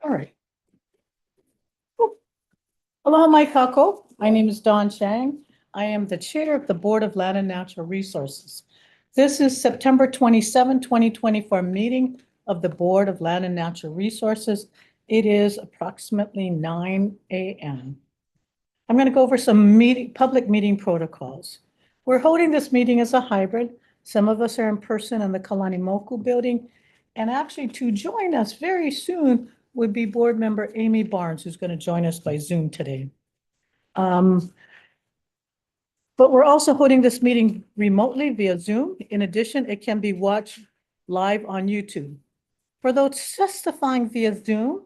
All right. Aloha mai kako. My name is Dawn Chang. I am the Chair of the Board of Land and Natural Resources. This is September 27, 2024 meeting of the Board of Land and Natural Resources. It is approximately 9 a.m. I'm going to go over some public meeting protocols. We're holding this meeting as a hybrid. Some of us are in person in the Kalani Moku building. And actually to join us very soon would be board member Amy Barnes, who's going to join us by Zoom today. But we're also holding this meeting remotely via Zoom. In addition, it can be watched live on YouTube. For those testifying via Zoom,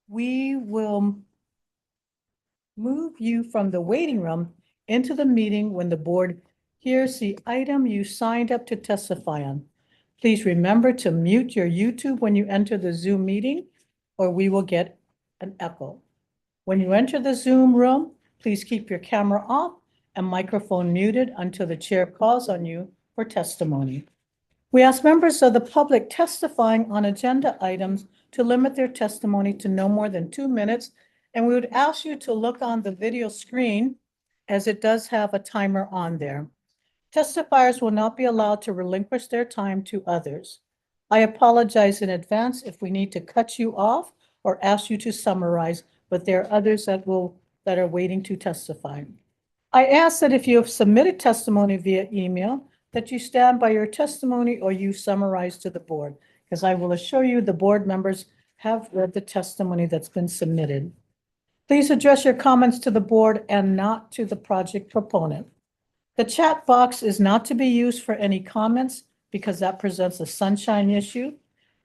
we will move you from the waiting room into the meeting when the board hears the item you signed up to testify on. Please remember to mute your YouTube when you enter the Zoom meeting, or we will get an echo. When you enter the Zoom room, please keep your camera off and microphone muted until the chair calls on you for testimony. We ask members of the public testifying on agenda items to limit their testimony to no more than 2 minutes, and we would ask you to look on the video screen as it does have a timer on there. Testifiers will not be allowed to relinquish their time to others. I apologize in advance if we need to cut you off or ask you to summarize, but there are others that are waiting to testify. I ask that if you have submitted testimony via email, that you stand by your testimony or you summarize to the board, because I will assure you the board members have read the testimony that's been submitted. Please address your comments to the board and not to the project proponent. The chat box is not to be used for any comments because that presents a sunshine issue.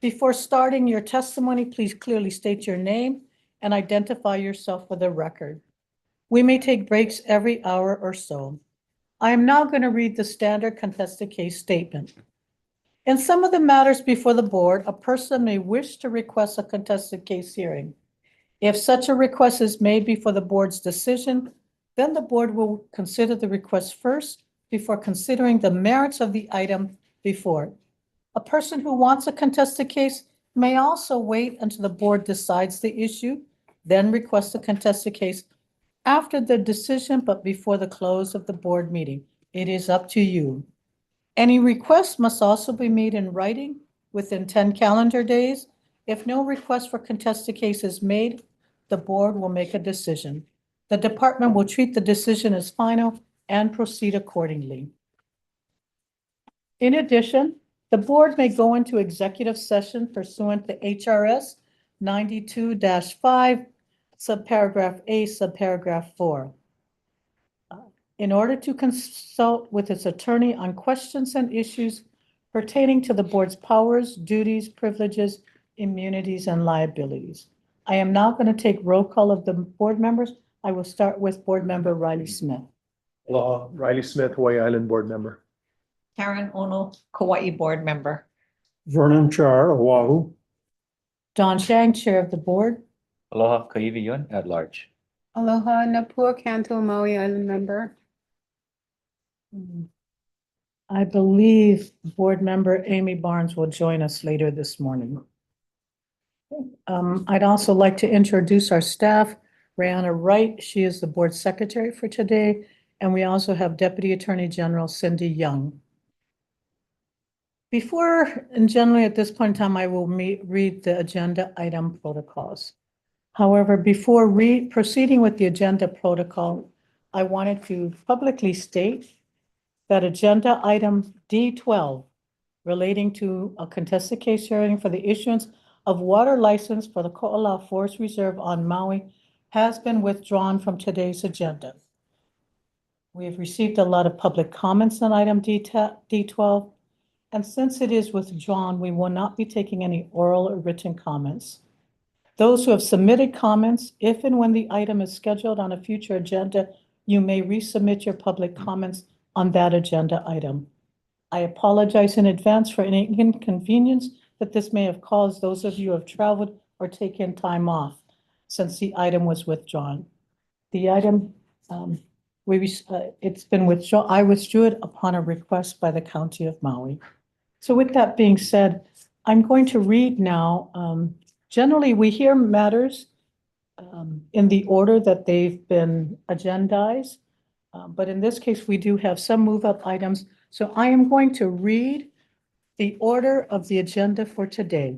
Before starting your testimony, please clearly state your name and identify yourself for the record. We may take breaks every hour or so. I am now going to read the standard contested case statement. In some of the matters before the board, a person may wish to request a contested case hearing. If such a request is made before the board's decision, then the board will consider the request first before considering the merits of the item before it. A person who wants a contested case may also wait until the board decides the issue, then request a contested case after the decision, but before the close of the board meeting. It is up to you. Any request must also be made in writing within 10 calendar days. If no request for contested case is made, the board will make a decision. The department will treat the decision as final and proceed accordingly. In addition, the board may go into executive session pursuant to HRS 92-5, subparagraph A, subparagraph 4. In order to consult with its attorney on questions and issues pertaining to the board's powers, duties, privileges, immunities, and liabilities. I am now going to take roll call of the board members. I will start with board member Riley Smith. Aloha, Riley Smith, Hawaii Island Board Member. Karen Ono, Kauai Board Member. Vernon Char, Oahu. Don Chang, Chair of the Board. Aloha, Kaiwi Yun, at large. Aloha, Napua Canto, Maui Island Member. I believe board member Amy Barnes will join us later this morning. I'd also like to introduce our staff. Brianna Wright, she is the board secretary for today, and we also have Deputy Attorney General Cindy Young. Before, and generally at this point in time, I will read the agenda item protocols. However, before proceeding with the agenda protocol, I wanted to publicly state that agenda item D12 relating to a contested case hearing for the issuance of water license for the Ko'olau Forest Reserve on Maui has been withdrawn from today's agenda. We have received a lot of public comments on item D12, and since it is withdrawn, we will not be taking any oral or written comments. Those who have submitted comments, if and when the item is scheduled on a future agenda, you may resubmit your public comments on that agenda item. I apologize in advance for any inconvenience that this may have caused those of you who have traveled or taken time off since the item was withdrawn. The item, it's been withdrawn. I withdrew it upon a request by the County of Maui. So with that being said, I'm going to read now Generally, we hear matters in the order that they've been agendized. But in this case, we do have some move-up items. So I am going to read the order of the agenda for today.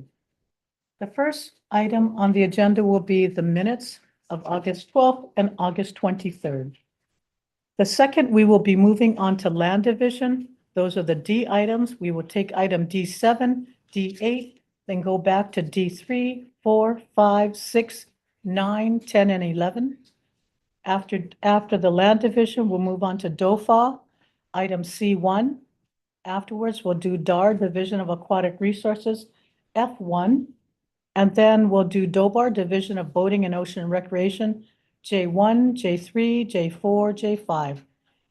The first item on the agenda will be the minutes of August 12th and August 23rd. The second, we will be moving on to land division. Those are the D items. We will take item D7, D8, then go back to D3, 4, 5, 6, 9, 10, and 11. After the land division, we'll move on to DOFA, item C1. Afterwards, we'll do DAR, Division of Aquatic Resources, F1. And then we'll do DOBAR, Division of Boating and Ocean Recreation, J1, J3, J4, J5.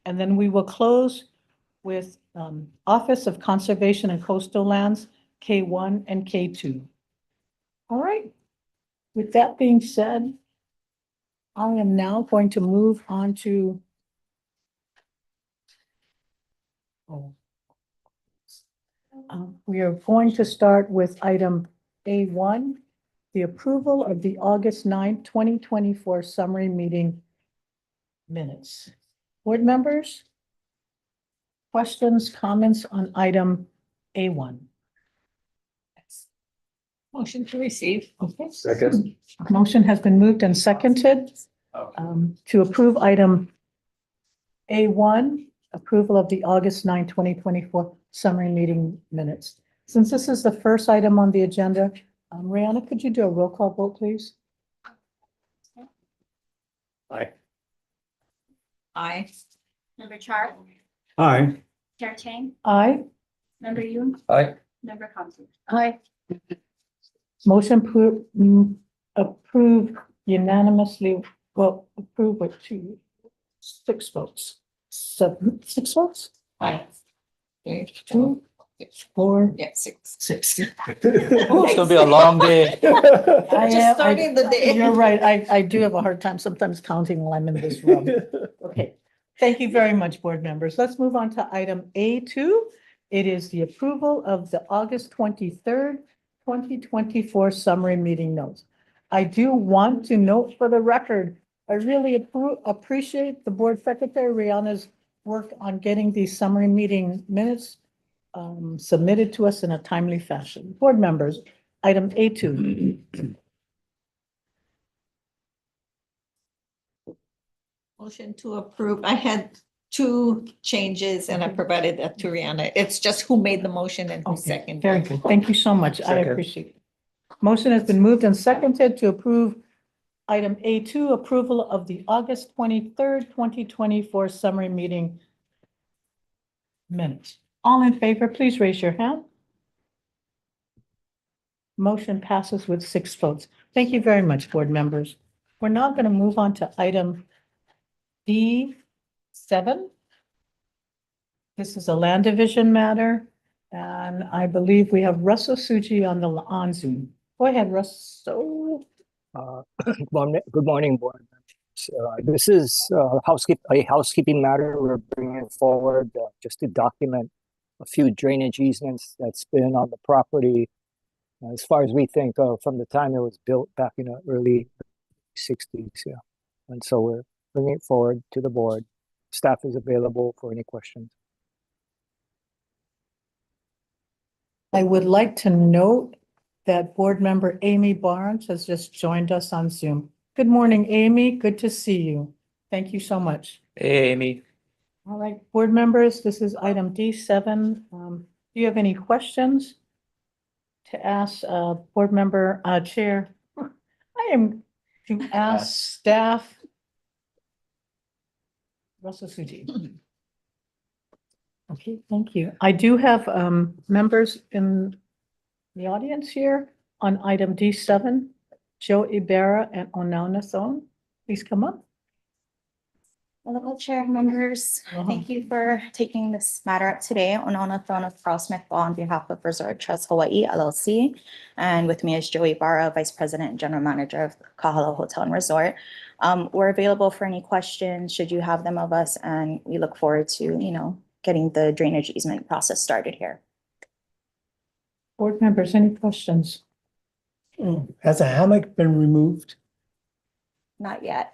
And then we will close with Office of Conservation and Coastal Lands, K1 and K2. All right. With that being said, I am now going to move on to we are going to start with item A1, the approval of the August 9th, 2024 summary meeting minutes. Board members? Questions, comments on item A1? Motion to receive. Okay. Second. Motion has been moved and seconded to approve item A1, approval of the August 9, 2024 summary meeting minutes. Since this is the first item on the agenda, Rihanna, could you do a roll call vote, please? Aye. Aye. Member Char, Aye. Chair Chang, Aye. Member Yoon, Aye. Member Constance. Aye. Motion approved unanimously, well, approved with 6 votes. 6 votes? Aye. 2, 4, Yeah, 6. 6. It's gonna be a long day. Just starting the day. You're right. I do have a hard time sometimes counting while I'm in this room. Okay. Thank you very much, board members. Let's move on to item A2. It is the approval of the August 23rd, 2024 summary meeting notes. I do want to note for the record, I really appreciate the board secretary Rihanna's work on getting these summary meeting minutes submitted to us in a timely fashion. Board members, item A2. Motion to approve. I had 2 changes and I provided that to Rihanna. It's just who made the motion and who Okay, seconded. very good. Thank you so much. I Second. appreciate it. Motion has been moved and seconded to approve item A2, approval of the August 23rd, 2024 summary meeting minutes. All in favor, please raise your hand. Motion passes with 6 votes. Thank you very much, board members. We're now going to move on to item B7. This is a land division matter, and I believe we have Russell Suji on Zoom. Go ahead, Russell. Good morning, board. This is a housekeeping matter. We're bringing forward just to document a few drainage easements that's been on the property as far as we think from the time it was built back in the early 60s. Yeah. And so we're bringing it forward to the board. Staff is available for any questions. I would like to note that board member Amy Barnes has just joined us on Zoom. Good morning, Amy. Good to see you. Thank you so much. Hey, Amy. All right, board members, this is item D7. Do you have any questions to ask board member chair? I am to ask staff. Russell Suji. Okay, thank you. I do have members in the audience here on item D7, Joe Ibarra and Onauna Thon. Please come up. Hello, Chair members. Thank you for taking this matter up today. Onauna Thon of Carl Smith Law on behalf of Resort Trust Hawaii LLC. And with me is Joey Barra, Vice President and General Manager of Kahala Hotel and Resort. We're available for any questions should you have them of us, and we look forward to, getting the drainage easement process started here. Board members, any questions? Has a hammock been removed? Not yet.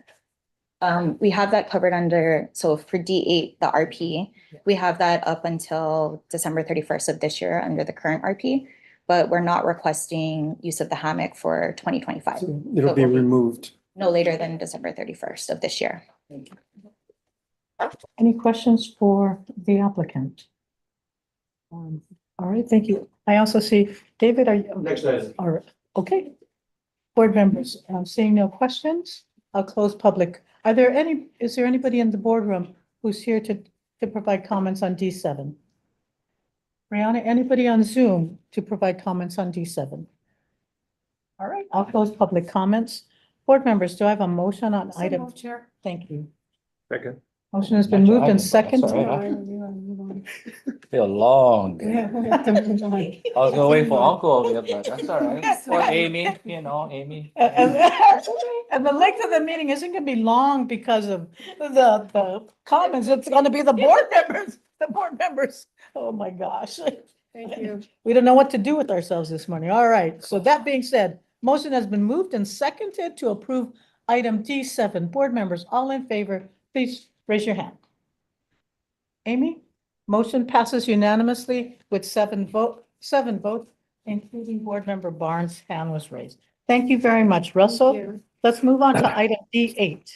We have that covered under, so for D8, the RP, we have that up until December 31st of this year under the current RP, but we're not requesting use of the hammock for 2025, So it'll be will be- removed. no later than December 31st of this year. Any questions for the applicant? All right, thank you. I also see, David, are you? Next item. All right, okay. Board members, seeing no questions, I'll close public. Is there anybody in the boardroom who's here to provide comments on D7? Brianna, anybody on Zoom to provide comments on D7? All right, I'll close public comments. Board members, do I have a motion on item? Chair. Thank you. Second. Motion has been moved and That's all right, seconded. Be a long day. Yeah, we have to move on. I was gonna wait for Uncle over here, but that's all right. Or Amy, Amy. And the length of the meeting isn't gonna be long because of the comments, it's gonna be the board members, Oh my gosh. Thank you. We don't know what to do with ourselves this morning. All right, so that being said, motion has been moved and seconded to approve item D7. Board members, all in favor, please raise your hand. Amy, motion passes unanimously with seven votes, including board member Barnes' hand was raised. Thank you very much, Russell. Thank you. Let's move on to item D8.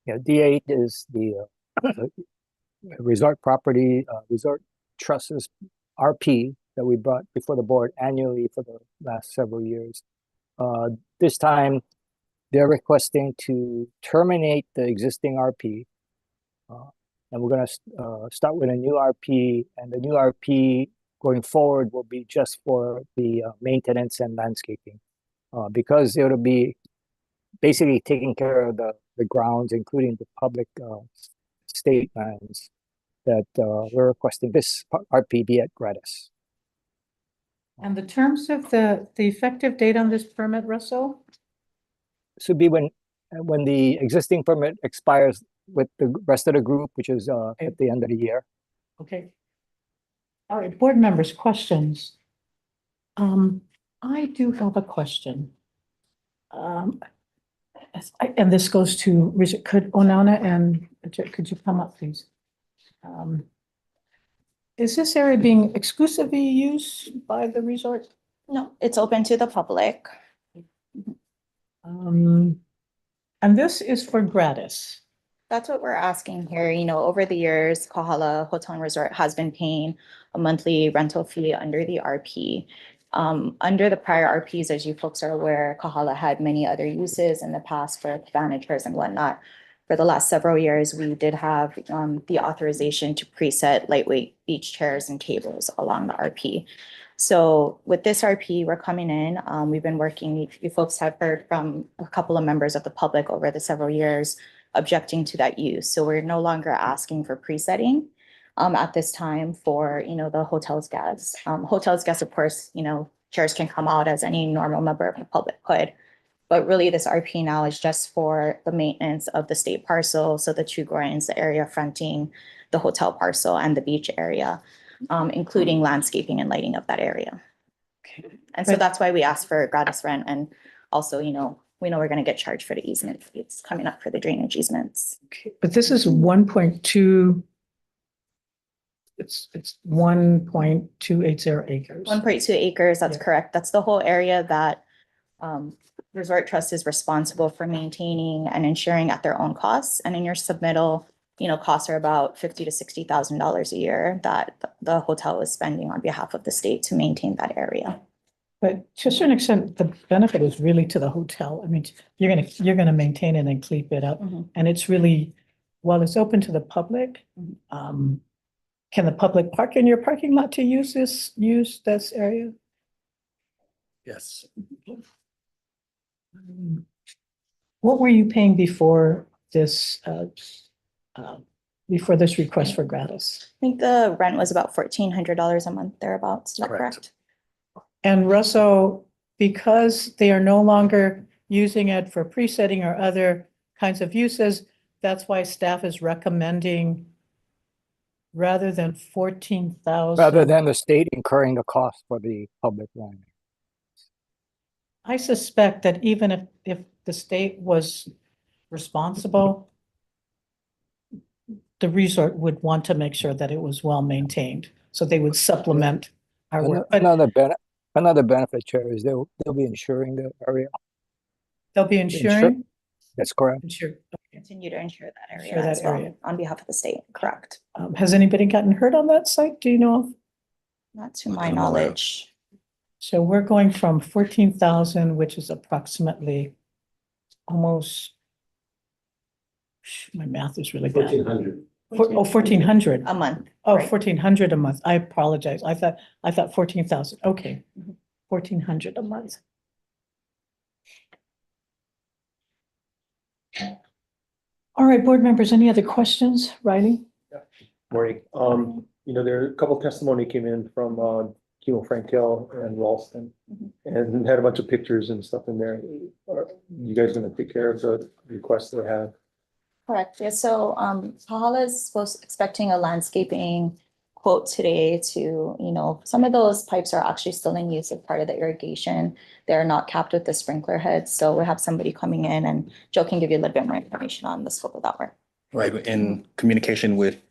Yeah, D8 is the resort property, resort trusts RP that we brought before the board annually for the last several years. This time, they're requesting to terminate the existing RP. And we're going to start with a new RP, and the new RP going forward will be just for the maintenance and landscaping. Because it'll be basically taking care of the grounds, including the public state lands, that we're requesting this RP be at gratis. And the terms of the effective date on this permit, Russell? This would be when the existing permit expires with the rest of the group, which is at the end of the year. Okay. All right, board members, questions? I do have a question. And this goes to, could Onana and, could you come up, please? Is this area being exclusively used by the resort? No, it's open to the public. And this is for gratis. That's what we're asking here. You know, over the years, Kahala Hotel and Resort has been paying a monthly rental fee under the RP. Under the prior RPs, as you folks are aware, Kahala had many other uses in the past for managers and whatnot. For the last several years, we did have the authorization to preset lightweight beach chairs and tables along the RP. So with this RP, we're coming in. We've been working, you folks have heard from a couple of members of the public over the several years objecting to that use. So we're no longer asking for presetting at this time for, you know, the hotel's guests. Hotel's guests, of course, you know, chairs can come out as any normal member of the public could. But really this RP now is just for the maintenance of the state parcel. So the two groins, the area fronting the hotel parcel and the beach area, including landscaping and lighting of that area. And so that's why we asked for gratis rent. And also, you know, we know we're going to get charged for the easement fees coming up for the drainage easements. Okay, but this is 1.2. It's 1.280 acres. 1.2 acres, that's Yeah. correct. That's the whole area that Resort Trust is responsible for maintaining and ensuring at their own costs. And in your submittal, you know, costs are about $50,000 to $60,000 a year that the hotel is spending on behalf of the state to maintain that area. But to a certain extent, the benefit is really to the hotel. I mean, you're gonna maintain it and keep it up. Mhm. And it's really, while it's open to the public, can the public park in your parking lot to use this area? Yes. What were you paying before this request for gratis? I think the rent was about $1,400 a month thereabouts, is that Correct. correct? And Russell, because they are no longer using it for presetting or other kinds of uses, that's why staff is recommending rather than 14,000. Rather than the state incurring the cost for the public land. I suspect that even if the state was responsible, the resort would want to make sure that it was well maintained, so they would supplement our work. But Another benefit, Chair, is they'll be insuring the area. they'll be insuring. That's correct. Insure. Continue to ensure that area Ensure that as well area. on behalf of the state, correct? Has anybody gotten hurt on that site? Do you know of? Not to my knowledge. So we're going from 14,000, which is approximately almost, my math is really bad. 1,400. 1,400. A month. Oh, right. 1,400 a month. I apologize. I thought 14,000. Okay. Mhm. 1,400 a month. All right, board members, any other questions? Riley? Morning. There are a couple testimony came in from Kimo Frankel and Ralston Mhm. and had a bunch of pictures and stuff in there. Are you guys gonna take care of the requests they have? Correct, yeah, so Pahala is expecting a landscaping quote today to, some of those pipes are actually still in use as part of the irrigation. They're not capped with the sprinkler heads, so we have somebody coming in and Joe can give you a little bit more information on the scope of that work. Right, in communication with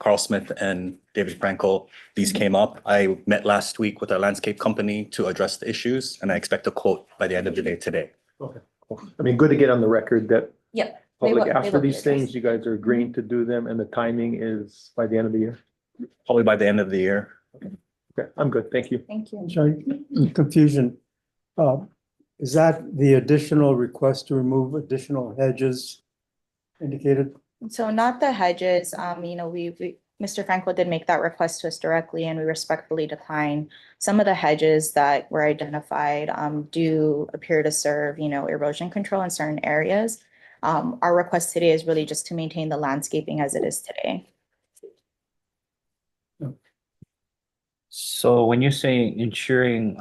Carl Smith and David Frankel, these came up. I met last week with a landscape company to address the issues, and I expect a quote by the end of the day today. Okay, cool. I mean, good to get on the record that Yep. they public, will- they after will be these things, addressed. you guys are agreeing to do them and the timing is by the end of the year? Probably by the end of the year. Okay, I'm good. Thank you. Thank you. Sorry, confusion. Is that the additional request to remove additional hedges indicated? So not the hedges, Mr. Franco did make that request to us directly and we respectfully decline. Some of the hedges that were identified do appear to serve, erosion control in certain areas. Our request today is really just to maintain the landscaping as it is today. So when you're saying insuring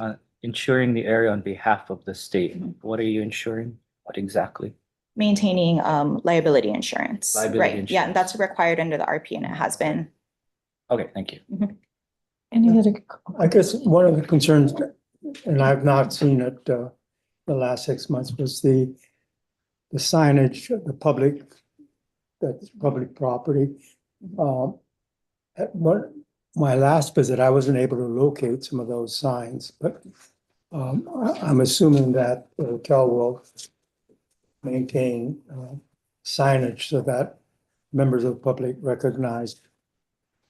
the area on behalf of the state, Mhm. what are you insuring? What exactly? Maintaining liability insurance, Liability right? Yeah, and insurance. that's required under the RP and it has been. Okay, thank you. Any other? I guess one of the concerns, and I've not seen it the last 6 months, was the signage, the public, that's public property. At my last visit, I wasn't able to locate some of those signs, but I'm assuming that the hotel will maintain signage so that members of the public recognize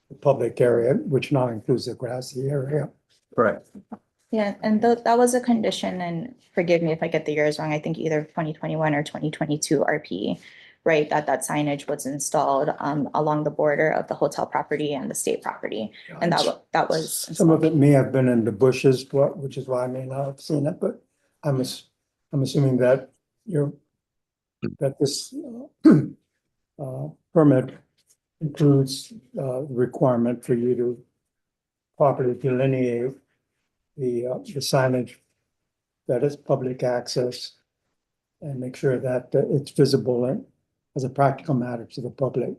the public area, which now includes the grassy area. Correct. Yeah, and that was a condition, and forgive me if I get the years wrong, I think either 2021 or 2022 RP, right? That signage was installed along the border of the hotel property and the state property. And that was. Some of it may have been in the bushes, which is why I may not have seen it, but I'm assuming that this permit includes requirement for you to properly delineate the signage that is public access and make sure that it's visible and as a practical matter to the public.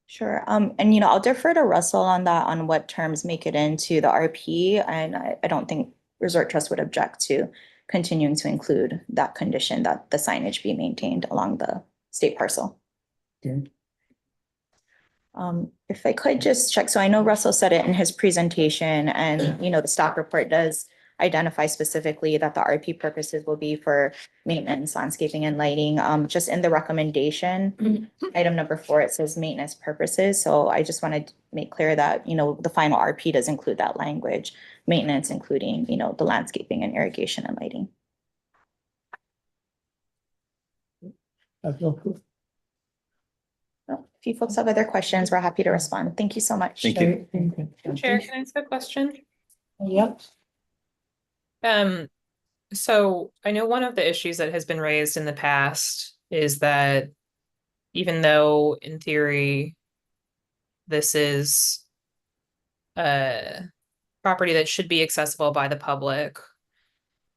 Sure. And I'll defer to Russell on that, on what terms make it into the RP. And I don't think Resort Trust would object to continuing to include that condition that the signage be maintained along the state parcel. Okay. If I could just check, so I know Russell said it in his presentation and, the staff report does identify specifically that the RP purposes will be for maintenance, landscaping and lighting. Just in the recommendation, item number 4, it says maintenance purposes. So I just want to make clear that, the final RP does include that language, maintenance, including, the landscaping and irrigation and lighting. That's all. If you folks have other questions, we're happy to respond. Thank you so much. Thank you. Chair, can I ask a question? Yep. So I know one of the issues that has been raised in the past is that even though in theory this is a property that should be accessible by the public,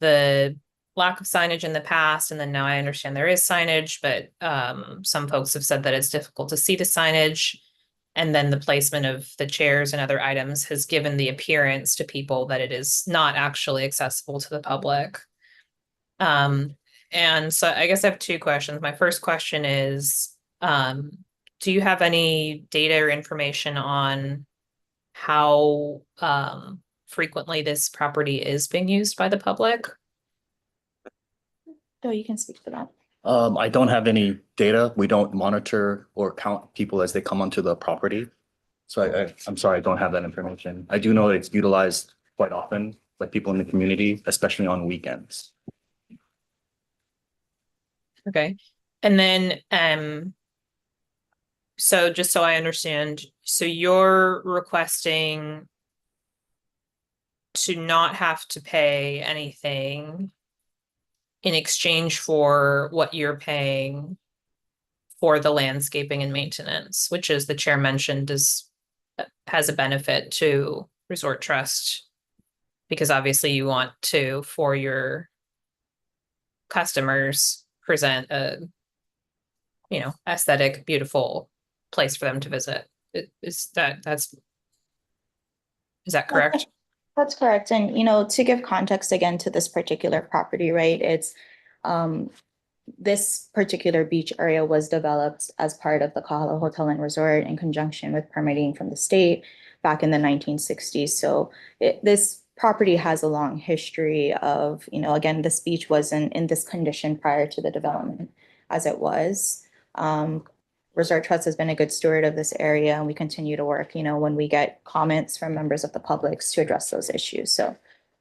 the lack of signage in the past, and then now I understand there is signage, but some folks have said that it's difficult to see the signage. And then the placement of the chairs and other items has given the appearance to people that it is not actually accessible to the public. And so I guess I have two questions. My first question is, do you have any data or information on how frequently this property is being used by the public? So you can speak to that. I don't have any data. We don't monitor or count people as they come onto the property. So I'm sorry, I don't have that information. I do know that it's utilized quite often by people in the community, especially on weekends. Okay. And then, so just so I understand, so you're requesting to not have to pay anything in exchange for what you're paying for the landscaping and maintenance, which, as the chair mentioned, has a benefit to Resort Trust, because obviously you want to, for your customers, present a, aesthetic, beautiful place for them to visit. Is that correct? That's correct. And, to give context again to this particular property, right, it's, this particular beach area was developed as part of the Kahala Hotel and Resort in conjunction with permitting from the state back in the 1960s. So this property has a long history of, again, this beach wasn't in this condition prior to the development as it was. Resort Trust has been a good steward of this area, and we continue to work, when we get comments from members of the public to address those issues. So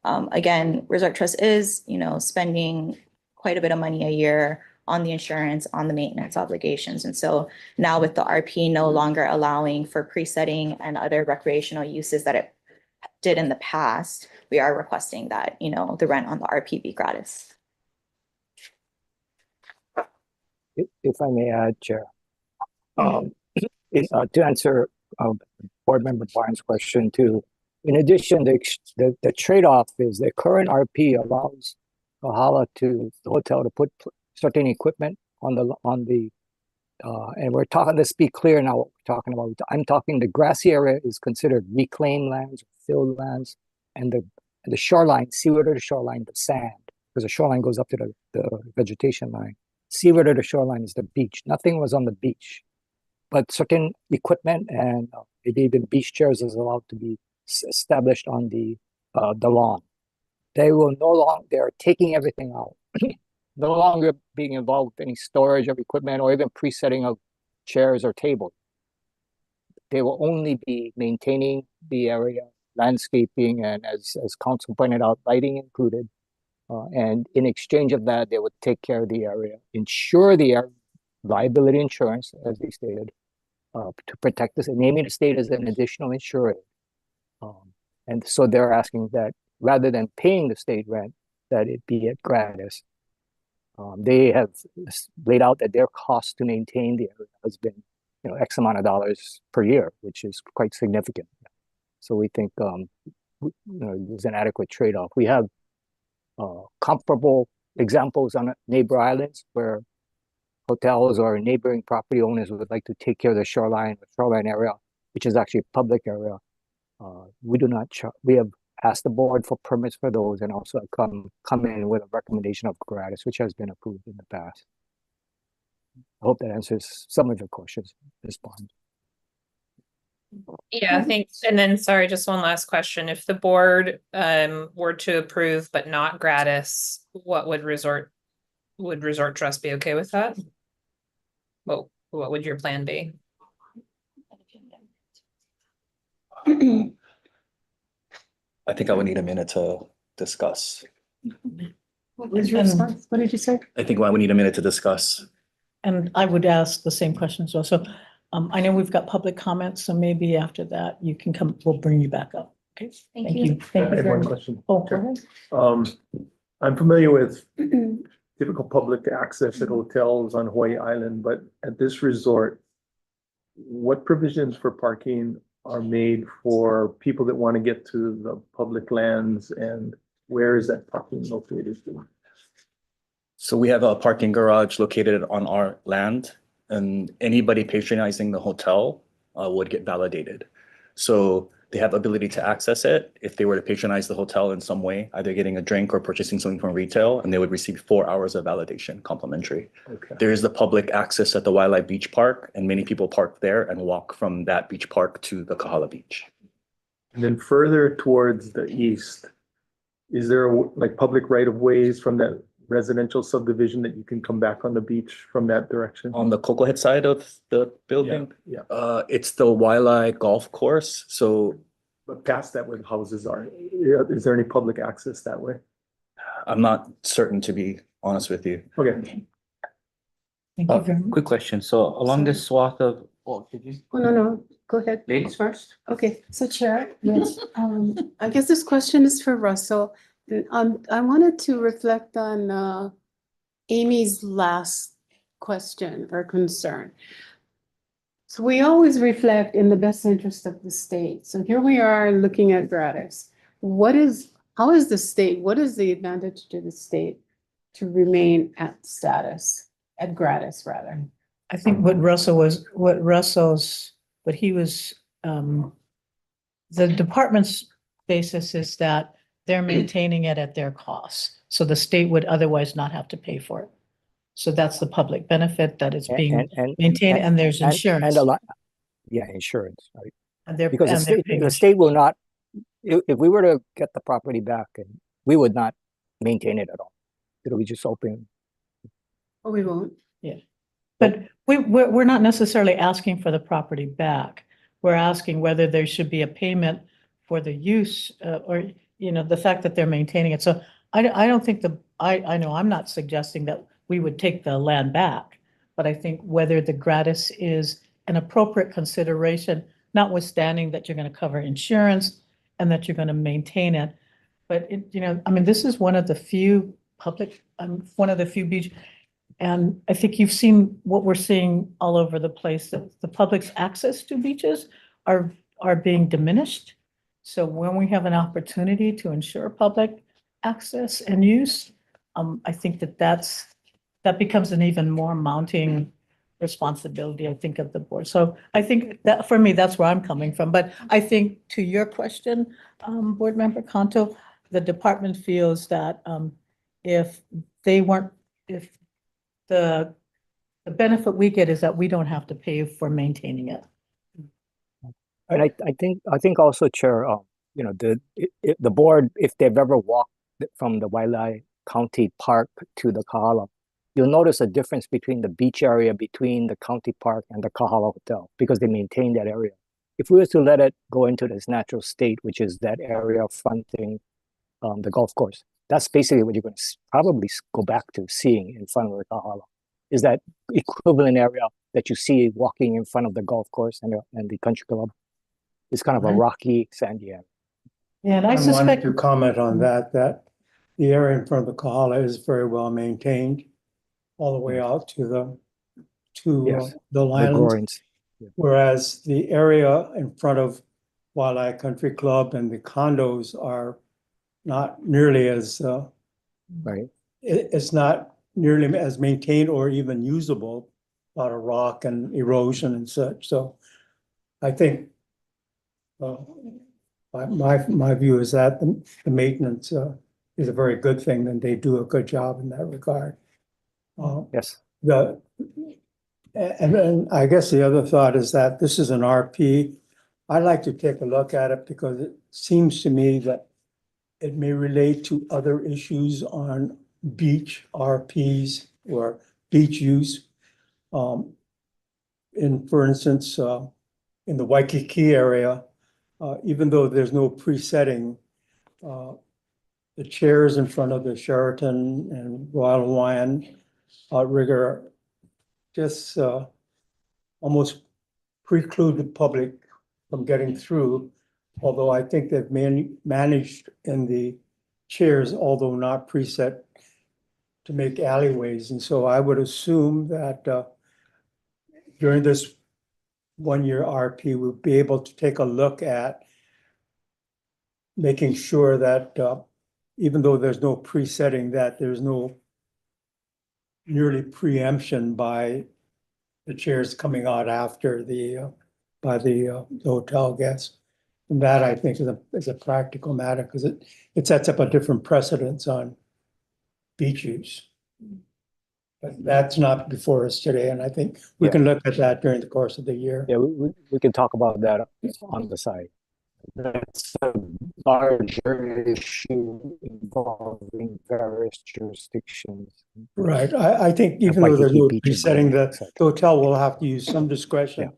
again, Resort Trust is, spending quite a bit of money a year on the insurance, on the maintenance obligations. And so now with the RP no longer allowing for pre-setting and other recreational uses that it did in the past, we are requesting that, the rent on the RP be gratis. If I may add, Chair. To answer Board Member Barnes' question too, in addition, the trade-off is the current RP allows Kahala to the hotel to put certain equipment on the and we're talking, let's be clear now what we're talking about. I'm talking the grassy area is considered reclaimed lands, filled lands, and the shoreline, seaward of the shoreline, the sand, because the shoreline goes up to the vegetation line. Seaward of the shoreline is the beach. Nothing was on the beach, but certain equipment and maybe even beach chairs is allowed to be established on the lawn. They will no longer, they're taking everything out. No longer being involved with any storage of equipment or even pre-setting of chairs or tables. They will only be maintaining the area, landscaping, and as council pointed out, lighting included. And in exchange of that, they would take care of the area, insure the area, liability insurance, as they stated, to protect this, and naming the state as an additional insurer. And so they're asking that rather than paying the state rent, that it be at gratis. They have laid out that their cost to maintain the area has been, X amount of dollars per year, which is quite significant. So we think, there's an adequate trade-off. We have comparable examples on neighbor islands where hotels or neighboring property owners would like to take care of the shoreline area, which is actually a public area. We do not we have asked the board for permits for those and also come in with a recommendation of gratis, which has been approved in the past. I hope that answers some of your questions, Ms. Bond. Yeah, thanks. And then, sorry, just one last question. If the board were to approve but not gratis, what would Resort Trust be okay with that? Well, what would your plan be? I think I would need a minute to discuss. What was your response? What did you say? I think I would need a minute to discuss. And I would ask the same question as well. So I know we've got public comments, so maybe after that you can come, we'll bring you back up. Okay. Thank you. Thank I you have very one much. question. Oh, go ahead. I'm familiar with typical public access at hotels on Hawaii Island, but at this resort, what provisions for parking are made for people that want to get to the public lands, and where is that parking located? So we have a parking garage located on our land, and anybody patronizing the hotel would get validated. So they have ability to access it if they were to patronize the hotel in some way, either getting a drink or purchasing something from retail, and they would receive 4 hours of validation complimentary. Okay. There is the public access at the Waialae Beach Park, and many people park there and walk from that beach park to the Kahala Beach. And then further towards the east, is there like public right of ways from that residential subdivision that you can come back on the beach from that direction? On the Cocoa Head side of the building, Yeah, it's the Waialae Golf Course, so but past that where the houses are, is there any public access that way? I'm not certain, to be honest with you. Okay, Thank you very much. Quick question. So along this swath of, oh, did you, Oh, no, go ahead. ladies first? Okay, so Chair, yes, I guess this question is for Russell. I wanted to reflect on Amy's last question or concern. So we always reflect in the best interest of the state. So here we are looking at Gratis. How is the state, what is the advantage to the state to remain at status, at Gratis rather? I think what he was, the department's basis is that they're maintaining it at their cost. So the state would otherwise not have to pay for it. So that's the public benefit that is being maintained, and there's insurance. And a lot, yeah, insurance, right? And they're, Because and they're paying the state will not, if we were to get the property back, and we would not maintain it at all. It'll be just open. Oh, we won't. But we're not necessarily asking for the property back. We're asking whether there should be a payment for the use, or, you know, the fact that they're maintaining it. So I don't think I know I'm not suggesting that we would take the land back, but I think whether the Gratis is an appropriate consideration, notwithstanding that you're going to cover insurance and that you're going to maintain it. But it, you know, I mean, this is one of the few public, one of the few beach. And I think you've seen what we're seeing all over the place, that the public's access to beaches are being diminished. So when we have an opportunity to ensure public access and use, I think that becomes an even more mounting responsibility, I think, of the board. So I think that, for me, that's where I'm coming from. But I think to your question, Board Member Kanto, the department feels that if the benefit we get is that we don't have to pay for maintaining it. And I think also, Chair, you know, the board, if they've ever walked from the Waialae County Park to the Kahala, you'll notice a difference between the beach area between the county park and the Kahala Hotel, because they maintain that area. If we were to let it go into this natural state, which is that area fronting the golf course, that's basically what you're going to probably go back to seeing in front of the Kahala, is that equivalent area that you see walking in front of the golf course and the country club. It's kind of a rocky, sandy area. Yeah, and I wanted suspect, to comment on that the area in front of the Kahala is very well maintained all the way out to Yes, the The islands. groins. Whereas the area in front of Waialae Country Club and the condos are not nearly as, Right. it's not nearly as maintained or even usable, a lot of rock and erosion and such. So I think my view is that the maintenance is a very good thing, and they do a good job in that regard. Yes. And I guess the other thought is that this is an RP. I'd like to take a look at it because it seems to me that it may relate to other issues on beach RPs or beach use. For instance, in the Waikiki area, even though there's no presetting, the chairs in front of the Sheraton and Royal Hawaiian Outrigger just almost preclude the public from getting through, although I think they've managed in the chairs, although not preset, to make alleyways. And so I would assume that during this one-year RP, we'll be able to take a look at making sure that even though there's no presetting, that there's no nearly preemption by the chairs coming out after by the hotel guests. And that I think is a practical matter because it sets up a different precedence on beach use. But that's not before us today, and I think we Yeah. can look at that during the course of the year. Yeah, we can talk about that on the side. That's a larger issue involving various jurisdictions. Right, I think even though Waikiki they're Beach and resetting Grand, the et cetera. hotel, will have to use some Yeah. discretion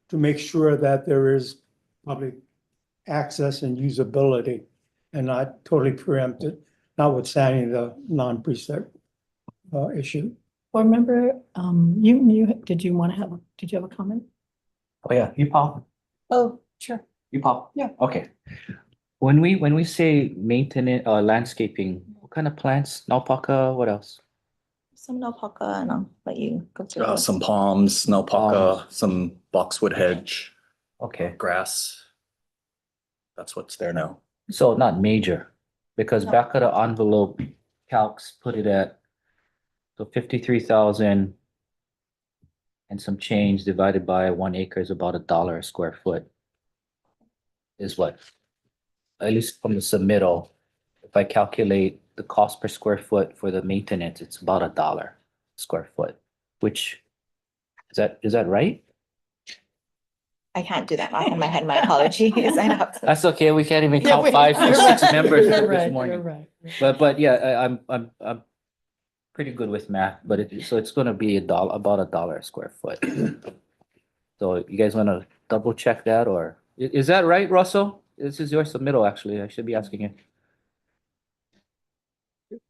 to make sure that there is public access and usability and not totally preempt it, notwithstanding the non-preset issue. Board member, did you have a comment? Oh, yeah, you pop, Oh, sure. you pop. Yeah. Okay. When we say maintenance, landscaping, what kind of plants? Naupaka, what else? Some Naupaka, and I'll let you go through those. Some palms, naupaka, some boxwood hedge, Okay, grass. That's what's there now. so not major, because No. back of the envelope, calcs put it at, so 53,000 and some change divided by 1 acre is about $1 a square foot. Is what, at least from the submittal, if I calculate the cost per square foot for the maintenance, it's about $1 a square foot, which, is that right? I can't do that math in my head, my apologies. I'd have to- That's okay, we can't even Yeah, count wait, 5 or you're 6 right, members you're this right, morning. You're right. But yeah, I'm pretty good with math, but so it's gonna be about $1 a square foot. So you guys wanna double check that, or is that right, Russell? This is your submittal, actually. I should be asking you.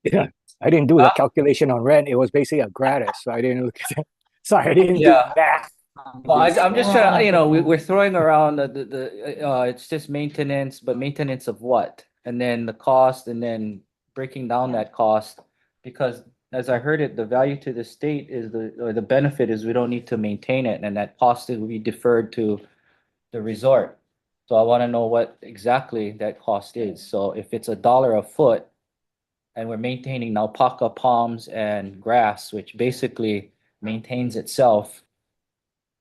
Yeah, I didn't do the Ah. calculation on rent. It was basically a gratis, so I didn't look at it. Sorry, I didn't do Yeah. math. Well, I'm just trying, we're throwing around it's just maintenance, but maintenance of what? And then the cost, and then breaking down that cost. Because as I heard it, the value to the state is or the benefit is we don't need to maintain it, and that cost will be deferred to the resort. So I wanna know what exactly that cost is. So if it's $1 a foot and we're maintaining naupaka, palms and grass, which basically maintains itself,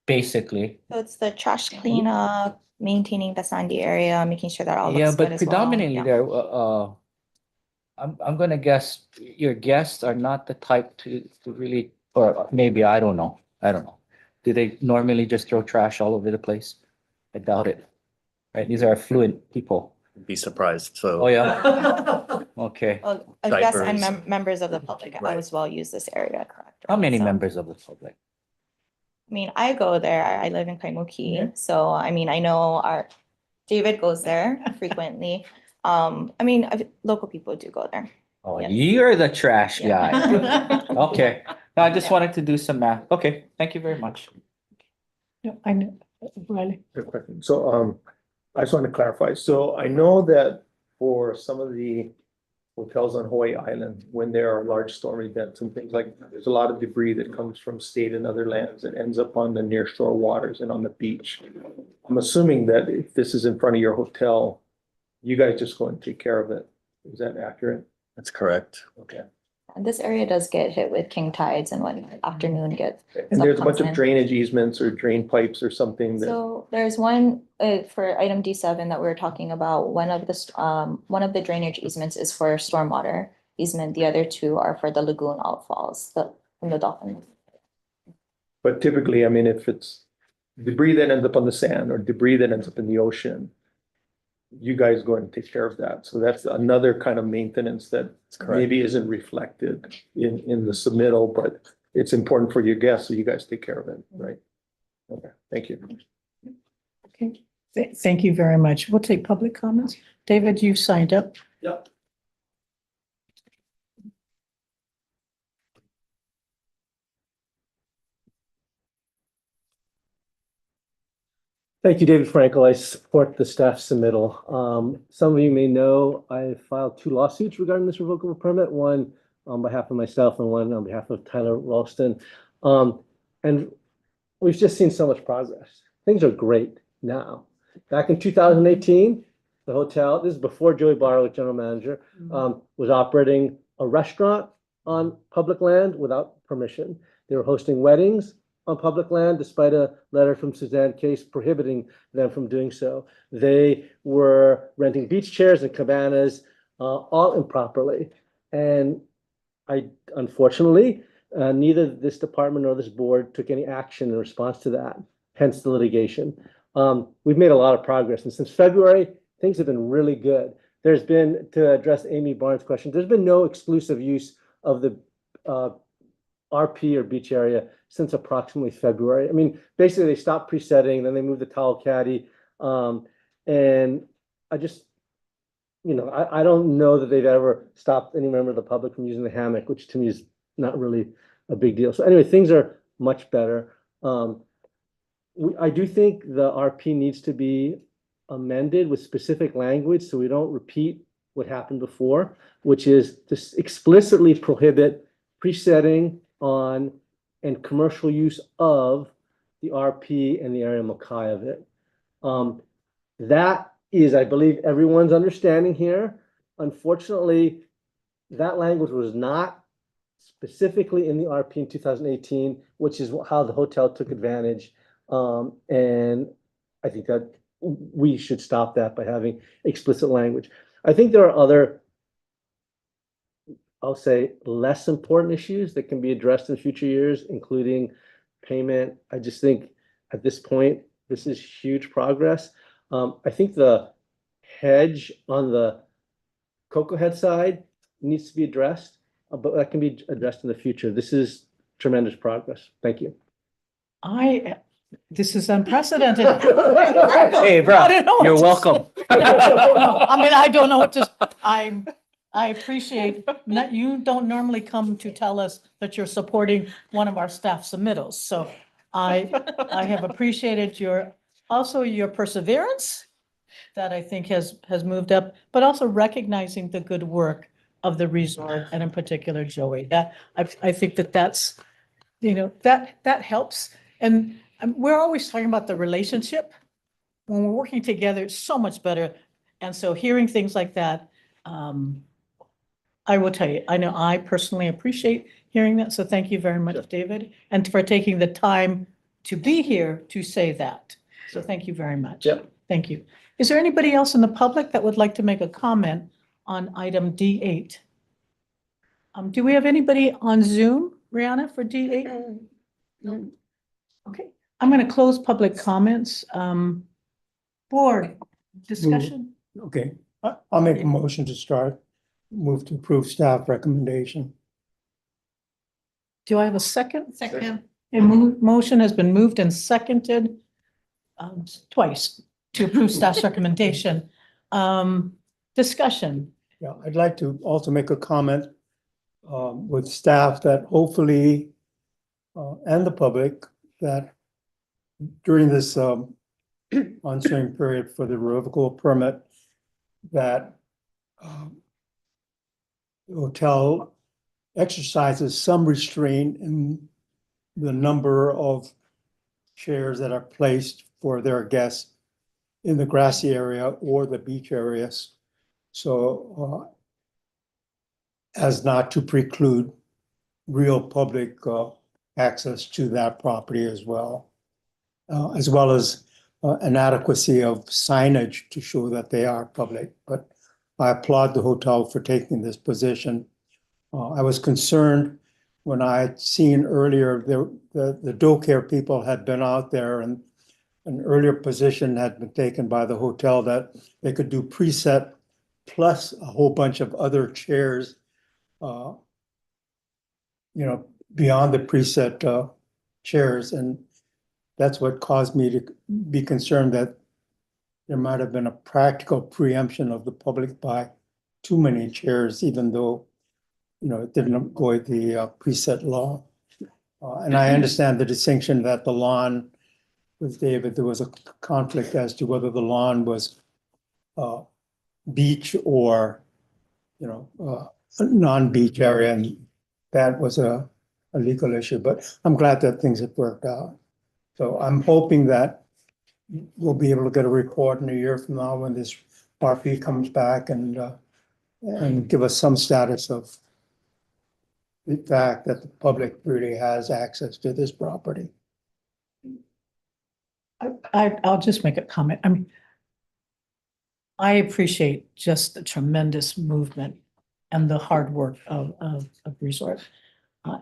basically. So it's the trash cleanup, maintaining the sandy area, making sure that all Yeah, looks good but as well. predominantly Yeah. there, I'm gonna guess your guests are not the type to really, or maybe, I don't know. Do they normally just throw trash all over the place? I doubt it. Right, these are affluent people. Be surprised, Oh, so. yeah, okay. Well, guests and Diapers. members of the public Right. as well use this area, correct? How right? many So, members of the public? I mean, I go there, I live in Kaimuki, so I mean, I know David goes there frequently. I mean, local people do go there. Oh, Yes. you're the trash Yeah. guy. Okay, No, I just Yeah. wanted to do some math. Okay, thank you very much. No, I know, Riley. Good question. So, I just want to clarify. So I know that for some of the hotels on Hawaii Island, when there are large storm events and things like that, there's a lot of debris that comes from state and other lands and ends up on the near shore waters and on the beach. I'm assuming that if this is in front of your hotel, you guys just go and take care of it. Is that accurate? That's correct. Okay. And this area does get hit with king tides and when afternoon gets. And there's a bunch comes of in. drainage easements or drain pipes or something that, So there's one, for item D7 that we were talking about, one of the drainage easements is for stormwater easement. The other two are for the lagoon outfalls, from the dolphin. but typically, I mean, if it's debris that ends up on the sand or debris that ends up in the ocean, you guys go and take care of that. So that's another kind of maintenance that correct. maybe isn't reflected in the submittal, but it's important for your guests, so you guys take care of it, right? Okay, thank you. Okay, thank you very much. We'll take public comments. David, you signed up. Yep. Thank you, David Frankel. I support the staff submittal. Some of you may know I filed 2 lawsuits regarding this revocable permit, one on behalf of myself and one on behalf of Tyler Ralston. And we've just seen so much progress. Things are great now. Back in 2018, the hotel, this is before Joey Barrow, general manager, was operating a restaurant on public land without permission. They were hosting weddings on public land, despite a letter from Suzanne Case prohibiting them from doing so. They were renting beach chairs and cabanas, all improperly. And unfortunately, neither this department nor this board took any action in response to that, hence the litigation. We've made a lot of progress, and since February, things have been really good. There's been, to address Amy Barnes' question, there's been no exclusive use of the RP or beach area since approximately February. I mean, basically they stopped presetting, then they moved the towel caddy. And I just, I don't know that they've ever stopped any member of the public from using the hammock, which to me is not really a big deal. So anyway, things are much better. I do think the RP needs to be amended with specific language so we don't repeat what happened before, which is to explicitly prohibit presetting on and commercial use of the RP and the area Mackay of it. That is, I believe, everyone's understanding here. Unfortunately, that language was not specifically in the RP in 2018, which is how the hotel took advantage. And I think that we should stop that by having explicit language. I think there are other, I'll say, less important issues that can be addressed in future years, including payment. I just think at this point, this is huge progress. I think the hedge on the Cocoa Head side needs to be addressed, but that can be addressed in the future. This is tremendous progress. Thank you. This is unprecedented. Hey, bro, I don't know what you're to welcome. I mean, I don't know what to, I appreciate, you don't normally come to tell us that you're supporting one of our staff submittals. So I have appreciated also your perseverance that I think has moved up, but also recognizing the good work of the resort and in particular Joey. That I think that's, that helps. And we're always talking about the relationship. When we're working together, it's so much better. And so hearing things like that, I will tell you, I know I personally appreciate hearing that. So thank you very much, David, and for taking the time to be here to say that. So thank you very much. Yep. Thank you. Is there anybody else in the public that would like to make a comment on item D8? Do we have anybody on Zoom, Rihanna, for D8? No. Okay, I'm going to close public comments. Board discussion. Okay, I'll make a motion to start. Move to approve staff recommendation. Do I have a second? Second. A motion has been moved and seconded twice to approve staff's recommendation. Discussion. Yeah, I'd like to also make a comment with staff that hopefully and the public that during this on-stream period for the revocable permit that the hotel exercises some restraint in the number of chairs that are placed for their guests in the grassy area or the beach areas. So as not to preclude real public access to that property as well as an adequacy of signage to show that they are public. But I applaud the hotel for taking this position. I was concerned when I had seen earlier the daycare people had been out there and an earlier position had been taken by the hotel that they could do preset plus a whole bunch of other chairs, beyond the preset chairs. And that's what caused me to be concerned that there might have been a practical preemption of the public by too many chairs, even though, it didn't avoid the preset law. And I understand the distinction that the lawn with David, there was a conflict as to whether the lawn was beach or, a non-beach area. And that was a legal issue, but I'm glad that things have worked out. So I'm hoping that we'll be able to get a report in a year from now when this RP comes back and give us some status of the fact that the public really has access to this property. I'll just make a comment. I mean, I appreciate just the tremendous movement and the hard work of Resort.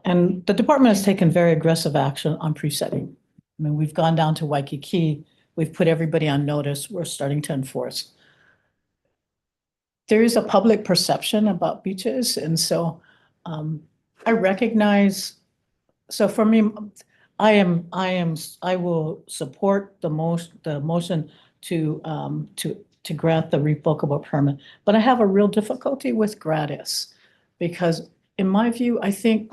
And the department has taken very aggressive action on pre-setting. I mean, we've gone down to Waikiki, we've put everybody on notice, we're starting to enforce. There is a public perception about beaches, and so I recognize, so for me, I will support the motion to grant the revocable permit, but I have a real difficulty with gratis. Because in my view, I think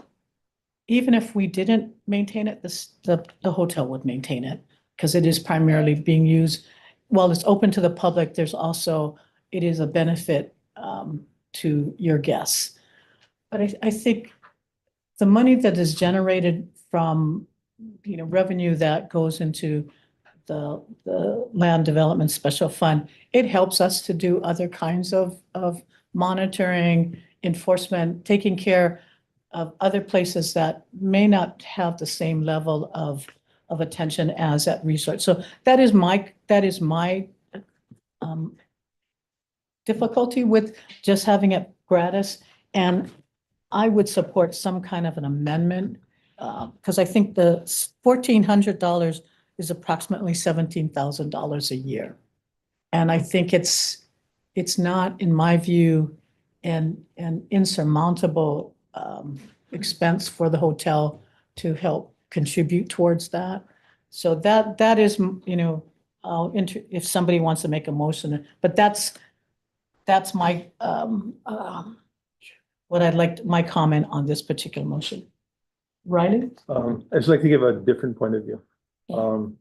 even if we didn't maintain it, the hotel would maintain it, because it is primarily being used. While it's open to the public, there's also, it is a benefit to your guests. But I think the money that is generated from, revenue that goes into the Land Development Special Fund, it helps us to do other kinds of monitoring, enforcement, taking care of other places that may not have the same level of attention as at Resort. So that is my difficulty with just having it gratis. And I would support some kind of an amendment, because I think the $1,400 is approximately $17,000 a year. And I think it's not, in my view, an insurmountable expense for the hotel to help contribute towards that. So that is, if somebody wants to make a motion, but that's my, what I'd like, my comment on this particular motion. Riley? I'd just like to give a different point of view. The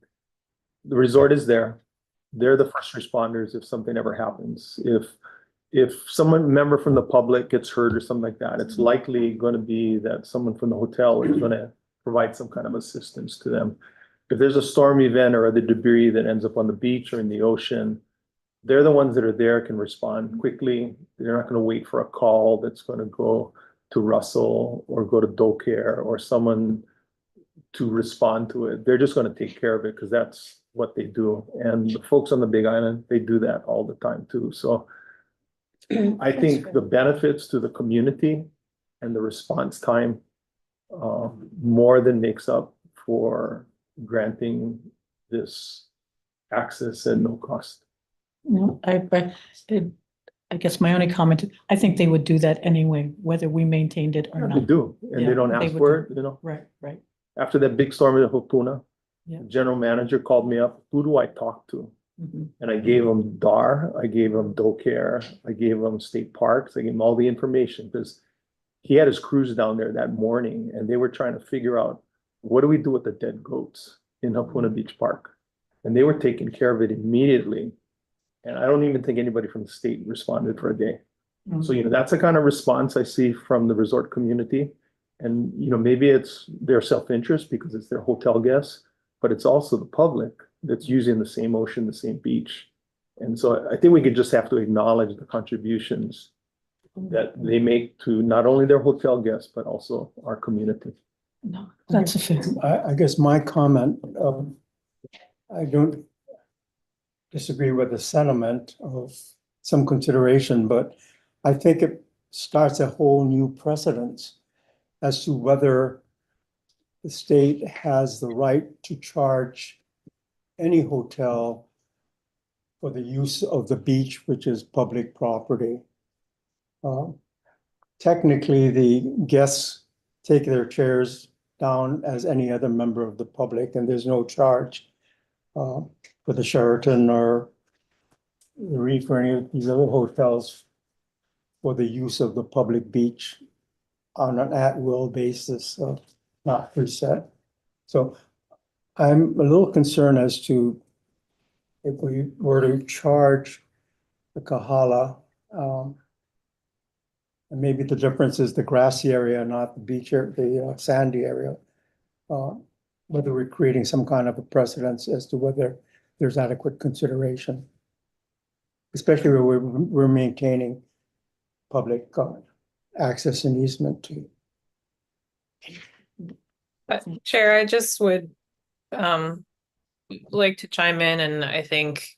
resort is there. They're the first responders if something ever happens. If someone, member from the public gets hurt or something like that, it's likely going to be that someone from the hotel is going to provide some kind of assistance to them. If there's a storm event or other debris that ends up on the beach or in the ocean, they're the ones that are there, can respond quickly. They're not going to wait for a call that's going to go to Russell or go to DoCare or someone to respond to it. They're just going to take care of it because that's what they do. And the folks on the Big Island, they do that all the time too. So I think the benefits to the community and the response time more than makes up for granting this access at no cost. No, I guess my only comment, I think they would do that anyway, whether we maintained it or They not. do, and Yeah, they don't they ask would for do. it, you know. Right, right. After that big storm in Hopuna, Yeah. the general manager called me up, who do I talk to? Mhm. And I gave him DAR, I gave him DoCare, I gave him state parks, I gave him all the information because he had his crews down there that morning and they were trying to figure out, what do we do with the dead goats in Hapuna Beach Park? And they were taking care of it immediately. And I don't even think anybody from the state responded for a day. So, that's the kind of response I see from the resort community. And, maybe it's their self-interest because it's their hotel guests, but it's also the public that's using the same ocean, the same beach. And so I think we could just have to acknowledge the contributions that they make to not only their hotel guests, but also our community. No, that's a fair. I guess my comment, I don't disagree with the sentiment of some consideration, but I think it starts a whole new precedence as to whether the state has the right to charge any hotel for the use of the beach, which is public property. Technically, the guests take their chairs down as any other member of the public, and there's no charge for the Sheraton or the Reef or any of these other hotels for the use of the public beach on an at-will basis, not preset. So I'm a little concerned as to if we were to charge the Kahala, and maybe the difference is the grassy area, not the beach area, the sandy area. Whether we're creating some kind of a precedence as to whether there's adequate consideration, especially where we're maintaining public access and easement to. Chair, I just would like to chime in, and I think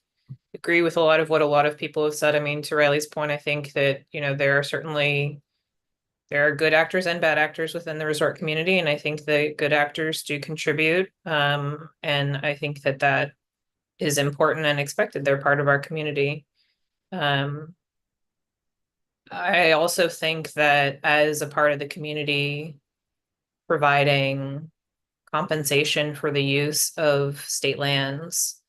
agree with a lot of what a lot of people have said. I mean, to Riley's point, I think that, there are good actors and bad actors within the resort community, and I think the good actors do contribute. And I think that that is important and expected. They're part of our community. I also think that as a part of the community, providing compensation for the use of state lands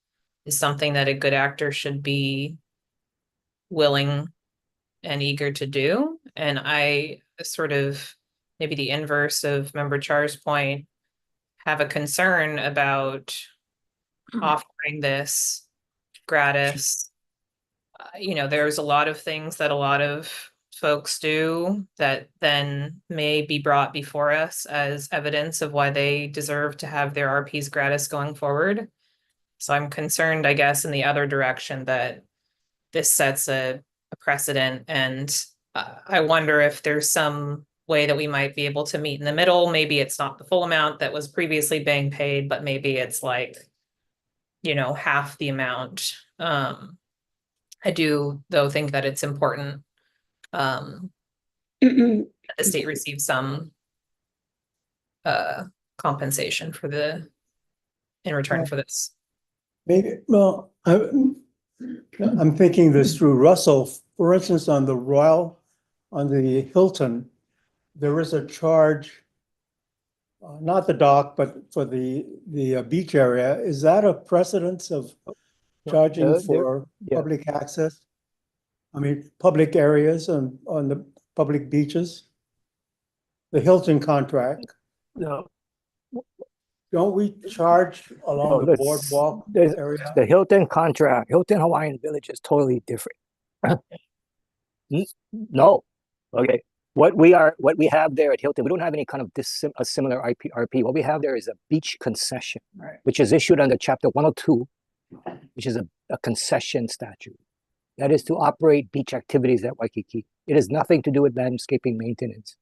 is something that a good actor should be willing and eager to do. And I sort of, maybe the inverse of Member Char's point, have a concern about offering this gratis. There's a lot of things that a lot of folks do that then may be brought before us as evidence of why they deserve to have their RPs gratis going forward. So I'm concerned, I guess, in the other direction, that this sets a precedent, and I wonder if there's some way that we might be able to meet in the middle. Maybe it's not the full amount that was previously being paid, but maybe it's like, half the amount. I do, though, think that it's important that the state receives some compensation in return for this. Maybe, well, I'm thinking this through. Russell, for instance, on the Hilton, there is a charge, not the dock, but for the beach area. Is that a precedence of charging for public access? I mean, public areas on the public beaches? The Hilton contract, No, don't we charge along the boardwalk area? the Hilton contract, Hilton Hawaiian Village is totally different. No, okay. What we have there at Hilton, we don't have any kind of a similar RP. What we have there is a beach concession, which is issued under Chapter 102, which is a concession statute. That is to operate beach activities at Waikiki. It has nothing to do with landscaping maintenance.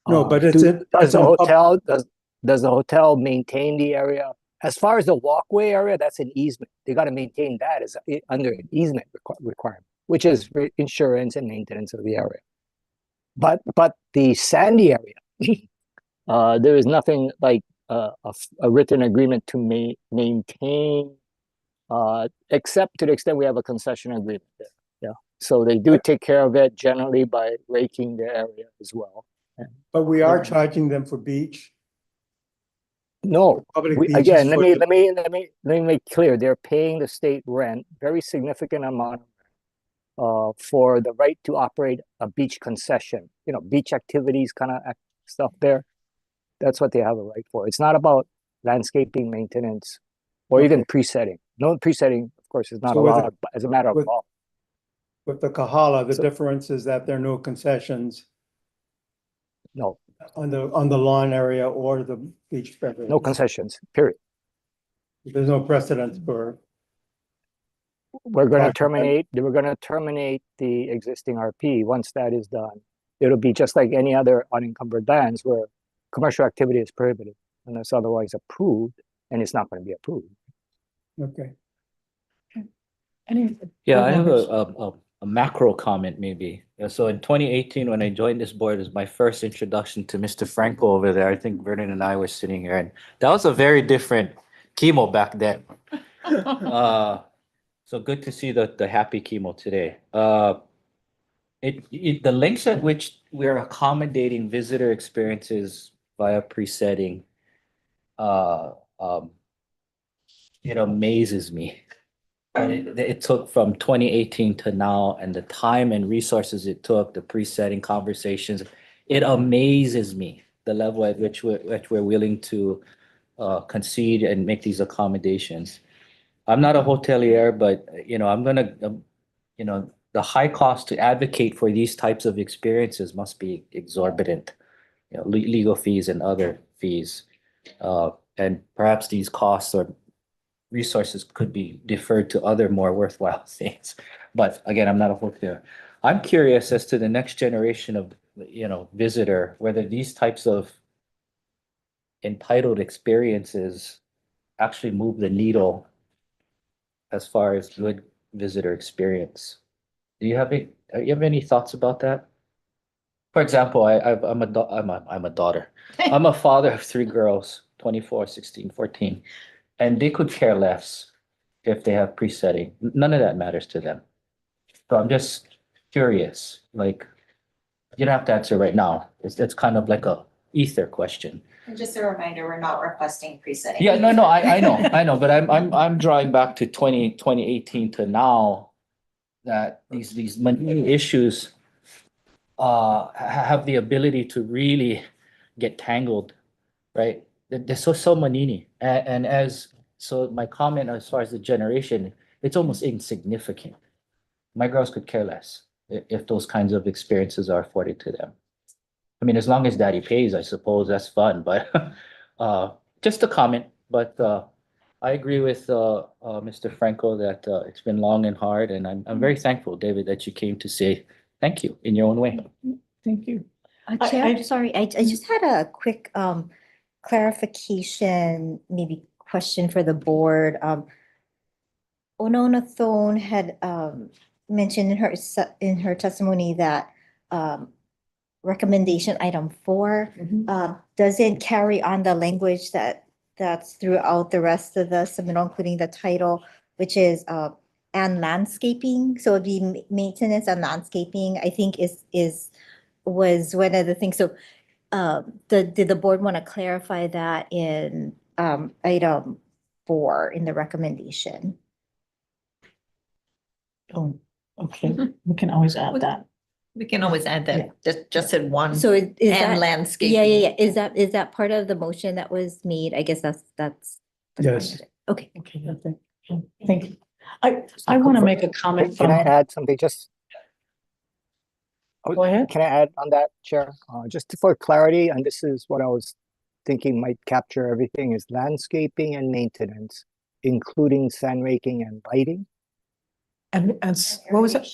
No, but does the hotel maintain the area? As far as the walkway area, that's an easement. They got to maintain that as under an easement requirement, which is insurance and maintenance of the area. But the sandy area, there is nothing like a written agreement to maintain, except to the extent we have a concession agreement there. Yeah, so they do take care of it generally by raking the area as well. But we are charging them for beach. No, again, let beaches me make clear. They're paying the state rent, very significant amount, for the right to operate a beach concession. Beach activities kind of stuff there. That's what they have a right for. It's not about landscaping maintenance or even pre-setting. No pre-setting, of course, is not allowed as a matter of law. With the Kahala, the difference is that there are no concessions. No. On the lawn area or the beach area. No concessions, period. There's no precedent for. We're going to terminate the existing RP. Once that is done, it'll be just like any other unencumbered lands where commercial activity is prohibited unless otherwise approved, and it's not going to be approved. Okay. Yeah, I have a macro comment maybe. So in 2018, when I joined this board, it was my first introduction to Mr. Franco over there. I think Vernon and I were sitting here, and that was a very different chemo back then. So good to see the happy chemo today. The lengths at which we're accommodating visitor experiences via presetting, it amazes me. It took from 2018 to now, and the time and resources it took, the presetting conversations, it amazes me the level at which we're willing to concede and make these accommodations. I'm not a hotelier, but I'm gonna, the high cost to advocate for these types of experiences must be exorbitant. Legal fees and other fees, and perhaps these costs or resources could be deferred to other more worthwhile things. But again, I'm not a hotelier. I'm curious as to the next generation of visitor, whether these types of entitled experiences actually move the needle as far as good visitor experience. Do you have any thoughts about that? For example, I'm a daughter. I'm a father of three girls, 24, 16, 14, and they could care less if they have presetting. None of that matters to them. So I'm just curious, like, you don't have to answer right now. It's kind of like a ether question. And just a reminder, we're not requesting presetting. Yeah, no, I know, but I'm drawing back to 2018 to now that these many issues have the ability to really get tangled, right? They're so manini. And so my comment as far as the generation, it's almost insignificant. My girls could care less if those kinds of experiences are afforded to them. I mean, as long as daddy pays, I suppose that's fun, but just a comment. But I agree with Mr. Franco that it's been long and hard, and I'm very thankful, David, that you came to say thank you in your own way. Thank you. Chair, I- I'm sorry, I just had a quick clarification, maybe question for the board. Onona Thone had mentioned in her testimony that recommendation item 4 doesn't carry on the language that's throughout the rest of the submittal, including the title, which is and landscaping. So the maintenance and landscaping, I think was one of the things. So did the board want to clarify that in item 4 in the recommendation? Oh, okay, we can always add that. We can always add that, just in one, So is and that, landscape. yeah. Is that part of the motion that was made? I guess that's. the Yes. point of it. Okay. Okay, thank you. I want to make a comment. Can I add something? Just Go ahead. Can I add on that, Chair? Just for clarity, and this is what I was thinking might capture everything, is landscaping and maintenance, including sand raking and lighting. And what was it?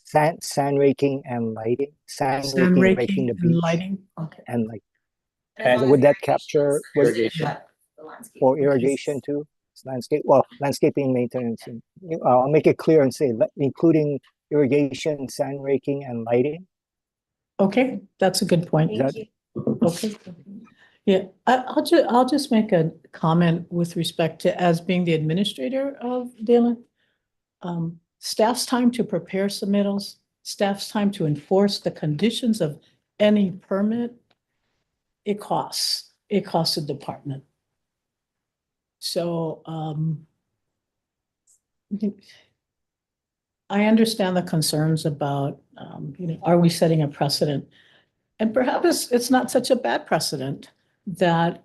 Sand raking and lighting. Sand Sand raking, raking raking the and beach, lighting, okay. and like, As long and as would that irrigation capture is- Irrigation. The landscape. or irrigation too? It's landscaping maintenance. And, I'll make it clear and say, including irrigation, sand raking, and lighting. Okay, that's a good point. Thank you. Okay. Yeah, I'll just make a comment with respect to, as being the administrator of Dalen. Staff's time to prepare submittals, staff's time to enforce the conditions of any permit, it costs the department. So, I understand the concerns about, are we setting a precedent? And perhaps it's not such a bad precedent that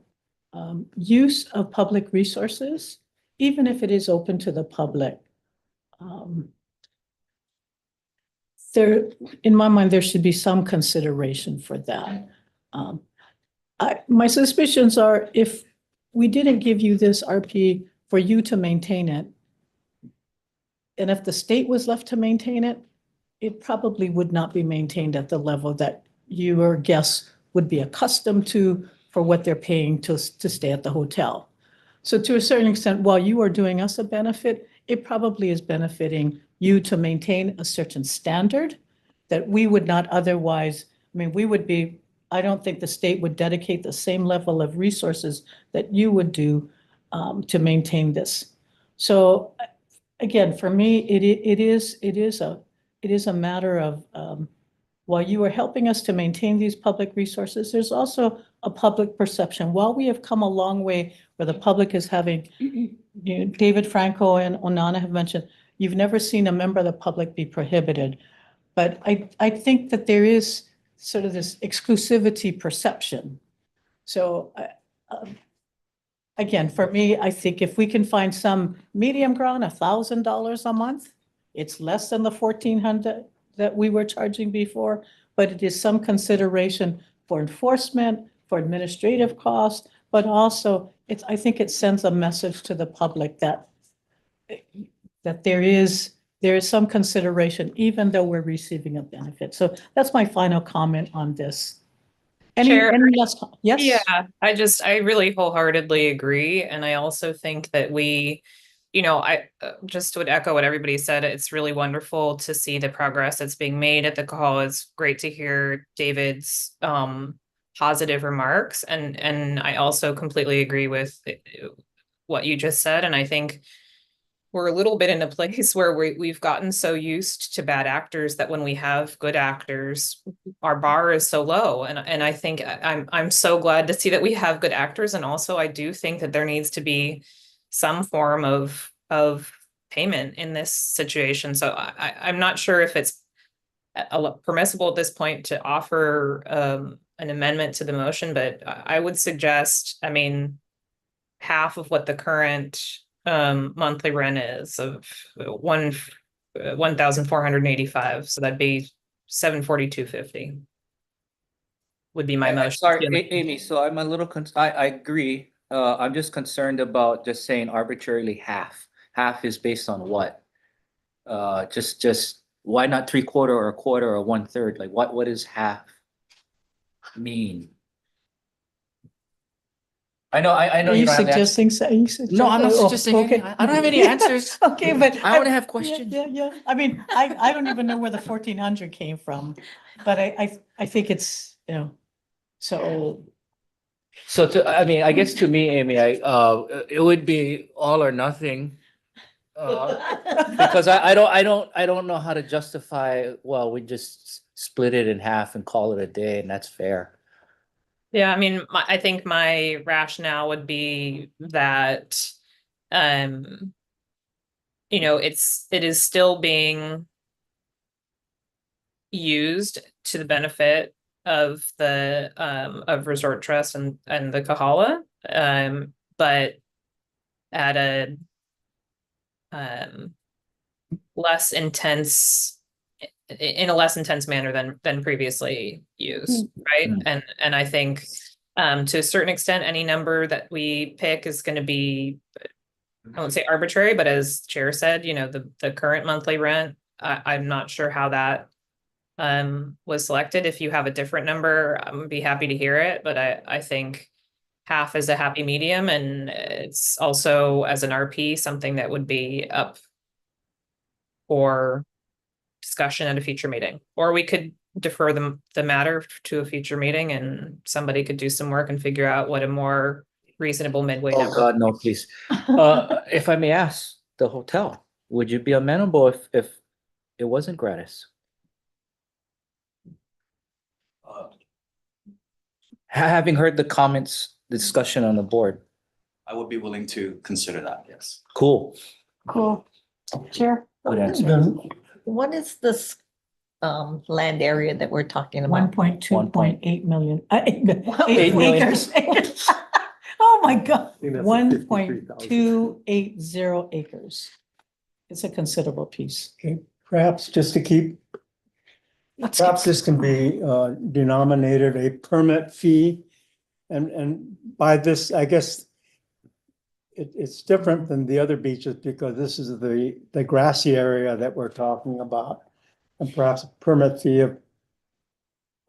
use of public resources, even if it is open to the public, in my mind, there should be some consideration for that. My suspicions are, if we didn't give you this RP for you to maintain it, and if the state was left to maintain it, it probably would not be maintained at the level that your guests would be accustomed to for what they're paying to stay at the hotel. So to a certain extent, while you are doing us a benefit, it probably is benefiting you to maintain a certain standard that we would not otherwise, I don't think the state would dedicate the same level of resources that you would do to maintain this. So again, for me, it is a matter of, while you are helping us to maintain these public resources, there's also a public perception. While we have come a long way where the public is having, David Franco and Onana have mentioned, you've never seen a member of the public be prohibited. But I think that there is sort of this exclusivity perception. So again, for me, I think if we can find some medium ground, $1,000 a month, it's less than the $1,400 that we were charging before, but it is some consideration for enforcement, for administrative costs, but also I think it sends a message to the public that there is some consideration, even though we're receiving a benefit. So that's my final comment on this. Chair, Any last, yes? Yeah, I really wholeheartedly agree. And I also think that we you know, I just would echo what everybody said. It's really wonderful to see the progress that's being made at the call. It's great to hear David's positive remarks. And I also completely agree with what you just said. And I think we're a little bit in a place where we've gotten so used to bad actors that when we have good actors, our bar is so low. And I think I'm so glad to see that we have good actors. And also I do think that there needs to be some form of payment in this situation. So I'm not sure if it's permissible at this point to offer an amendment to the motion, but I would suggest, I mean, half of what the current monthly rent is of 1,485. So that'd be 742.50 would be my motion. Sorry, Amy, so I'm a little, I agree. I'm just concerned about just saying arbitrarily half. Half is based on what? Just why not 3/4 or 1/4 or 1/3? Like what does half mean? I know Are you you don't have the answer. suggesting? No, I'm not Oh, suggesting okay. anything. I don't have any answers. Okay, but. I only have Yeah, questions. Yeah. I mean, I don't even know where the 1,400 came from, but I think it's, you know, so. So I mean, I guess to me, Amy, it would be all or nothing. Because I don't know how to justify, well, we just split it in half and call it a day and that's fair. Yeah, I mean, I think my rationale would be that, you know, it is still being used to the benefit of the of Resort Trust and the Kahala, but at a less intense, in a less intense manner than previously used, right? And I think to a certain extent, any number that we pick is going to be, I won't say arbitrary, but as Chair said, you know, the current monthly rent, I'm not sure how that was selected. If you have a different number, I'm be happy to hear it, but I think half is a happy medium, and it's also as an RP something that would be up for discussion at a future meeting, or we could defer the matter to a future meeting and somebody could do some work and figure out what a more reasonable midway Oh number. God, no, please. If I may ask, the hotel, would you be amenable if it wasn't gratis? Having heard the comments, discussion on the board, I would be willing to consider that, yes. cool. Cool. Chair? Good answer. What is this land area that we're talking about? 1.2.8 million. 8 8 million. acres. Oh, my God. I think that's 1.280 acres. It's a considerable piece. Okay, perhaps just to keep, perhaps this can be denominated a permit fee. And by this, I guess it's different than the other beaches because this is the grassy area that we're talking about. And perhaps a permit fee of,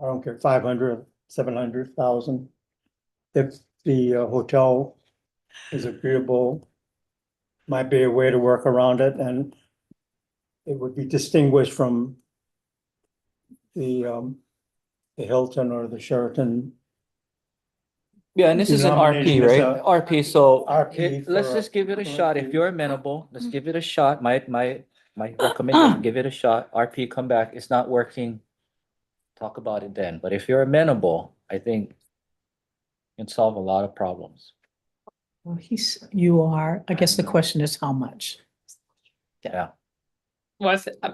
I don't care, 500, 700,000. If the hotel is agreeable, might be a way to work around it, and it would be distinguished from the Hilton or the Sheraton. Yeah, and this is an RP, Denomination is right? a- RP, so RP let's for just give it a permit shot. If fee. you're amenable, let's give it a shot. My recommendation, give it a shot. RP, come back. It's not working. Talk about it then. But if you're amenable, I think you can solve a lot of problems. Well, you are, I guess the question is how much? Yeah.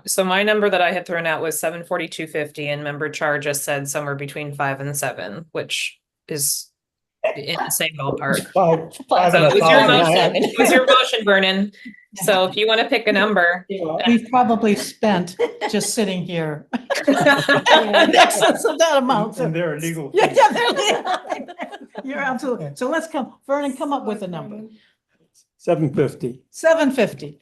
So my number that I had thrown out was 742.50, and member Char just said somewhere between 5 and 7, which is in the same ballpark. Five So and it was your 1,000. motion, it was your motion, Vernon. So if you want to pick a number. We've probably spent just sitting here. In excess of that amount. And they're illegal. Yeah, you're absolutely, so let's Vernon, come up with a number. 750, 750.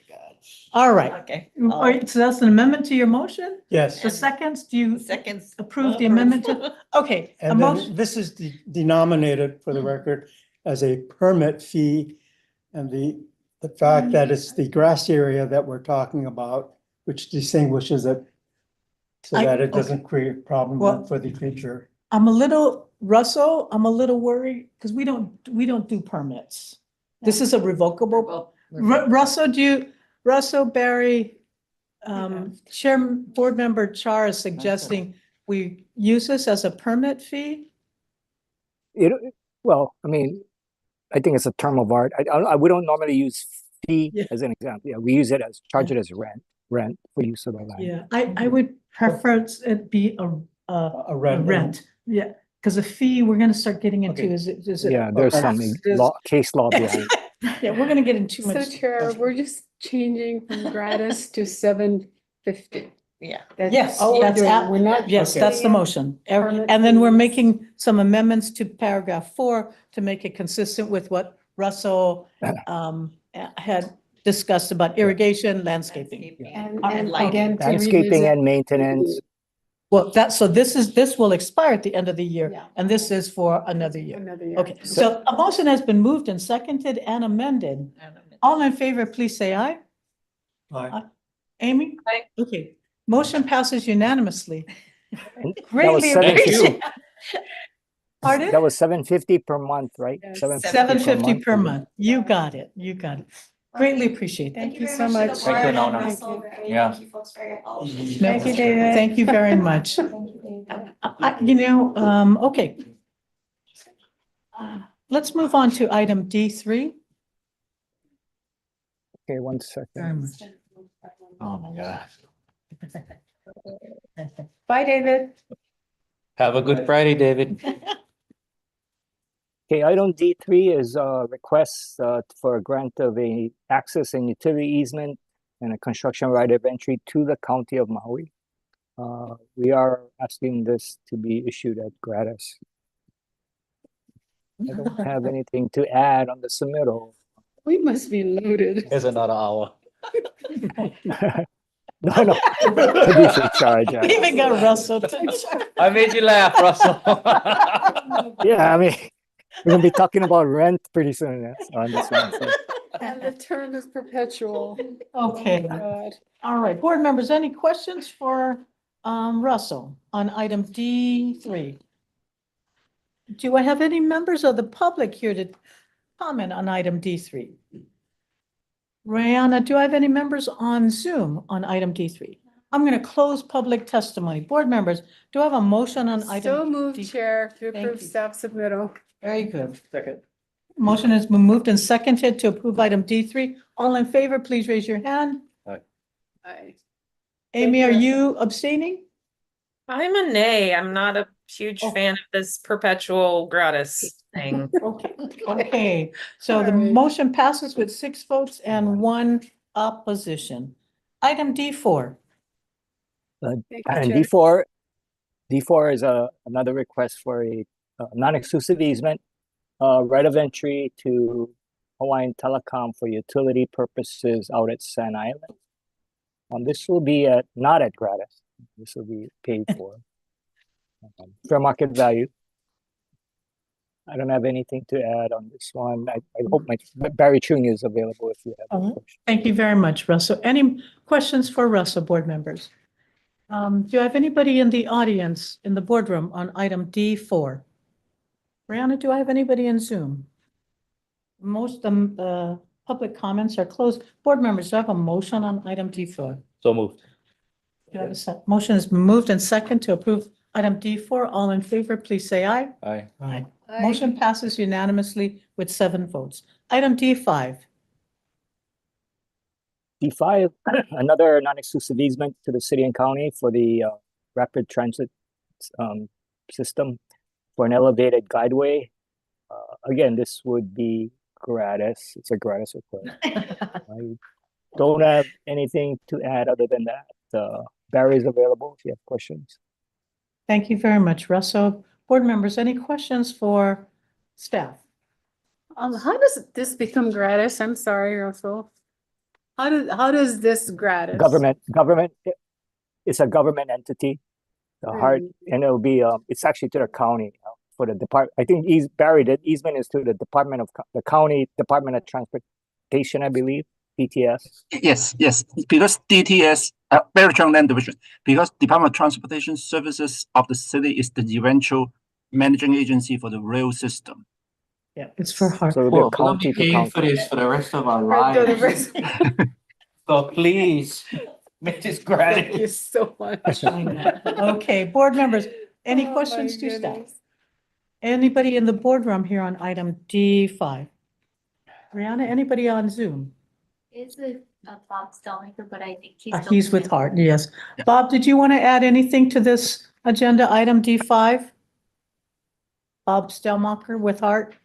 All right. Okay. All right, so that's an amendment to your motion? yes. The seconds, do you Seconds. approve the amendment to? Okay, a And motion, then this is denominated for the record as a permit fee. And the the fact that it's the grass area that we're talking about, which distinguishes it so I- that it okay. doesn't create a problem Well- for the future. Russell, I'm a little worried because we don't do permits. This is a revocable. Russell, Barry, Board Member Char is suggesting we use this as a permit fee? Well, I mean, I think it's a term of art. We don't normally use fee Yeah. as an example. Yeah, we use it as, charge it as rent for use of the land. Yeah, I would prefer it be a rent. Yeah, because a fee, we're gonna start getting into, Okay. is it? Yeah, there's some case law behind. Yeah, we're gonna get into too So much. Chair, we're just changing from gratis to $7.50. Yeah. Yes, all we're that's doing. ab- We're not. Yes, that's the paying motion. permit And then we're fees. making some amendments to paragraph 4 to make it consistent with what Russell had discussed about irrigation, landscaping. And lighting. again. to Landscaping revisit and maintenance. Well, this will expire at the end of the year, Yeah. and this is for another year. Another year. Okay, so a motion has been moved and seconded and amended. All in favor, please say aye. Aye. Amy? Aye. Okay, motion passes unanimously. And that was Greatly 750 appreciate. Pardon? That was $750 per month, right? Yes. $750 per month. You got it. Greatly appreciate that. Thank you so much. Thank you, Nona. Yeah. Thank you folks for your help. Thank you, David. Thank you very much. Okay. Let's move on to item D3. Okay, one second. Very much. Oh my God. Bye, David. Have a good Friday, David. Okay, item D3 is a request for a grant of a access and utility easement and a construction right of entry to the county of Maui. We are asking this to be issued at gratis. I don't have anything to add on the submittal. We must be loaded. Here's another hour. No, you should charge. We even got Russell. I made you laugh, Russell. Yeah, I mean, we're gonna be talking about rent pretty soon. Yes, on this one. So. And the term is perpetual. Okay, God. all right. Board members, any questions for Russell on item D3? Do I have any members of the public here to comment on item D3? Rihanna, do I have any members on Zoom on item D3? I'm going to close public testimony. Board members, do I have a motion on item? So moved, D3? Chair, to Thank approve you. staff submittal. Very good. Second. Motion has been moved and seconded to approve item D3. All in favor, please raise your hand. Aye. Amy, are you abstaining? I'm a nay. I'm not a huge Oh. fan of this perpetual gratis thing. Okay, so the All right. motion passes with 6 votes and 1 opposition. Item D4. Thank you, And Chair. D4 is another request for a non-exclusive easement, right of entry to Hawaiian Telecom for utility purposes out at Sand Island. This will be not at gratis. This will be paid for. Fair market value. I don't have anything to add on this one. I hope Barry Chung is available if you have any Uh-huh. questions. Thank you very much, Russell. Any questions for Russell, board members? Do you have anybody in the audience in the boardroom on item D4? Brianna, do I have anybody in Zoom? Most of the public comments are closed. Board members, do I have a motion on item D4? So moved. Do I have motion is moved and second to approve item D4. All in favor, please say aye. Aye. Aye. Aye. Motion passes unanimously with 7 votes. Item D5. D5, another non-exclusive easement to the city and county for the rapid transit system for an elevated guideway. Again, this would be gratis. It's a gratis request. I don't have anything to add other than that. Barry is available if you have questions. Thank you very much, Russell. Board members, any questions for staff? How does this become gratis? I'm sorry, Russell. How does this gratis? Government, it's a government entity. The heart, and it'll be, it's actually to the county for the department. I think Barry, the easement is to the Department of the County Department of Transportation, I believe, DTS. Yes, yes, because DTS, Bertrand Land Division, because Department of Transportation Services of the city is the eventual managing agency for the rail system. Yeah, it's for hard. So it'll be county to county. this for the rest of our For the rest- So please, make this Thank you so much. Okay, board members, any Oh, questions my to staff? goodness. Anybody in the boardroom here on item D5? Brianna, anybody on Zoom? Is it Bob Stelmaker, but I think He's with Hart, yes. Bob, did you want to add anything to this agenda item D5? Bob Stelmacher with Hart?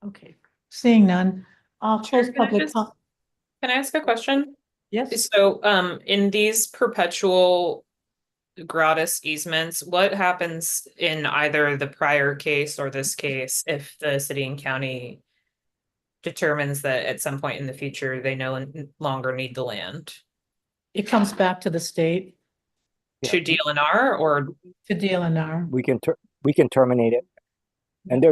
Okay, seeing none, I'll close Chair, can I public. just- Can I ask a question? Yes, So, in these perpetual gratis easements, what happens in either the prior case or this case if the city and county determines that at some point in the future, they no longer need the land? it comes back to the state, To DLNR or to DLNR. We can terminate it. And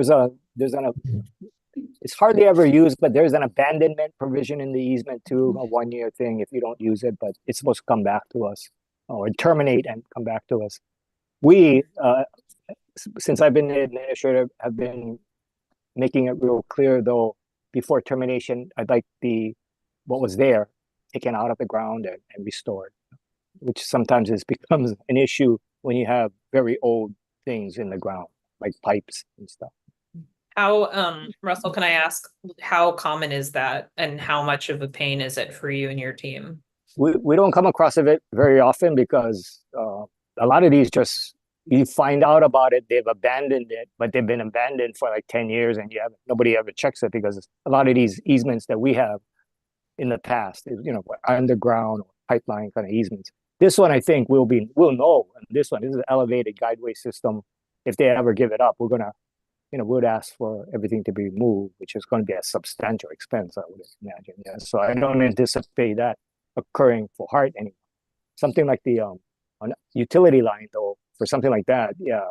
it's hardly ever used, but there's an abandonment provision in the easement too, a 1-year thing if you don't use it, but it's supposed to come back to us or terminate and come back to us. We, since I've been the administrator, have been making it real clear though, before termination, I'd like what was there taken out of the ground and restored, which sometimes becomes an issue when you have very old things in the ground, like pipes and stuff. how, Russell, can I ask, how common is that and how much of a pain is it for you and your team? We don't come across of it very often because a lot of these you find out about it, they've abandoned it, but they've been abandoned for like 10 years and nobody ever checks it because a lot of these easements that we have in the past, underground pipeline kind of easements. This one, I think we'll know. And this is an elevated guideway system. If they ever give it up, we're gonna, would ask for everything to be moved, which is going to be a substantial expense, I would imagine. Yeah. So I don't anticipate that occurring for Hart anymore. Something like the on utility line though, for something like that, yeah,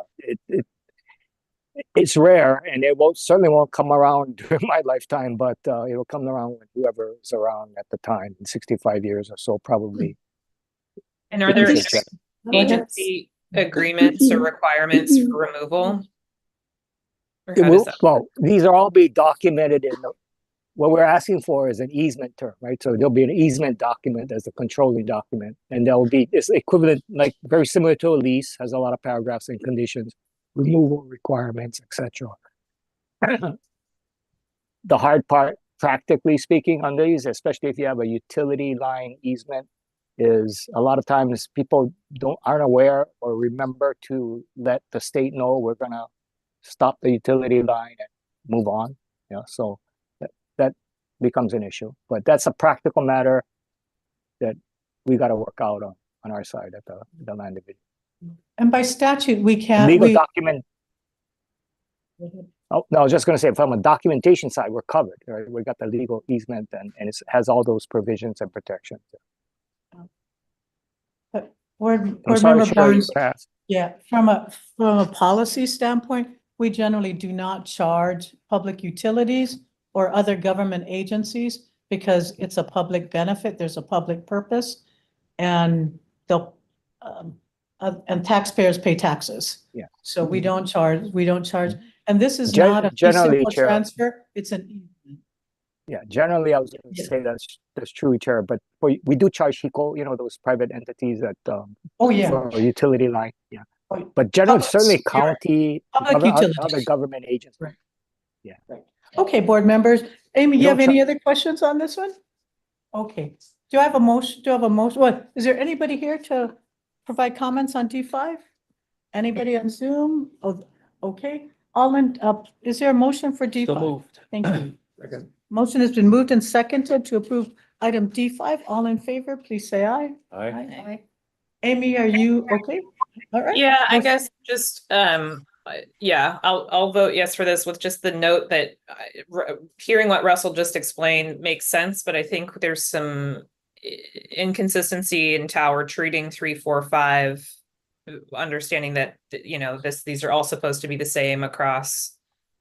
it's rare and it certainly won't come around during my lifetime, but it'll come around when whoever is around at the time, in 65 years or so, probably. And are there Yes. agency agreements or requirements for removal? Or how does that? Well, these are all be documented what we're asking for is an easement term, right? So there'll be an easement document as the controlling document, and it's equivalent, like very similar to a lease, has a lot of paragraphs and conditions, removal requirements, etc. The hard part, practically speaking, on these, especially if you have a utility line easement, is a lot of times people aren't aware or remember to let the state know we're gonna stop the utility line and move on. So that becomes an issue. But that's a practical matter that we got to work out on our side at the land division. And by statute, we can't. Legal document. Oh, no, I was just going to say, from a documentation side, we're covered, right? We got the legal easement and it has all those provisions and protections. Board I'm sorry, member Chair, you Barnes, passed. yeah, from a policy standpoint, we generally do not charge public utilities or other government agencies because it's a public benefit, there's a public purpose, and and taxpayers pay taxes. Yeah. So we don't charge, and this is Gen- not a fee generally, simple Chair. transfer, it's an easement. Yeah, generally, I was going to say that's true, Chair, but we do charge HECO, those private entities that Oh, yeah. for a utility line, yeah. Oh, But generally, public- certainly yeah. county, Public other utilities. government agencies. Right. Yeah. Okay, board members. Amy, you don't have any other questions on this one? Okay, do I have a motion? What, is there anybody here to provide comments on D5? Anybody on Zoom? Oh, okay, is there a motion for D5? So moved. Thank you. Second. Motion has been moved and seconded to approve item D5. All in favor, please say aye. Aye. Amy, are you okay? All right. Yeah, I Yes. guess just, yeah, I'll vote yes for this with just the note that hearing what Russell just explained makes sense, but I think there's some inconsistency in Tower treating 3, 4, 5, understanding that, these are all supposed to be the same across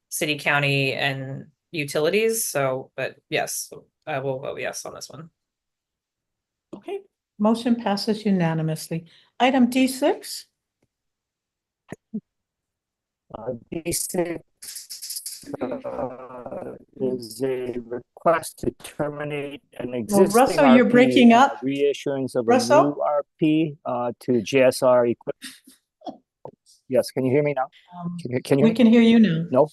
city, county, and utilities, so, but yes, I will vote yes on this one. Okay, motion passes unanimously. Item D6, D6 is a request to terminate an existing Russell, you're RP, breaking up. reissuance of a Russell? new RP to GSR equipment. Yes, can you hear me now? Can you we hear me? can hear you now. No?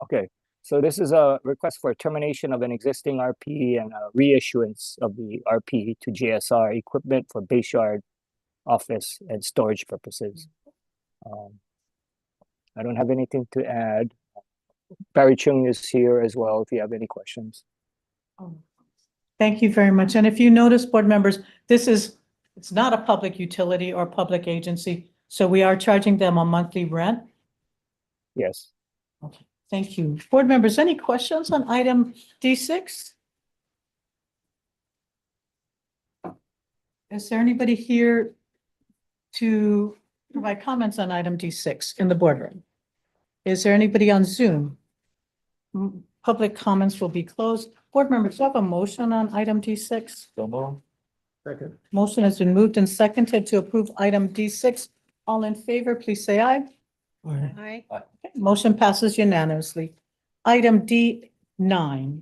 Okay, so this is a request for termination of an existing RP and a reissuance of the RP to GSR equipment for base yard, office, and storage purposes. I don't have anything to add. Barry Chung is here as well if you have any questions. Thank you very much. And if you notice, board members, it's not a public utility or public agency, so we are charging them a monthly rent. Yes. Okay, thank you. Board members, any questions on item D6? Is there anybody here to provide comments on item D6 in the boardroom? Is there anybody on Zoom? Public comments will be closed. Board members, do I have a motion on item D6? Second. Motion has been moved and seconded to approve item D6. All in favor, please say aye. Aye. Okay, motion passes unanimously. Item D9.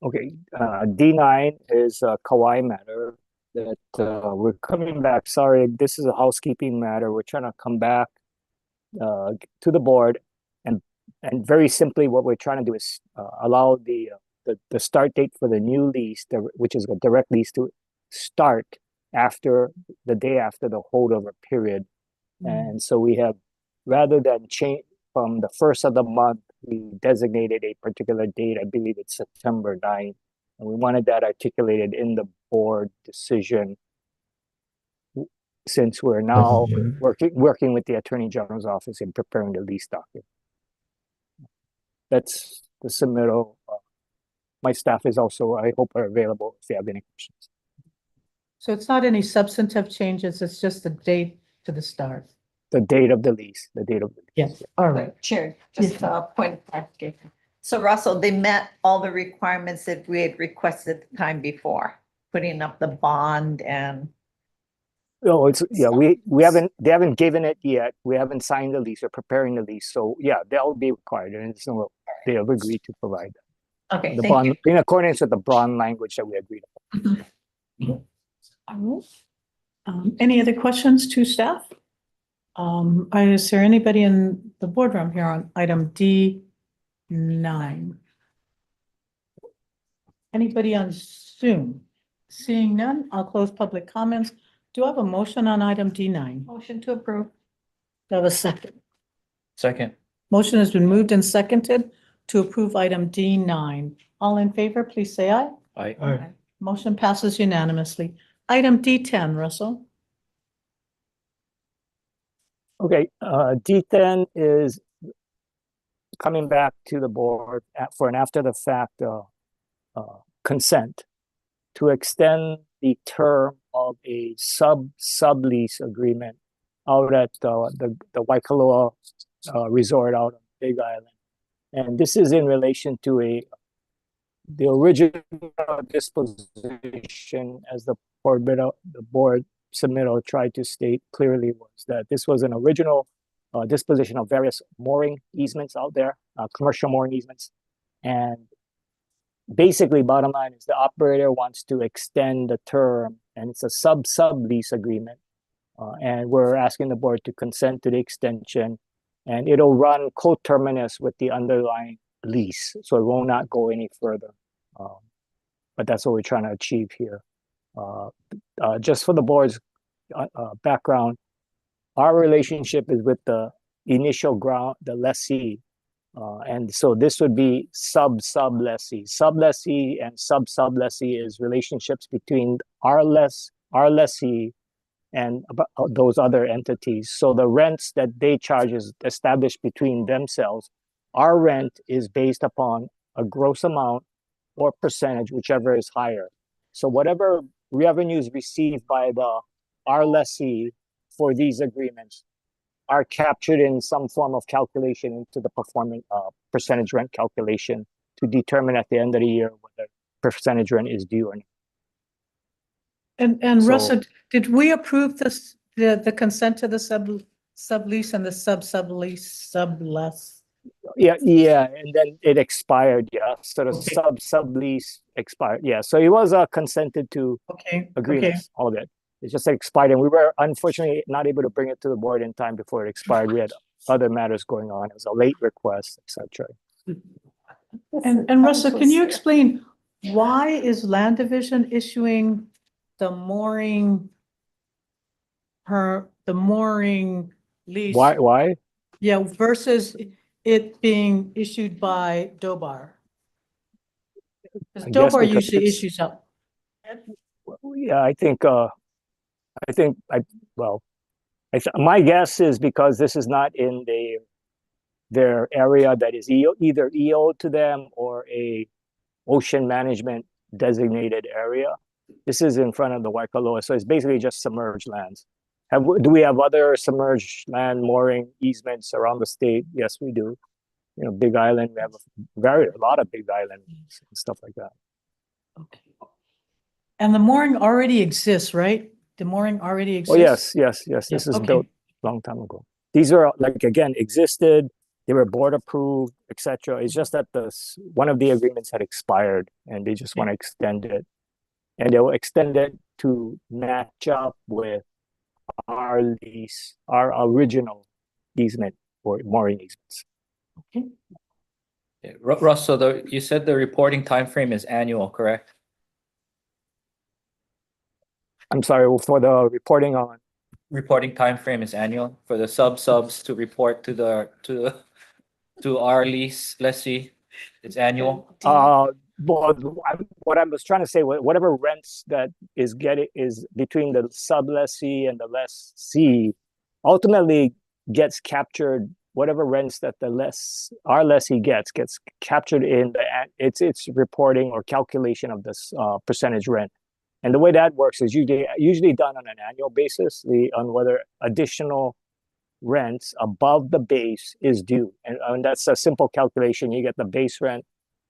Okay, D9 is a Kauai matter that we're coming back. Sorry, this is a housekeeping matter. We're trying to come back to the board, and very simply what we're trying to do is allow the start date for the new lease, which is a direct lease, to start after the day after the holdover period. And so we have, rather than change from the first of the month, we designated a particular date. I believe it's September 9th, and we wanted that articulated in the board decision, since we're now working with the Attorney General's office in preparing the lease document. That's the submittal. My staff is also, I hope, are available if you have any questions. So it's not any substantive changes, it's just the date to the start. The date of the lease, Yes, all right. Chair, just a point of clarification. So Russell, they met all the requirements that we had requested the time before, putting up the bond and. No, it's, yeah, they haven't given it yet. We haven't signed the lease or preparing the lease. So yeah, that will be required, and so they have agreed to provide that. Okay, The thank bond, you. in accordance with the bond language that we agreed upon. Any other questions to staff? Is there anybody in the boardroom here on item D9? Anybody on Zoom? Seeing none, I'll close public comments. Do I have a motion on item D9? Motion to approve. Do I have a second? Second. Motion has been moved and seconded to approve item D9. All in favor, please say aye. Aye. Motion passes unanimously. Item D10, Russell. Okay, D10 is coming back to the board for an after the fact consent to extend the term of a sublease agreement out at the Waikoloa resort out on Big Island. And this is in relation to the original disposition, as the board submittal tried to state clearly, was that this was an original disposition of various mooring easements out there, commercial mooring easements. And basically, bottom line is the operator wants to extend the term, and it's a sublease agreement. And we're asking the board to consent to the extension, and it'll run coterminous with the underlying lease, so it will not go any further. But that's what we're trying to achieve here. Just for the board's background, our relationship is with the initial the lessee. And so this would be sub-lessee. Sub-lessee and sub-lessee is relationships between our lessee and those other entities. So the rents that they charge is established between themselves. Our rent is based upon a gross amount or percentage, whichever is higher. So whatever revenues received by our lessee for these agreements are captured in some form of calculation into the performance percentage rent calculation to determine at the end of the year whether percentage rent is due or not. And So- Russell, did we approve this, the consent to the sublease and the subless? Yeah, and then it expired, yeah. So the Okay. sublease expired, yeah. So it was consented to Okay, agreements, all of it. It just expired, and we were unfortunately not able to bring it to the board in time before it expired. We had other matters going on. It was a late request, etc. And Russell, can you explain why is Land Division issuing the mooring lease? Why? Yeah, versus it being issued by Dobar? Because I guess Dobar because usually it's- issues up. Yeah, my guess is because this is not in their area that is either EO to them or a ocean management designated area. This is in front of the Waikoloa, so it's basically just submerged lands. Do we have other submerged land mooring easements around the state? Yes, we do. You know, Big Island, we have a lot of Big Island and stuff like that. Okay. And the mooring already exists, right? The mooring already Oh, exists? yes. This Yeah, is okay. built a long time ago. These are like, again, existed, they were board approved, etc. It's just that one of the agreements had expired and they just want to extend it. And they will extend it to match up with our lease, our original easement or mooring easements. Okay. Yeah, Russ, so you said the reporting time frame is annual, correct? I'm sorry, for the reporting on. Reporting time frame is annual for the subs to report to our lessee. It's annual. Well, what I was trying to say, whatever rents that is between the sublessee and the lessee, ultimately gets captured. Whatever rents that our lessee gets captured in its reporting or calculation of this percentage rent. And the way that works is usually done on an annual basis, on whether additional rents above the base is due. And that's a simple calculation. You get the base rent,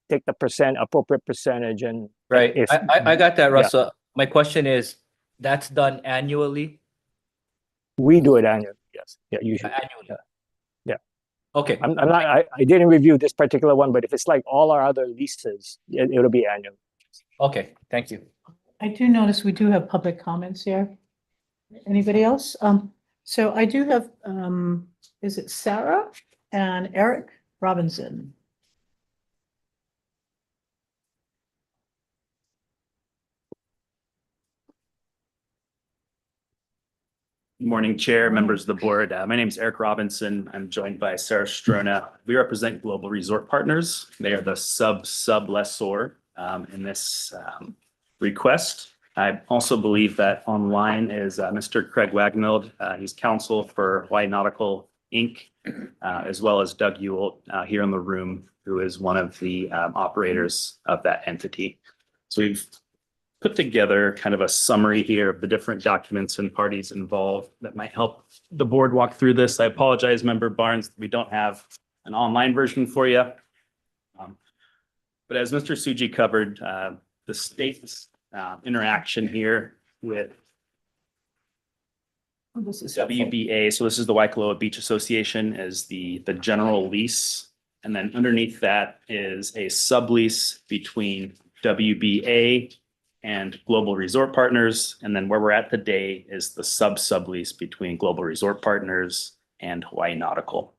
take the appropriate percentage, and Right. if I got that, Russell. My question is, that's done annually? we do it annually, yes. Yeah, usually. Annually. Yeah. Okay. I didn't review this particular one, but if it's like all our other leases, it'll be annual. Okay, thank you. I do notice we do have public comments here. Anybody else? So I do have, is it Sarah and Eric Robinson? Good morning, Chair, members of the board. My name is Eric Robinson. I'm joined by Sarah Strona. We represent Global Resort Partners. They are the sub-lessor in this request. I also believe that online is Mr. Craig Wagmild. He's counsel for Hawaii Nautical Inc., as well as Doug Ewell here in the room, who is one of the operators of that entity. So we've put together kind of a summary here of the different documents and parties involved that might help the board walk through this. I apologize, Member Barnes, we don't have an online version for you. But as Mr. Tsuji covered, the state's interaction here with WBA, so this is the Waikoloa Beach Association, is the general lease. And then underneath that is a sublease between WBA and Global Resort Partners. And then where we're at today is the sublease between Global Resort Partners and Hawaii Nautical.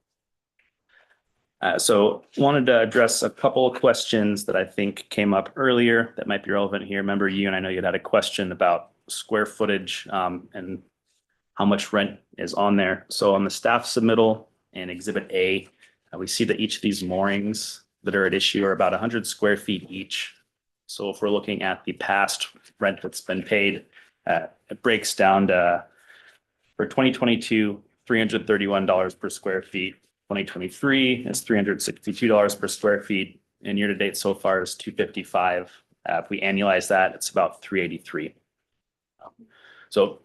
So wanted to address a couple of questions that I think came up earlier that might be relevant here. Member Yoon, I know you had a question about square footage and how much rent is on there. So on the staff submittal in Exhibit A, we see that each of these moorings that are at issue are about 100 square feet each. So if we're looking at the past rent that's been paid, it breaks down to, for 2022, $331 per square feet. 2023 is $362 per square feet, and year to date so far is $255. If we annualize that, it's about $383. So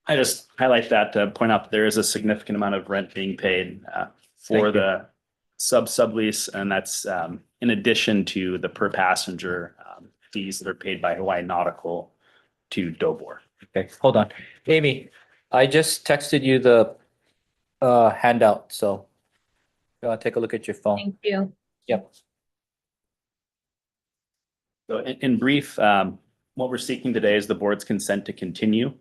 I just highlight that to point out that there is a significant amount of rent being paid Thank for you. the sublease, and that's in addition to the per passenger fees that are paid by Hawaii Nautical to Dobor. Okay, hold on. Amy, I just texted you the handout, so take a look at your phone. Thank you. Yep. So in brief, what we're seeking today is the board's consent to continue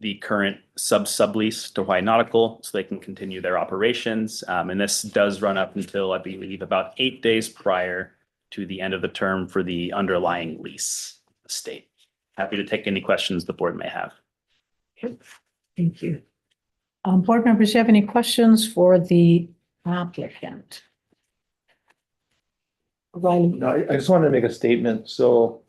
the current sublease to Hawaii Nautical so they can continue their operations. And this does run up until, I believe, about 8 days prior to the end of the term for the underlying lease estate. Happy to take any questions the board may have. Thank you. Board members, do you have any questions for the applicant? Riley? No, I just wanted to make a statement. So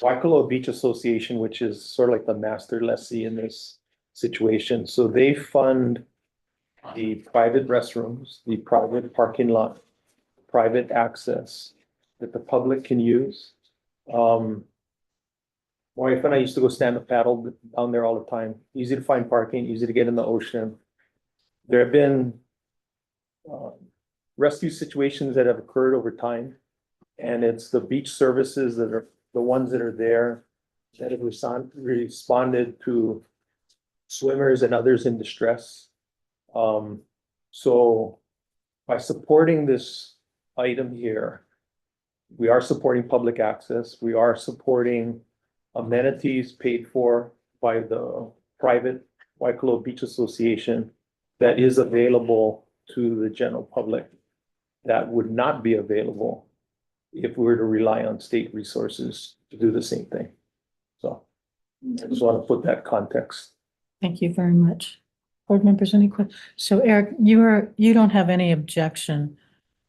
Waikoloa Beach Association, which is sort of like the master lessee in this situation, so they fund the private restrooms, the private parking lot, private access that the public can use. My wife and I used to go stand up paddle down there all the time. Easy to find parking, easy to get in the ocean. There have been rescue situations that have occurred over time. And it's the beach services that are the ones that are there that have responded to swimmers and others in distress. So by supporting this item here, we are supporting public access. We are supporting amenities paid for by the private Waikoloa Beach Association that is available to the general public that would not be available if we were to rely on state resources to do the same thing. So I just want to put that context. Thank you very much. Board members, any questions? So Eric, you don't have any objection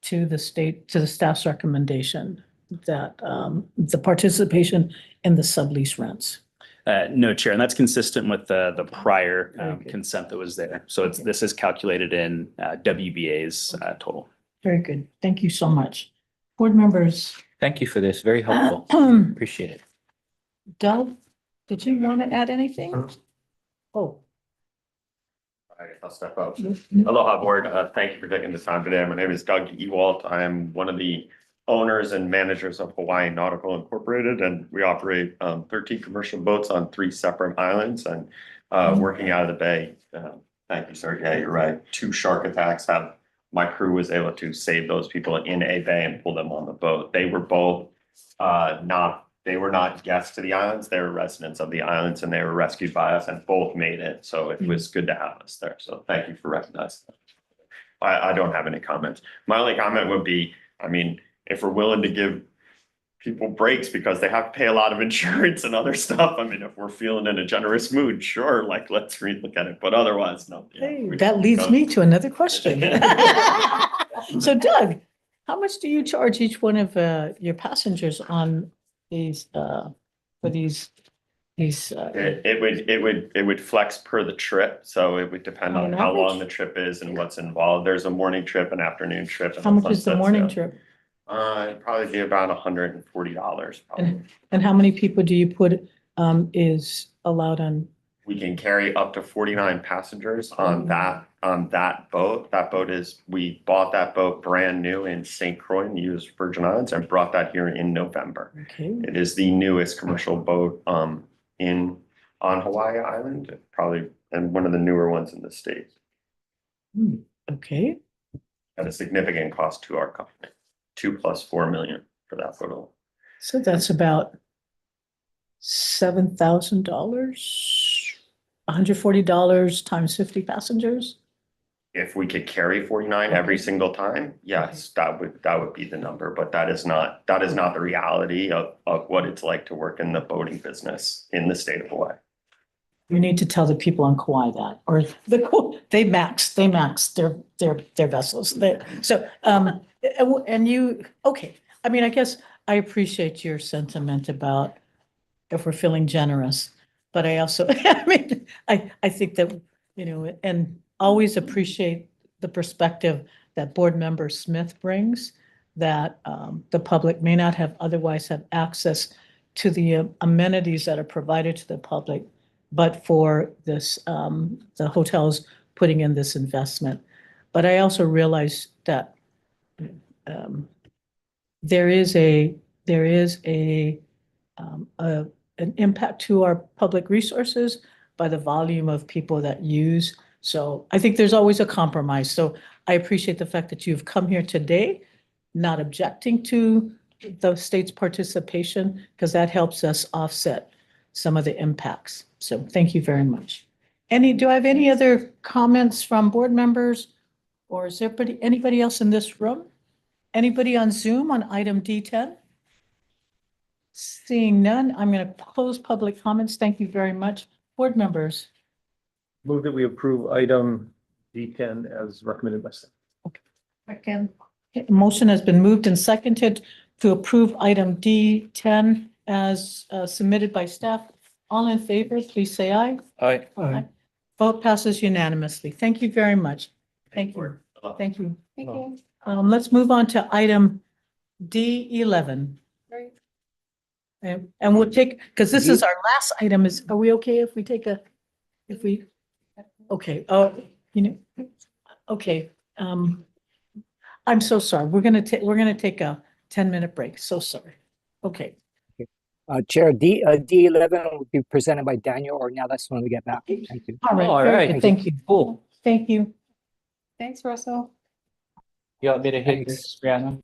to the staff's recommendation that the participation in the sublease rents? No, Chair, and that's consistent with the prior Okay. consent that was there. So this is calculated in WBA's total. Very good. Thank you so much. Board members, Thank you for this. Very helpful. Appreciate it. Doug, did you want to add anything? Oh. I'll step up. Aloha board. Thank you for taking this time today. My name is Doug Ewalt. I am one of the owners and managers of Hawaii Nautical Incorporated, and we operate 13 commercial boats on 3 separate islands and working out of the bay. Thank you, sir. Yeah, you're right. 2 shark attacks have my crew was able to save those people in a bay and pull them on the boat. They were both they were not guests to the islands. They were residents of the islands, and they were rescued by us and both made it. So it was good to have us there. So thank you for recognizing that. I don't have any comments. My only comment would be, I mean, if we're willing to give people breaks because they have to pay a lot of insurance and other stuff. I mean, if we're feeling in a generous mood, sure, like let's relook at it, but otherwise, no. Hey, that leads me to another question. So Doug, how much do you charge each one of your passengers on these for these It would flex per the trip, so it would depend on On how long average? the trip is and what's involved. There's a morning trip, an afternoon trip. and How a much is the sunset morning sail. trip? It'd probably be about $140 probably. And how many people do you put is allowed on? We can carry up to 49 passengers on that boat. That boat we bought that boat brand new in St. Croix, U.S. Virgin Islands, and brought that here in November. Okay. It is the newest commercial boat on Hawaii Island, probably, and one of the newer ones in the state. Okay. At a significant cost to our company, 2 + 4 million for that boat. So that's about $7,000, $140 times 50 passengers. If we could carry 49 every single time, yes, that would be the number, but that is not the reality of what it's like to work in the boating business in the state of Hawaii. You need to tell the people on Kauai that, or they max their vessels. And you, okay. I mean, I guess I appreciate your sentiment about if we're feeling generous, but I also, I mean, I think that, and always appreciate the perspective that Board Member Smith brings, that the public may not have otherwise have access to the amenities that are provided to the public but for this, the hotels putting in this investment. But I also realize that there is an impact to our public resources by the volume of people that use. So I think there's always a compromise. So I appreciate the fact that you've come here today, not objecting to the state's participation, because that helps us offset some of the impacts. So thank you very much. Do I have any other comments from board members? Or is there anybody else in this room? Anybody on Zoom on item D10? Seeing none, I'm going to close public comments. Thank you very much. Board members. Move that we approve item D10 as recommended by staff. Second. Motion has been moved and seconded to approve item D10 as submitted by staff. All in favor, please say aye. Aye. Aye. Vote passes unanimously. Thank you very much. Thank you. Thank you. Thank you. Let's move on to item D11. Right. And we'll take, because this is our last item, are we okay if we take okay, okay. I'm so sorry. We're gonna take a 10-minute break. So sorry. Okay. Chair, D11 will be presented by Daniel Ornelas when we get back. Thank you. All right. All Very right. good. Thank you. Cool. Thank you. Thanks, Russell. You want me to hit this, Brianna?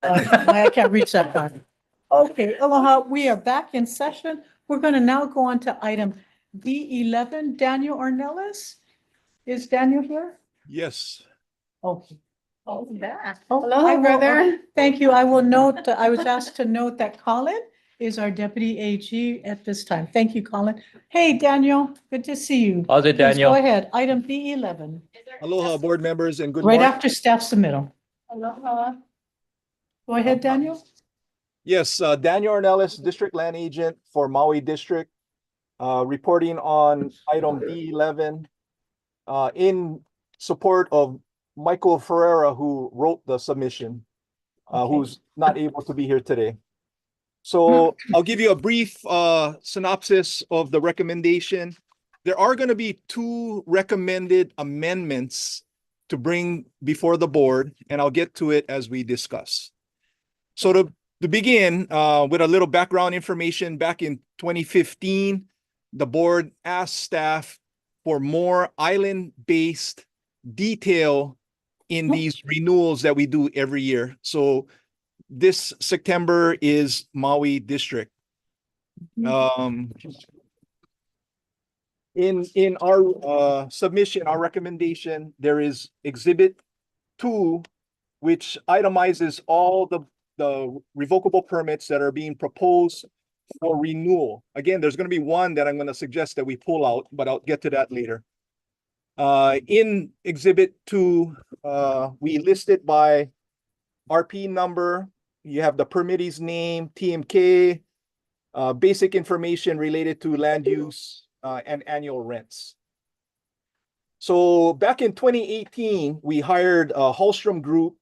I can't reach that far. Okay, Aloha, we are back in session. We're going to now go on to item B11. Daniel Ornelas. Is Daniel here? Yes. Okay. Oh, that. Aloha, brother. Thank you. I will note, I was asked to note that Colin is our deputy AG at this time. Thank you, Colin. Hey, Daniel, good to see you. How's it, Please Daniel? go ahead. Item B11, Aloha, board members, and good right morning. after staff submittal. Aloha. Go ahead, Daniel. Yes, Daniel Ornelas, District Land Agent for Maui District, reporting on item D11 in support of Michael Ferreira, who wrote the submission, who's not able to be here today. So I'll give you a brief synopsis of the recommendation. There are going to be 2 recommended amendments to bring before the board, and I'll get to it as we discuss. So to begin with a little background information, back in 2015, the board asked staff for more island-based detail in these renewals that we do every year. So this September is Maui District. In our submission, our recommendation, there is Exhibit 2, which itemizes all the revocable permits that are being proposed for renewal. Again, there's going to be one that I'm going to suggest that we pull out, but I'll get to that later. In Exhibit 2, we listed by RP number. You have the permittee's name, TMK, basic information related to land use and annual rents. So back in 2018, we hired Hallstrom Group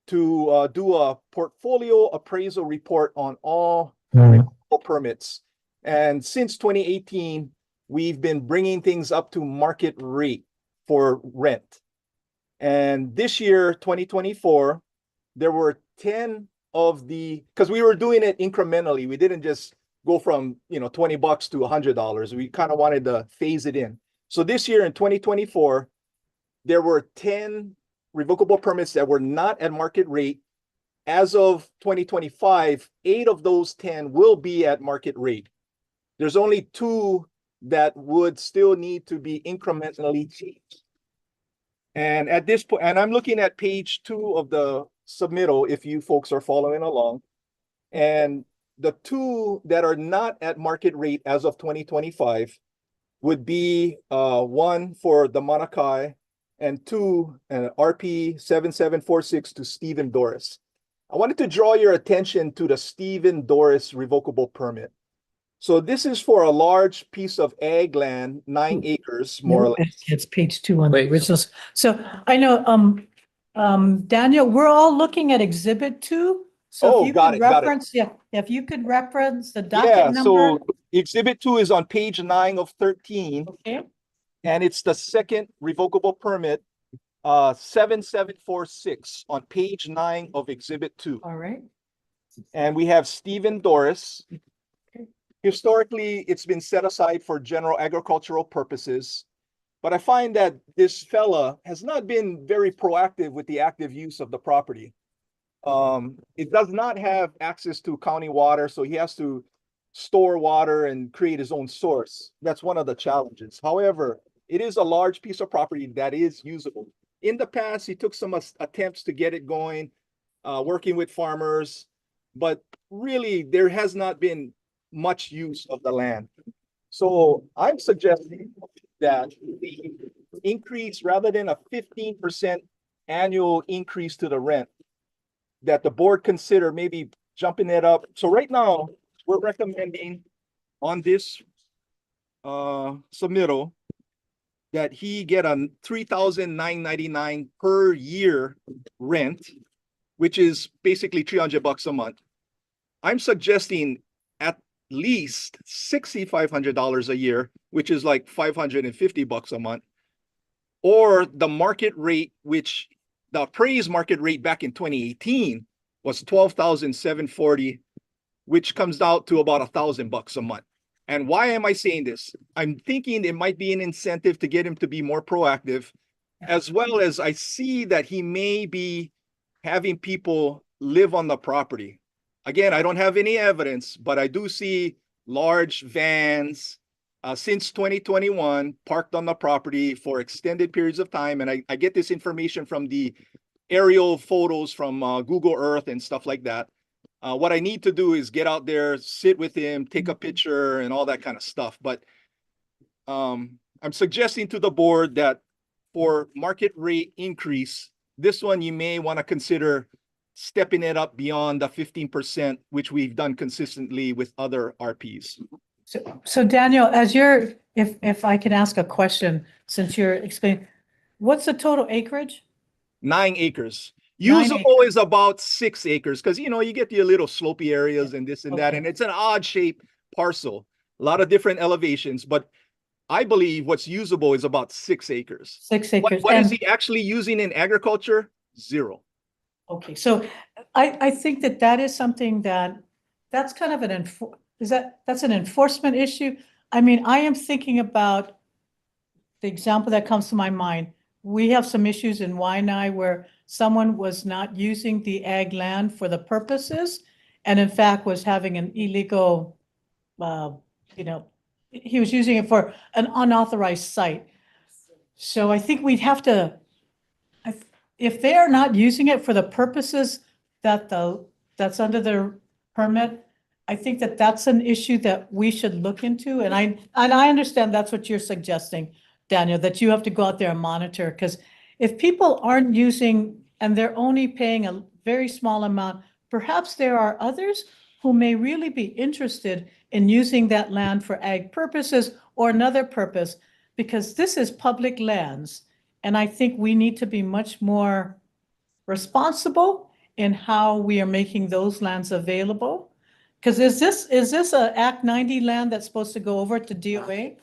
to do a portfolio appraisal report on all permits. And since 2018, we've been bringing things up to market rate for rent. And this year, 2024, there were 10 of the, because we were doing it incrementally. We didn't just go from, $20 to $100. We kind of wanted to phase it in. So this year in 2024, there were 10 revocable permits that were not at market rate. As of 2025, 8 of those 10 will be at market rate. There's only 2 that would still need to be incrementally changed. And at this point, and I'm looking at page 2 of the submittal, if you folks are following along. And the 2 that are not at market rate as of 2025 would be 1 for the Manakai and 2 RP 7746 to Stephen Doris. I wanted to draw your attention to the Stephen Doris revocable permit. So this is for a large piece of ag land, 9 acres, more or less. It's page 2 on the originals. So I know, Daniel, we're all looking at Exhibit 2. So if you got could it, got it. reference, if you could reference the Yeah, docket so number. Exhibit 2 is on page 9 of 13. Okay. And it's the second revocable permit, 7746 on page 9 of Exhibit 2. All right. And we have Stephen Doris. Historically, it's been set aside for general agricultural purposes, but I find that this fella has not been very proactive with the active use of the property. It does not have access to county water, so he has to store water and create his own source. That's one of the challenges. However, it is a large piece of property that is usable. In the past, he took some attempts to get it going, working with farmers, but really there has not been much use of the land. So I'm suggesting that the increase, rather than a 15% annual increase to the rent, that the board consider maybe jumping it up. So right now, we're recommending on this submittal that he get a $3,999 per year rent, which is basically $300 a month. I'm suggesting at least $6,500 a year, which is like $550 a month, or the market rate, which the appraised market rate back in 2018 was $12,740, which comes out to about $1,000 a month. And why am I saying this? I'm thinking it might be an incentive to get him to be more proactive, as well as I see that he may be having people live on the property. Again, I don't have any evidence, but I do see large vans since 2021 parked on the property for extended periods of time. And I get this information from the aerial photos from Google Earth and stuff like that. What I need to do is get out there, sit with him, take a picture and all that kind of stuff. But I'm suggesting to the board that for market rate increase, this one you may want to consider stepping it up beyond the 15%, which we've done consistently with other RPs. So Daniel, if I can ask a question, since you're explaining, what's the total acreage? 9 acres. 9 Usable is about 6 acres because, you know, you get your little slopey areas and this and that, Okay. and it's an odd shaped parcel, a lot of different elevations, but I believe what's usable is about 6 acres. 6 acres. What is And- he actually using in agriculture? 0. Okay, so I think that is something that's kind of that's an enforcement issue. I mean, I am thinking about the example that comes to my mind. We have some issues in Waianae where someone was not using the ag land for the purposes and in fact was having an illegal, he was using it for an unauthorized site. So I think we'd have to, if they are not using it for the purposes that's under their permit, I think that's an issue that we should look into. And I understand that's what you're suggesting, Daniel, that you have to go out there and monitor. Because if people aren't using and they're only paying a very small amount, perhaps there are others who may really be interested in using that land for ag purposes or another purpose, because this is public lands. And I think we need to be much more responsible in how we are making those lands available. Because is this a Act 90 land that's supposed to go over to DOA?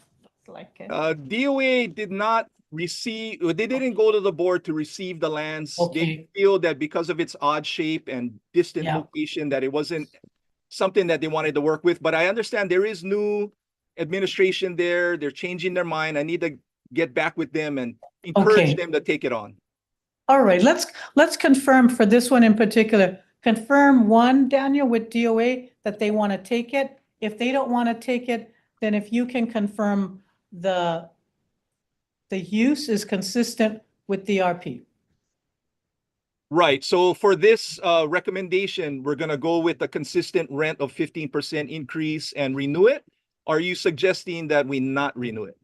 Like it. DOA did not receive, they didn't go to the board to receive the lands. Okay. They feel that because of its odd shape and distant Yeah. location, that it wasn't something that they wanted to work with. But I understand there is new administration there. They're changing their mind. I need to get back with them and encourage Okay. them to take it on. All right, let's confirm for this one in particular. Confirm one, Daniel, with DOA that they want to take it. If they don't want to take it, then if you can confirm the use is consistent with the RP. Right. So for this recommendation, we're going to go with a consistent rent of 15% increase and renew it. Are you suggesting that we not renew it?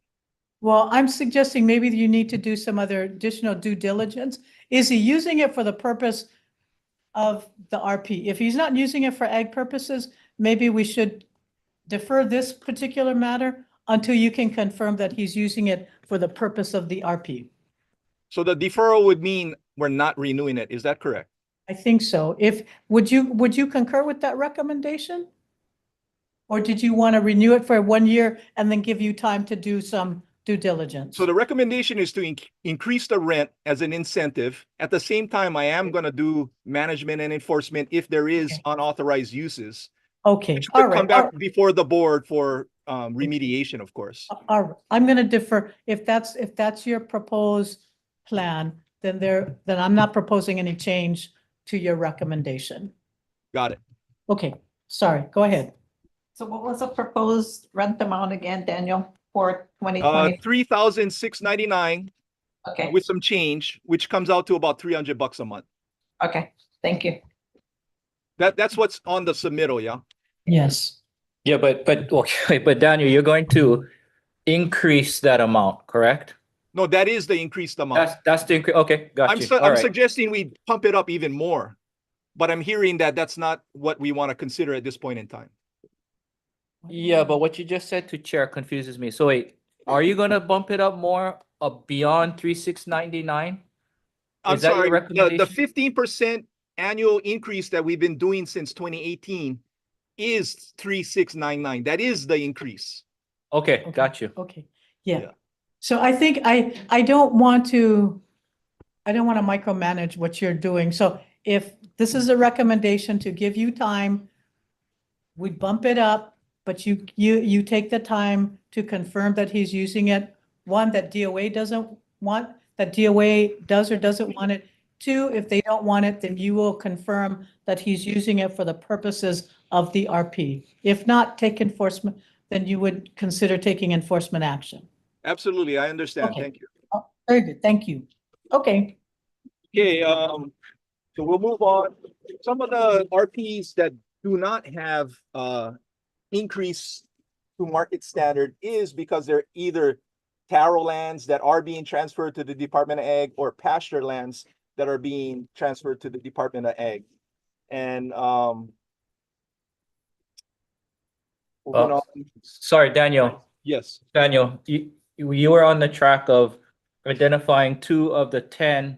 Well, I'm suggesting maybe you need to do some other additional due diligence. Is he using it for the purpose of the RP? If he's not using it for ag purposes, maybe we should defer this particular matter until you can confirm that he's using it for the purpose of the RP. So the deferral would mean we're not renewing it. Is that correct? I think so. Would you concur with that recommendation? Or did you want to renew it for 1 year and then give you time to do some due diligence? So the recommendation is to increase the rent as an incentive. At the same time, I am going to do management and enforcement if there is unauthorized uses. Okay, Which all could come right. back before the board for remediation, of course. All right, I'm going to defer. If that's your proposed plan, then I'm not proposing any change to your recommendation. Got it. Okay, sorry, go ahead. So what was the proposed rent amount again, Daniel, for 2020? $3,699 Okay, with some change, which comes out to about $300 a month. okay, thank you. That's what's on the submittal, yeah? Yes. Yeah, but okay, but Daniel, you're going to increase that amount, correct? No, that is the increased amount. That's the increase. Okay, got you. All I'm right. suggesting we pump it up even more, but I'm hearing that that's not what we want to consider at this point in time. Yeah, but what you just said to chair confuses me. So wait, are you gonna bump it up more beyond 3,699? I'm Is that your sorry, the recommendation? 15% annual increase that we've been doing since 2018 is 3,699. That is the increase. Okay, got you. Okay, yeah. Yeah. So I think I don't want to micromanage what you're doing. So if this is a recommendation to give you time, we bump it up, but you take the time to confirm that he's using it. One, that DOA doesn't want, that DOA does or doesn't want it. Two, if they don't want it, then you will confirm that he's using it for the purposes of the RP. If not, take enforcement, then you would consider taking enforcement action. Absolutely, I understand. Okay. Thank you. Very good, thank you. Okay, Okay, so we'll move on. Some of the RPs that do not have increase to market standard is because they're either taro lands that are being transferred to the Department of Ag or pasture lands that are being transferred to the Department of Ag. And moving on. Sorry, Daniel. Yes. Daniel, you were on the track of identifying 2 of the 10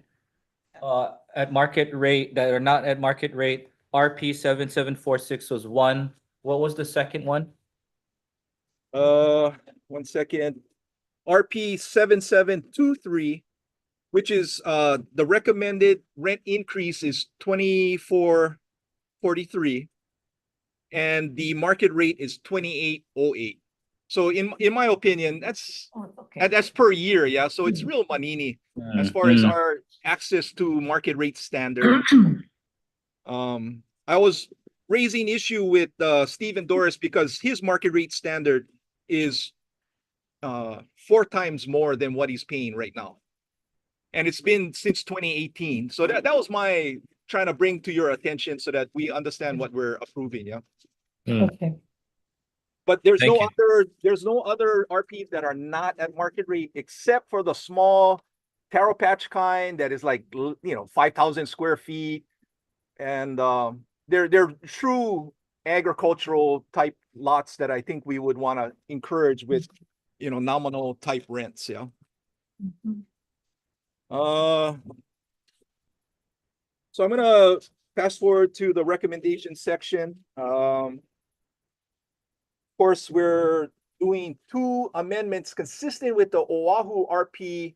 at market rate that are not at market rate. RP 7746 was one. What was the second one? 1 second. RP 7723, which is the recommended rent increase is 24.43, and the market rate is 28.08. So in my opinion, that's per year, yeah. So it's real manini as far as our access to market rate standard. I was raising issue with Stephen Doris because his market rate standard is 4 times more than what he's paying right now. And it's been since 2018. So that was my trying to bring to your attention so that we understand what we're approving, yeah. okay. But there's Thank no other RPs that are not at market rate except for the small taro patch kind that is like 5,000 square feet, and they're true agricultural type lots that I think we would want to encourage with nominal type rents, yeah. So I'm gonna fast forward to the recommendation section. Of course, we're doing 2 amendments consistent with the Oahu RP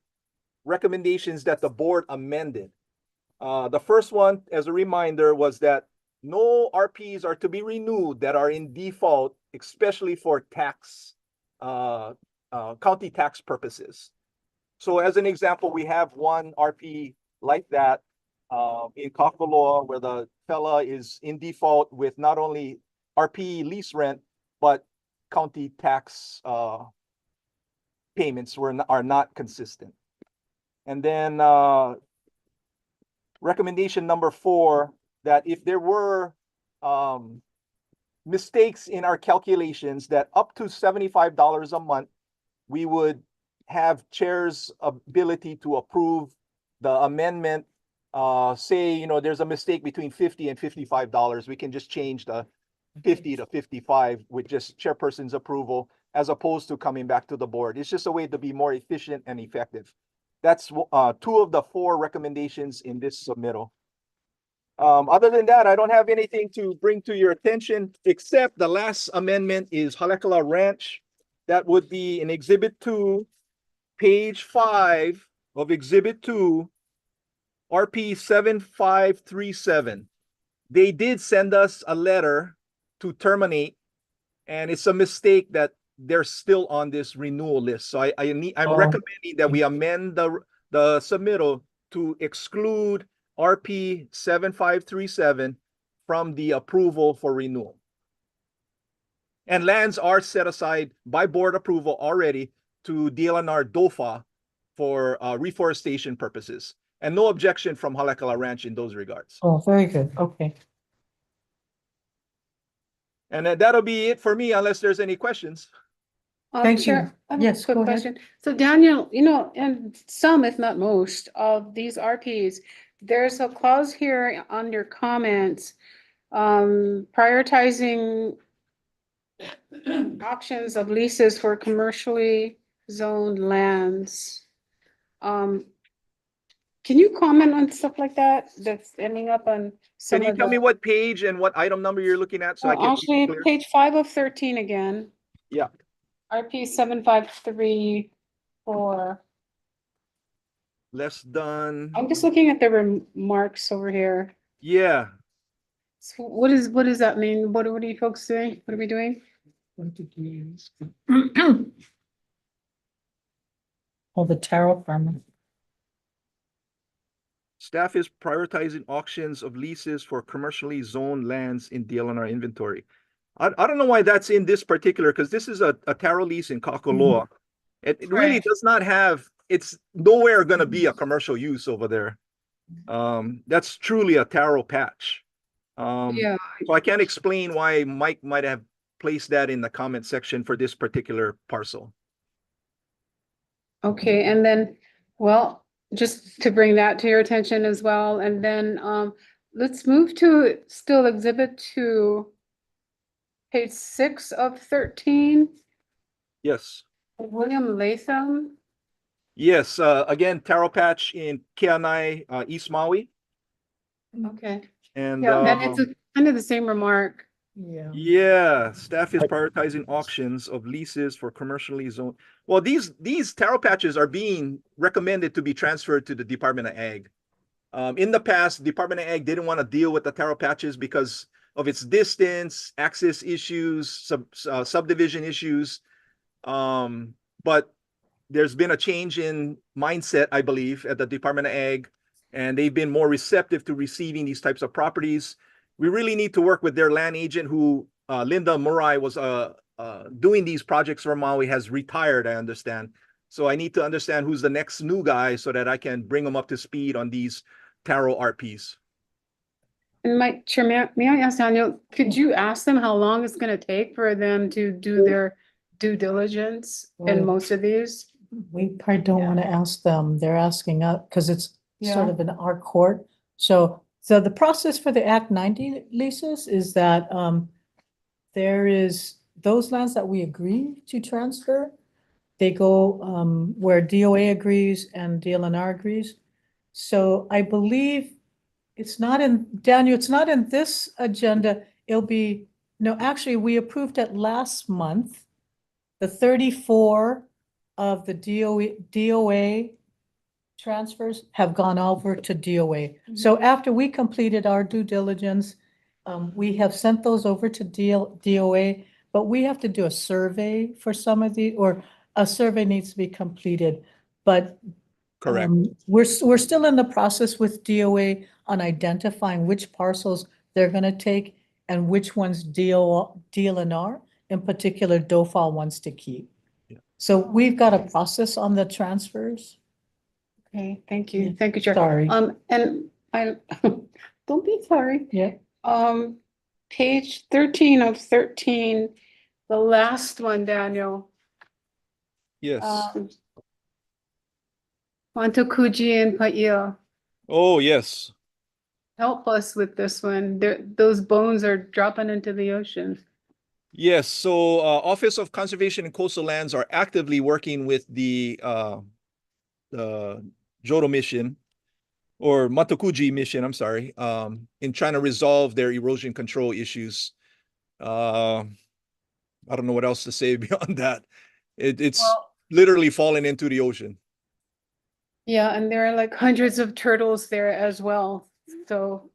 recommendations that the board amended. The first one, as a reminder, was that no RPs are to be renewed that are in default, especially for tax, county tax purposes. So as an example, we have one RP like that in Kakaloa, where the fella is in default with not only RP lease rent, but county tax payments are not consistent. And then recommendation number 4, that if there were mistakes in our calculations, that up to $75 a month, we would have chair's ability to approve the amendment. Say, there's a mistake between $50 and $55. We can just change the 50 to 55 with just chairperson's approval, as opposed to coming back to the board. It's just a way to be more efficient and effective. That's 2 of the 4 recommendations in this submittal. Other than that, I don't have anything to bring to your attention, except the last amendment is Halekala Ranch. That would be in Exhibit 2, page 5 of Exhibit 2, RP 7537. They did send us a letter to terminate, and it's a mistake that they're still on this renewal list. So I'm recommending that we amend the submittal to exclude RP 7537 from the approval for renewal. And lands are set aside by board approval already to DLNR DOFA for reforestation purposes, and no objection from Halekala Ranch in those regards. Oh, very good, okay. And that'll be it for me, unless there's any questions. Thank you. Chair, I have a Yes, quick go ahead. question. So Daniel, in some, if not most, of these RPs, there's a clause here under comments, prioritizing options of leases for commercially zoned lands. Can you comment on stuff like that that's ending up on some Can you of tell me the? what page and what item number you're looking at so I can be Actually, clear? page 5 of 13 again. Yeah. RP 7534. Less done. I'm just looking at the remarks over here. Yeah. So what does that mean? What are you folks doing? What are we doing? Oh, the taro farmer. Staff is prioritizing auctions of leases for commercially zoned lands in DLNR inventory. I don't know why that's in this particular, because this is a taro lease in Kakaloa. It really Right. does not have, it's nowhere gonna be a commercial use over there. That's truly a taro patch. Yeah, So I can't explain why Mike might have placed that in the comment section for this particular parcel. okay, and then, well, just to bring that to your attention as well, and then, let's move to still exhibit 2. Page 6 of 13, Yes. William Latham. Yes, again, taro patch in Keanai, East Maui. Okay, And yeah, and it's kind of the same remark. Yeah. yeah, staff is prioritizing auctions of leases for commercially zoned. Well, these taro patches are being recommended to be transferred to the Department of Ag. In the past, Department of Ag didn't want to deal with the taro patches because of its distance, access issues, subdivision issues. But there's been a change in mindset, I believe, at the Department of Ag, and they've been more receptive to receiving these types of properties. We really need to work with their land agent who, Linda Murai, was doing these projects for Maui, has retired, I understand. So I need to understand who's the next new guy so that I can bring them up to speed on these taro RPs. And Mike, Chair, may I ask Daniel, could you ask them how long it's gonna take for them to do their due diligence in Right. most of these? We probably don't want to ask them. They're asking us, because it's sort Yeah. of in our court. So the process for the Act 90 leases is that there is those lands that we agree to transfer. They go where DOA agrees and DLNR agrees. So I believe it's not in, Daniel, it's not in this agenda. It'll be, no, actually, we approved it last month. The 34 of the DOA transfers have gone over to DOA. So after we completed our due diligence, we have sent those over to DOA, but we have to do a survey for some of the, or a survey needs to be completed. But Correct. we're still in the process with DOA on identifying which parcels they're gonna take and which ones DLNR, in particular, DOFAL wants to keep. So we've got a process on the transfers. Okay, thank you, thank you, Chair. Sorry. And I, don't be sorry. Yeah. Page 13 of 13, the last one, Daniel. Yes. Montokuji and Paia, Oh, yes. help us with this one. Those bones are dropping into the ocean. Yes, so Office of Conservation and Coastal Lands are actively working with the Jodo mission or Matokuji mission, I'm sorry, in trying to resolve their erosion control issues. I don't know what else to say beyond that. It's literally falling into the ocean. Yeah, and there are like hundreds of turtles there as well. So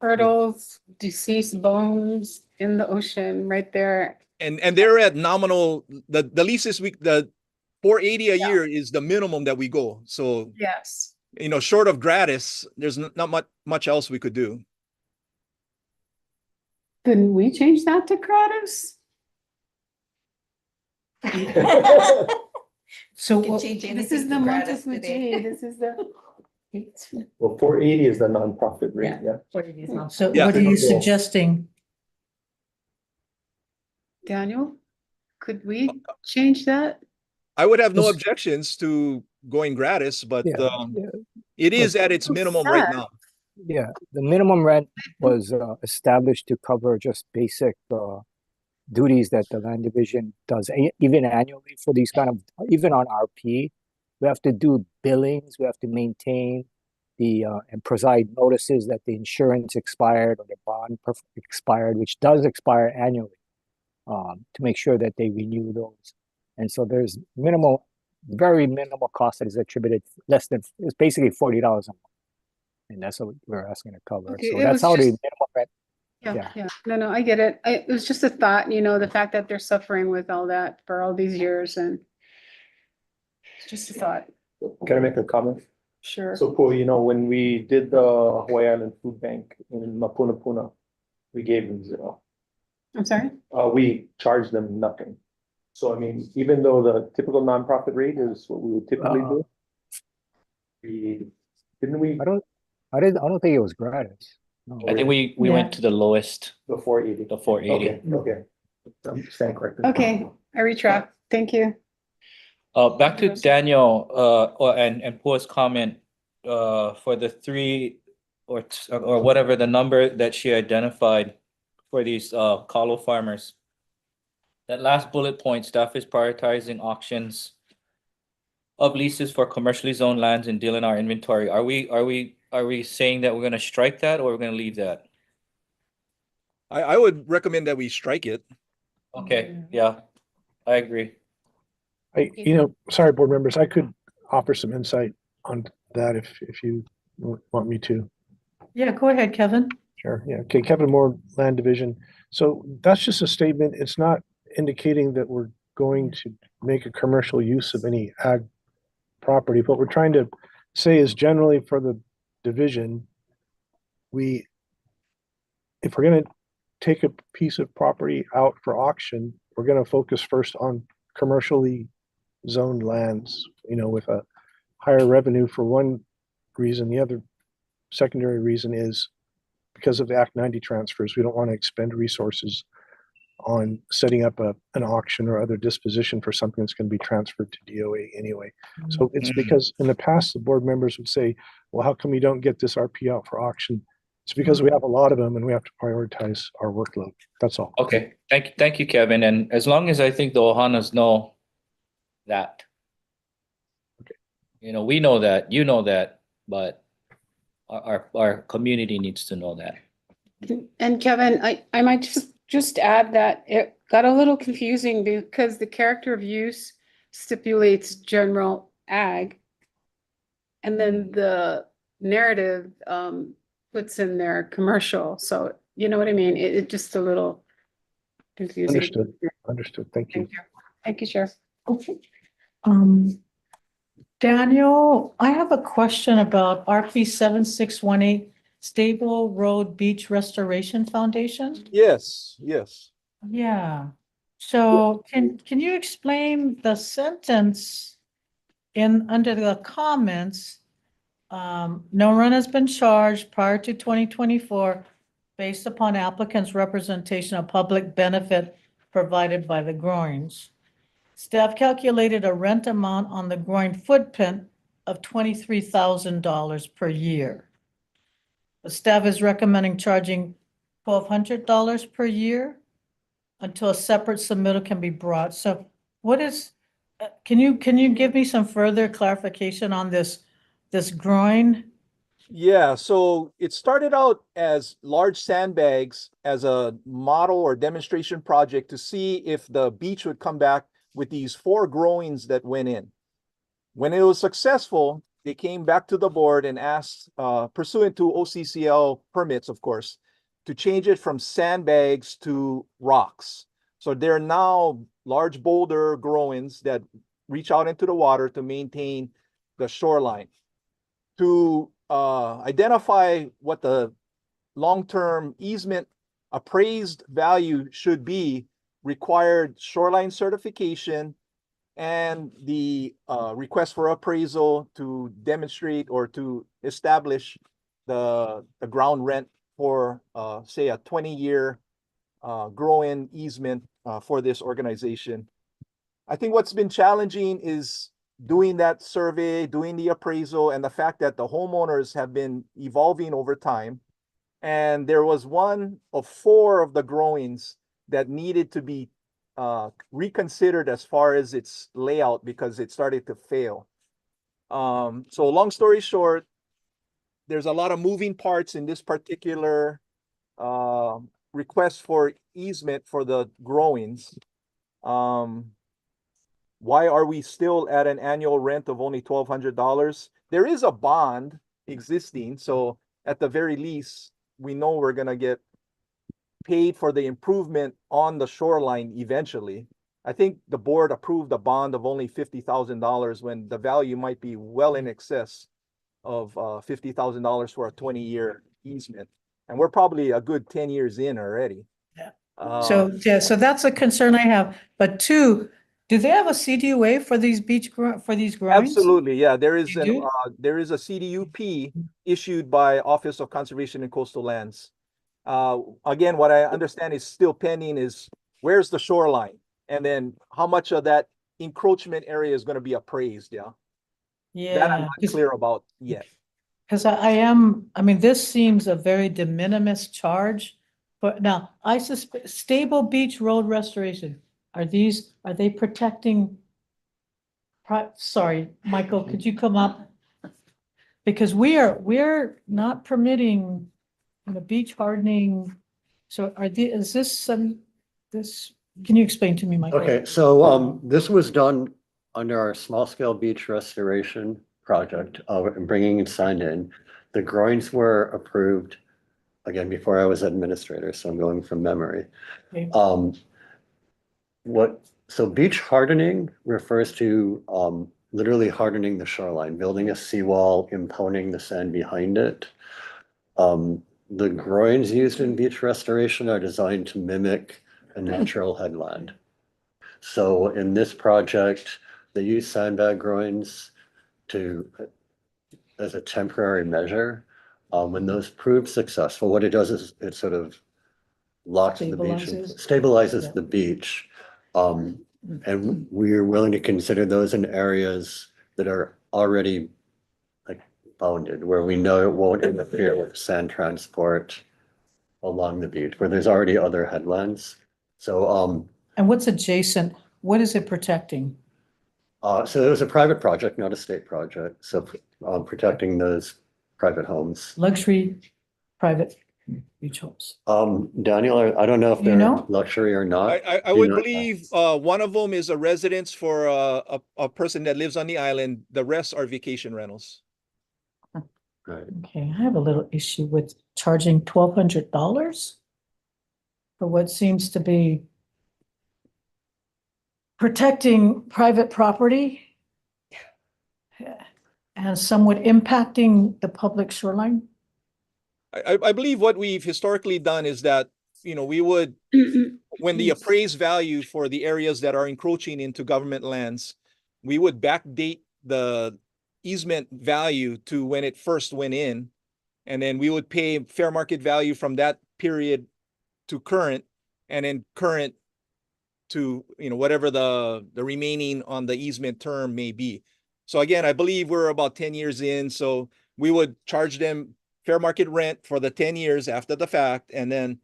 turtles, deceased bones in the ocean right there. And they're at nominal, the leases the 480 a year is the minimum that we go. So, Yes. you know, short of gratis, there's not much else we could do. Couldn't we change that to gratis? So You can change This is anything the to gratis Montes today. Muji, this is the. Well, 480 is the nonprofit rate, yeah. So Yeah. what are you suggesting? Daniel, could we change that? I would have no Yes. objections to going gratis, but Yeah. it is at its minimum right now. Yeah, the minimum rent was established to cover just basic duties that the land division does, even annually for these kind of, even on RP. We have to do billings, we have to maintain the, and preside notices that the insurance expired or the bond expired, which does expire annually, to make sure that they renew those. And so there's minimal, very minimal cost that is attributed, less than, it's basically $40 a month. And that's what we're asking to cover. Okay, So it that's was how the just- minimum rent. Yeah, no, I get it. It was just a thought, you know, the fact that they're suffering with all that for all these years and it's just a thought. Can I make a comment? Sure. So Paul, you know, when we did the Hawaii Island Food Bank in Mapunapuna, we gave them zero. I'm sorry? We charged them nothing. So I mean, even though the typical nonprofit rate is what we would typically do. Didn't we? I don't think it was gratis. No. I think we went to the lowest, The 480. the 480. Okay. Stand corrected. Okay, I retract. Thank you. Back to Daniel, and Paul's comment, for the three or whatever the number that she identified for these, kalo farmers. That last bullet point, staff is prioritizing auctions of leases for commercially zoned lands and deal in our inventory. Are we saying that we're gonna strike that or we're gonna leave that? I would recommend that we strike it. Okay, yeah, I agree. Sorry, board members, I could offer some insight on that if you want me to. Yeah, go ahead, Kevin. Sure, yeah. Okay, Kevin Moore, Land Division. So that's just a statement. It's not indicating that we're going to make a commercial use of any ag property. What we're trying to say is generally for the division, if we're going to take a piece of property out for auction, we're going to focus first on commercially zoned lands, with a higher revenue for one reason. The other secondary reason is because of the Act 90 transfers. We don't want to expend resources on setting up an auction or other disposition for something that's going to be transferred to DOA anyway. So it's because in the past, the board members would say, well, how come you don't get this RP out for auction? It's because we have a lot of them and we have to prioritize our workload. That's all. Okay, thank you, Kevin. And as long as I think the Ohanas know that. Okay. We know that, you know that, but our community needs to know that. And Kevin, I might just add that it got a little confusing because the character of use stipulates general ag. And then the narrative puts in there commercial. So you know what I mean? It just a little confusing. Understood. Thank you. Thank you, Sheriff. Okay. Daniel, I have a question about RP 7618 Stable Road Beach Restoration Foundation. Yes. Yeah. So can you explain the sentence under the comments? No run has been charged prior to 2024 based upon applicant's representation of public benefit provided by the groins. Staff calculated a rent amount on the groin footprint of $23,000 per year. The staff is recommending charging $1,200 per year until a separate submittal can be brought. So can you give me some further clarification on this groin? Yeah, so it started out as large sandbags as a model or demonstration project to see if the beach would come back with these 4 groins that went in. When it was successful, they came back to the board and asked, pursuant to OCCL permits, of course, to change it from sandbags to rocks. So they're now large boulder groins that reach out into the water to maintain the shoreline. To identify what the long-term easement appraised value should be required shoreline certification and the request for appraisal to demonstrate or to establish the ground rent for say a 20-year grow-in easement for this organization. I think what's been challenging is doing that survey, doing the appraisal, and the fact that the homeowners have been evolving over time. And there was one of 4 of the growings that needed to be reconsidered as far as its layout because it started to fail. So long story short, there's a lot of moving parts in this particular request for easement for the growings. Why are we still at an annual rent of only $1,200? There is a bond existing, so at the very least, we know we're gonna get paid for the improvement on the shoreline eventually. I think the board approved a bond of only $50,000 when the value might be well in excess of $50,000 for a 20-year easement. And we're probably a good 10 years in already. So, yeah, so that's a concern I have. But two, do they have a CDUA for these for these grinds? Absolutely, yeah. There is They do? a CDUP issued by Office of Conservation and Coastal Lands. Again, what I understand is still pending is where's the shoreline, and then how much of that encroachment area is going to be appraised. Yeah, that I'm Yeah, not clear about yet. because I mean, this seems a very de minimis charge. But now, I suspect Stable Beach Road Restoration, are they protecting? Sorry, Michael, could you come up? Because we're not permitting the beach hardening. So is this can you explain to me, Michael? Okay, so this was done under our small scale beach restoration project, and bringing it signed in. The groins were approved again before I was administrator, so I'm going from memory. Okay. So beach hardening refers to literally hardening the shoreline, building a seawall, impounding the sand behind it. The groins used in beach restoration are designed to mimic a natural headland. So in this project, they use sandbag groins as a temporary measure. When those prove successful, what it does is it sort of locks the beach, stabilizes the beach. And we're willing to consider those in areas that are already like bounded, where we know it won't interfere with sand transport along the beach, where there's already other headlands. So, And what's adjacent? What is it protecting? so it was a private project, not a state project. So, protecting those private homes. Luxury private beach homes. Daniel, I don't know if they're know? luxury or not. I would believe one of them is a residence for a person that lives on the island. The rest are vacation rentals. Right. Okay, I have a little issue with charging $1,200 for what seems to be protecting private property and somewhat impacting the public shoreline. I believe what we've historically done is that, we would, when the appraised value for the areas that are encroaching into government lands, we would backdate the easement value to when it first went in. And then we would pay fair market value from that period to current, and then current to, whatever the remaining on the easement term may be. So again, I believe we're about 10 years in, so we would charge them fair market rent for the 10 years after the fact, and then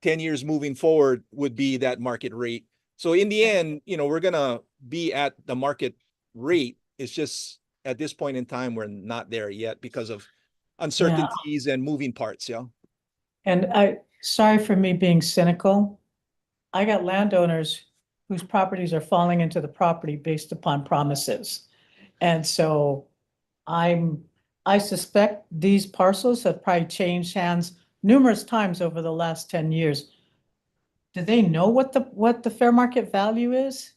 10 years moving forward would be that market rate. So in the end, we're gonna be at the market rate. It's just at this point in time, we're not there yet because of uncertainties and moving parts, yeah. And sorry for me being cynical. I got landowners whose properties are falling into the property based upon promises. And so I suspect these parcels have probably changed hands numerous times over the last 10 years. Do they know what the fair market value is?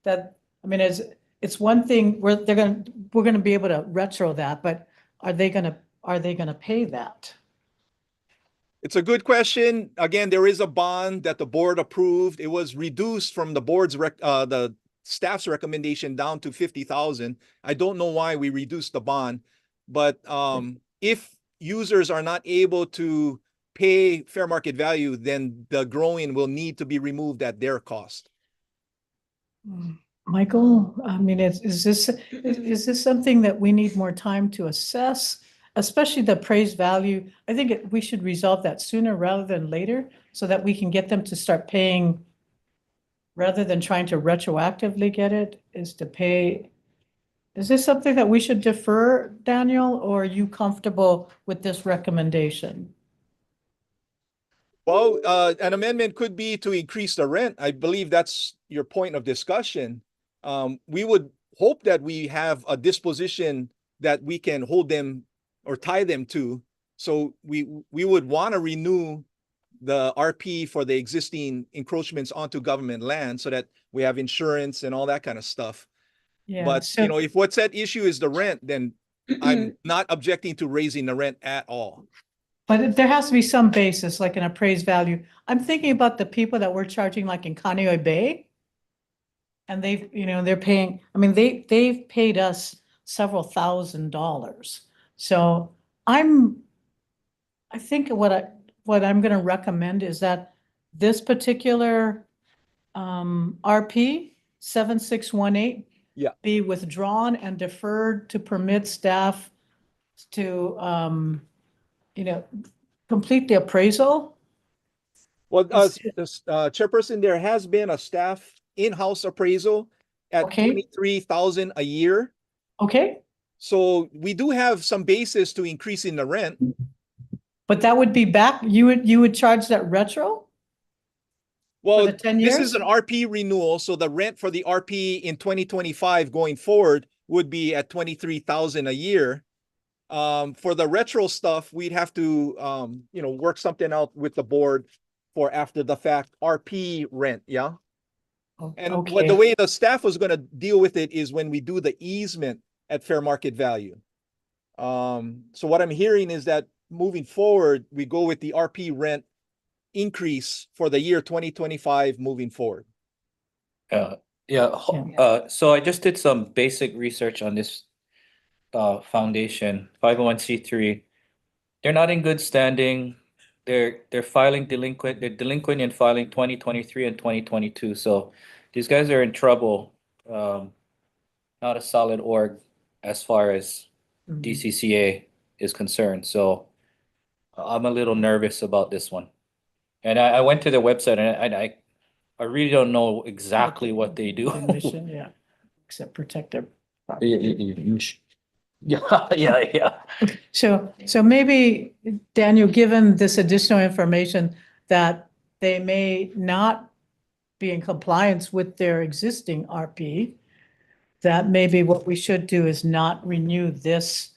It's one thing we're gonna be able to retro that, but are they gonna pay that? It's a good question. Again, there is a bond that the board approved. It was reduced from the board's the staff's recommendation down to 50,000. I don't know why we reduced the bond, but if users are not able to pay fair market value, then the growing will need to be removed at their cost. Michael, is this something that we need more time to assess, especially the appraised value? I think we should resolve that sooner rather than later so that we can get them to start paying rather than trying to retroactively get it, is to pay. Is this something that we should defer, Daniel, or are you comfortable with this recommendation? Well, an amendment could be to increase the rent. I believe that's your point of discussion. We would hope that we have a disposition that we can hold them or tie them to. So we would want to renew the RP for the existing encroachments onto government land so that we have insurance and all that kind of stuff. Yeah, But, if what's at issue is the rent, then I'm not objecting to raising the rent at all. But there has to be some basis, like an appraised value. I'm thinking about the people that we're charging like in Kaneohe Bay. And they've, they're paying, I mean, they've paid us several $1,000s. So I think what I'm gonna recommend is that this particular RP 7618 Yeah. be withdrawn and deferred to permit staff to complete the appraisal. Well, Chairperson, there has been a staff in-house appraisal at Okay. 23,000 a year. Okay, So we do have some basis to increasing the rent. but that would be back, you would charge that retro? Well, the 10 this years? is an RP renewal, so the rent for the RP in 2025 going forward would be at 23,000 a year. For the retro stuff, we'd have to, work something out with the board for after the fact RP rent, yeah? And what the Okay. way the staff was gonna deal with it is when we do the easement at fair market value. So what I'm hearing is that moving forward, we go with the RP rent increase for the year 2025 moving forward. So I just did some basic research on this foundation, 501c3. They're not in good standing. They're delinquent in filing 2023 and 2022. So these guys are in trouble. Not a solid org as far as DCCA is concerned. So I'm a little nervous about this one. And I went to their website and I really don't know exactly what they do. Mission, yeah, except protect their. Yeah. So maybe, Daniel, given this additional information that they may not be in compliance with their existing RP, that maybe what we should do is not renew this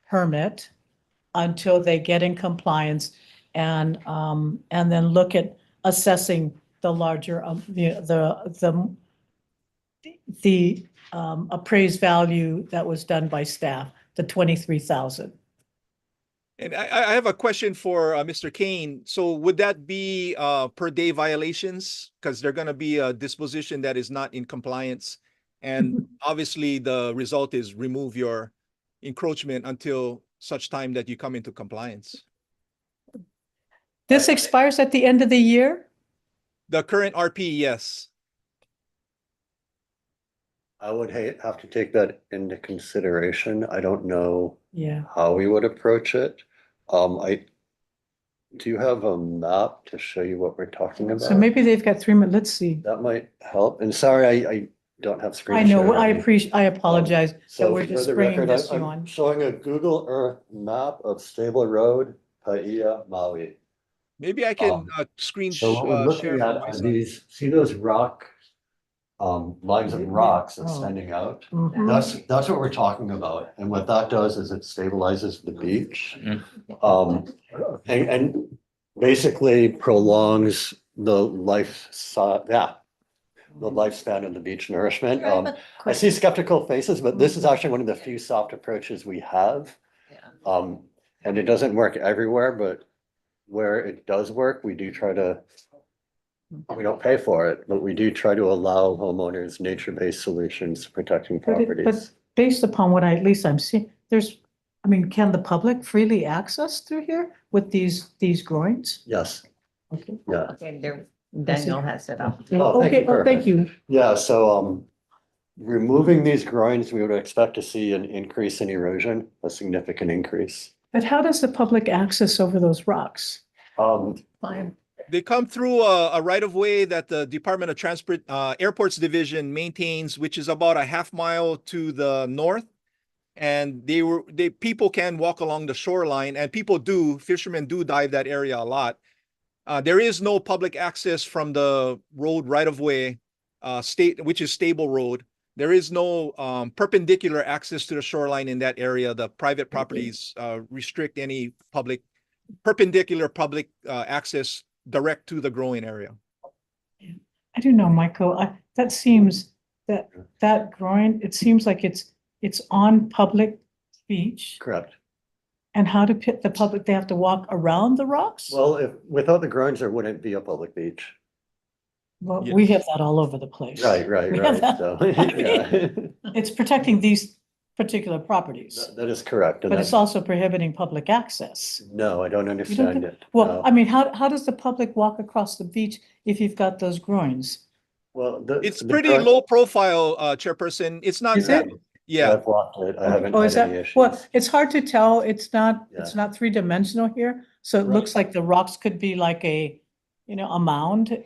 permit until they get in compliance and then look at assessing the larger, the appraised value that was done by staff, the 23,000. And I have a question for Mr. Kane. So would that be per day violations? Because they're gonna be a disposition that is not in compliance. And obviously the result is remove your encroachment until such time that you come into compliance. This expires at the end of the year? The current RP, yes. I would have to take that into consideration. I don't know Yeah. how we would approach it. Do you have a map to show you what we're talking about? So maybe they've got 3 minutes, let's see. That might help. And sorry, I don't have screen I know, sharing. I apologize that So we're for just the bringing record, this to you I'm on. showing a Google Earth map of Stable Road, Paia, Maui. Maybe I can screen So what we're share looking from at my are side. these, see those lines of rocks extending out? Mhm. That's what we're talking about. And what that does is it stabilizes the beach. And basically prolongs the lifespan of the beach nourishment. I see skeptical faces, but this is actually one of the few soft approaches we have. And it doesn't work everywhere, but where it does work, we don't pay for it, but we do try to allow homeowners nature-based solutions to protecting But properties. based upon what at least I'm seeing, can the public freely access through here with these groins? Yes, Okay. yeah. Okay, there, Daniel has it up. Oh, thank you, Okay, oh, thank perfect. you. Yeah, so removing these groins, we would expect to see an increase in erosion, a significant increase. But how does the public access over those rocks? Fine. They come through a right of way that the Department of Transport Airports Division maintains, which is about a half mile to the north. And people can walk along the shoreline, and fishermen do dive that area a lot. There is no public access from the road right of way, which is Stable Road. There is no perpendicular access to the shoreline in that area. The private properties restrict any perpendicular public access direct to the growing area. I don't know, Michael, that groin, it seems like it's on public beach. Correct. And how do the public, they have to walk around the rocks? Well, if, without the groins, there wouldn't be a public beach. Well, we have that all over the place. Right, We have that. so, I mean, yeah. It's protecting these particular properties, That is correct. And but it's that's, also prohibiting public access. no, I don't understand think- it. Well, No. I mean, how does the public walk across the beach if you've got those groins? Well, It's the pretty groin- low profile, Chairperson. It's not Is that, it? yeah. I've walked it. I haven't Oh, is had any that, issues. well, it's hard to tell. It's not Yeah. three-dimensional here. So it Right. looks like the rocks could be like a, a mound.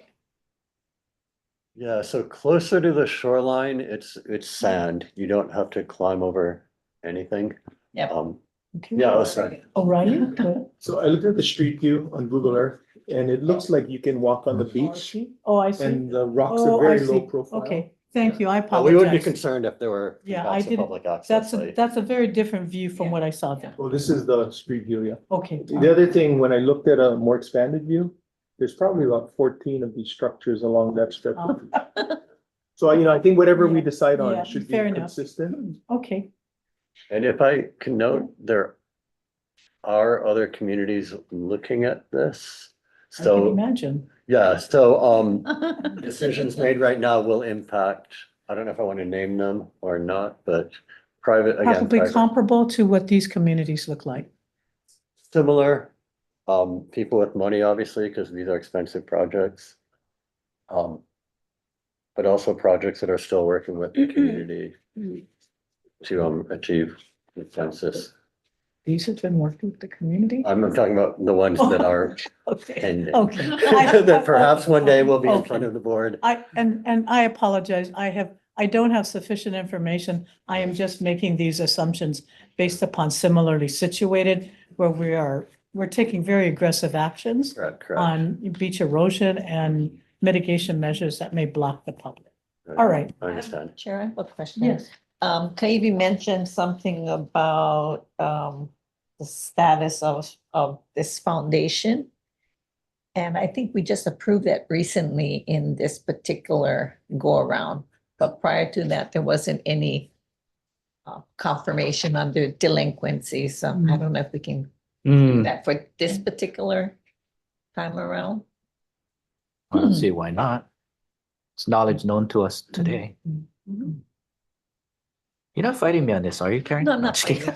Yeah, so closer to the shoreline, it's sand. You don't have to climb over anything. Yep. Okay. Yeah, oh, sorry. O'Reilly? So I looked at the street view on Google Earth and it looks like you can walk on the beach Oh, I see. and the rocks Oh, are I very low see. profile. Okay, thank you. I Well, we would be apologize. concerned if there were Yeah, I impacts of didn't, public access. that's a very different view from what I saw there. Well, this is the street view, yeah. Okay. The other thing, when I looked at a more expanded view, there's probably about 14 of these structures along that stretch. of beach. So, I think whatever we decide Yeah, on should be fair enough. consistent. Okay. And if I can note, there are other communities looking at this. I can So, imagine. yeah, so, decisions made right now will impact, I don't know if I want to name them or not, but private, again, Probably private, comparable to what these communities look like. similar, people with money, obviously, because these are expensive projects. But also projects that are still working with the community to, achieve consensus. These have been working with the community? I'm talking about the ones that are Okay, pending. okay. That perhaps one day will be in Okay. front of the board. And I apologize. I don't have sufficient information. I am just making these assumptions based upon similarly situated where we're taking very aggressive actions Correct, correct. on beach erosion and mitigation measures that may block the public. All right. I understand. Chair, I have a question. Yes. Katie mentioned something about, the status of this foundation. And I think we just approved that recently in this particular go around. But prior to that, there wasn't any confirmation under delinquency. So I don't know if we can do that for this particular time around. I don't see why not. It's knowledge known to us today. You're not fighting me on this, are you, Karen? No, I'm not Just kidding.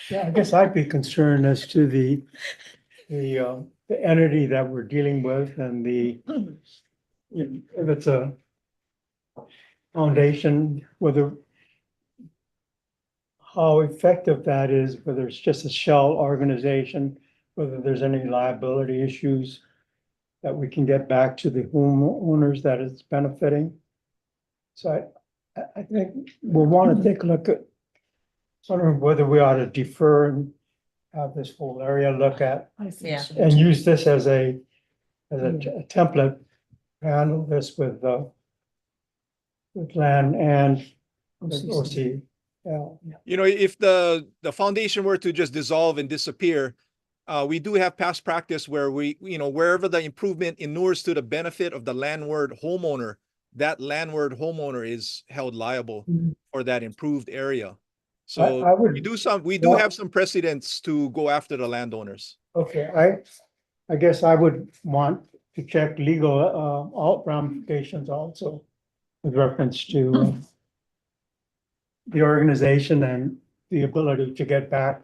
Yeah, I guess I'd be concerned as to the entity that we're dealing with and if it's a foundation, how effective that is, whether it's just a shell organization, whether there's any liability issues that we can get back to the homeowners that it's benefiting. So I think we'll want to take a look at, wondering whether we ought to defer and have this whole area look at I think Yeah. so. and use this as a template, handle this with land and with OC. Yeah. If the foundation were to just dissolve and disappear, we do have past practice where wherever the improvement inures to the benefit of the landward homeowner, that landward homeowner is held liable for that improved area. So I would- we do have some precedents to go after the landowners. Okay, I guess I would want to check legal alt ramifications also with reference to the organization and the ability to get back.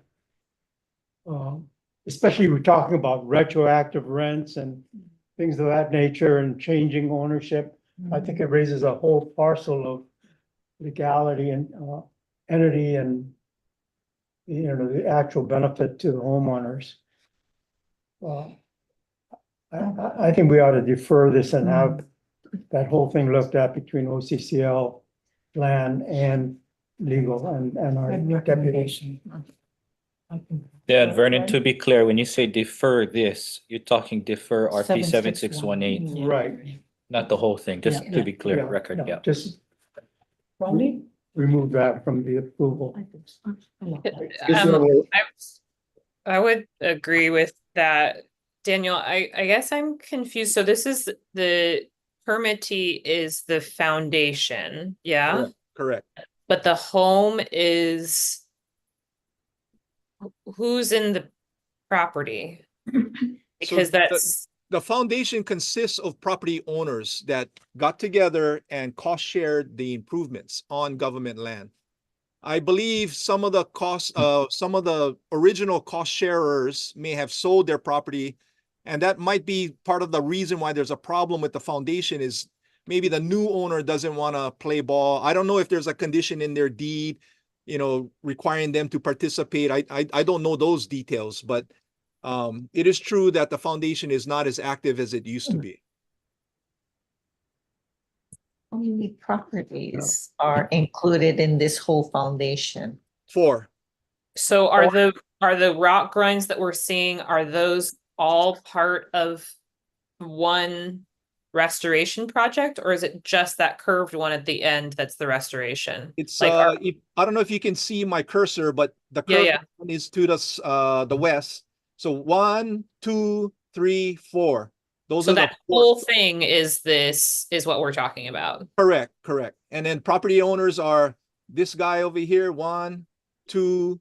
Especially we're talking about retroactive rents and things of that nature and changing ownership. I think it raises a whole parcel of legality and entity and the actual benefit to the homeowners. I think we ought to defer this and have that whole thing looked at between OCCL, land and legal and our deputation. Yeah, and Vernon, to be clear, when you say defer this, you're talking defer RP 7618, Right. not the whole thing, just Yeah, to be clear, Yeah, record, no, yeah. Just Romney? remove that from the approval. I would agree with that. Daniel, I guess I'm confused. So this is the permittee is the foundation, yeah? Correct. But the home is who's in the property? Because So that's, the foundation consists of property owners that got together and cost shared the improvements on government land. I believe some of the some of the original cost sharers may have sold their property. And that might be part of the reason why there's a problem with the foundation is maybe the new owner doesn't want to play ball. I don't know if there's a condition in their deed, requiring them to participate. I don't know those details, but it is true that the foundation is not as active as it used to be. How many properties are included in this whole foundation? 4. so are the rock grinds that we're seeing, are those all part of one restoration project, or is it just that curved one at the end that's the restoration? It's Like, I don't know if you can see my cursor, but the Yeah, curved yeah. one is to the west. So 1, 2, 3, 4. Those so are the that whole thing is what we're talking about. Correct. And then property owners are this guy over here, 1, 2,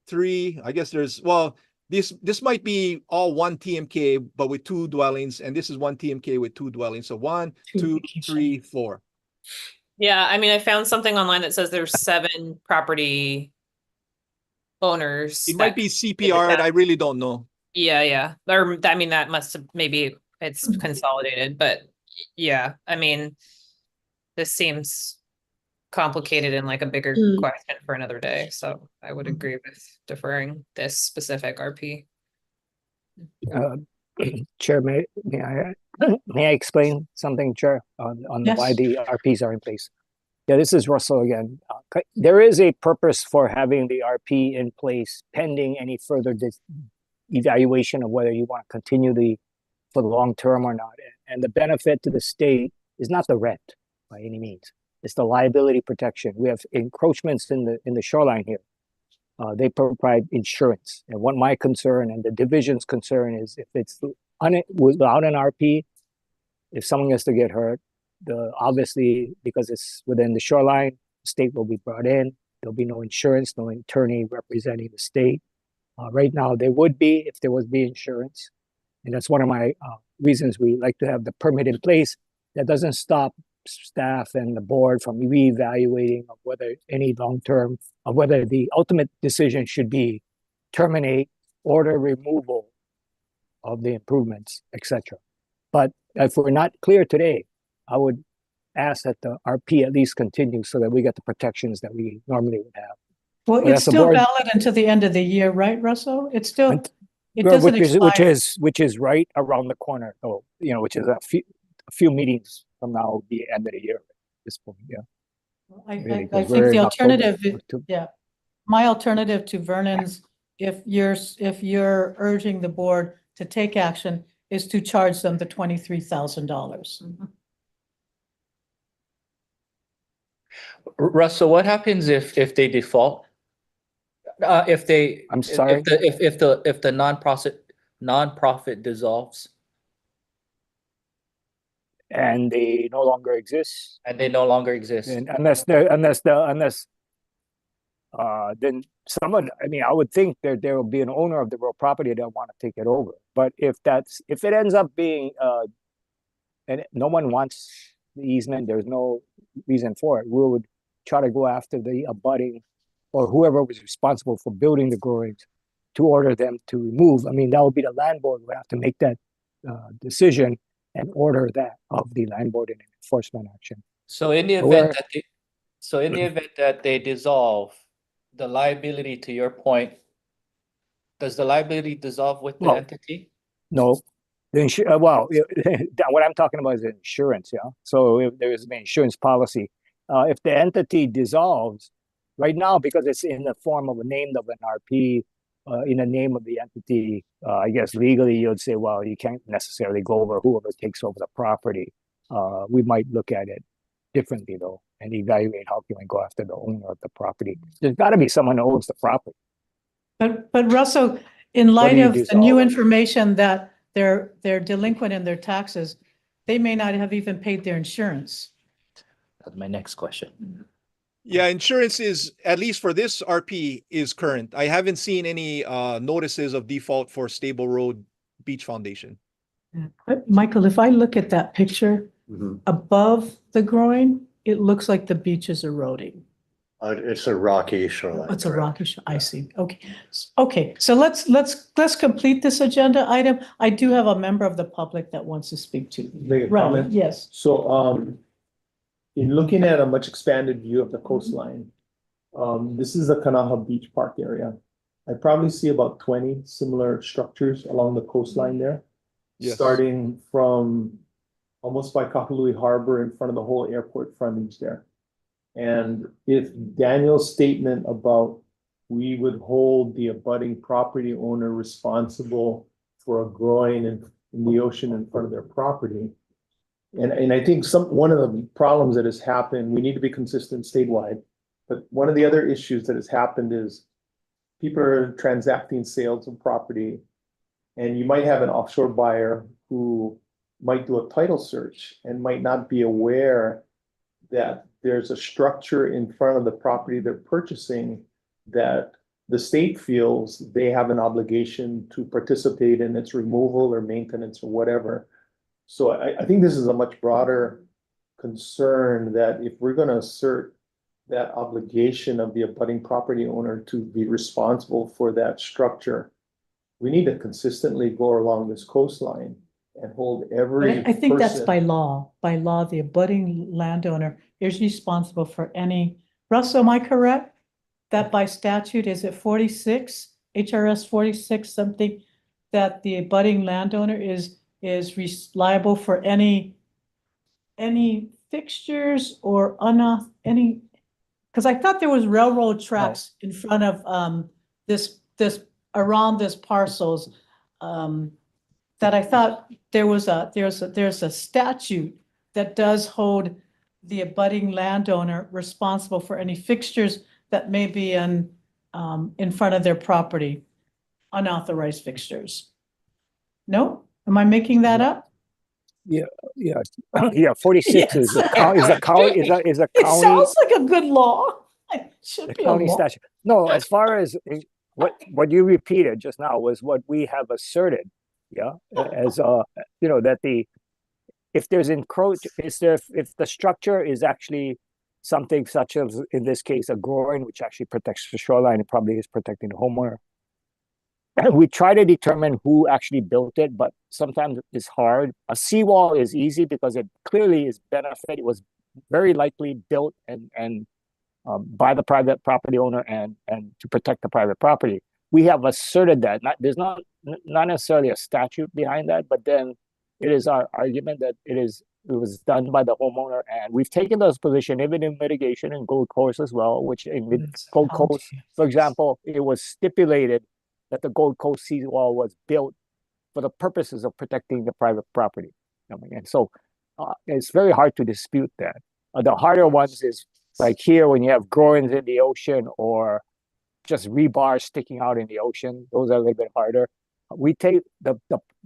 3. I guess this might be all one TMK, but with 2 dwellings, and this is one TMK with 2 dwellings. So 1, 2, 3, 4. Yeah, I mean, I found something online that says there's 7 property owners. It might be CPR, I really don't know. Yeah. Or, I mean, that must have, maybe it's consolidated, but yeah, I mean, this seems complicated and like a bigger question for another day, so I would agree with deferring this specific RP. Chair, may I explain something, Chair, on why Yes. the RPs are in place? Yeah, this is Russell again. There is a purpose for having the RP in place pending any further evaluation of whether you want to continue for the long term or not. And the benefit to the state is not the rent by any means. It's the liability protection. We have encroachments in the shoreline here. They provide insurance. And what my concern and the division's concern is if it's without an RP, if someone gets to get hurt, obviously because it's within the shoreline, the state will be brought in. There'll be no insurance, no attorney representing the state. Right now, there would be if there was the insurance. And that's one of my reasons we like to have the permit in place. That doesn't stop staff and the board from reevaluating of whether any long-term, of whether the ultimate decision should be terminate, order removal of the improvements, etc. But if we're not clear today, I would ask that the RP at least continue so that we get the protections that we normally would have. Well, But it's as a still board- valid until the end of the year, right, Russell? It's still, it Well, doesn't expire. which is right around the corner, though, which is a few meetings from now will be end of the year at this point, yeah. I Really, I 'cause think we're the in alternative, October. yeah, my alternative to Vernon's, if you're urging the board to take action, is to charge them the $23,000. Russell, what happens if they default? If they, I'm sorry? if the nonprofit dissolves And they no longer exist. and they no longer exist. And unless then someone, I mean, I would think there will be an owner of the real property that want to take it over. But if it ends up being and no one wants the easement, there's no reason for it. We would try to go after the abutting or whoever was responsible for building the groynes to order them to remove. I mean, that would be the landlord would have to make that decision and order that of the landlord in an enforcement action. So in the event that they dissolve, the liability, to your point, does the liability dissolve with the Well, entity? No, what I'm talking about is insurance, yeah. So if there is an insurance policy, if the entity dissolves, right now, because it's in the form of a name of an RP, in the name of the entity, I guess legally you'd say, well, you can't necessarily go over whoever takes over the property. We might look at it differently though, and evaluate how can we go after the owner of the property. There's got to be someone who owns the property. But Russell, in light do you of do the new solve? information that they're delinquent in their taxes, they may not have even paid their insurance. That's my next question. Yeah, insurance is, at least for this RP, is current. I haven't seen any notices of default for Stable Road Beach Foundation. Michael, if I look at that picture, Mhm. above the groin, it looks like the beach is eroding. It's a rocky shoreline. It's a correct? rocky, I see. Okay. Okay, so let's complete this agenda item. I do have a member of the public that wants to speak to. Make a Right, comment? yes. So, in looking at a much expanded view of the coastline, this is the Kanaha Beach Park area. I probably see about 20 similar structures along the coastline there. Yes. Starting from almost by Kahului Harbor in front of the whole airport frontage there. And if Daniel's statement about we would hold the abutting property owner responsible for a groin in the ocean in front of their property. And I think one of the problems that has happened, we need to be consistent statewide. But one of the other issues that has happened is people are transacting sales of property. And you might have an offshore buyer who might do a title search and might not be aware that there's a structure in front of the property they're purchasing that the state feels they have an obligation to participate in its removal or maintenance or whatever. So I think this is a much broader concern that if we're gonna assert that obligation of the abutting property owner to be responsible for that structure, we need to consistently go along this coastline and hold every I think that's person- by law. By law, the abutting landowner is responsible for any, Russell, am I correct? That by statute, is it 46, HRS 46 something, that the abutting landowner is liable for any fixtures or any, because I thought there was railroad tracks in front of this around this parcels, that I thought there's a statute that does hold the abutting landowner responsible for any fixtures that may be in front of their property, unauthorized fixtures. No? Am I making that up? Yeah, 46 is a county, is a It county. sounds like a good law. It should The be a county law. statute. No, as far as what you repeated just now was what we have asserted. Yeah, as that if there's if the structure is actually something such as, in this case, a groin, which actually protects the shoreline, it probably is protecting the homeowner. We try to determine who actually built it, but sometimes it's hard. A seawall is easy because it clearly is benefit. It was very likely built and by the private property owner and to protect the private property. We have asserted that. There's not necessarily a statute behind that, but then it is our argument that it was done by the homeowner, and we've taken those position even in mitigation in Gold Coast as well, which in Gold Coast, for example, it was stipulated that the Gold Coast seawall was built for the purposes of protecting the private property. And so it's very hard to dispute that. The harder ones is like here when you have groins in the ocean or just rebar sticking out in the ocean. Those are a little bit harder. We take the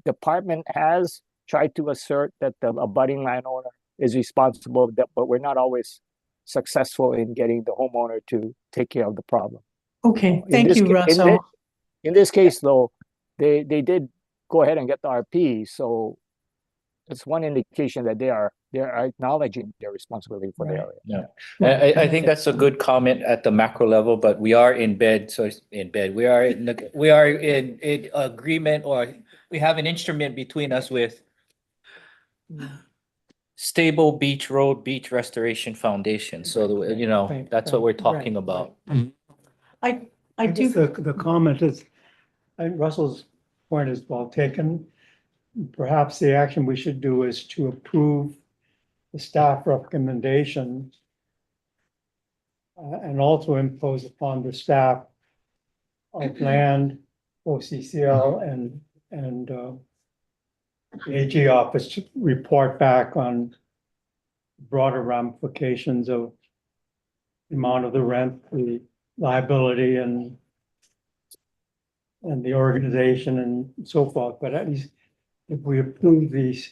department has tried to assert that the abutting landowner is responsible, but we're not always successful in getting the homeowner to take care of the problem. Okay, thank you, Russell. In this case, though, they did go ahead and get the RP, so it's one indication that they're acknowledging their responsibility for the area. Yeah, I think that's a good comment at the macro level, but we are in bed. We are in agreement, or we have an instrument between us with Stable Beach Road Beach Restoration Foundation. So that's what we're talking about. I do. The comment is, I think Russell's point is well taken. Perhaps the action we should do is to approve the staff recommendation and also impose upon the staff of land, OCCL and the AG office to report back on broader ramifications of the amount of the rent, the liability and the organization and so forth. But at least if we approve these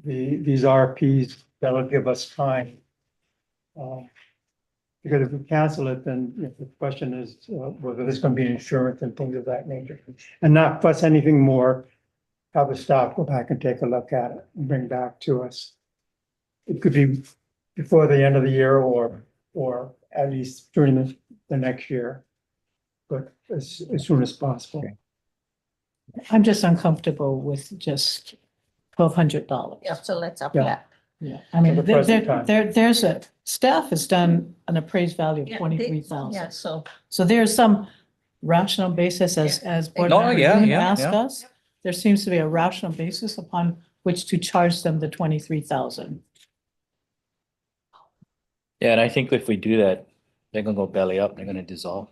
RPs, that'll give us time to Because if we cancel it, then the question is whether there's gonna be insurance and things of that nature. And not fuss anything more, have the staff go back and take a look at it and bring back to us. It could be before the end of the year or at least during the next year. But as soon as possible. I'm just uncomfortable with just $1,200. Yeah, so let's up Yeah. that. Yeah, I mean, For the present time. there's staff has done an appraised value of Yeah, 23,000. Yeah, so. So there's some rational basis as Board No, Member yeah, Yoon yeah, asked yeah. us. There seems to be a rational basis upon which to charge them the 23,000. Yeah, and I think if we do that, they're gonna go belly up, they're gonna dissolve.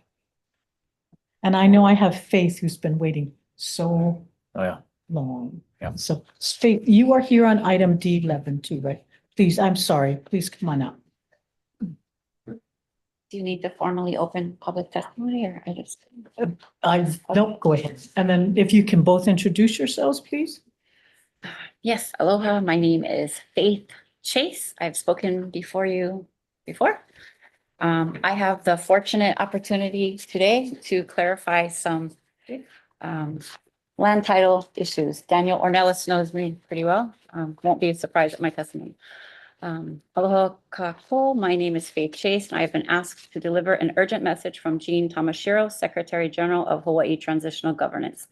And I know I have Faith who's been waiting so Oh, yeah. long. Yeah. So Faith, you are here on item D11 too, right? Please, I'm sorry, please come on up. Do you need to formally open public testimony or I just? Don't go ahead. And then if you can both introduce yourselves, please. Yes, aloha. My name is Faith Chase. I've spoken before you before. I have the fortunate opportunity today to clarify some land title issues. Daniel Ornelas knows me pretty well. Won't be surprised at my testimony. Aloha kako. My name is Faith Chase, and I have been asked to deliver an urgent message from Gene Tamashiro, Secretary General of Hawaii Transitional Governance.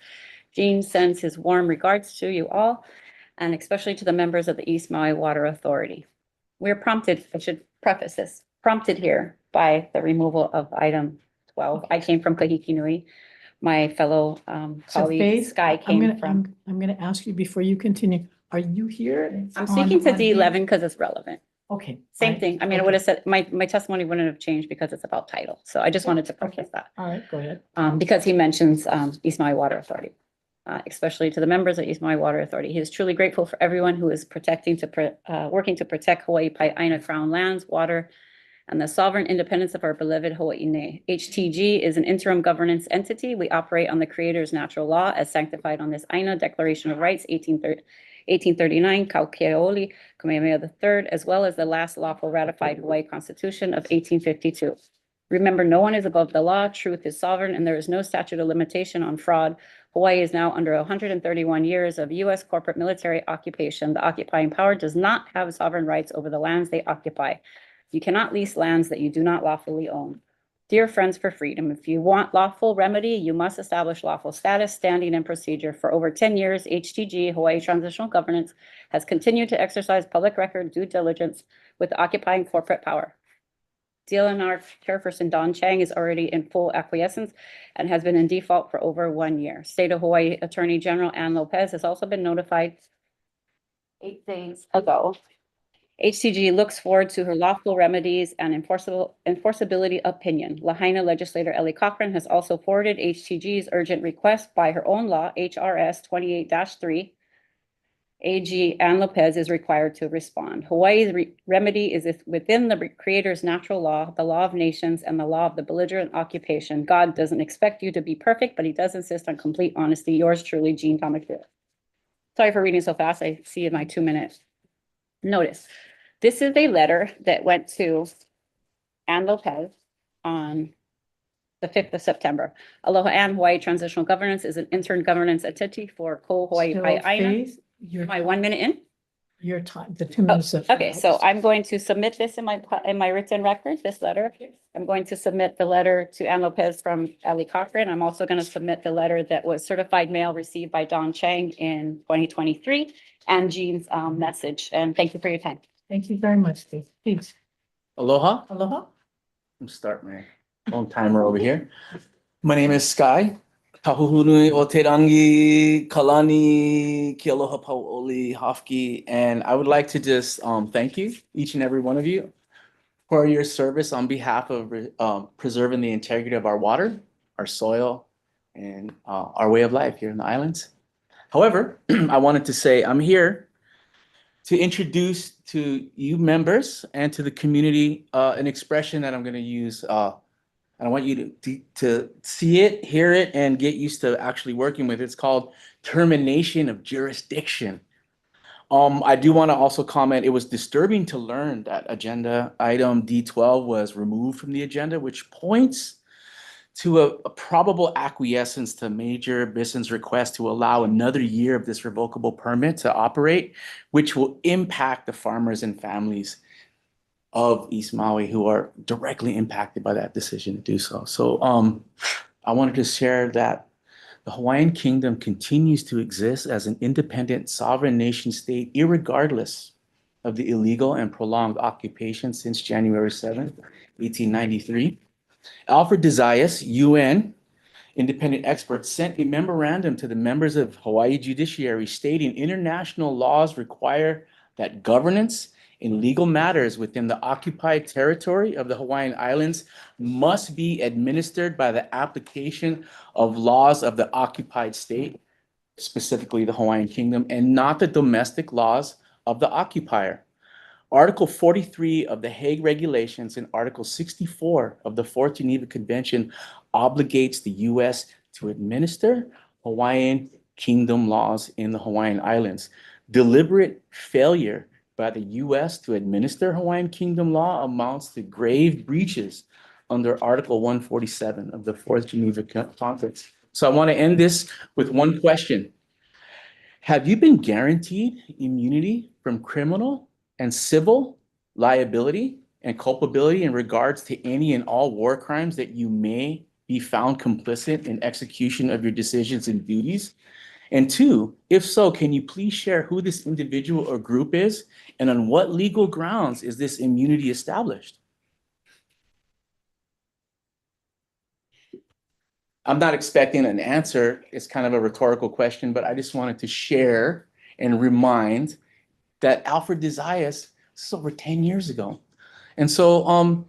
Gene sends his warm regards to you all, and especially to the members of the East Maui Water Authority. We're prompted, I should preface this, prompted here by the removal of item 12. I came from Kahiki Nui. My fellow So colleague Faith, Sky came from. I'm gonna ask you before you continue, are you here? I'm speaking to on D11 because it's relevant. Okay. Same thing. I mean, I would have said, my testimony wouldn't have changed because it's about title. So I just wanted to preface that. All right, go ahead. Because he mentions East Maui Water Authority, especially to the members of East Maui Water Authority. He is truly grateful for everyone who is working to protect Hawaii Pai'aina Crown lands, water, and the sovereign independence of our beloved Hawaii Ne. HTG is an interim governance entity. We operate on the Creator's natural law as sanctified on this Aina Declaration of Rights, 1839, Kaukeaoli, Kamehameha III, as well as the last lawful ratified Hawaii Constitution of 1852. Remember, no one is above the law, truth is sovereign, and there is no statute of limitation on fraud. Hawaii is now under 131 years of U.S. corporate military occupation. The occupying power does not have sovereign rights over the lands they occupy. You cannot lease lands that you do not lawfully own. Dear Friends for Freedom, if you want lawful remedy, you must establish lawful status, standing, and procedure. For over 10 years, HTG, Hawaii Transitional Governance, has continued to exercise public record due diligence with occupying corporate power. DLNR Chairperson Don Chang is already in full acquiescence and has been in default for over 1 year. State of Hawaii Attorney General Ann Lopez has also been notified 8 days ago. HTG looks forward to her lawful remedies and enforceability opinion. Lahaina legislator Ellie Cochran has also forwarded HTG's urgent request by her own law, HRS 28-3. AG Ann Lopez is required to respond. Hawaii's remedy is within the Creator's natural law, the law of nations, and the law of the belligerent occupation. God doesn't expect you to be perfect, but he does insist on complete honesty. Yours truly, Gene Tamashiro. Sorry for reading so fast. I see in my 2-minute notice. This is a letter that went to Ann Lopez on the 5th of September. Aloha Ann, Hawaii Transitional Governance is an intern governance entity for Hawaii So, Pai'aina. Faith, your- Am I 1 minute in? Your time, the 2 minutes of. Okay, so I'm going to submit this in my written record, this letter. I'm going to submit the letter to Ann Lopez from Ellie Cochran. I'm also going to submit the letter that was certified mail received by Don Chang in 2023 and Jean's message. And thank you for your time. Thank you very much, Faith. Please. Aloha. Aloha. I'm start my own timer over here. My name is Sky. Tahuhunui o te rangi, kalani, ki aloha pau'oli, hafki. And I would like to just thank you, each and every one of you, for your service on behalf of preserving the integrity of our water, our soil, and our way of life here in the islands. However, I wanted to say I'm here to introduce to you members and to the community an expression that I'm going to use. And I want you to see it, hear it, and get used to actually working with it. It's called termination of jurisdiction. I do want to also comment, it was disturbing to learn that agenda item D12 was removed from the agenda, which points to a probable acquiescence to Major Bisson's request to allow another year of this revocable permit to operate, which will impact the farmers and families of East Maui who are directly impacted by that decision to do so. So I wanted to share that the Hawaiian Kingdom continues to exist as an independent sovereign nation state, irregardless of the illegal and prolonged occupation since January 7th, 1893. Alfred de Zayas, UN independent expert, sent a memorandum to the members of Hawaii Judiciary stating international laws require that governance in legal matters within the occupied territory of the Hawaiian Islands must be administered by the application of laws of the occupied state, specifically the Hawaiian Kingdom, and not the domestic laws of the occupier. Article 43 of the Hague Regulations and Article 64 of the Fourth Geneva Convention obligates the U.S. to administer Hawaiian Kingdom laws in the Hawaiian Islands. Deliberate failure by the U.S. to administer Hawaiian Kingdom law amounts to grave breaches under Article 147 of the Fourth Geneva Conference. So I want to end this with one question. Have you been guaranteed immunity from criminal and civil liability and culpability in regards to any and all war crimes that you may be found complicit in execution of your decisions and duties? And two, if so, can you please share who this individual or group is and on what legal grounds is this immunity established? I'm not expecting an answer. It's kind of a rhetorical question, but I just wanted to share and remind that Alfred de Zayas, this is over 10 years ago. And so,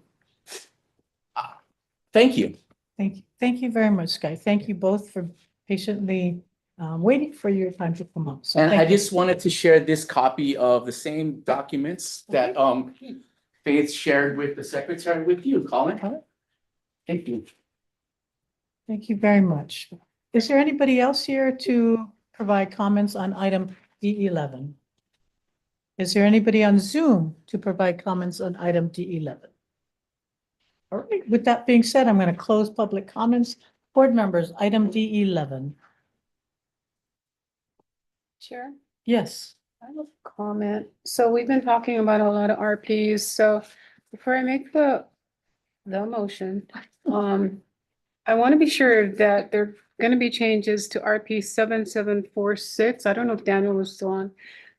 thank you. Thank you. Thank you very much, Sky. Thank you both for patiently waiting for your time to come up. So And I thank you. just wanted to share this copy of the same documents that Faith shared with the secretary with you, Colin. Thank you. Thank you very much. Is there anybody else here to provide comments on item D11? Is there anybody on Zoom to provide comments on item D11? All right, with that being said, I'm going to close public comments. Board members, item D11. Chair? Yes. I have a comment. So we've been talking about a lot of RPs, so before I make the motion, I want to be sure that there are going to be changes to RP 7746. I don't know if Daniel was still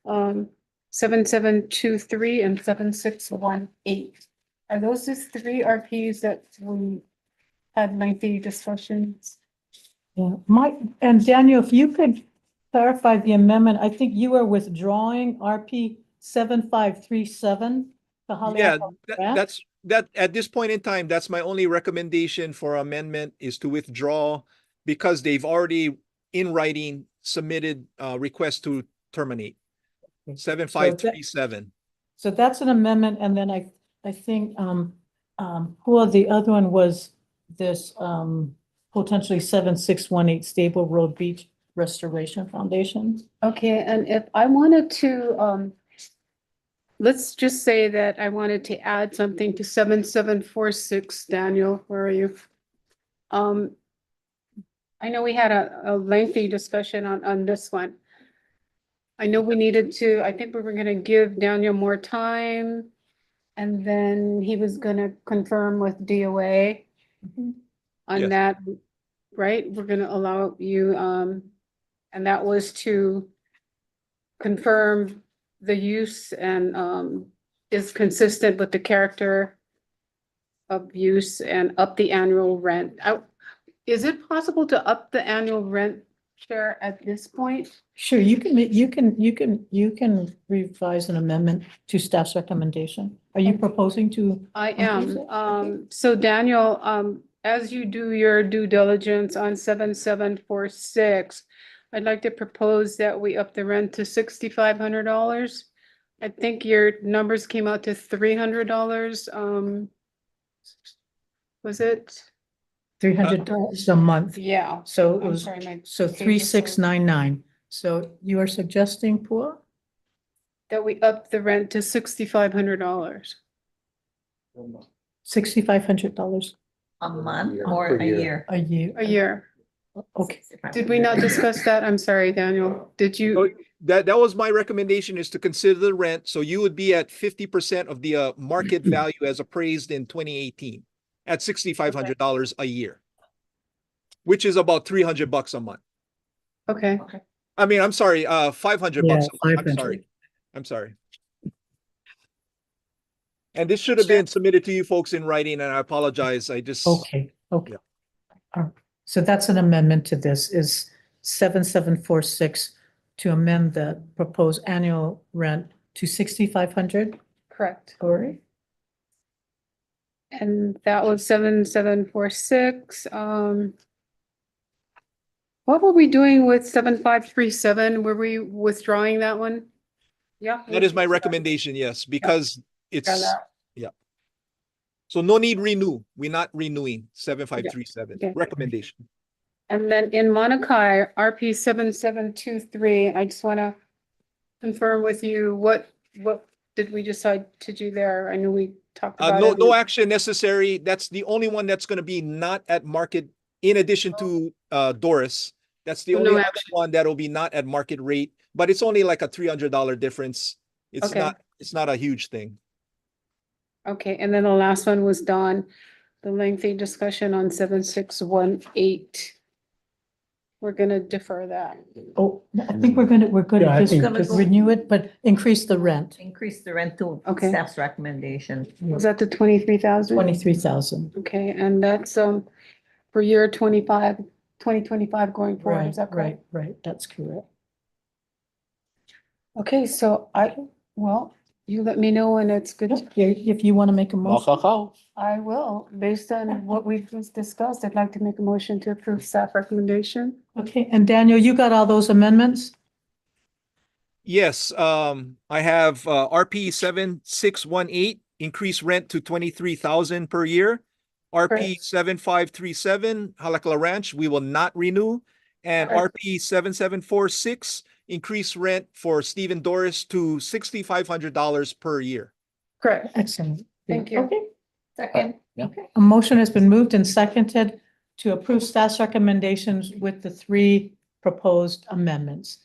on. 7723 and 7618. Are those just three RPs that we had lengthy discussions? Yeah, Mike and Daniel, if you could clarify the amendment, I think you are withdrawing RP 7537. Yeah, that at this point in time, that's my only recommendation for amendment is to withdraw because they've already in writing submitted request to terminate. 7537. So that's an amendment, and then I think who the other one was this potentially 7618 Stable Road Beach Restoration Foundation. Okay, and if I wanted to let's just say that I wanted to add something to 7746, Daniel, where are you? I know we had a lengthy discussion on this one. I know we needed to, I think we were gonna give Daniel more time. And then he was gonna confirm with DOA on Yes. that, right? We're gonna allow you, and that was to confirm the use and is consistent with the character of use and up the annual rent. Is it possible to up the annual rent, Chair, at this point? Sure, you can revise an amendment to staff's recommendation. Are you proposing to? I increase it? am. So Daniel, as you do your due diligence on 7746, I'd like to propose that we up the rent to $6,500. I think your numbers came out to $300. Was it? $300 a month. Yeah. So it I'm was, sorry, my so pages are- 3699. So you are suggesting, Pua? that we up the rent to $6,500 $6,500 A month year. or Per a year. year? a year. a year. Okay, Did we not discuss that? I'm sorry, Daniel. Did you? Oh, that was my recommendation, is to consider the rent. So you would be at 50% of the market value as appraised in 2018 at $6,500 a year, which is about $300 a month. Okay. I mean, I'm sorry, $500 a Yeah, month. I'm 500. sorry. I'm sorry. And this should have been submitted to you folks in writing, and I apologize. I just. okay. So that's an amendment to this is 7746 to amend the proposed annual rent to 6,500. Correct. Corey? And that was 7746. What were we doing with 7537? Were we withdrawing that one? Yeah. That is my recommendation, yes, because it's, that. yeah. So no need renew. We're not renewing 7537 Okay. recommendation. And then in Monokai, RP 7723, I just want to confirm with you, what did we decide to do there? I know we talked about it. No action necessary. That's the only one that's going to be not at market, in addition to Doris. That's the So only no other action. one that'll be not at market rate, but it's only like a $300 difference. It's Okay. not a huge thing. Okay, and then the last one was Dawn, the lengthy discussion on 7618. We're gonna defer that. Oh, I think we're gonna Yeah, I just think gonna just- renew it, but increase the rent, Increase the rent to Okay. staff's recommendation. Was that the 23,000? 23,000. Okay, and that's for year 2025 going forward, Right, is that correct? right, that's correct. Okay, so well, you let me know when it's good. If you want to make a motion. I will, based on what we've just discussed, I'd like to make a motion to approve staff recommendation. Okay, and Daniel, you got all those amendments? Yes, I have RP 7618, increase rent to 23,000 per year. RP 7537, Halakala Ranch, we will not renew. And Correct. RP 7746, increase rent for Stephen Doris to $6,500 per year. Correct. Excellent. Thank you. Okay. Second. Okay. A motion has been moved and seconded to approve staff's recommendations with the 3 proposed amendments.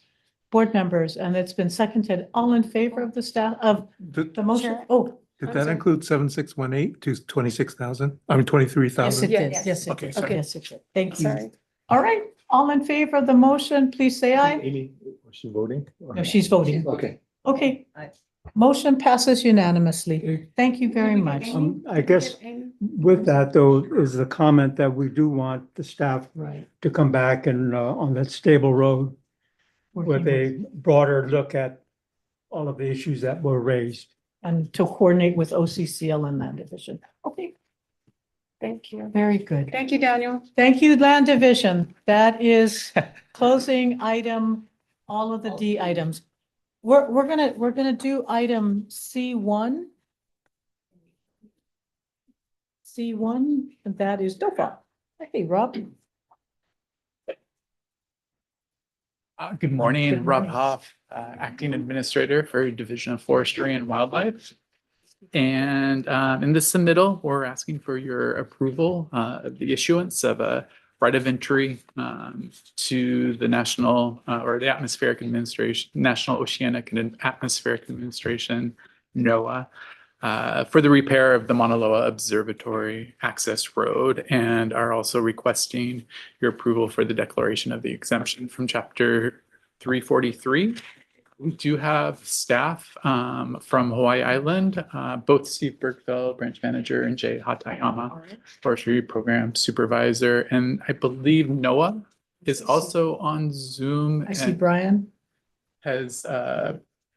Board members, and it's been seconded, all in favor of the staff, of the motion? Oh, Did I'm that sorry. include 7618 to 26,000? I mean, 23,000? yes, it did. Yes. Yes, it Okay, did. sorry. Yes, it did. Thank you. Sorry. All right, all in favor of the motion, please say aye. Amy, was she voting? No, she's voting. Okay. Okay. Aye. Motion passes unanimously. Thank you very much. I guess with that though, is the comment that we do want the staff Right. to come back and on that stable road with a broader look at all of the issues that were raised. And to coordinate with OCCL and Land Division. Okay, Thank you. very good. Thank you, Daniel. Thank you, Land Division. That is closing item, all of the D items. We're gonna do item C1. C1, and that is DOFA. Hey, Rob. Good morning, Rob Hoff, Acting Administrator for Division of Forestry and Wildlife. And in this submittal, we're asking for your approval of the issuance of a right of entry to the National or the Atmospheric Administration, National Oceanic and Atmospheric Administration, NOAA, for the repair of the Mauna Loa Observatory Access Road, and are also requesting your approval for the declaration of the exemption from Chapter 343. We do have staff from Hawaii Island, both Steve Burkeville, Branch Manager, and Jay Hatayama, Forestry Program Supervisor, and I believe Noah is also on Zoom. I see and Brian. has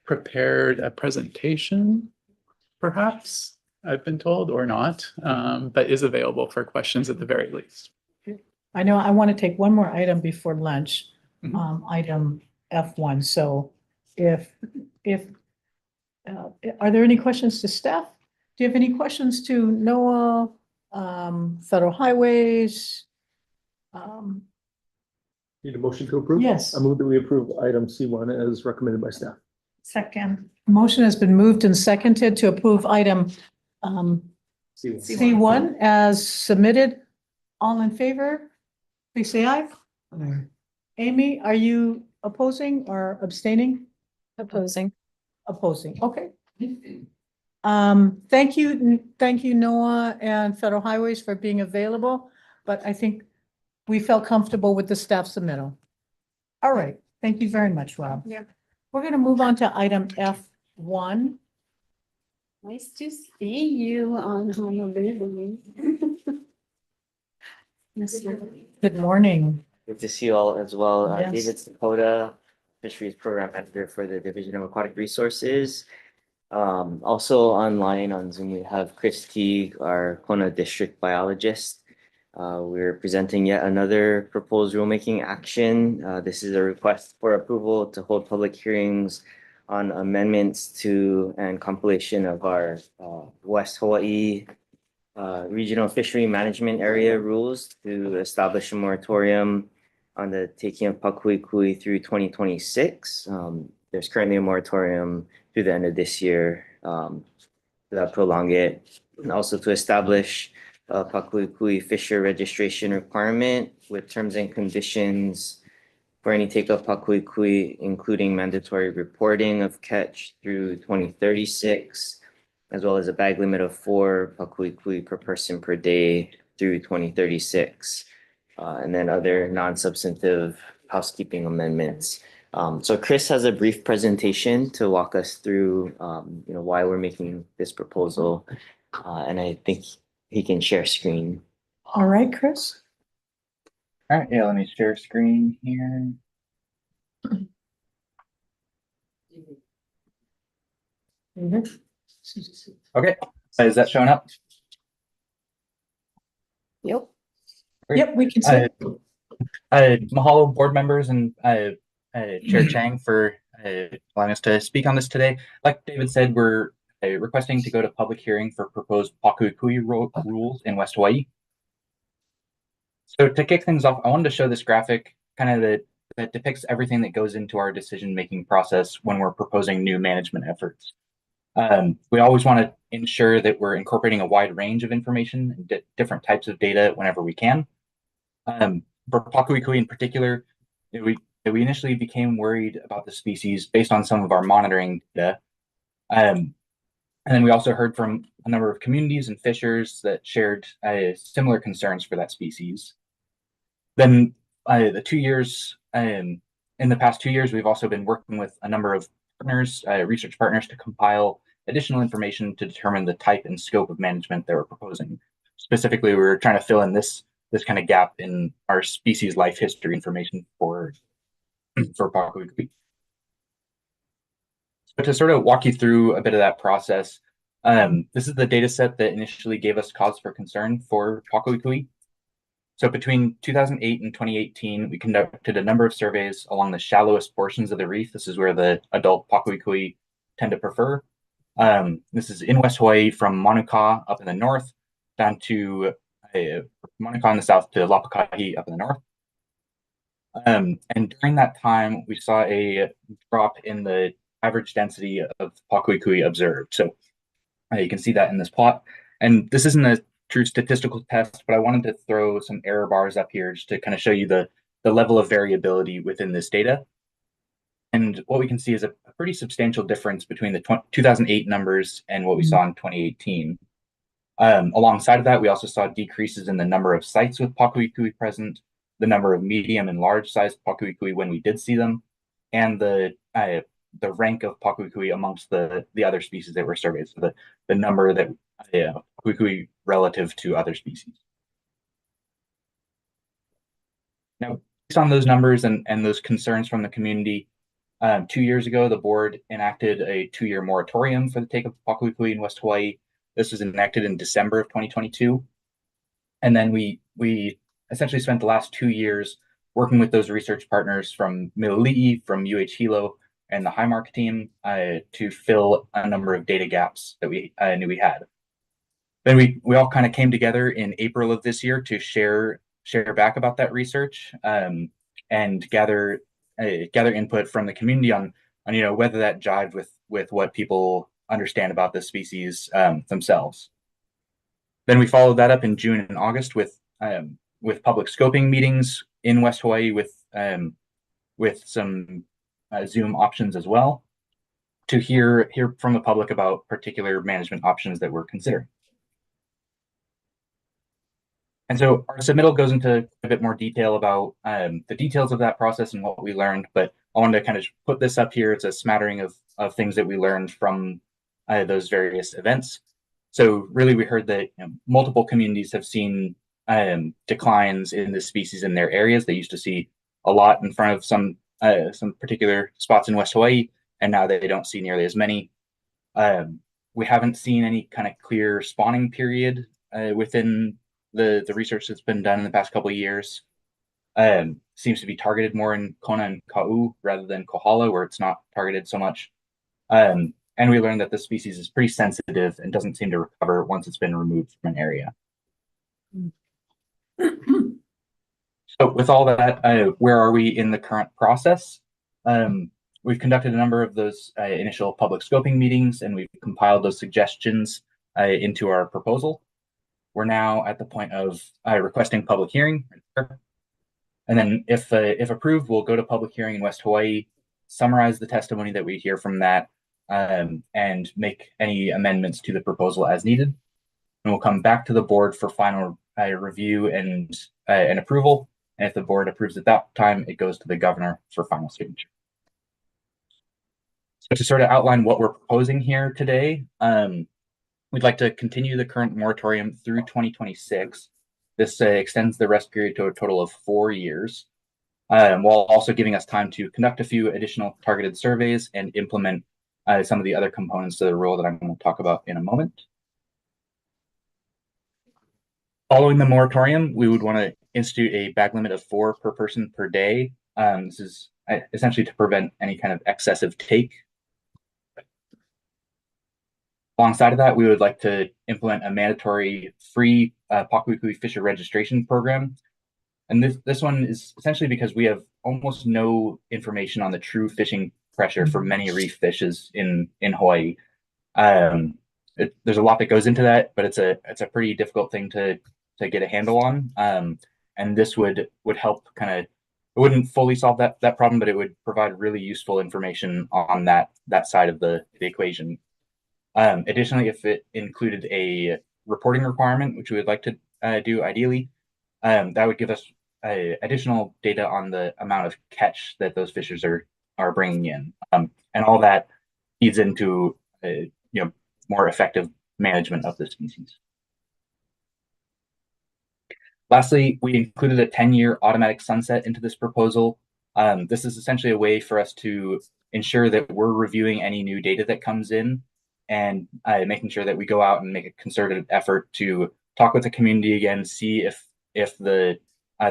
prepared a presentation, perhaps, I've been told, or not, but is available for questions at the very least. I know I want to take one more item before lunch, Mhm. item F1. So if, are there any questions to staff? Do you have any questions to NOAA, Federal Highways? Need a motion to approve? Yes. I move that we approve item C1 as recommended by staff. Second. Motion has been moved and seconded to approve item C1 as submitted. All in favor, please say aye. Amy, are you opposing or abstaining? Opposing. Opposing, okay. Thank you, Noah and Federal Highways for being available, but I think we felt comfortable with the staff submittal. All right, thank you very much, Rob. Yeah. We're gonna move on to item F1. Nice to see you on Honolulu. Good morning. Good to see you all as well. Yes. David Sakota, Fisheries Program Manager for the Division of Aquatic Resources. Also online on Zoom, we have Chris Teague, our Kona District Biologist. We're presenting yet another proposed rulemaking action. This is a request for approval to hold public hearings on amendments to and compilation of our West Hawaii Regional Fishery Management Area rules to establish a moratorium on the taking of pakuikui through 2026. There's currently a moratorium through the end of this year that prolong it. And also to establish a pakuikui fisher registration requirement with terms and conditions for any take of pakuikui, including mandatory reporting of catch through 2036, as well as a bag limit of 4 pakuikui per person per day through 2036, and then other non-substantive housekeeping amendments. So Chris has a brief presentation to walk us through, why we're making this proposal, and I think he can share screen. All right, Chris. All right, yeah, let me share screen here. Okay, is that showing up? Yep. Great. Yep, we can see. Mahalo board members and Chair Chang for allowing us to speak on this today. Like David said, we're requesting to go to public hearing for proposed pakuikui rules in West Hawaii. So to kick things off, I wanted to show this graphic kind of that depicts everything that goes into our decision-making process when we're proposing new management efforts. We always want to ensure that we're incorporating a wide range of information and different types of data whenever we can. For pakuikui in particular, we initially became worried about the species based on some of our monitoring data. And then we also heard from a number of communities and fishers that shared similar concerns for that species. Then in the past 2 years, we've also been working with a number of partners, research partners, to compile additional information to determine the type and scope of management that we're proposing. Specifically, we were trying to fill in this kind of gap in our species life history information for pakuikui. So to sort of walk you through a bit of that process, this is the data set that initially gave us cause for concern for pakuikui. So between 2008 and 2018, we conducted a number of surveys along the shallowest portions of the reef. This is where the adult pakuikui tend to prefer. This is in West Hawaii from Manukau up in the north down to Manukau in the south to Lapakahi up in the north. And during that time, we saw a drop in the average density of pakuikui observed. So you can see that in this plot. And this isn't a true statistical test, but I wanted to throw some error bars up here just to kind of show you the level of variability within this data. And what we can see is a pretty substantial difference between the 2008 numbers and what we saw in 2018. Alongside of that, we also saw decreases in the number of sites with pakuikui present, the number of medium and large sized pakuikui when we did see them, and the rank of pakuikui amongst the other species that were surveyed. So the number that pakuikui relative to other species. Now, based on those numbers and those concerns from the community, 2 years ago, the board enacted a 2-year moratorium for the take of pakuikui in West Hawaii. This was enacted in December of 2022. And then we essentially spent the last 2 years working with those research partners from Milili'i, from UH Hilo, and the Highmark team to fill a number of data gaps that we knew we had. Then we all kind of came together in April of this year to share back about that research and gather input from the community on whether that jived with with what people understand about this species themselves. Then we followed that up in June and August with public scoping meetings in West Hawaii with some Zoom options as well, to hear from the public about particular management options that we're considering. And so our submittal goes into a bit more detail about the details of that process and what we learned, but I wanted to kind of put this up here. It's a smattering of things that we learned from those various events. So really, we heard that multiple communities have seen declines in this species in their areas. They used to see a lot in front of some particular spots in West Hawaii, and now they don't see nearly as many. We haven't seen any kind of clear spawning period within the research that's been done in the past couple of years. Seems to be targeted more in Kona and Ka'u rather than Kohala, where it's not targeted so much. And we learned that this species is pretty sensitive and doesn't seem to recover once it's been removed from an area. So with all that, where are we in the current process? We've conducted a number of those initial public scoping meetings, and we've compiled those suggestions into our proposal. We're now at the point of requesting public hearing. And then if approved, we'll go to public hearing in West Hawaii, summarize the testimony that we hear from that, and make any amendments to the proposal as needed. And we'll come back to the board for final review and approval. And if the board approves at that time, it goes to the governor for final signature. So to sort of outline what we're proposing here today, we'd like to continue the current moratorium through 2026. This extends the rest period to a total of 4 years, while also giving us time to conduct a few additional targeted surveys and implement some of the other components to the rule that I'm going to talk about in a moment. Following the moratorium, we would want to institute a bag limit of 4 per person per day. This is essentially to prevent any kind of excessive take. Alongside of that, we would like to implement a mandatory free Pakuikui fisher registration program. And this one is essentially because we have almost no information on the true fishing pressure for many reef fishes in Hawaii. There's a lot that goes into that, but it's a pretty difficult thing to get a handle on. And this would help kind of, it wouldn't fully solve that problem, but it would provide really useful information on that side of the equation. Additionally, if it included a reporting requirement, which we would like to do ideally, that would give us additional data on the amount of catch that those fishers are bringing in, and all that feeds into more effective management of the species. Lastly, we included a 10-year automatic sunset into this proposal. This is essentially a way for us to ensure that we're reviewing any new data that comes in, and making sure that we go out and make a concerted effort to talk with the community again, see if the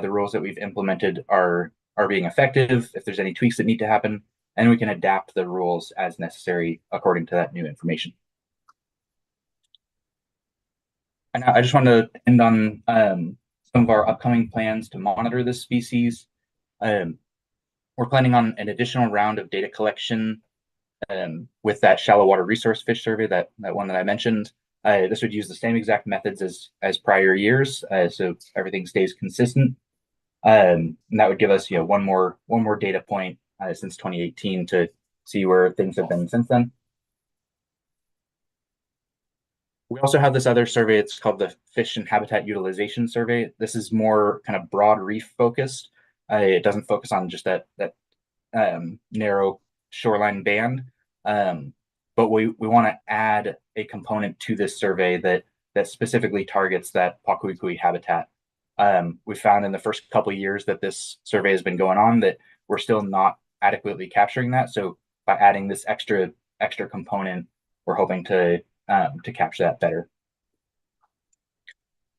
rules that we've implemented are being effective, if there's any tweaks that need to happen, and we can adapt the rules as necessary according to that new information. And I just want to end on some of our upcoming plans to monitor this species. We're planning on an additional round of data collection with that shallow water resource fish survey, that one that I mentioned. This would use the same exact methods as prior years, so everything stays consistent. And that would give us one more data point since 2018 to see where things have been since then. We also have this other survey. It's called the Fish and Habitat Utilization Survey. This is more kind of broad reef focused. It doesn't focus on just that narrow shoreline band. But we want to add a component to this survey that specifically targets that Pakuikui habitat. We found in the first couple of years that this survey has been going on that we're still not adequately capturing that. So by adding this extra component, we're hoping to capture that better.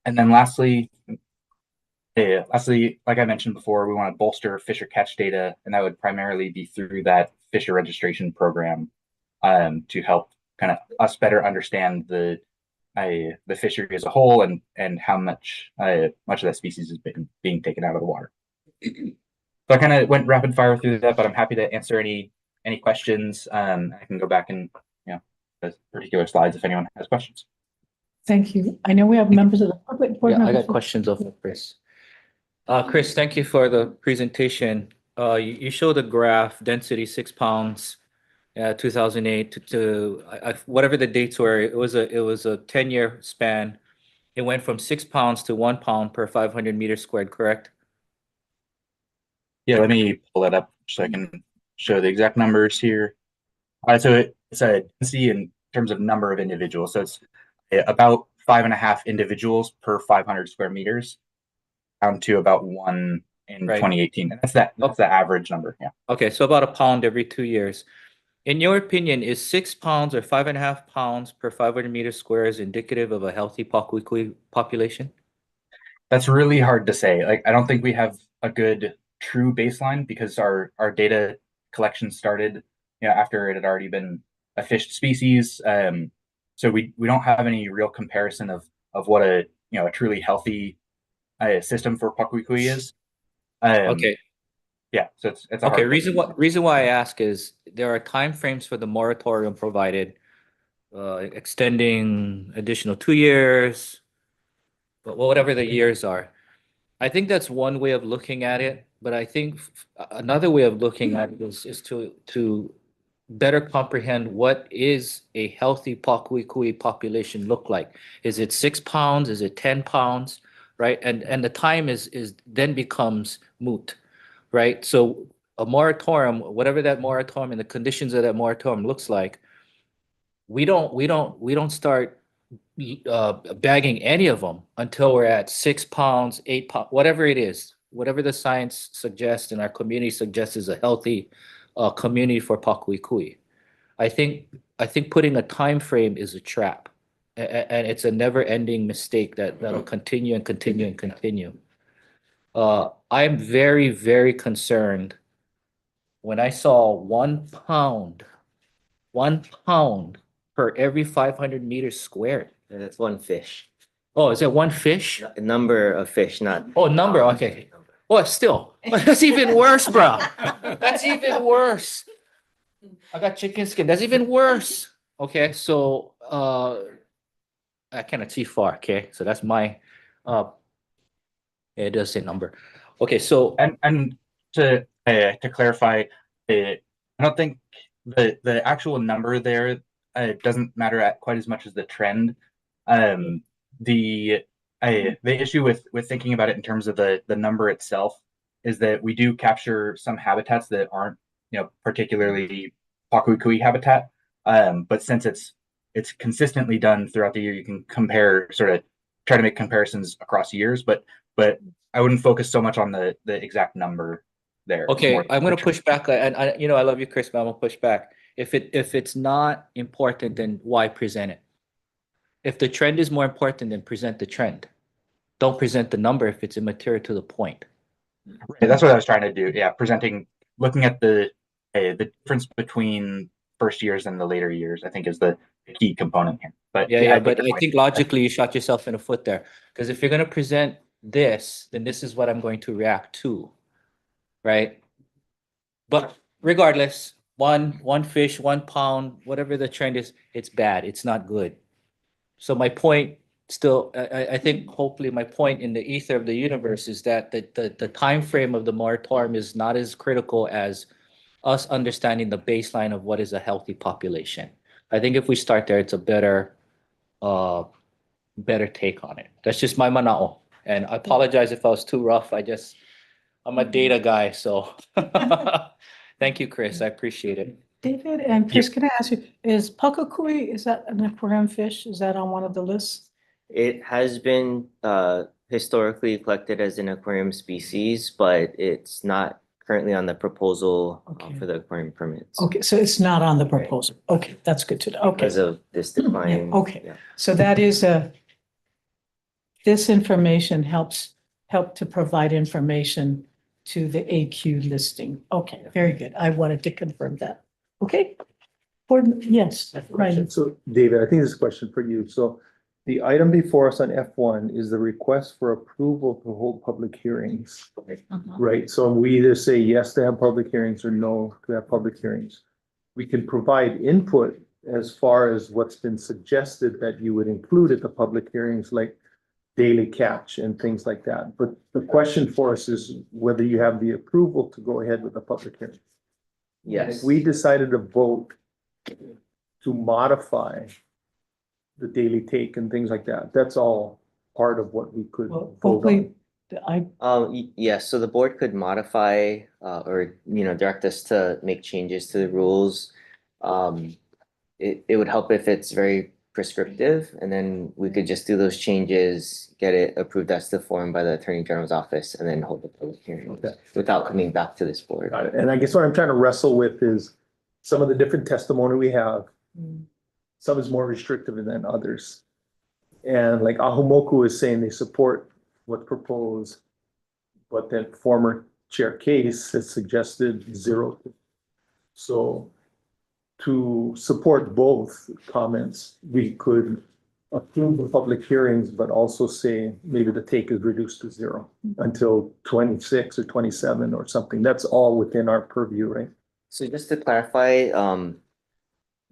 And then lastly, like I mentioned before, we want to bolster fisher catch data, and that would primarily be through that fisher registration program to help kind of us better understand the fishery as a whole and how much of that species is being taken out of the water. So I kind of went rapid fire through that, but I'm happy to answer any any questions, I can go back and, the particular slides if anyone has questions. Thank you. I know we have members of the public. board Yeah, I members. got questions of Chris. Chris, thank you for the presentation. You showed a graph, density 6 pounds, 2008 to whatever the dates were. It was a 10-year span. It went from 6 pounds to 1 pound per 500 meters squared, correct? Yeah, let me pull that up so I can show the exact numbers here. So it's a density in terms of number of individuals. So it's about 5.5 individuals per 500 square meters, down to about 1 in Right. 2018. And that's the average number. Yeah. Okay, so about a pound every 2 years. In your opinion, is 6 pounds or 5.5 pounds per 500 meters squares indicative of a healthy Pakuikui population? That's really hard to say. Like, I don't think we have a good true baseline because our data collection started, after it had already been a fished species. So we don't have any real comparison of what a truly healthy system for Pakuikui is. Okay. Yeah, so it's a Okay, hard reason why I ask is there are timeframes for the moratorium provided, extending additional 2 years, but whatever the years are. I think that's one way of looking at it, but I think another way of looking at it is to better comprehend what is a healthy Pakuikui population look like. Is it 6 pounds? Is it 10 pounds? Right? And the time is then becomes moot. Right? So a moratorium, whatever that moratorium and the conditions of that moratorium looks like, we don't start bagging any of them until we're at 6 pounds, 8 pounds, whatever it is, whatever the science suggests and our community suggests is a healthy community for Pakuikui. I think putting a time frame is a trap, and it's a never-ending mistake that'll continue and continue and continue. I'm very, very concerned when I saw 1 pound per every 500 meters squared. That's one fish. Oh, is it one fish? Number of fish, not. Oh, number, okay. Well, still, that's even worse, bro. That's even worse. I got chicken skin. That's even worse. Okay, so I cannot see far. Okay, so that's my it does say number. Okay, so and to clarify, I don't think the actual number there doesn't matter at quite as much as the trend. The issue with thinking about it in terms of the number itself is that we do capture some habitats that aren't particularly Pakuikui habitat, but since it's consistently done throughout the year, you can compare, sort of try to make comparisons across years, but I wouldn't focus so much on the exact number there. okay, I'm going to push back, and I love you, Chris, but I'm going to push back. If it's not important, then why present it? If the trend is more important, then present the trend. Don't present the number if it's immaterial to the point. Right, that's what I was trying to do. Yeah, looking at the difference between first years and the later years, I think is the key component here. But But I think logically you shot yourself in the foot there, because if you're going to present this, then this is what I'm going to react to, right? But regardless, one fish, 1 pound, whatever the trend is, it's bad. It's not good. So my point still, I think hopefully my point in the ether of the universe is that the time frame of the moratorium is not as critical as us understanding the baseline of what is a healthy population. I think if we start there, it's a better take on it. That's just my manao. And I apologize if I was too rough. I'm a data guy, so thank you, Chris. I appreciate it. David and Chris, can I ask you, is Pakuikui, is that an aquarium fish? Is that on one of the lists? It has been historically collected as an aquarium species, but it's not currently on the proposal for the aquarium permits. Okay, so it's not on the proposal. Okay, that's good to know. Okay. Because of this decline. Okay, so that is this information help to provide information to the AQ listing. Okay, very good. I wanted to confirm that. Okay. Yes, right. So David, I think this is a question for you. So the item before us on F1 is the request for approval to hold public hearings. Right, so we either say yes to have public hearings or no to have public hearings. we can provide input as far as what's been suggested that you would include at the public hearings, like daily catch and things like that. But the question for us is whether you have the approval to go ahead with the public hearing. Yes. If we decided to vote to modify the daily take and things like that, that's all part of what we could vote on. Hopefully, Yes, so the board could modify or, direct us to make changes to the rules. It would help if it's very prescriptive, and then we could just do those changes, get it approved as to form by the Attorney General's office, and then hold the public hearing without coming back to this board. Got it. And I guess what I'm trying to wrestle with is some of the different testimony we have. Some is more restrictive than others. And like Ahumoku is saying they support what's proposed, but then former Chair Case has suggested 0. So to support both comments, we could approve the public hearings, but also say maybe the take is reduced to 0 until 26 or 27 or something. That's all within our purview, right? So just to clarify,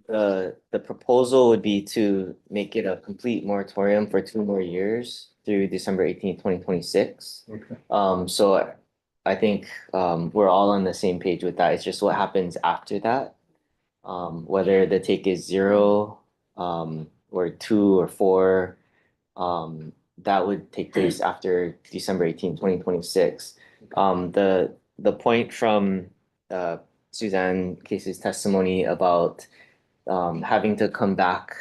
the proposal would be to make it a complete moratorium for 2 more years through December 18th, 2026. Okay. So I think we're all on the same page with that. It's just what happens after that. Whether the take is 0 or 2 or 4, that would take place after December 18th, 2026. The point from Suzanne Case's testimony about having to come back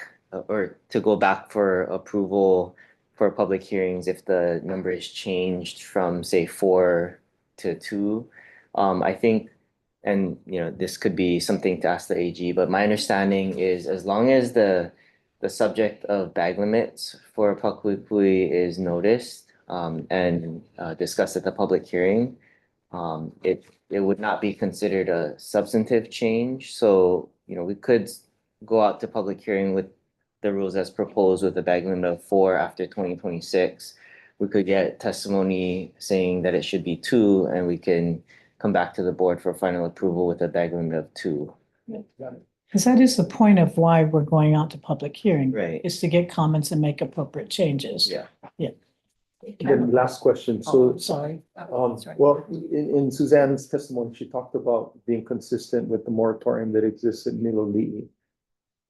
or to go back for approval for public hearings if the number is changed from, say, 4 to 2. I think, and this could be something to ask the AG, but my understanding is as long as the subject of bag limits for Pakuikui is noticed and discussed at the public hearing, it would not be considered a substantive change. So, we could go out to public hearing with the rules as proposed with a bag limit of 4 after 2026. We could get testimony saying that it should be 2, and we can come back to the board for final approval with a bag limit of 2. because that is the point of why we're going out to public hearing. Right. Is to get comments and make appropriate changes. Yeah. Yeah. Again, last question. So, Sorry. well, in Suzanne's testimony, she talked about being consistent with the moratorium that exists in Miloli'i.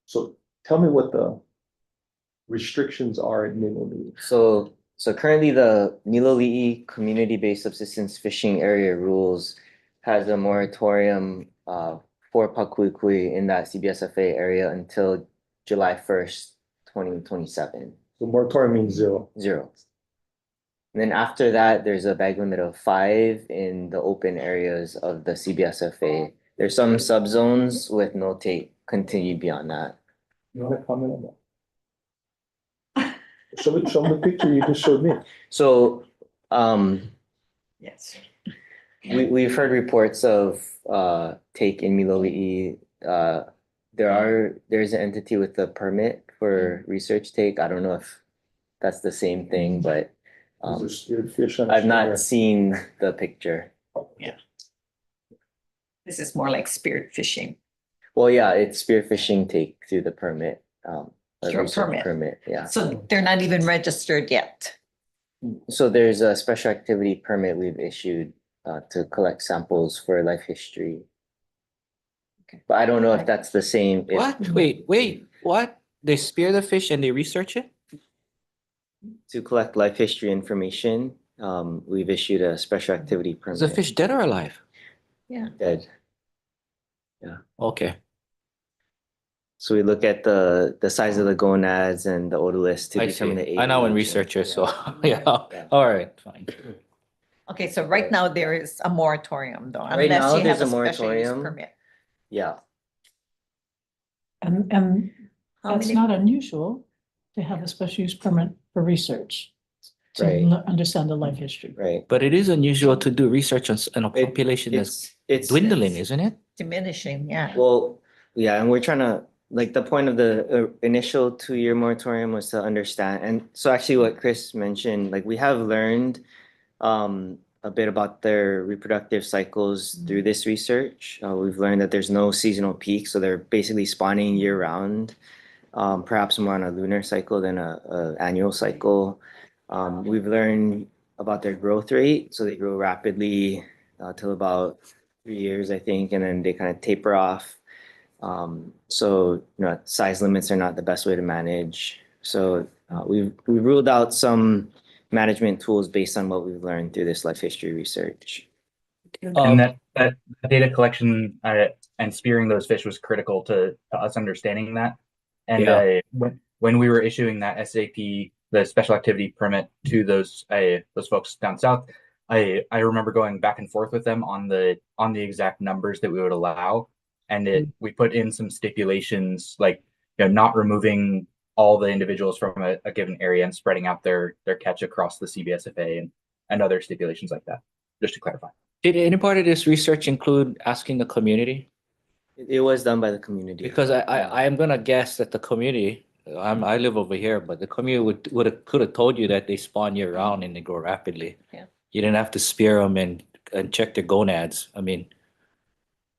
So tell me what the restrictions are in Miloli'i. So currently the Miloli'i Community-Based Subsistence Fishing Area Rules has a moratorium for Pakuikui in that CBSFA area until July 1st, 2027. So moratorium means 0. 0. And then after that, there's a bag limit of 5 in the open areas of the CBSFA. There's some subzones with no take continued beyond that. You want to comment on that? Show me the picture you just showed me. So, Yes. we've heard reports of take in Miloli'i. There's an entity with a permit for research take. I don't know if that's the same thing, but Those are speared fish on I've shore. not seen the picture. This is more like spirit fishing. Well, yeah, it's spearfishing take through the permit. A Through a research permit. yeah. So they're not even registered yet. So there's a special activity permit we've issued to collect samples for life history. But I don't know if that's the same. What? Wait, what? They spear the fish and they research it? To collect life history information, we've issued a special activity permit. Is the fish dead or alive? Yeah. Dead. Okay. So we look at the size of the gonads and the otoliths to I determine see. the age. I know in researchers, so yeah. All right, fine. Okay, so right now there is a moratorium though, Right unless now, you have there's a a special use moratorium. permit. Yeah. And How that's many- not unusual to have a special use permit for research. To Right. understand the life history. Right. But it is unusual to do research on a population that's It's dwindling, isn't it? Diminishing, yeah. Well, yeah, and we're trying to, like, the point of the initial 2-year moratorium was to understand. And so actually what Chris mentioned, like, we have learned a bit about their reproductive cycles through this research. We've learned that there's no seasonal peak, so they're basically spawning year round, perhaps more on a lunar cycle than a annual cycle. We've learned about their growth rate, so they grow rapidly till about 3 years, I think, and then they kind of taper off. So size limits are not the best way to manage. So we've ruled out some management tools based on what we've learned through this life history research. And that data collection and spearing those fish was critical to us understanding that. And Yeah. When we were issuing that SAP, the special activity permit to those folks down south, I remember going back and forth with them on the exact numbers that we would allow, and we put in some stipulations like not removing all the individuals from a given area and spreading out their catch across the CBSFA and other stipulations like that, just to clarify. Did any part of this research include asking the community? It was done by the community. Because I am gonna guess that the community, I live over here, but the community could have told you that they spawn year round and they grow rapidly. Yeah. You didn't have to spear them and check their gonads. I mean,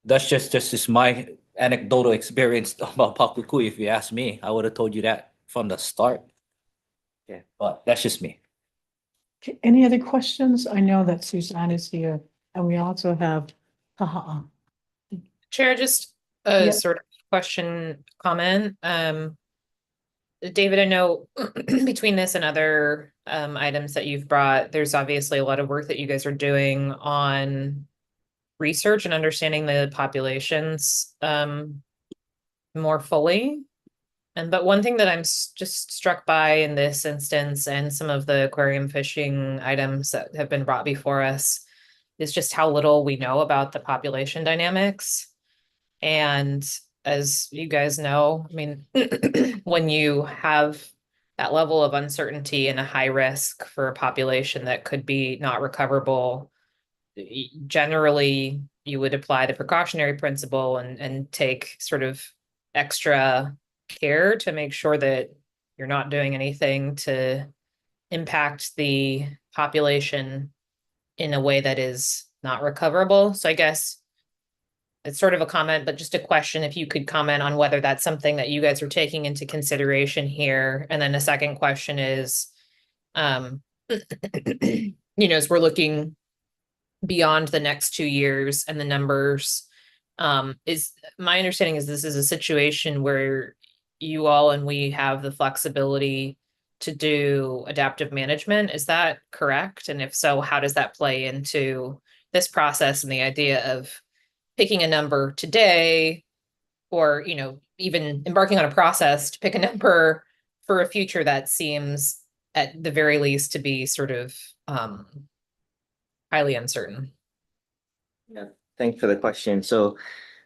that's just my anecdotal experience about Pakukui. If you ask me, I would have told you that from the start. Yeah. But that's just me. Okay, any other questions? I know that Suzanne is here, and we also have Taha'a. Chair, just a Yeah. sort of question, comment. David, I know between this and other items that you've brought, there's obviously a lot of work that you guys are doing on research and understanding the populations more fully. But one thing that I'm just struck by in this instance and some of the aquarium fishing items that have been brought before us is just how little we know about the population dynamics. And as you guys know, I mean, when you have that level of uncertainty and a high risk for a population that could be not recoverable, generally you would apply the precautionary principle and take sort of extra care to make sure that you're not doing anything to impact the population in a way that is not recoverable. So I guess it's sort of a comment, but just a question, if you could comment on whether that's something that you guys are taking into consideration here. And then a second question is, as we're looking beyond the next 2 years and the numbers, is my understanding is this is a situation where you all and we have the flexibility to do adaptive management. Is that correct? And if so, how does that play into this process and the idea of picking a number today, or, even embarking on a process to pick a number for a future that seems at the very least to be sort of highly uncertain? Yeah, thanks for the question. So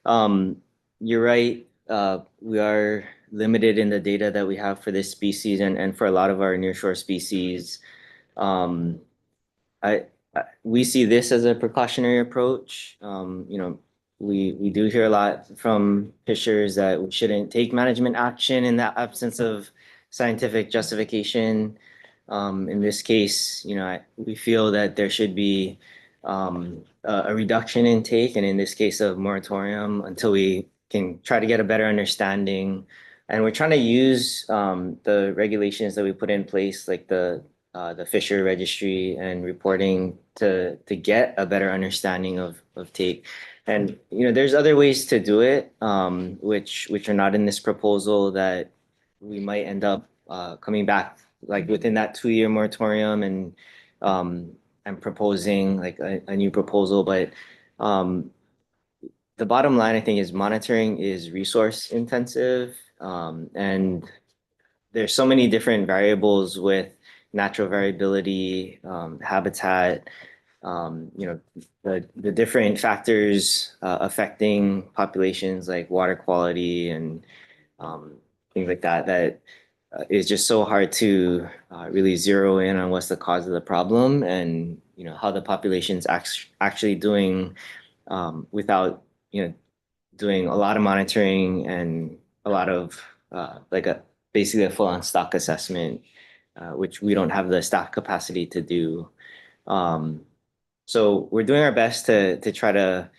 you're right. We are limited in the data that we have for this species and for a lot of our nearshore species. We see this as a precautionary approach. We do hear a lot from fishers that we shouldn't take management action in the absence of scientific justification. In this case, we feel that there should be a reduction in take, and in this case, a moratorium until we can try to get a better understanding. And we're trying to use the regulations that we put in place, like the fisher registry and reporting, to get a better understanding of take. And there's other ways to do it, which are not in this proposal, that we might end up coming back like within that 2-year moratorium and proposing like a new proposal. But the bottom line, I think, is monitoring is resource intensive, and there's so many different variables with natural variability, habitat, the different factors affecting populations like water quality and things like that is just so hard to really zero in on what's the cause of the problem and how the population's actually doing without doing a lot of monitoring and a lot of basically a full-on stock assessment, which we don't have the staff capacity to do. So we're doing our best to try to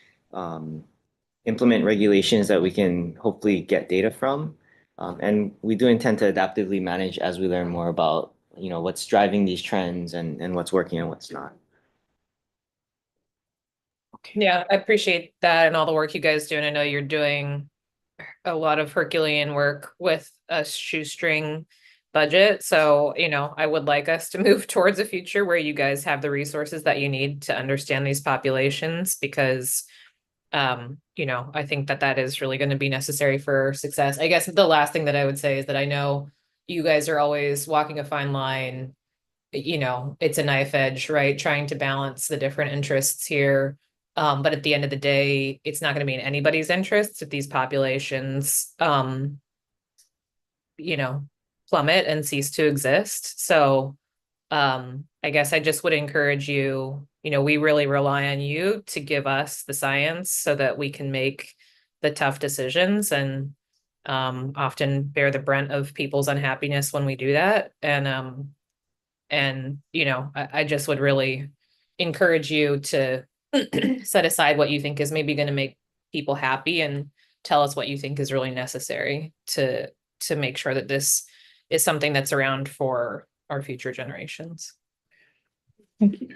implement regulations that we can hopefully get data from. And we do intend to adaptively manage as we learn more about, what's driving these trends and what's working and what's not. Yeah, I appreciate that and all the work you guys do. And I know you're doing a lot of Herculean work with a shoestring budget. So, I would like us to move towards a future where you guys have the resources that you need to understand these populations because, I think that is really going to be necessary for success. I guess the last thing that I would say is that I know you guys are always walking a fine line. It's a knife edge, right? Trying to balance the different interests here. But at the end of the day, it's not going to be in anybody's interests if these populations, plummet and cease to exist. So I guess I just would encourage you, we really rely on you to give us the science so that we can make the tough decisions and often bear the brunt of people's unhappiness when we do that. And I just would really encourage you to set aside what you think is maybe going to make people happy and tell us what you think is really necessary to make sure that this is something that's around for our future generations. Thank you.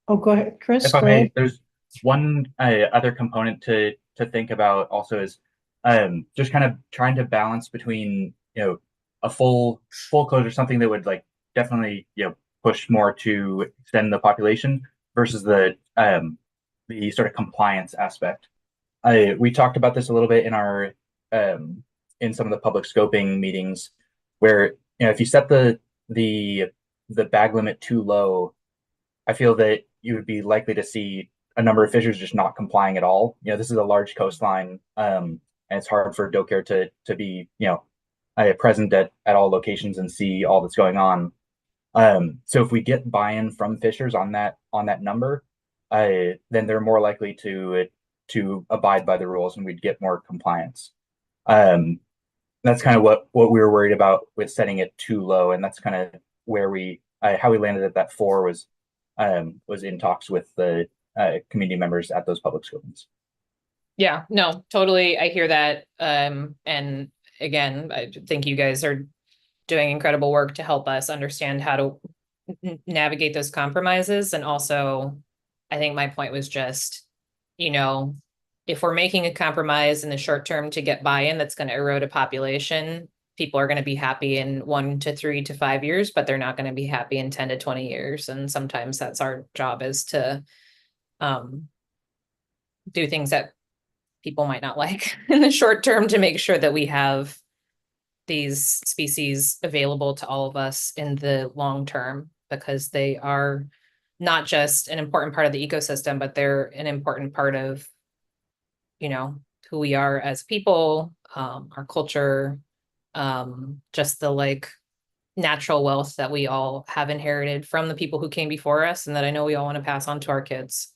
Oh, go ahead, Chris. If I go may, ahead. there's one other component to think about also is just kind of trying to balance between a full closure, something that would definitely push more to extend the population versus the sort of compliance aspect. We talked about this a little bit in our in some of the public scoping meetings, where if you set the bag limit too low, I feel that you would be likely to see a number of fishers just not complying at all. This is a large coastline, and it's hard for DoCare to be present at all locations and see all that's going on. So if we get buy-in from fishers on that number, then they're more likely to abide by the rules, and we'd get more compliance. That's kind of what we were worried about with setting it too low, and that's kind of where how we landed at that 4 was in talks with the community members at those public scopings. Yeah, no, totally. I hear that. And again, I think you guys are doing incredible work to help us understand how to navigate those compromises. And also, I think my point was just, if we're making a compromise in the short term to get buy-in that's going to erode a population, people are going to be happy in 1 to 3 to 5 years, but they're not going to be happy in 10 to 20 years. And sometimes that's our job, is to do things that people might not like in the short term to make sure that we have these species available to all of us in the long term, because they are not just an important part of the ecosystem, but they're an important part of, who we are as people, our culture, just the natural wealth that we all have inherited from the people who came before us, and that I know we all want to pass on to our kids.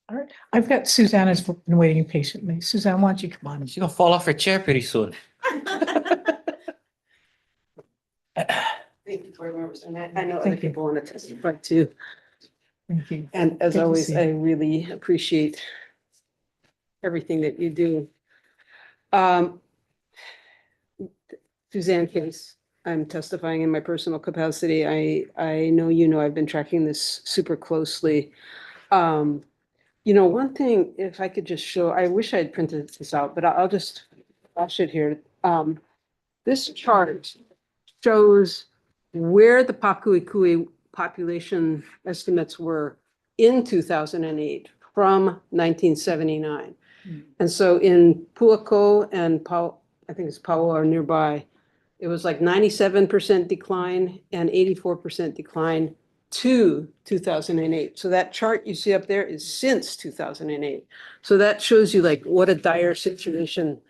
All right. I've got Susanna's been waiting patiently. Suzanne, why don't you come on? She's gonna fall off her chair pretty soon. Thank you, board members, and I know other Thank you. people want to testify too. Thank you. And as Good to always, see I you. really appreciate everything that you do. Suzanne Case, I'm testifying in my personal capacity. I know I've been tracking this super closely. One thing, if I could just show, I wish I had printed this out, but I'll just flash it here. This chart shows where the Pakuikui population estimates were in 2008 from 1979. And so in Puako and I think it's Pau are nearby, it was 97% decline and 84% decline to 2008. So that chart you see up there is since 2008. So that shows you what a dire situation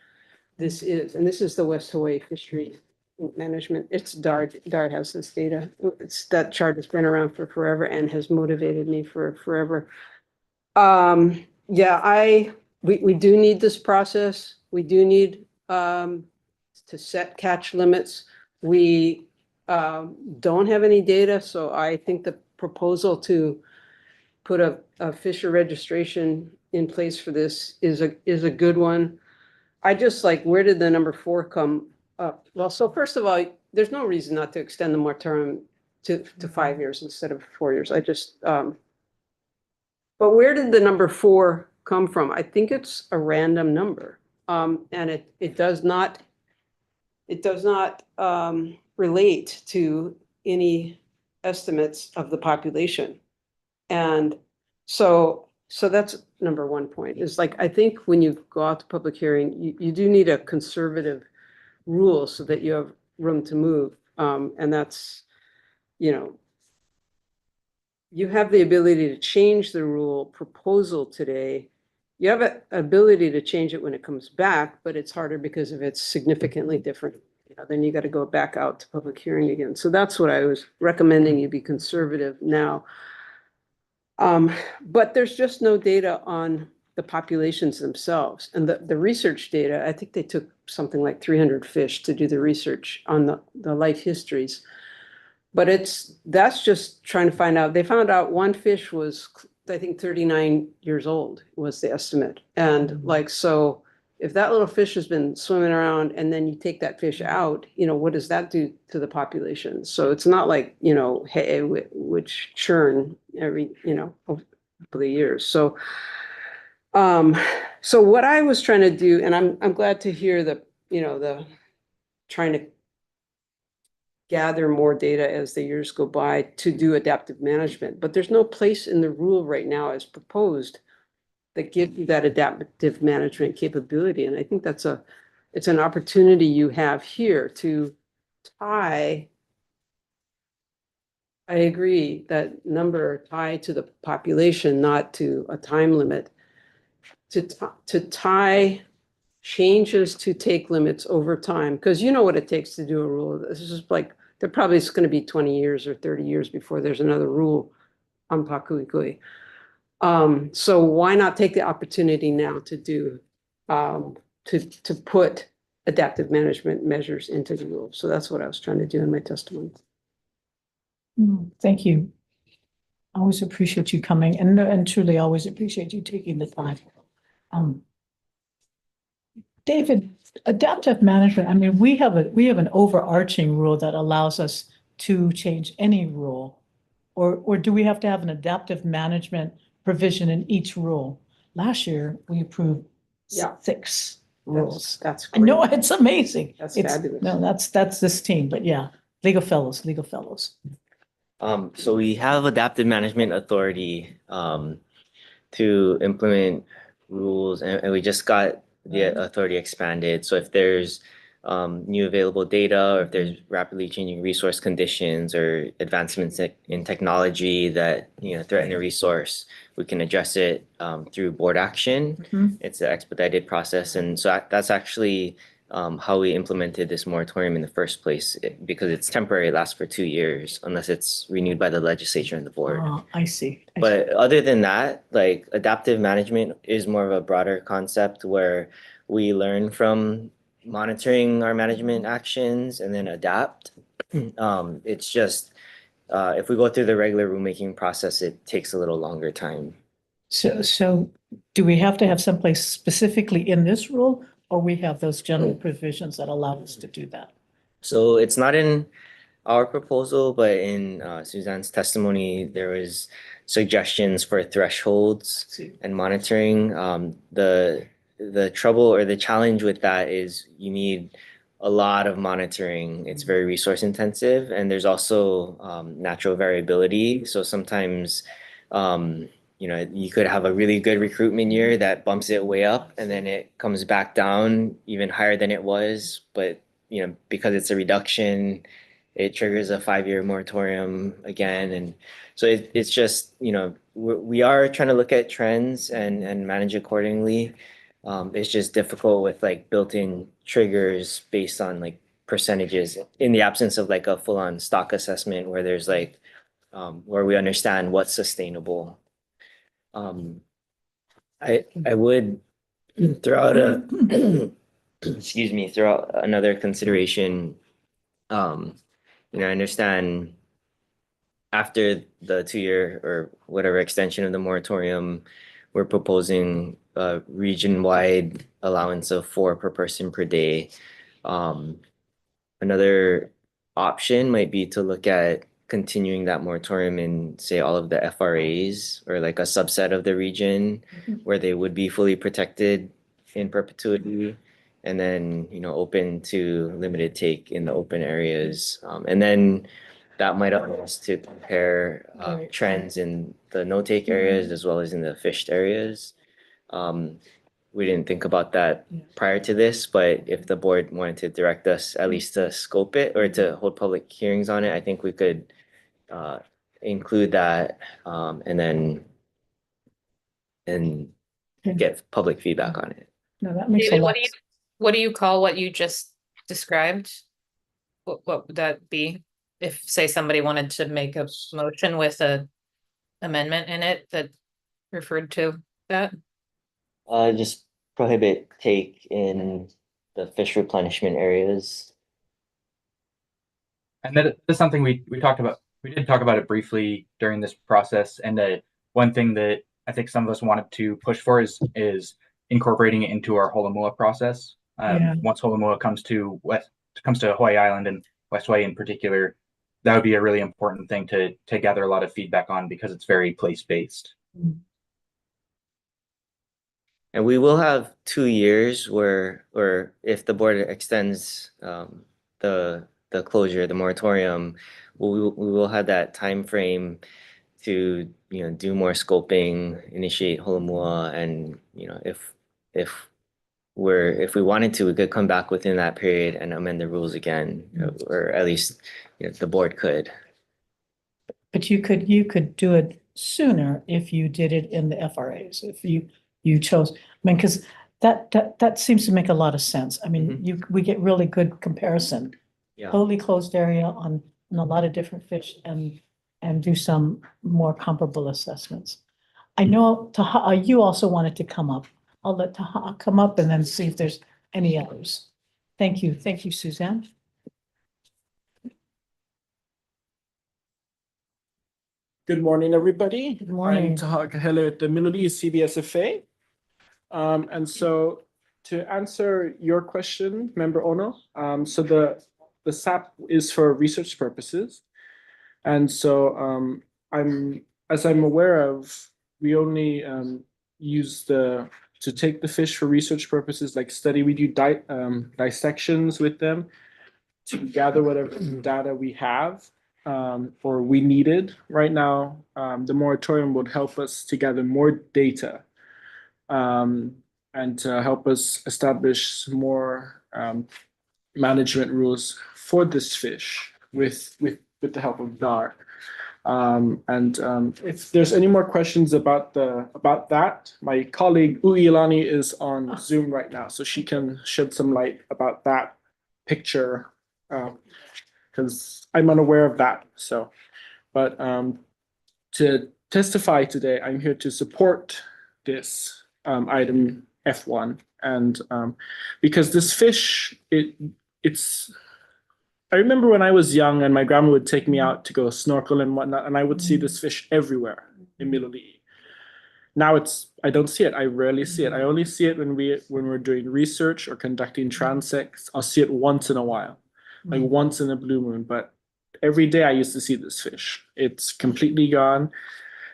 this is. And this is the West Hawaii Fishery Management. It's DART. DART has this data. That chart has been around for forever and has motivated me for forever. We do need this process. We do need to set catch limits. We don't have any data, so I think the proposal to put a fisher registration in place for this is a good one. I just like, where did the number 4 come up? Well, so first of all, there's no reason not to extend the moratorium to 5 years instead of 4 years. I just, but where did the number 4 come from? I think it's a random number. And it does not relate to any estimates of the population. And so that's number 1 point, is like, I think when you go out to public hearing, you do need a conservative rule so that you have room to move. And that's, you have the ability to change the rule proposal today. You have an ability to change it when it comes back, but it's harder because if it's significantly different, then you got to go back out to public hearing again. So that's what I was recommending, you be conservative now. But there's just no data on the populations themselves. And the research data, I think they took something like 300 fish to do the research on the life histories. But that's just trying to find out. They found out one fish was, I think, 39 years old was the estimate. And like, so if that little fish has been swimming around and then you take that fish out, what does that do to the population? So it's not like, hey, which churn every, over the years. So, so what I was trying to do, and I'm glad to hear the trying to gather more data as the years go by to do adaptive management, but there's no place in the rule right now as proposed that gives you that adaptive management capability. And I think it's an opportunity you have here to tie, I agree, that number tied to the population, not to a time limit, to tie changes to take limits over time, because you know what it takes to do a rule. This is like, there probably is going to be 20 years or 30 years before there's another rule on Pakuikui. So why not take the opportunity now to do, to put adaptive management measures into the rule? So that's what I was trying to do in my testimony. Thank you. I always appreciate you coming, and truly always appreciate you taking the time. David, adaptive management, I mean, we have an overarching rule that allows us to change any rule, or do we have to have an adaptive management provision in each rule? Last year, we approved 6 rules. That's I know, it's amazing. That's It's- fabulous. No, that's this team, but yeah, legal fellows. So we have adaptive management authority to implement rules, and we just got the authority expanded. So if there's new available data, or if there's rapidly changing resource conditions or advancements in technology that threaten a resource, we can address it through board action. It's an expedited process, and so that's actually how we implemented this moratorium in the first place, because it's temporary, it lasts for 2 years unless it's renewed by the legislature and the board. Oh, I see. But other than that, like, adaptive management is more of a broader concept where we learn from monitoring our management actions and then adapt. It's just if we go through the regular rulemaking process, it takes a little longer time. So do we have to have someplace specifically in this rule, or we have those general provisions that allow us to do that? So it's not in our proposal, but in Suzanne's testimony, there was suggestions for thresholds and monitoring. The trouble or the challenge with that is you need a lot of monitoring. It's very resource intensive, and there's also natural variability. So sometimes you could have a really good recruitment year that bumps it way up, and then it comes back down even higher than it was. But because it's a reduction, it triggers a 5-year moratorium again. And so it's just, we are trying to look at trends and manage accordingly. It's just difficult with like built-in triggers based on like percentages in the absence of like a full-on stock assessment where there's like where we understand what's sustainable. I would throw out throw out another consideration. I understand after the 2-year or whatever extension of the moratorium, we're proposing a region-wide allowance of 4 per person per day. Another option might be to look at continuing that moratorium in, say, all of the FRAs or like a subset of the region where they would be fully protected in perpetuity, and then, you know, open to limited take in the open areas. And then that might allow us to compare Right. trends in the no-take areas as well as in the fished areas. We didn't think about that prior to this, but if the board wanted to direct us at least to scope it or to hold public hearings on it, I think we could include that and then get public feedback on it. No, that makes a David, lot. what do you call what you just described? What would that be? If, say, somebody wanted to make a motion with a amendment in it that referred to that? Just prohibit take in the fish replenishment areas. And that's something we talked about. We did talk about it briefly during this process. And one thing that I think some of us wanted to push for is incorporating it into our Holomua process. Once Holomua comes to Hawaii Island and West Hawaii in particular, that would be a really important thing to gather a lot of feedback on because it's very place-based. And we will have 2 years or if the board extends the closure, the moratorium, we will have that time frame to, you know, do more scoping, initiate Holomua, and, you know, if we wanted to, we could come back within that period and amend the rules again, or at least, you know, the board could. But you could do it sooner if you did it in the FRAs, if you chose, I mean, because that seems to make a lot of sense. I mean, we get really good comparison. Yeah. Totally closed area on a lot of different fish and do some more comparable assessments. I know Taha, you also wanted to come up. I'll let Taha come up and then see if there's any others. Thank you, Suzanne. Good morning, everybody. Good morning. I'm Taha Kahele at the Middle East CBSFA. And so to answer your question, Member Ono, so the SAP is for research purposes. And so as I'm aware of, we only use to take the fish for research purposes, like study, we do dissections with them to gather whatever data we have or we needed. Right now, the moratorium would help us to gather more data and to help us establish more management rules for this fish with the help of DAR. If there's any more questions about that, my colleague Uilani is on Zoom right now, so she can shed some light about that picture, because I'm unaware of that. So, but to testify today, I'm here to support this item F1, and because this fish, it's. I remember when I was young and my grandma would take me out to go snorkel and whatnot, and I would see this fish everywhere in Mililii. Now I don't see it. I rarely see it. I only see it when we're doing research or conducting transects. I'll see it once in a while, like once in a blue moon. But every day I used to see this fish. It's completely gone.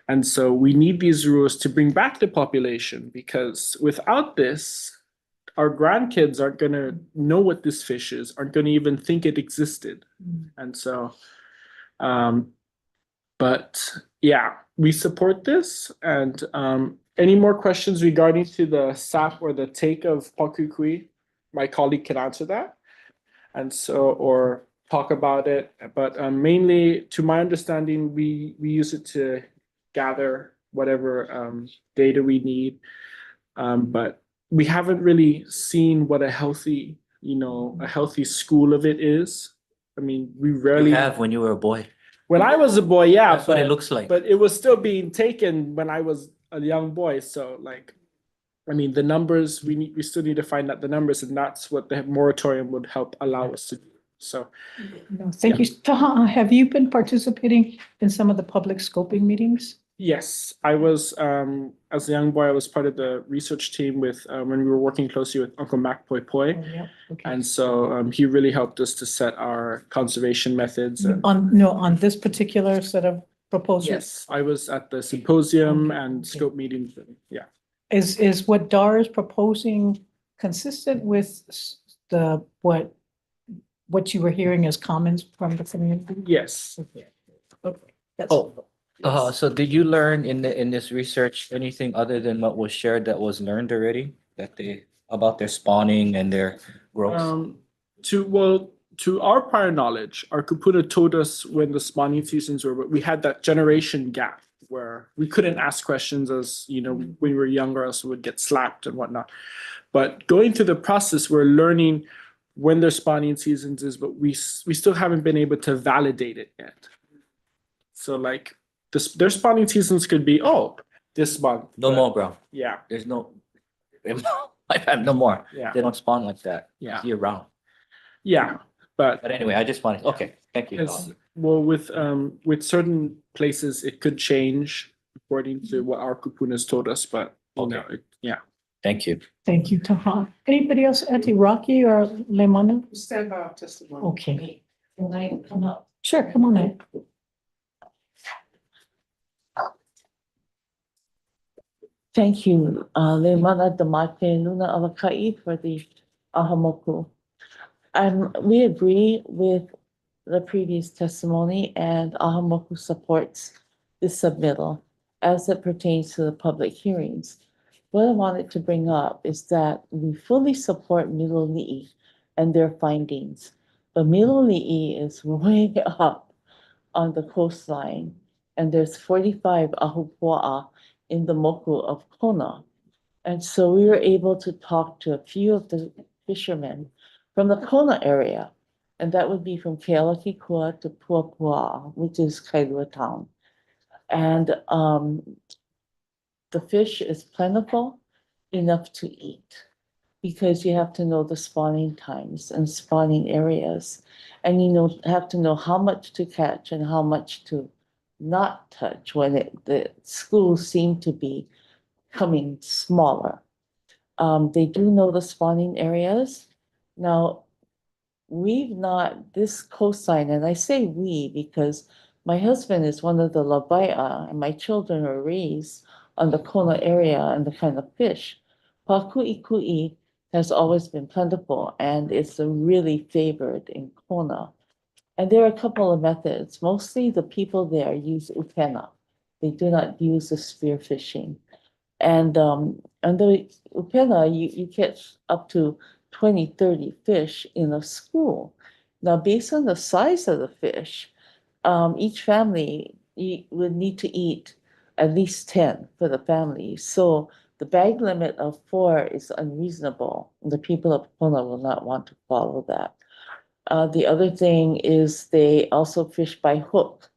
And so we need these rules to bring back the population, because without this, our grandkids aren't going to know what this fish is, aren't going to even think it existed. And so, but yeah, we support this. And any more questions regarding to the SAP or the take of Pakukui, my colleague can answer that. And so, or talk about it. But mainly, to my understanding, we use it to gather whatever data we need. But we haven't really seen what a healthy school of it is. I mean, we rarely You have when you were a boy. When I was a boy, yeah. That's what it looks like. But it was still being taken when I was a young boy. So like, I mean, the numbers, we still need to find out the numbers, and that's what the moratorium would help allow us to do. So No, thank you. Taha, have you been participating in some of the public scoping meetings? yes, I was, as a young boy, I was part of the research team with, when we were working closely with Uncle Mac Poi Poi. Yeah, okay. And so he really helped us to set our conservation methods. And On this particular set of proposals? yes, I was at the symposium and scope meetings. Yeah. Is what DAR is proposing consistent with what you were hearing as comments from the community? Yes. Okay. That's Oh, so did you learn in this research anything other than what was shared that was learned already? About their spawning and their growth? To our prior knowledge, our kupuna told us when the spawning seasons were, but we had that generation gap where we couldn't ask questions as, when we were younger, else we would get slapped and whatnot. But going through the process, we're learning when their spawning seasons is, but we still haven't been able to validate it yet. So like their spawning seasons could be, this month. No more, bro. Yeah. There's no, I have no more. Yeah. They don't spawn like that. Yeah. Year round. Yeah, but anyway, I just wanted, okay, thank you. well, with certain places, it could change according to what our kupunas told us, but yeah. Thank you. Thank you, Taha. Anybody else, Auntie Rocky or Lemona? Stand by our testimony. Okay. Can I come up? Sure, come on in. Thank you, Leimana Damate Luna Alakai for the Ahamoku. We agree with the previous testimony and Ahamoku supports this submittal as it pertains to the public hearings. What I wanted to bring up is that we fully support Miloli'i and their findings. But Miloli'i is way up on the coastline and there's 45 ahupua'a in the moku of Kona. And so we were able to talk to a few of the fishermen from the Kona area, and that would be from Kealakekua to Puapua, which is Kailua town. And the fish is plentiful enough to eat because you have to know the spawning times and spawning areas. And have to know how much to catch and how much to not touch when the schools seem to be coming smaller. They do know the spawning areas. Now, this coastline, and I say we because my husband is one of the Labai'a and my children are raised on the Kona area and the kind of fish. Paku'iku'i has always been plentiful and it's really favored in Kona. And there are a couple of methods. Mostly the people there use upena. They do not use the spear fishing. And the upena, you catch up to 20, 30 fish in a school. Now, based on the size of the fish, each family would need to eat at least 10 for the family. So the bag limit of 4 is unreasonable. The people of Kona will not want to follow that. The other thing is they also fish by hook.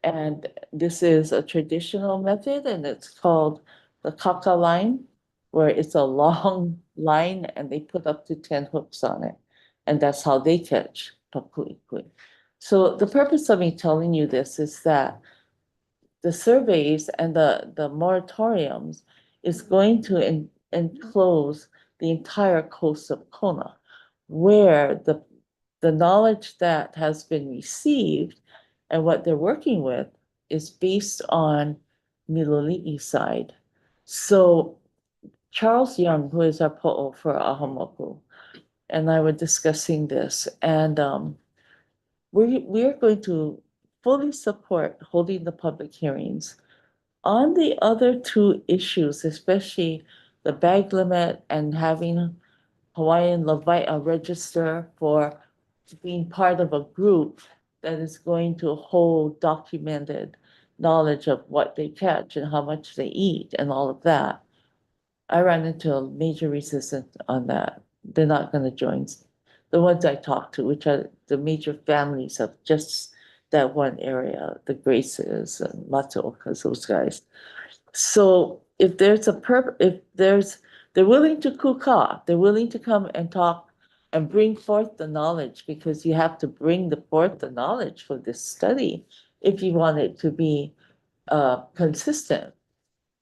And this is a traditional method and it's called the kaka line, where it's a long line and they put up to 10 hooks on it. And that's how they catch paku'ikui. So the purpose of me telling you this is that the surveys and the moratoriums is going to enclose the entire coast of Kona, where the knowledge that has been received and what they're working with is based on Miloli'i side. So Charles Young, who is our po'o for Ahamoku, and I were discussing this, and we're going to fully support holding the public hearings. On the other 2 issues, especially the bag limit and having Hawaiian Lawai'a register for being part of a group that is going to hold documented knowledge of what they catch and how much they eat and all of that. I ran into a major resistance on that. They're not going to join. The ones I talked to, which are the major families of just that one area, the Graces and Matsuokas, those guys. So if there's they're willing to kuka, they're willing to come and talk and bring forth the knowledge, because you have to bring forth the knowledge for this study if you want it to be consistent.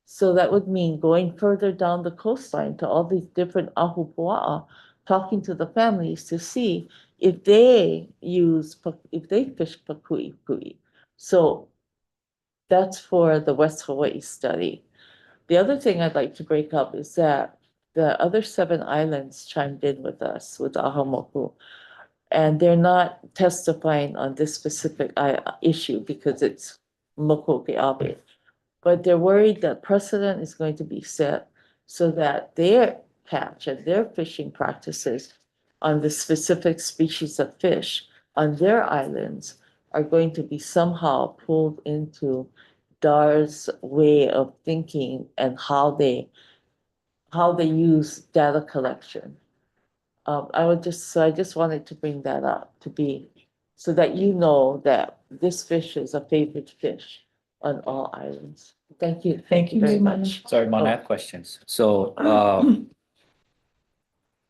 So that would mean going further down the coastline to all these different ahupua'a, talking to the families to see if they fish paku'i. So that's for the West Hawaii study. The other thing I'd like to break up is that the other 7 islands chimed in with us with Ahamoku. And they're not testifying on this specific issue because it's Moko Keawe. But they're worried that precedent is going to be set so that their catch and their fishing practices on the specific species of fish on their islands are going to be somehow pulled into DAR's way of thinking and how they use data collection. I just wanted to bring that up so that you know that this fish is a favorite fish on all islands. Thank you. Thank you very much. Sorry, Mona, I have questions. So,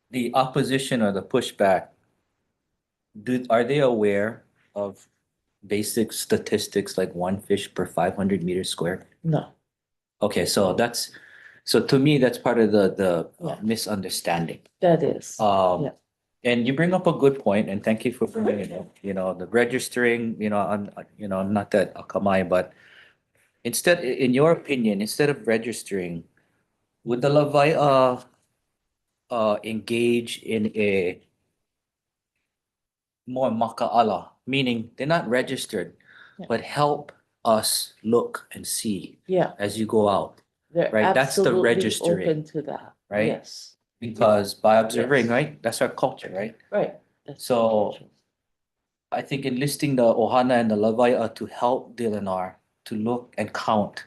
the opposition or the pushback, are they aware of basic statistics like 1 fish per 500 meters squared? No. Okay, so to me, that's part of the Yeah. misunderstanding. That is. Yeah. And you bring up a good point, and thank you for bringing it up. The registering, not that akamai, but instead, in your opinion, instead of registering, would the Lavaia engage in a more maka'ala, meaning they're not registered, but help us look and see Yeah. as you go out, They're right? That's the absolutely registering, open to that. right? Yes. Because by observing, Yes. right, that's our culture, right? Right. That's So I think enlisting the Ohana and the Lavaia to help DLNR to look and count.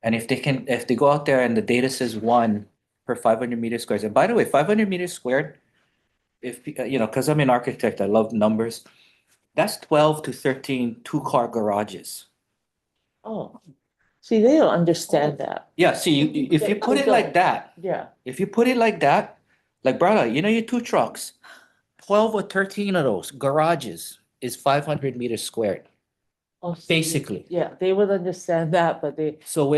And if they go out there and the data says 1 per 500 meters squared, and by the way, 500 meters squared, if because I'm an architect, I love numbers. That's 12 to 13 2-car garages. Oh, see, they don't understand that. Yeah, see, if you put it like that, Yeah. if you put it like that, like brother, your 2 trucks, 12 or 13 of those garages is 500 meters squared. Oh, Basically. Yeah, they would understand that, but they. So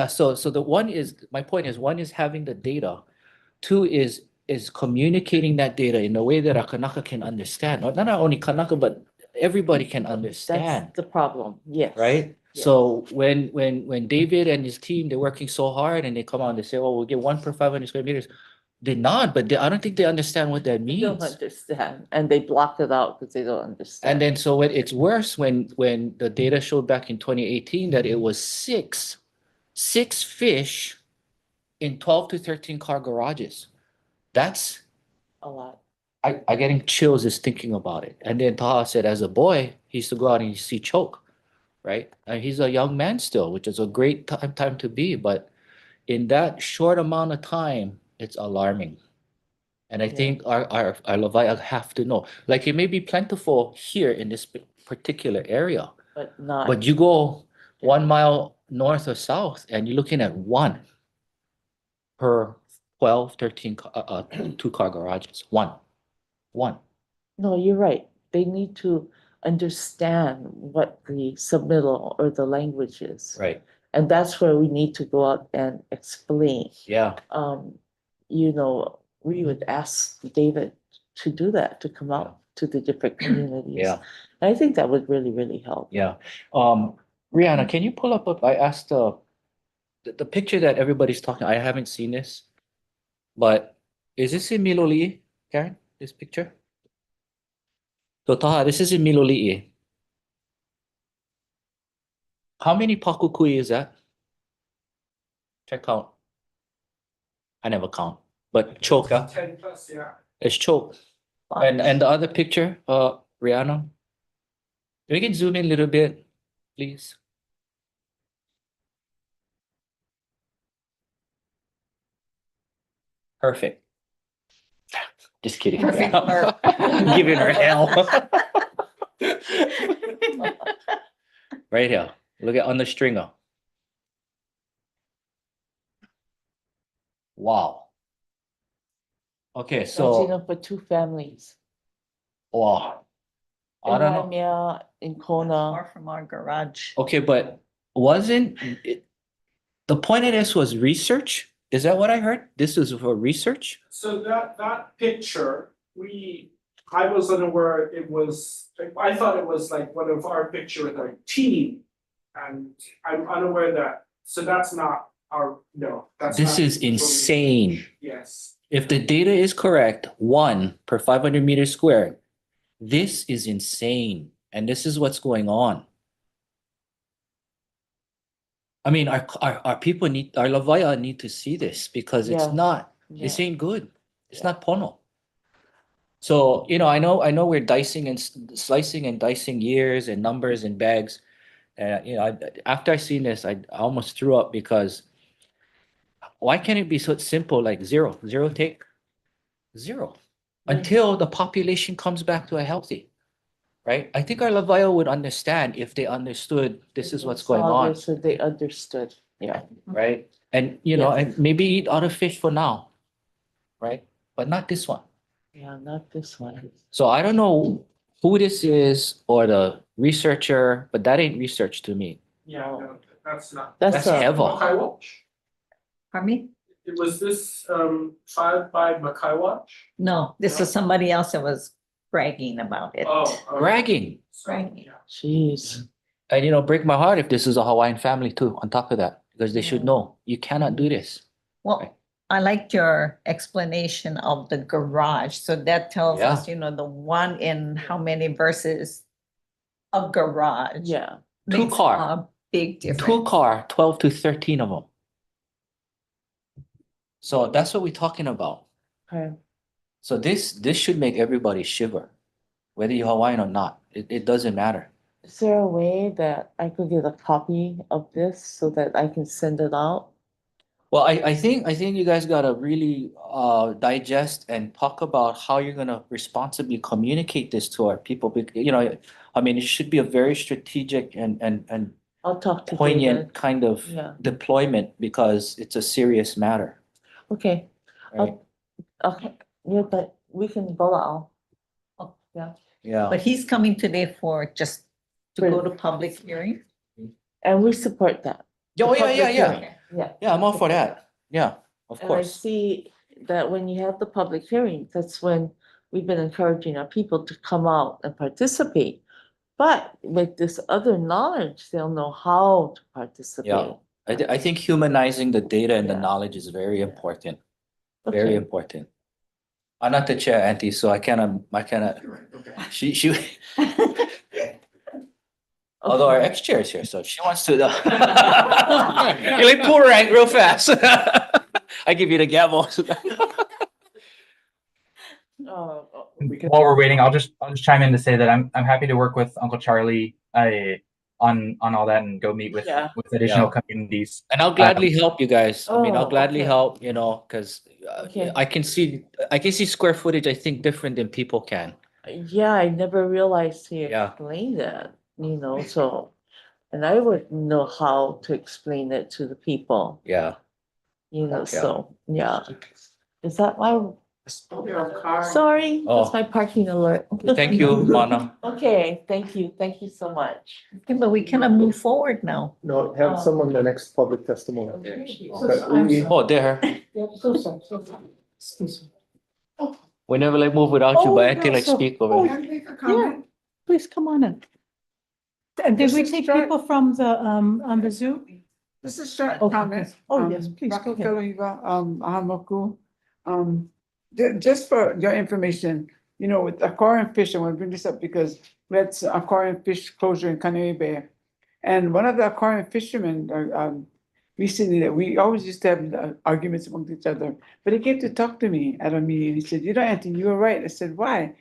so the one is, my point is, one is having the data, 2 is communicating that data in a way that a Kanaka can understand. Not only Kanaka, but everybody can understand. That's the problem. Yes. Right? Yes. So when David and his team, they're working so hard and they come out and they say, oh, we'll get 1 per 500 square meters. They nod, but I don't think they understand what that They don't means. understand, and they block it out because they don't understand. And then so it's worse when the data showed back in 2018 that it was six fish in 12 to 13 car garages. That's a lot. I getting chills just thinking about it. And then Taha said, as a boy, he used to go out and you see choke, right? And he's a young man still, which is a great time to be. But in that short amount of time, it's alarming. And I think our Lavaia have to know. Like it may be plentiful here in this particular area, But not. but you go 1 mile north or south and you're looking at 1 per 12, 13 2-car garages. One. No, you're right. They need to understand what the submittal or the language is. Right. And that's where we need to go out and explain. Yeah. We would ask David to do that, to come out to the different communities. Yeah. And I think that would really, really help. Yeah. Rihanna, can you pull up, I asked the picture that everybody's talking, I haven't seen this, but is this in Miloli'i, Karen, this picture? So Taha, this is in Miloli'i. How many pakukui is that? Check out. I never count, but choke, 10 plus, yeah. it's choke. And the other picture, Rihanna, we can zoom in a little bit, please. Perfect. Just kidding. Perfect. Giving her hell. Right here. Look at on the stringer. Wow. Okay, That's so, enough for two families. wow. I In don't know. Waimea, in Kona. Far from our garage. Okay, but wasn't it, the point of this was research? Is that what I heard? This is for research? So that picture, I was unaware it was, I thought it was like one of our picture with our team. And I'm unaware that, so that's not our, no, that's This not is insane. Yes. If the data is correct, 1 per 500 meters squared, this is insane. And this is what's going on. I mean, our people need, our Lavaya need to see this because it's Yeah. not, this Yeah. ain't good. It's not pono. So, I know we're dicing and slicing and dicing years and numbers and bags. After I seen this, I almost threw up because why can't it be so simple like zero take? Zero. Until the population comes back to a healthy, right? I think our Lavaya would understand if they understood this is what's going on, So they understood, yeah. right? And, Yeah. and maybe eat other fish for now, right? But not this one. Yeah, not this one. So I don't know who this is or the researcher, but that ain't research to me. Yeah, no, that's not. That's heavy. Mackay Watch? Pardon me? Was this filed by Mackay Watch? No, this is somebody else that was bragging about it. Bragging. Bragging. Jeez. And break my heart if this is a Hawaiian family too, on top of that, because they should know you cannot do this. Well, I liked your explanation of the garage. So that tells us, the one in how many versus a garage. Yeah. Two makes car. A big difference. 2 car, 12 to 13 of them. So that's what we're talking about. Okay. So this should make everybody shiver, whether you're Hawaiian or not. It doesn't matter. Is there a way that I could get a copy of this so that I can send it out? Well, I think you guys gotta really digest and talk about how you're gonna responsibly communicate this to our people. I mean, it should be a very strategic and I'll talk to poignant David. kind of Yeah. deployment because it's a serious matter. Okay. Right? Okay, yeah, but we can go out. Oh, yeah. Yeah. But he's coming today for just to go to public hearing. And we support that. Oh, The yeah, public yeah. hearing. Yeah. Yeah, I'm all for that. Yeah, of And I course. see that when you have the public hearing, that's when we've been encouraging our people to come out and participate. But with this other knowledge, they'll know how to participate. Yeah. I think humanizing the data and the Yeah. knowledge is very important. Very Okay. important. I'm not the chair, Auntie, so I cannot, she, although our ex-chair is here, so if she wants to, you like pull rank real fast. I give you the gavel. Oh, While we're waiting, I'll just chime in to say that I'm happy to work with Uncle Charlie on all that and go meet with Yeah. additional Yeah. communities. And I'll gladly help you guys. I mean, I'll Oh, gladly okay. help, because Okay. I can see square footage, I think, different than people can. Yeah, I never realized he Yeah. explained that, so, and I would know how to explain it to the people, Yeah. so, yeah. Is that my, Car. sorry, that's Oh. my parking alert. Thank you, Mana. Okay, thank you so much. Okay, but we cannot move forward now. No, have someone the next public testimony. Okay. Oh, there. Yeah, so sorry. We never move without you, but Auntie speak over. Yeah, please come on in. And did we take people from the, on the Zoom? This is short Oh, comment. oh, yes, please, go ahead. Ahamoku. Just for your information, with aquarium fish, I want to bring this up because we had some aquarium fish closure in Kaneohe Bay. And one of the aquarium fishermen, recently, that we always used to have arguments among each other, but he came to talk to me at a meeting. He said, Anthony, you were right. I said, why?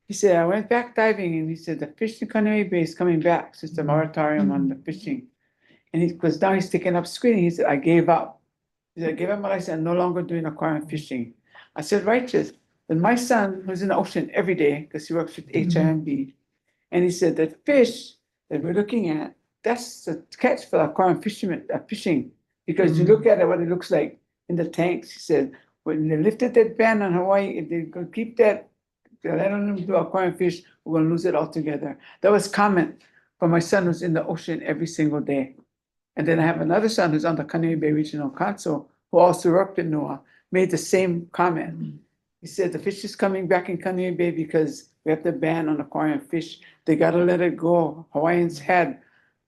He said, I went back diving and he said, the fish in Kaneohe Bay is coming back since the moratorium on the fishing. And because now he's taking up squid, he said, I gave up. He said, I gave up my license, I'm no longer doing aquarium fishing. I said, righteous. But my son was in the ocean every day because he works with HIMB. And he said, that fish that we're looking at, that's the catch for aquarium fishermen, fishing. Because you look at it, what it looks like in the tanks. He said, when they lifted that ban on Hawaii, if they could keep that, let them do aquarium fish, we're gonna lose it altogether. That was comment from my son who's in the ocean every single day. And then I have another son who's on the Kaneohe Bay Regional Council, who also worked in NOAA, made the same comment. He said the fish is coming back in Kaneohe Bay because we have the ban on aquarium fish. They gotta let it go. Hawaiians had a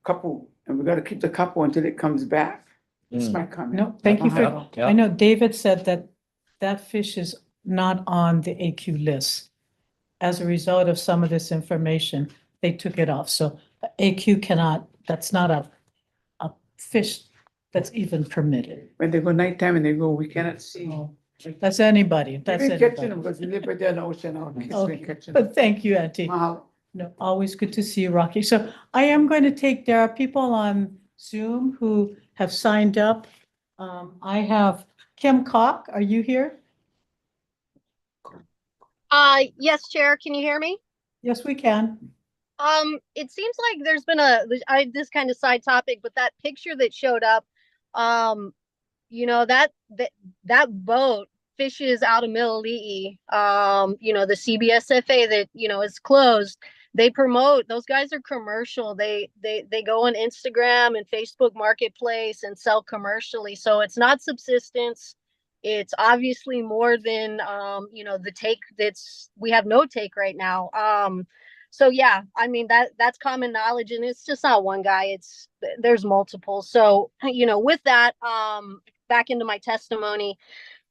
couple, and we gotta keep the couple until it comes back. That's my comment. No, thank you Uh-huh. for, I know David said that that fish is not on the AQ list. As a result of some of this information, they took it off. So AQ cannot, that's not a fish that's even permitted. When they go nighttime and they go, we cannot see. That's anybody, that's We've been catching anybody. them because we live right there in the ocean. Our kids been Okay, catching them. but thank you, Auntie. Mahalo. No, always good to see you, Rocky. So I am going to take, there are people on Zoom who have signed up. I have Kim Cock, are you here? Yes, Chair, can you hear me? Yes, we can. It seems like there's been this kind of side topic, but that picture that showed up, you know, that boat fishes out of Milili'i, you know, the CBSFA that, you know, is closed. They promote, those guys are commercial. They go on Instagram and Facebook Marketplace and sell commercially. So it's not subsistence. It's obviously more than, you know, the take we have no take right now. So yeah, I mean, that's common knowledge, and it's just not one guy, there's multiple. So, you know, with that, back into my testimony,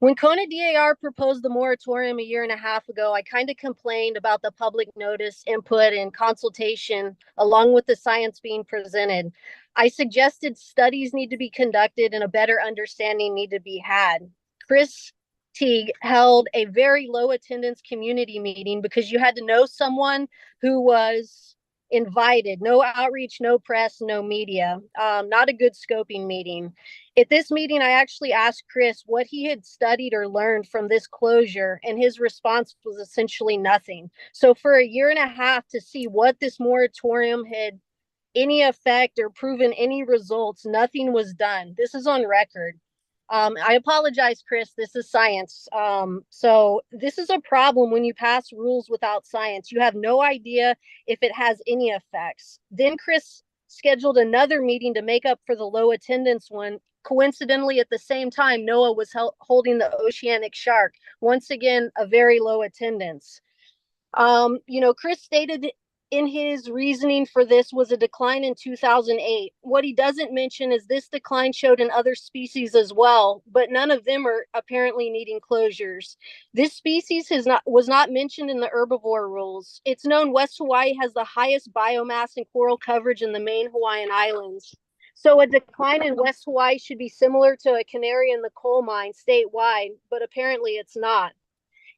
when Kona DAR proposed the moratorium a year and a half ago, I kind of complained about the public notice, input, and consultation along with the science being presented. I suggested studies need to be conducted and a better understanding need to be had. Chris Teague held a very low attendance community meeting because you had to know someone who was invited. No outreach, no press, no media. Not a good scoping meeting. At this meeting, I actually asked Chris what he had studied or learned from this closure, and his response was essentially nothing. So for a year and a half to see what this moratorium had any effect or proven any results, nothing was done. This is on record. I apologize, Chris, this is science. So this is a problem when you pass rules without science. You have no idea if it has any effects. Then Chris scheduled another meeting to make up for the low attendance one. Coincidentally, at the same time, NOAA was holding the oceanic shark. Once again, a very low attendance. You know, Chris stated in his reasoning for this was a decline in 2008. What he doesn't mention is this decline showed in other species as well, but none of them are apparently needing closures. This species was not mentioned in the herbivore rules. It's known West Hawaii has the highest biomass and coral coverage in the main Hawaiian Islands. So a decline in West Hawaii should be similar to a canary in the coal mine statewide, but apparently it's not.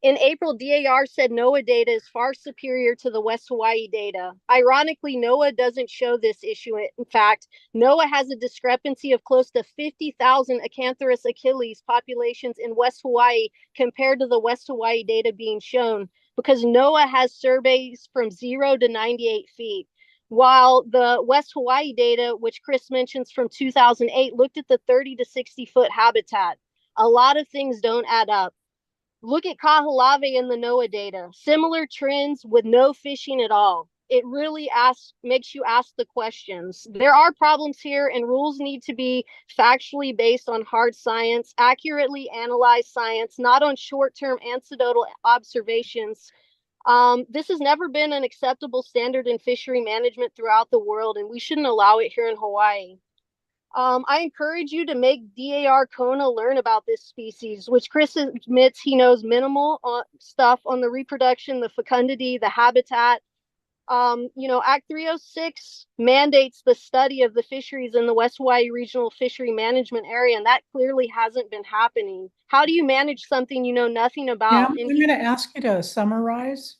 In April, DAR said NOAA data is far superior to the West Hawaii data. Ironically, NOAA doesn't show this issue. In fact, NOAA has a discrepancy of close to 50,000 Acanthurus achilles populations in West Hawaii compared to the West Hawaii data being shown, because NOAA has surveys from 0 to 98 feet. While the West Hawaii data, which Chris mentions from 2008, looked at the 30 to 60 foot habitat. A lot of things don't add up. Look at Kahalave in the NOAA data. Similar trends with no fishing at all. It really makes you ask the questions. There are problems here, and rules need to be factually based on hard science, accurately analyzed science, not on short-term anecdotal observations. This has never been an acceptable standard in fishery management throughout the world, and we shouldn't allow it here in Hawaii. I encourage you to make DAR Kona learn about this species, which Chris admits he knows minimal stuff on the reproduction, the fecundity, the habitat. You know, Act 306 mandates the study of the fisheries in the West Hawaii Regional Fishery Management Area, and that clearly hasn't been happening. How do you manage something you know nothing about? Yeah, I'm going to ask you to summarize.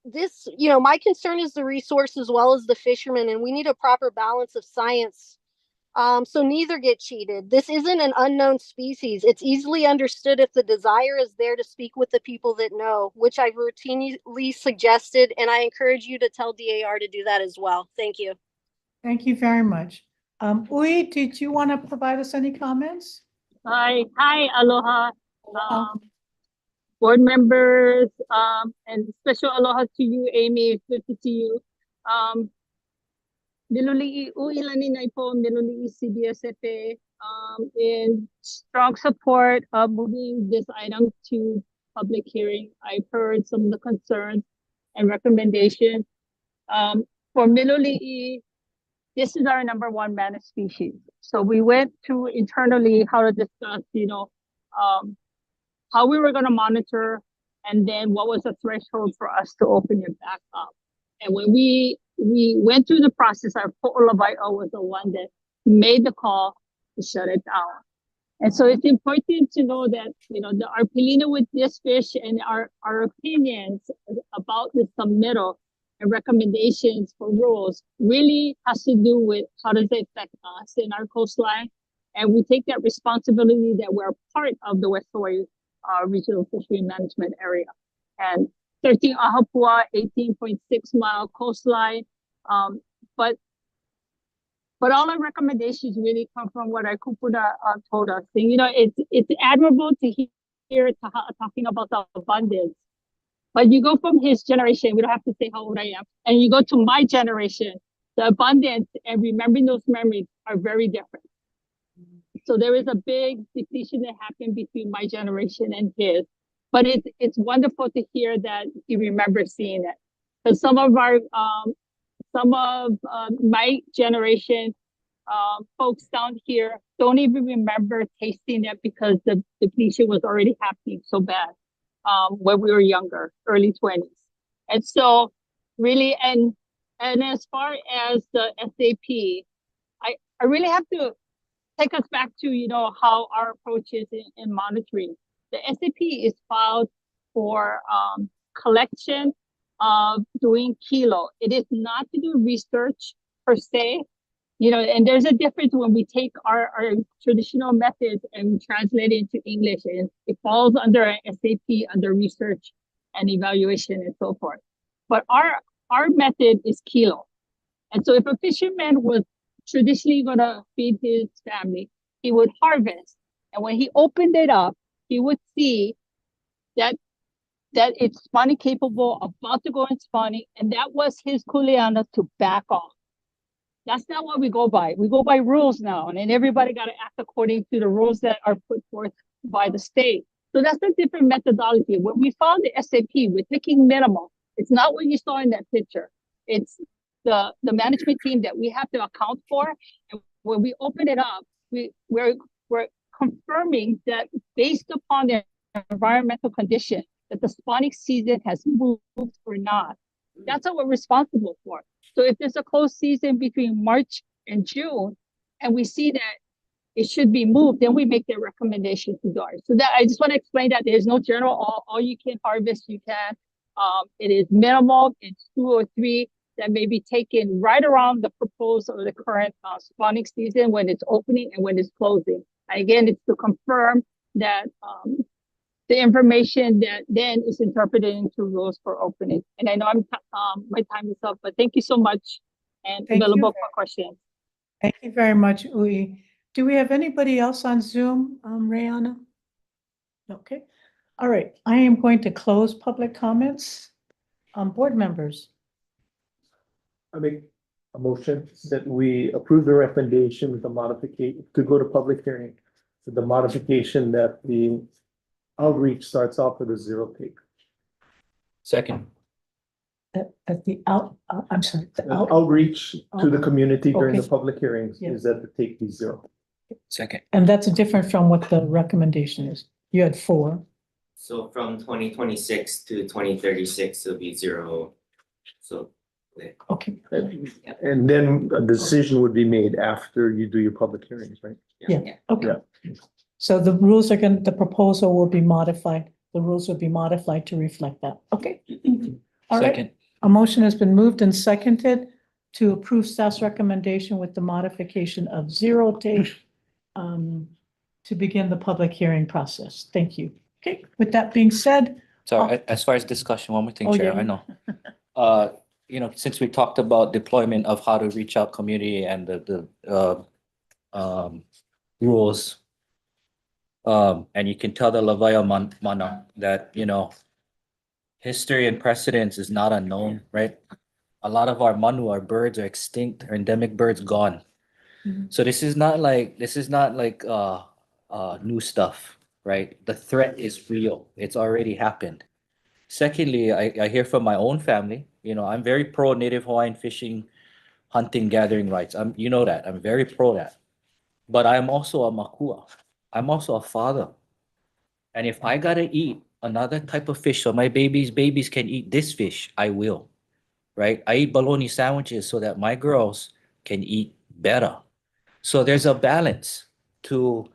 This, you know, my concern is the resource as well as the fishermen, and we need a proper balance of science. So neither get cheated. This isn't an unknown species. It's easily understood if the desire is there to speak with the people that know, which I've routinely suggested, and I encourage you to tell DAR to do that as well. Thank you. Thank you very much. Ui, did you want to provide us any comments? Hi, aloha. board members, and special aloha to you, Amy. It's good to see you. Niluli'i u'ilani na po Niluli'i CDSFA in strong support of moving this item to public hearing. I've heard some of the concerns and recommendations. For Niluli'i, this is our number one managed species. So we went through internally how to discuss, how we were going to monitor, and then what was the threshold for us to open it back up. And when we went through the process, our Po'olawai'o was the one that made the call to shut it down. And so it's important to know that, our pilina with this fish and our opinions about the submittal and recommendations for rules really has to do with how does it affect us in our coastline. And we take that responsibility that we're part of the West Hawaii Regional Fishery Management Area. And 13 Ahapua, 18.6 mile coastline. But all our recommendations really come from what our kupuna told us. And, it's admirable to hear Taha talking about the abundance. But you go from his generation, we don't have to say how old I am, and you go to my generation, the abundance and remembering those memories are very different. So there is a big depletion that happened between my generation and his. But it's wonderful to hear that he remembers seeing it. Because some of my generation folks down here don't even remember tasting it because the depletion was already happening so bad when we were younger, early 20s. And so really, and as far as the SAP, I really have to take us back to, how our approach is in monitoring. The SAP is filed for collection of doing kilo. It is not to do research per se, and there's a difference when we take our traditional methods and we translate it into English, and it falls under SAP, under research and evaluation and so forth. But our method is kilo. And so if a fisherman was traditionally going to feed his family, he would harvest. And when he opened it up, he would see that it's spawning capable, about to go in spawning, and that was his kuleana to back off. That's not what we go by. We go by rules now, and then everybody got to act according to the rules that are put forth by the state. So that's a different methodology. When we found the SAP, we're taking minimal. It's not what you saw in that picture. It's the management team that we have to account for. And when we open it up, we're confirming that based upon the environmental condition, that the spawning season has moved or not. That's what we're responsible for. So if there's a closed season between March and June, and we see that it should be moved, then we make the recommendation to DARS. So that I just want to explain that there's no general, all you can harvest, you can. It is minimal, it's 2 or 3 that may be taken right around the proposed or the current spawning season when it's opening and when it's closing. And again, it's to confirm that the information that then is interpreted into rules for opening. And I know my time is up, but thank you so much and available for questions. Thank you very much, Ui. Do we have anybody else on Zoom, Rayana? Okay. All right. I am going to close public comments. Board members. I make a motion that we approve the recommendation with the modification to go to public hearing. With the modification that the outreach starts off with a 0 take. Second. At the I'm sorry. The Outreach to the community during the Okay. public hearings Yeah. is that the take be 0. Second. And that's different from what the recommendation is. You had 4. So from 2026 to 2036, it'll be 0. So. Okay. And then a decision would be made after you do your public hearings, right? Yeah. Okay. So the rules the proposal will be modified. The rules will be modified to reflect that. Okay. All right. Second. A motion has been moved and seconded to approve staff's recommendation with the modification of 0 take to begin the public hearing process. Thank you. Okay, with that being said. Sorry, as far as discussion, one more thing, Oh, Chair, yeah. I know. Since we talked about deployment of how to reach out community and the rules, And you can tell the Lavaya Mana that, history and precedence is not unknown, right? A lot of our manu, our birds are extinct, our endemic birds gone. So this is not like new stuff, right? The threat is real. It's already happened. Secondly, I hear from my own family, I'm very pro Native Hawaiian fishing, hunting, gathering rights. You know that. I'm very pro that. But I'm also a makua. I'm also a father. And if I gotta eat another type of fish so my babies can eat this fish, I will, right? I eat bologna sandwiches so that my girls can eat better. So there's a balance to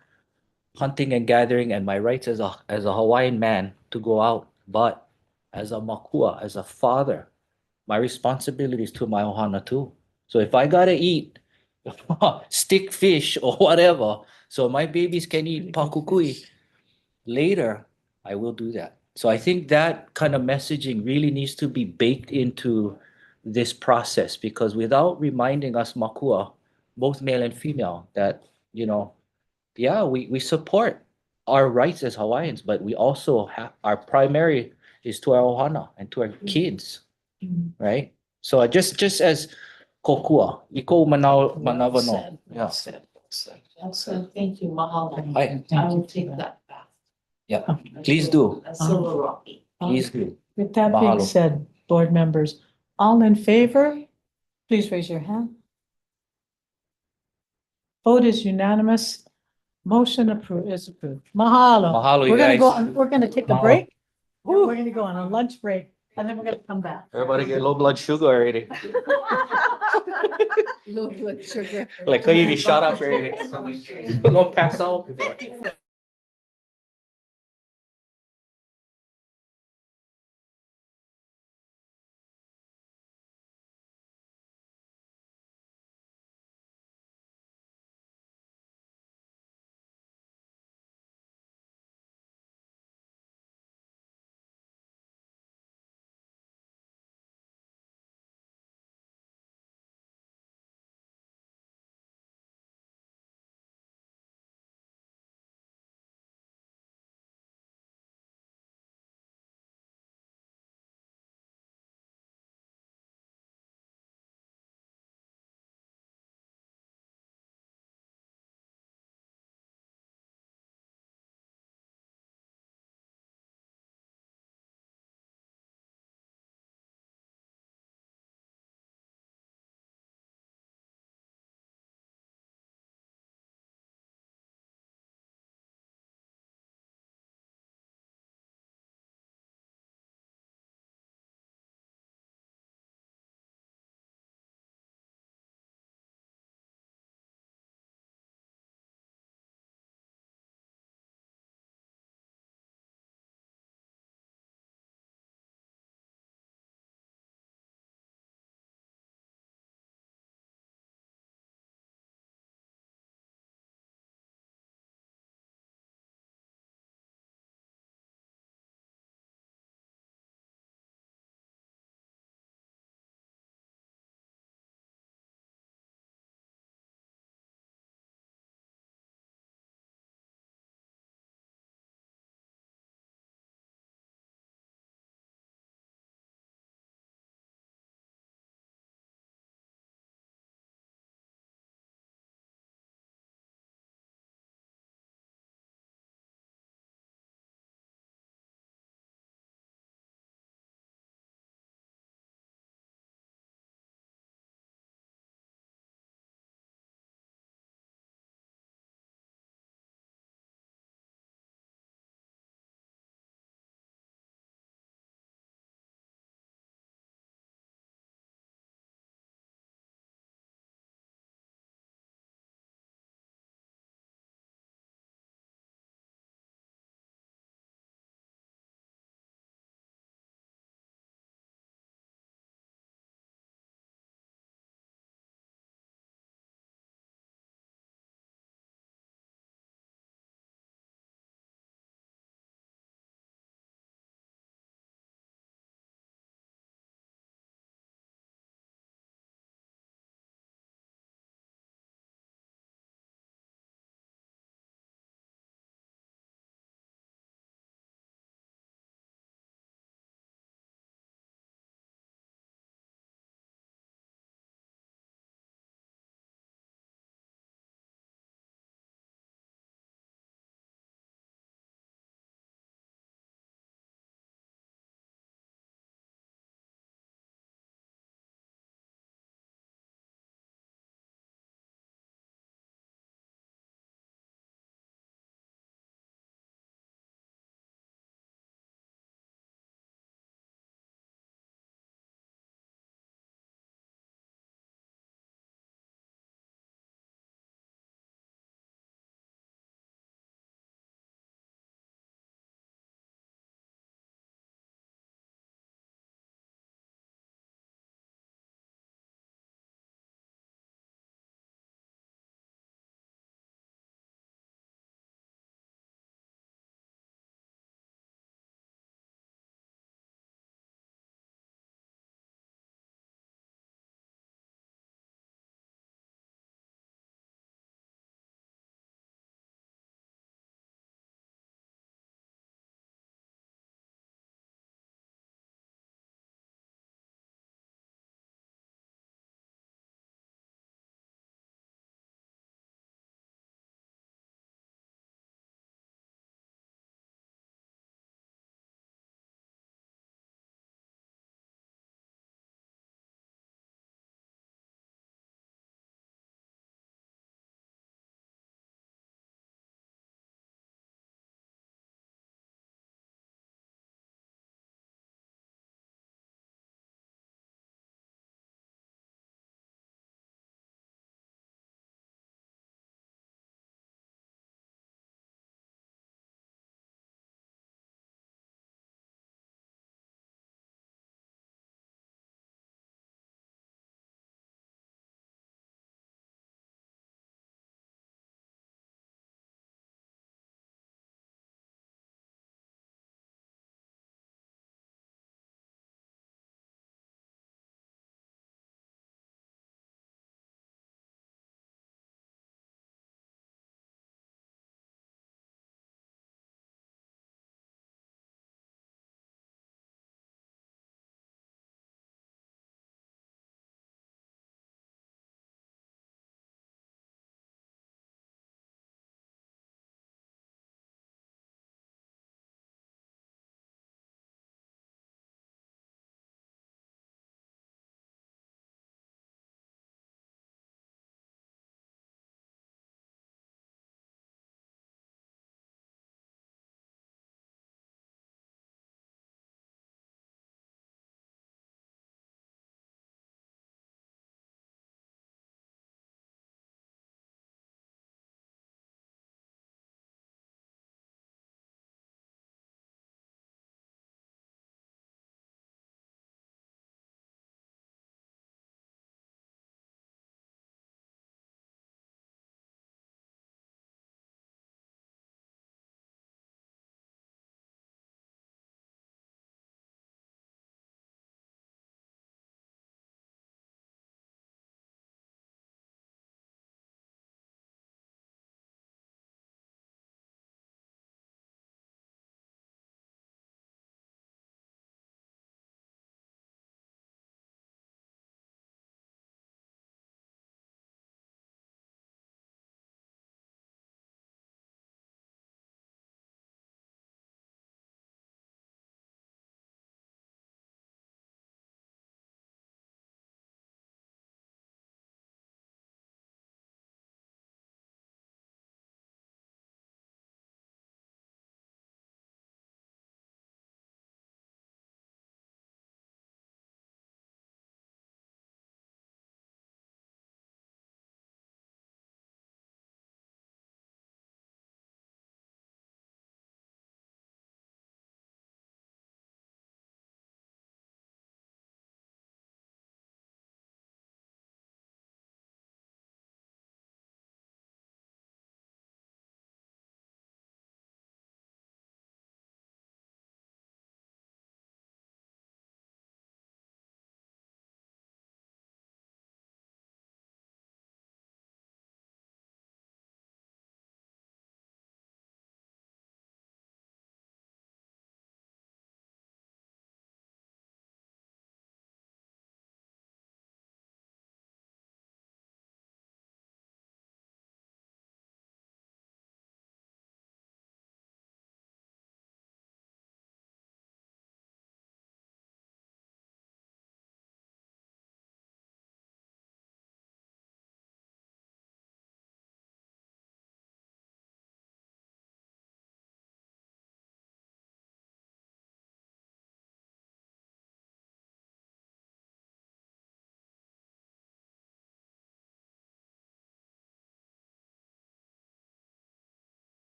hunting and gathering and my rights as a Hawaiian man to go out, but as a makua, as a father, my responsibility is to my ohana too. So if I gotta eat stick fish or whatever, so my babies can eat pakukui later, I will do that. So I think that kind of messaging really needs to be baked into this process because without reminding us makua, both male and female, that, yeah, we support our rights as Hawaiians, but we also have our primary is to our ohana and to our kids, right? So just as kokua, iko manawa no. Yeah. Also, thank you, mahalo. I will take that back. Yeah, please do. That's Silver Rocky. Please do. With that being Mahalo. said, board members, all in favor, please raise your hand. Vote is unanimous. Motion is approved. Mahalo. Mahalo, you We're gonna go, guys. we're gonna take a Mahalo. break. We're gonna go on a lunch break and then we're gonna come back. Everybody get low blood sugar already. Low blood sugar. Like, you be shot up already. We're gonna pass out.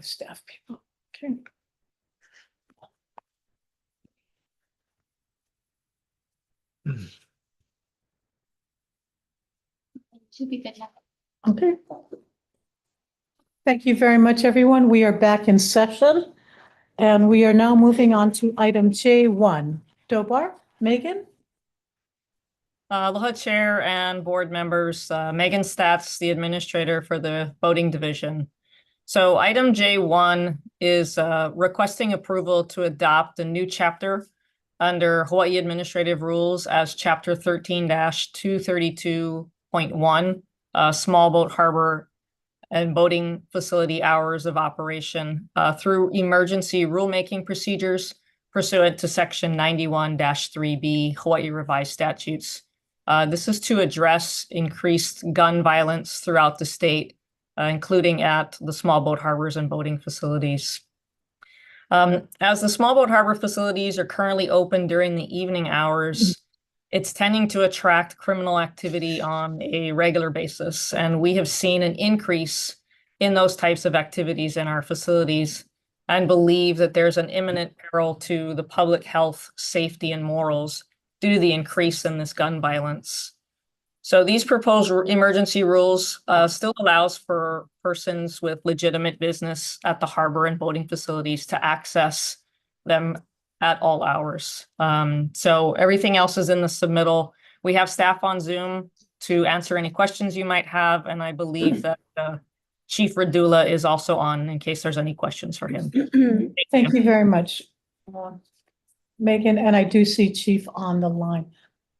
Staff people, okay. Should be good now. Okay. Thank you very much, everyone. We are back in session. And we are now moving on to item J1. Dobar, Megan? Aloha Chair and board members, Megan Stats, the administrator for the boating division. So item J1 is requesting approval to adopt a new chapter under Hawaii Administrative Rules as Chapter 13-232.1, Small Boat Harbor and Boating Facility Hours of Operation through emergency rulemaking procedures pursuant to Section 91-3B Hawaii Revised Statutes. This is to address increased gun violence throughout the state, including at the small boat harbors and boating facilities. As the small boat harbor facilities are currently open during the evening hours, it's tending to attract criminal activity on a regular basis. And we have seen an increase in those types of activities in our facilities and believe that there's an imminent peril to the public health, safety, and morals due to the increase in this gun violence. So these proposed emergency rules still allows for persons with legitimate business at the harbor and boating facilities to access them at all hours. So everything else is in the submittal. We have staff on Zoom to answer any questions you might have, and I believe that Chief Radula is also on in case there's any questions for him. Thank you very much, Megan, and I do see Chief on the line.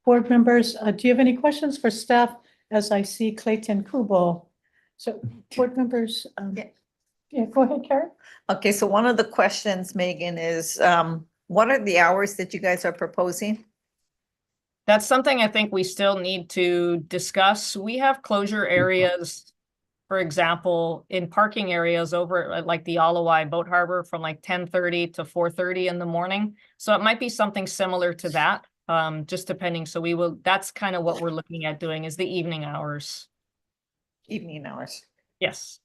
Board members, do you have any questions for staff as I see Clayton Kubo? So board members, yeah, go ahead, Karen. Okay, so one of the questions, Megan, is what are the hours that you guys are proposing? That's something I think we still need to discuss. We have closure areas, for example, in parking areas over at like the Alawai Boat Harbor from like 10:30 to 4:30 in the morning. So it might be something similar to that, just depending. So that's kind of what we're looking at doing is the evening hours. Evening hours. Yes.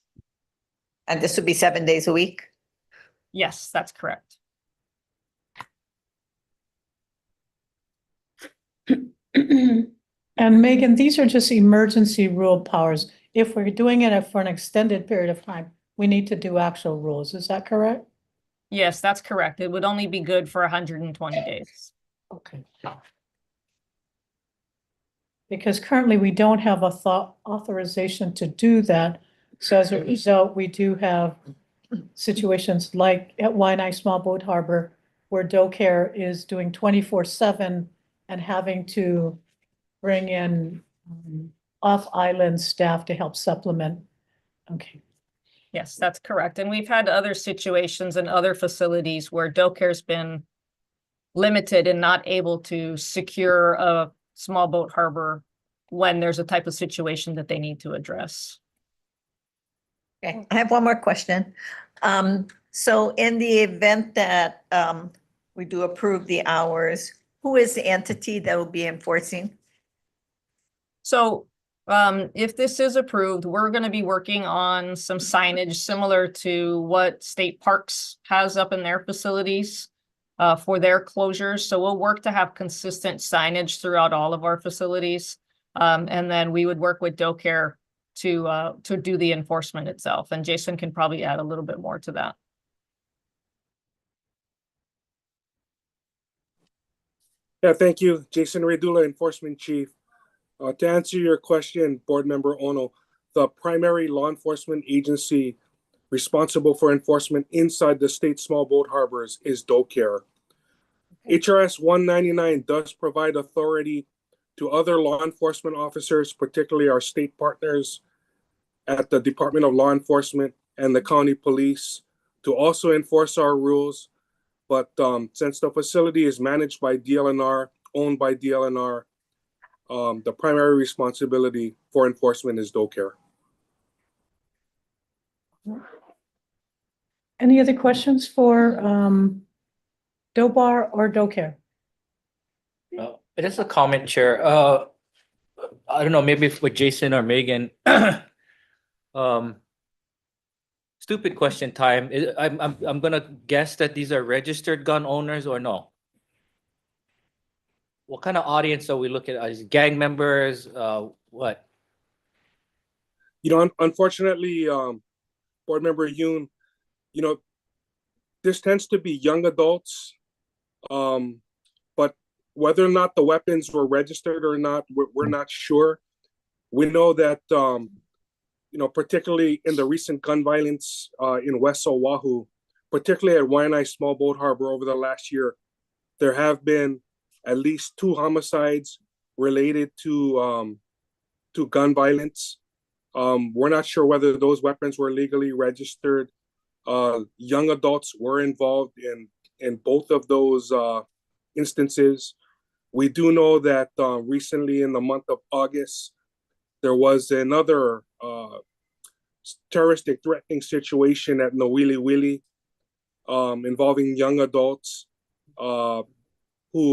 And this would be 7 days a week? Yes, that's correct. And Megan, these are just emergency rule powers. If we're doing it for an extended period of time, we need to do actual rules. Is that correct? Yes, that's correct. It would only be good for 120 days. Okay. Because currently we don't have a authorization to do that. So as a result, we do have situations like at Waianae Small Boat Harbor where DoCare is doing 24/7 and having to bring in off-island staff to help supplement. Okay. Yes, that's correct. And we've had other situations in other facilities where DoCare's been limited and not able to secure a small boat harbor when there's a type of situation that they need to address. Okay, I have one more question. So in the event that we do approve the hours, who is the entity that will be enforcing? So if this is approved, we're going to be working on some signage similar to what State Parks has up in their facilities for their closures. So we'll work to have consistent signage throughout all of our facilities. And then we would work with DoCare to do the enforcement itself. And Jason can probably add a little bit more to that. Yeah, thank you. Jason Radula, Enforcement Chief. To answer your question, Board Member Ono, the primary law enforcement agency responsible for enforcement inside the state small boat harbors is DoCare. HRS 199 does provide authority to other law enforcement officers, particularly our state partners at the Department of Law Enforcement and the county police, to also enforce our rules. But since the facility is managed by DLNR, owned by DLNR, the primary responsibility for enforcement is DoCare. Any other questions for Dobar or DoCare? It is a comment, Chair. I don't know, maybe with Jason or Megan. Staff stupid question time. I'm gonna guess that these are registered gun owners or no? What kind of audience are we looking at? Is it gang members? What? You know, unfortunately, Board Member Yoon, you know, this tends to be young adults. But whether or not the weapons were registered or not, we're not sure. We know that, you know, particularly in the recent gun violence in West Oahu, particularly at Waianae Small Boat Harbor over the last year, there have been at least 2 homicides related to gun violence. We're not sure whether those weapons were legally registered. Young adults were involved in both of those instances. We do know that recently in the month of August, there was another terroristic threatening situation at Nawili Wili involving young adults who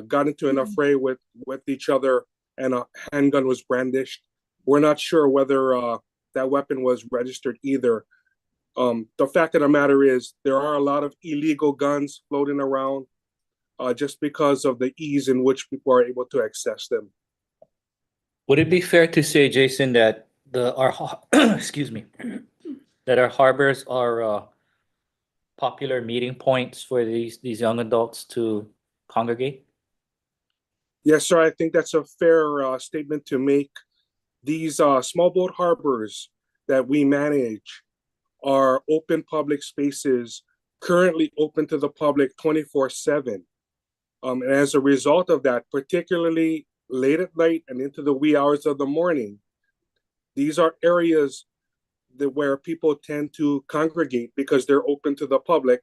got into an affray with each other, and a handgun was brandished. We're not sure whether that weapon was registered either. The fact of the matter is there are a lot of illegal guns floating around just because of the ease in which people are able to access them. Would it be fair to say, Jason, that excuse me, that our harbors are popular meeting points for these young adults to congregate? Yes, sir. I think that's a fair statement to make. These small boat harbors that we manage are open public spaces, currently open to the public 24/7. And as a result of that, particularly late at night and into the wee hours of the morning, these are areas where people tend to congregate because they're open to the public,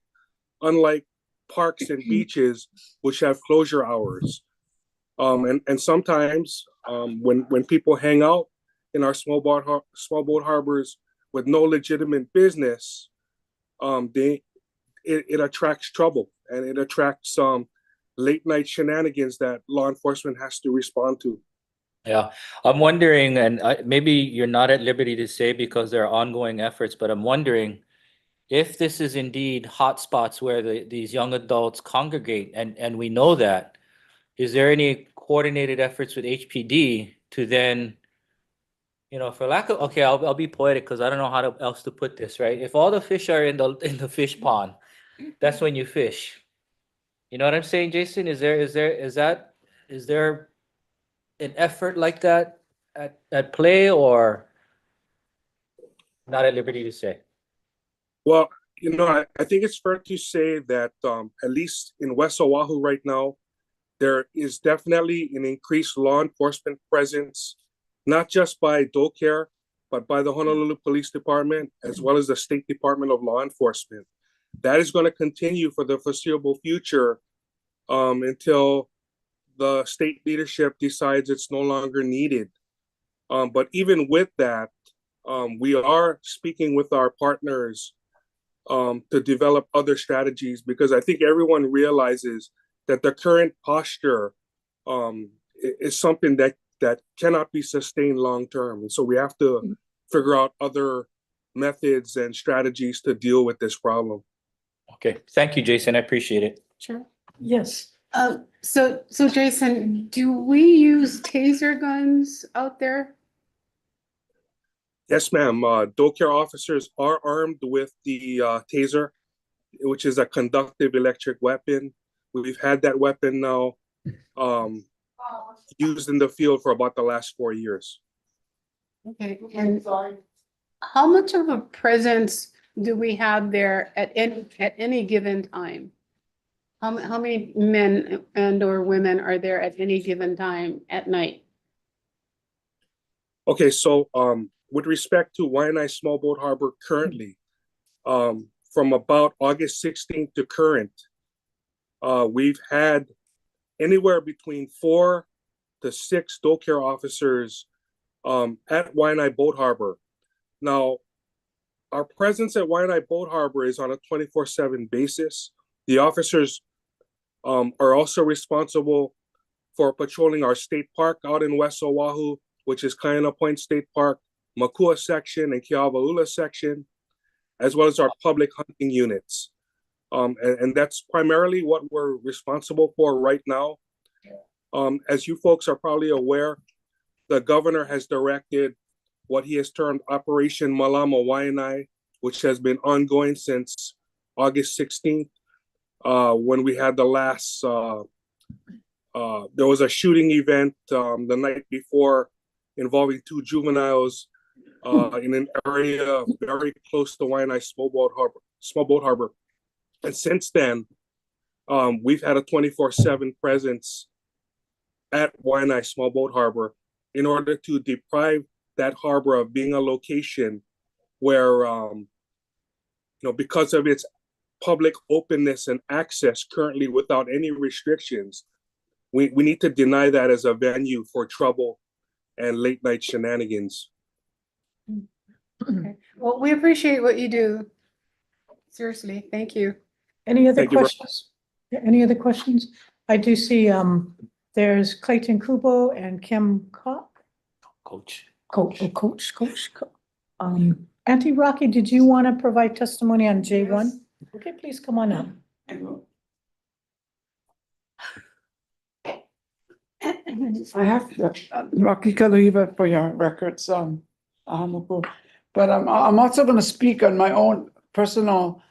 unlike parks and beaches, which have closure hours. And sometimes when people hang out in our small boat harbors with no legitimate business, it attracts trouble, and it attracts late night shenanigans that law enforcement has to respond to. Yeah, I'm wondering, and maybe you're not at liberty to say because there are ongoing efforts, but I'm wondering if this is indeed hotspots where these young adults congregate, and we know that, is there any coordinated efforts with HPD to then, you know, for lack of, okay, I'll be poetic because I don't know how else to put this, right? If all the fish are in the fish pond, that's when you fish. You know what I'm saying, Jason? Is there an effort like that at play, or not at liberty to say? Well, you know, I think it's fair to say that at least in West Oahu right now, there is definitely an increased law enforcement presence, not just by DoCare, but by the Honolulu Police Department, as well as the State Department of Law Enforcement. That is going to continue for the foreseeable future until the state leadership decides it's no longer needed. But even with that, we are speaking with our partners to develop other strategies, because I think everyone realizes that the current posture is something that cannot be sustained long term. And so we have to figure out other methods and strategies to deal with this problem. Okay, thank you, Jason. I appreciate it. Sure. Yes. So Jason, do we use taser guns out there? Yes, ma'am. DoCare officers are armed with the taser, which is a conductive electric weapon. We've had that weapon now used in the field for about the last 4 years. Okay, and how much of a presence do we have there at any given time? How many men and or women are there at any given time at night? Okay, so with respect to Waianae Small Boat Harbor currently, from about August 16th to current, we've had anywhere between 4 to 6 DoCare officers at Waianae Boat Harbor. Now, our presence at Waianae Boat Harbor is on a 24/7 basis. The officers are also responsible for patrolling our state park out in West Oahu, which is Kaena Point State Park, Makua section, and Keawaula section. as well as our public hunting units. And that's primarily what we're responsible for right now. As you folks are probably aware, the governor has directed what he has termed Operation Malama Waianae, which has been ongoing since August 16th, when we had the last, there was a shooting event the night before involving 2 juveniles in an area very close to Waianae Small Boat Harbor. And since then, we've had a 24/7 presence at Waianae Small Boat Harbor in order to deprive that harbor of being a location where, because of its public openness and access currently without any restrictions, we need to deny that as a venue for trouble and late night shenanigans. Okay. Well, we appreciate what you do. Seriously, thank you. Any other Thank you very- questions? Any other questions? I do see, there's Clayton Kubo and Kim Coach. Coach. Auntie Rocky, did you want to provide testimony on J1? Okay, please come on up. I have Rocky Kaluiva for your records, Ahamuku. But I'm also gonna speak on my own personal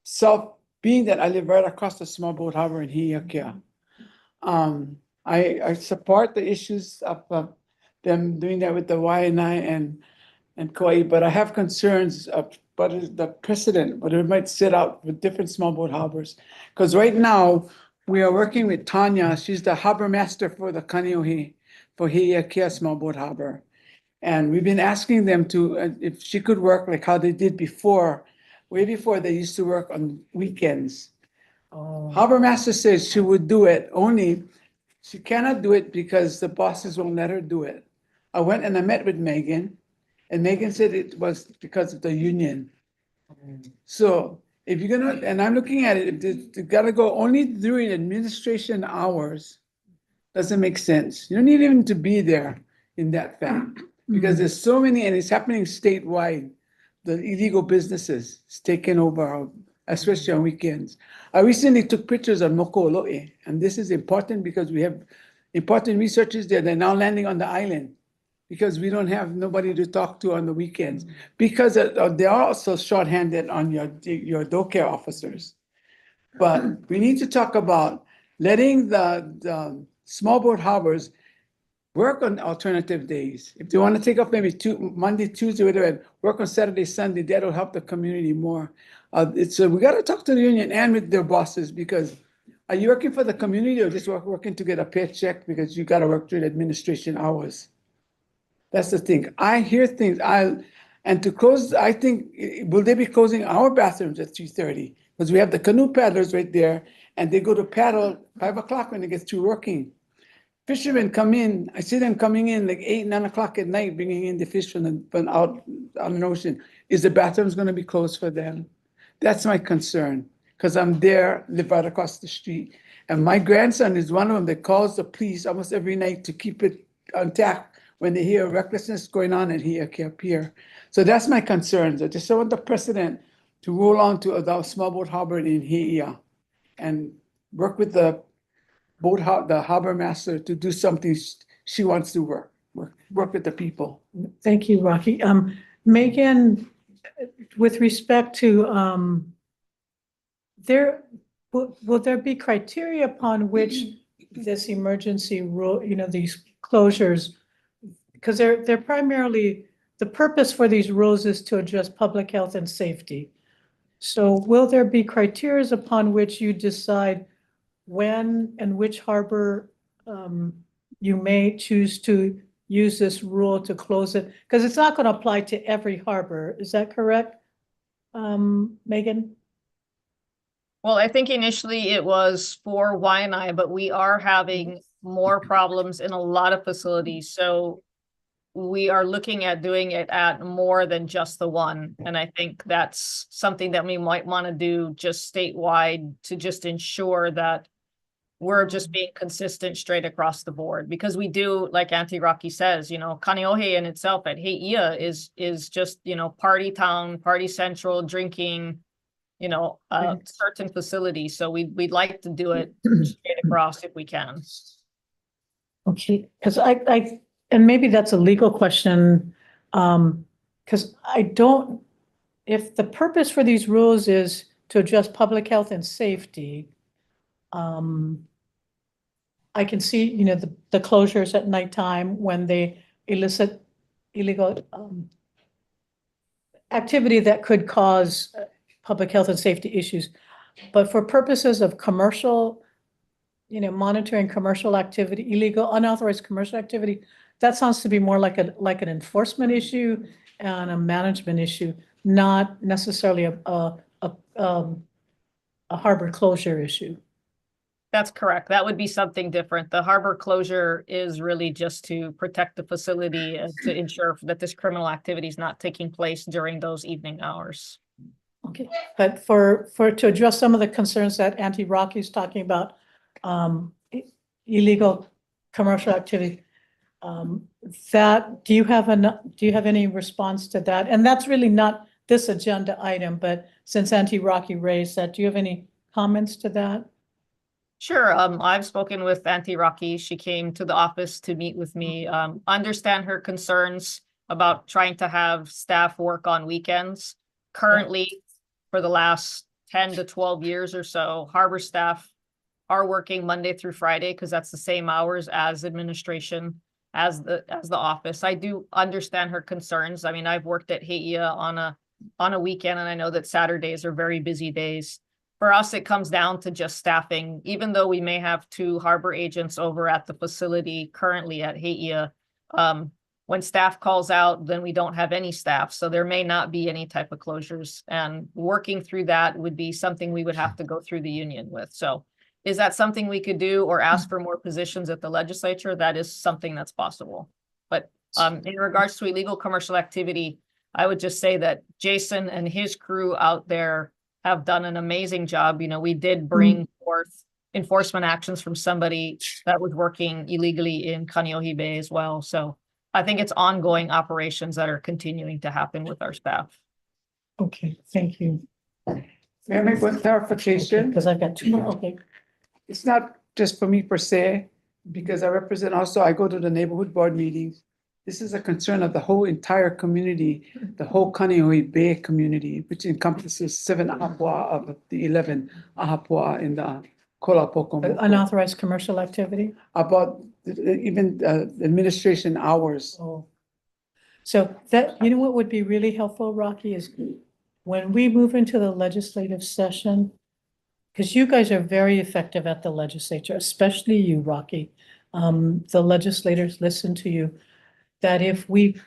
self, being that I live right across the small boat harbor in Hiiakea. I support the issues of them doing that with the Waianae and Kauai, but I have concerns of what is the precedent, what it might set out with different small boat harbors. Because right now, we are working with Tanya. She's the harbor master for the Kaneohe, for Hiiakea Small Boat Harbor. And we've been asking them to, if she could work like how they did before, way before they used to work on weekends. Harbor master says she would do it, only she cannot do it because the bosses won't let her do it. I went and I met with Megan, and Megan said it was because of the union. So if you're gonna, and I'm looking at it, if you gotta go only during administration hours, doesn't make sense. You don't need even to be there in that fact, because there's so many, and it's happening statewide. The illegal businesses is taking over, especially on weekends. I recently took pictures of Moko'olo'e, and this is important because we have important researchers there. They're now landing on the island because we don't have nobody to talk to on the weekends, because they are also shorthanded on your daycare officers. But we need to talk about letting the small boat harbors work on alternative days. If they want to take off maybe Monday, Tuesday, whatever, and work on Saturday, Sunday, that'll help the community more. We got to talk to the union and with their bosses, because are you working for the community or just working to get a paycheck because you got to work through the administration hours? That's the thing. I hear things. And to close, I think, will they be closing our bathrooms at 3:30? Because we have the canoe paddlers right there, and they go to paddle 5 o'clock when they get through working. Fishermen come in. I see them coming in like 8, 9 o'clock at night, bringing in the fish from out on the ocean. Is the bathrooms going to be closed for them? That's my concern, because I'm there, live right across the street, and my grandson is one of them that calls the police almost every night to keep it intact when they hear recklessness going on at Hiiakea Pier. So that's my concerns. I just don't want the precedent to roll on to the small boat harbor in Hiia, and work with the harbor master to do something she wants to work with the people. Thank you, Rocky. Megan, with respect to, will there be criteria upon which this emergency rule, these closures, because they're primarily, the purpose for these rules is to address public health and safety. So will there be criteria upon which you decide when and which harbor you may choose to use this rule to close it? Because it's not going to apply to every harbor. Is that correct, Megan? Well, I think initially it was for Waianae, but we are having more problems in a lot of facilities. So we are looking at doing it at more than just the one. And I think that's something that we might want to do just statewide to just ensure that we're just being consistent straight across the board, because we do, like Auntie Rocky says, Kaneohe in itself at Hei'ia is just, party town, party central, drinking, certain facilities. So we'd like to do it straight across if we can. Okay, because and maybe that's a legal question, because if the purpose for these rules is to address public health and safety, I can see, the closures at nighttime when they elicit illegal activity that could cause public health and safety issues. But for purposes of commercial, monitoring commercial activity, illegal, unauthorized commercial activity, that sounds to be more like an enforcement issue and a management issue, not necessarily a harbor closure issue. That's correct. That would be something different. The harbor closure is really just to protect the facility and to ensure that this criminal activity is not taking place during those evening hours. Okay, but to address some of the concerns that Auntie Rocky's talking about, illegal commercial activity, do you have any response to that? And that's really not this agenda item, but since Auntie Rocky raised that, do you have any comments to that? Sure. I've spoken with Auntie Rocky. She came to the office to meet with me. Understand her concerns about trying to have staff work on weekends. Currently, for the last 10 to 12 years or so, harbor staff are working Monday through Friday because that's the same hours as administration, as the office. I do understand her concerns. I mean, I've worked at Hei'ia on a weekend, and I know that Saturdays are very busy days. For us, it comes down to just staffing. Even though we may have 2 harbor agents over at the facility currently at Hei'ia, when staff calls out, then we don't have any staff. So there may not be any type of closures, and working through that would be something we would have to go through the union with. So is that something we could do, or ask for more positions at the legislature? That is something that's possible. But in regards to illegal commercial activity, I would just say that Jason and his crew out there have done an amazing job. We did bring forth enforcement actions from somebody that was working illegally in Kaneohe Bay as well. So I think it's ongoing operations that are continuing to happen with our staff. Okay, thank you. May I make one clarification? Because I've got 2 more, okay. It's not just for me per se, because I go to the neighborhood board meetings. This is a concern of the whole entire community, the whole Kaneohe Bay community, which encompasses 7 ahapua of the 11 ahapua in the Kolapoko. Unauthorized commercial activity? About even administration hours. Oh. So that, what would be really helpful, Rocky, is when we move into the legislative session, because you guys are very effective at the legislature, especially you, Rocky. The legislators listen to you. That if we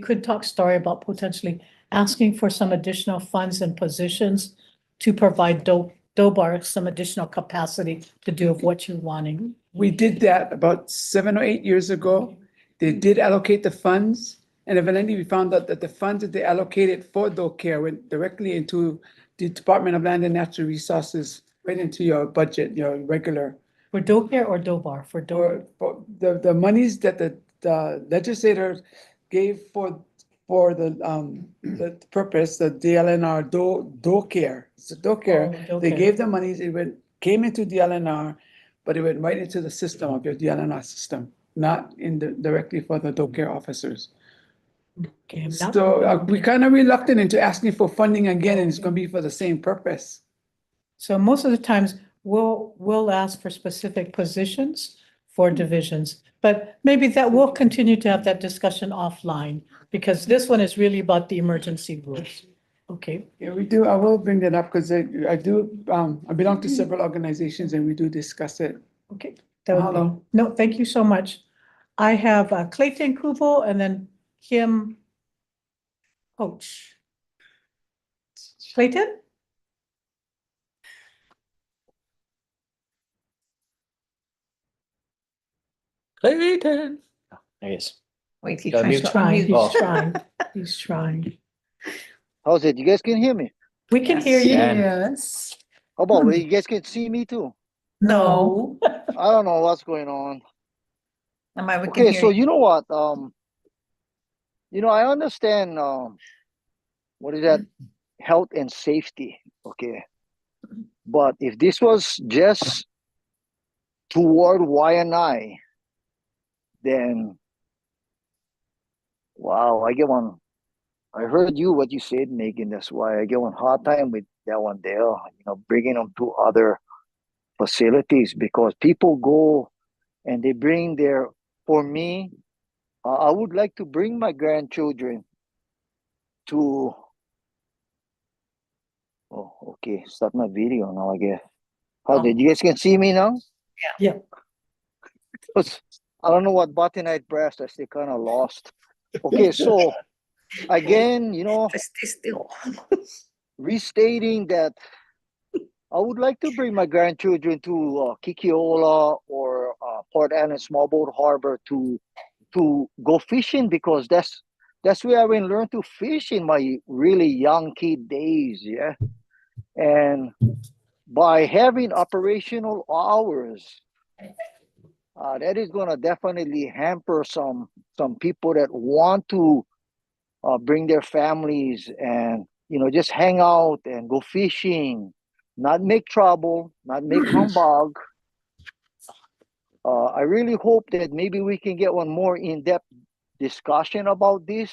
could talk story about potentially asking for some additional funds and positions to provide DOBAR some additional capacity to do of what you're wanting. We did that about 7 or 8 years ago. They did allocate the funds, and evidently we found out that the funds that they allocated for DoCare went directly into the Department of Land and Natural Resources, right into your budget, your regular. For DoCare or DOBAR? For DOBAR. For the monies that the legislators gave for the purpose, the DLNR DoCare. It's a DoCare. They gave the monies, came into DLNR, but it went right into the system of your DLNR system, not directly for the DoCare officers. Okay, So we're kind of reluctant into asking for funding again, and it's going to be for the same purpose. So most of the times we'll ask for specific positions for divisions, but maybe that we'll continue to have that discussion offline, because this one is really about the emergency rules. Okay. Yeah, we do. I will bring that up because I belong to several organizations and we do discuss it. Okay. No, thank you so much. I have Clayton Kubo and then Kim Coach. Clayton? Clayton. There he is. Wait, He's trying. He's trying. How's it? You guys can hear me? We can hear you. Yes. How about you guys can see me too? No. I don't know what's going on. Am I, we can Okay, hear so you. you know what? I understand, what is that? Health and safety. Okay. But if this was just toward YNI, then wow, I heard what you said, Megan. That's why I get one hard time with that one there, bringing them to other facilities because people go and they bring for me, I would like to bring my grandchildren to, oh, okay, start my video now, I guess. How did you guys can see me now? Yeah. I don't know what button I pressed. I still kind of lost. Okay, so again, Stay still. restating that I would like to bring my grandchildren to Kikiola or Port Allen Small Boat Harbor to go fishing because that's where I learned to fish in my really young kid days. Yeah, and by having operational hours, that is gonna definitely hamper some people that want to bring their families and just hang out and go fishing, not make trouble, not make humbug. I really hope that maybe we can get one more in-depth discussion about this,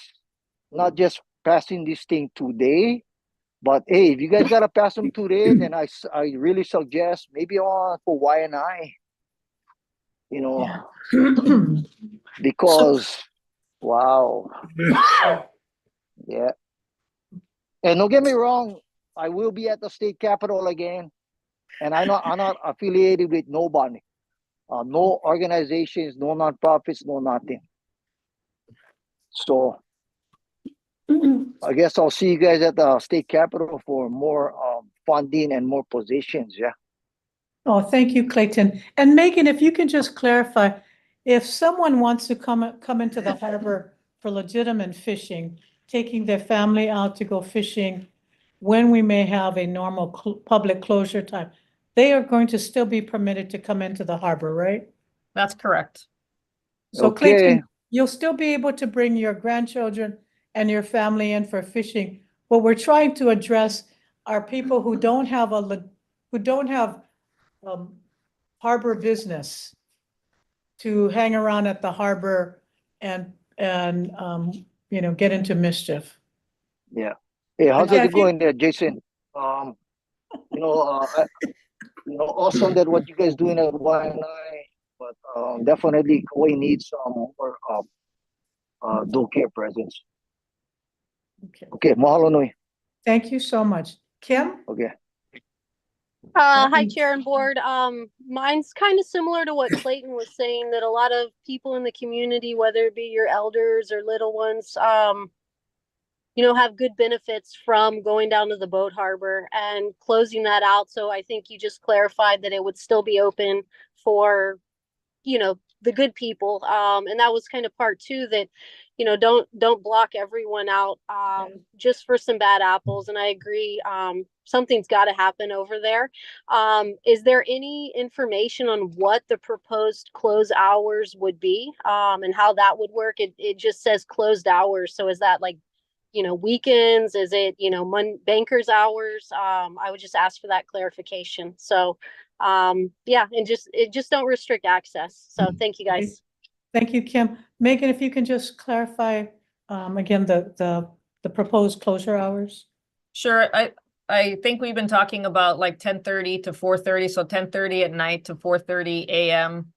not just passing this thing today. But hey, if you guys gotta pass them today, then I really suggest maybe on for YNI, because wow, yeah. And don't get me wrong, I will be at the state capitol again, and I'm not affiliated with nobody, no organizations, no nonprofits, no nothing. So I guess I'll see you guys at the state capitol for more funding and more positions. Yeah. Oh, thank you, Clayton. And Megan, if you can just clarify, if someone wants to come into the harbor for legitimate fishing, taking their family out to go fishing, when we may have a normal public closure time, they are going to still be permitted to come into the harbor, right? That's correct. So Okay. Clayton, you'll still be able to bring your grandchildren and your family in for fishing. What we're trying to address are people who don't have harbor business to hang around at the harbor and get into mischief. Yeah. Hey, how's Yeah, it if you- going there, Jason? Awesome that what you guys doing at YNI, but definitely Kauai needs some more dog care presence. Okay, mahalo nui. Thank you so much. Kim? Okay. Hi, Chair and Board. Mine's kind of similar to what Clayton was saying, that a lot of people in the community, whether it be your elders or little ones, have good benefits from going down to the boat harbor and closing that out. So I think you just clarified that it would still be open for, the good people. And that was kind of part two, that, don't block everyone out just for some bad apples. And I agree, something's got to happen over there. Is there any information on what the proposed close hours would be, and how that would work? It just says closed hours. So is that like, weekends? Is it, bankers hours? I would just ask for that clarification. So, yeah, and just don't restrict access. So thank you guys. Thank you, Kim. Megan, if you can just clarify, again, the proposed closure hours. Sure. I think we've been talking about like 10:30 to 4:30. So 10:30 at night to 4:30 a.m.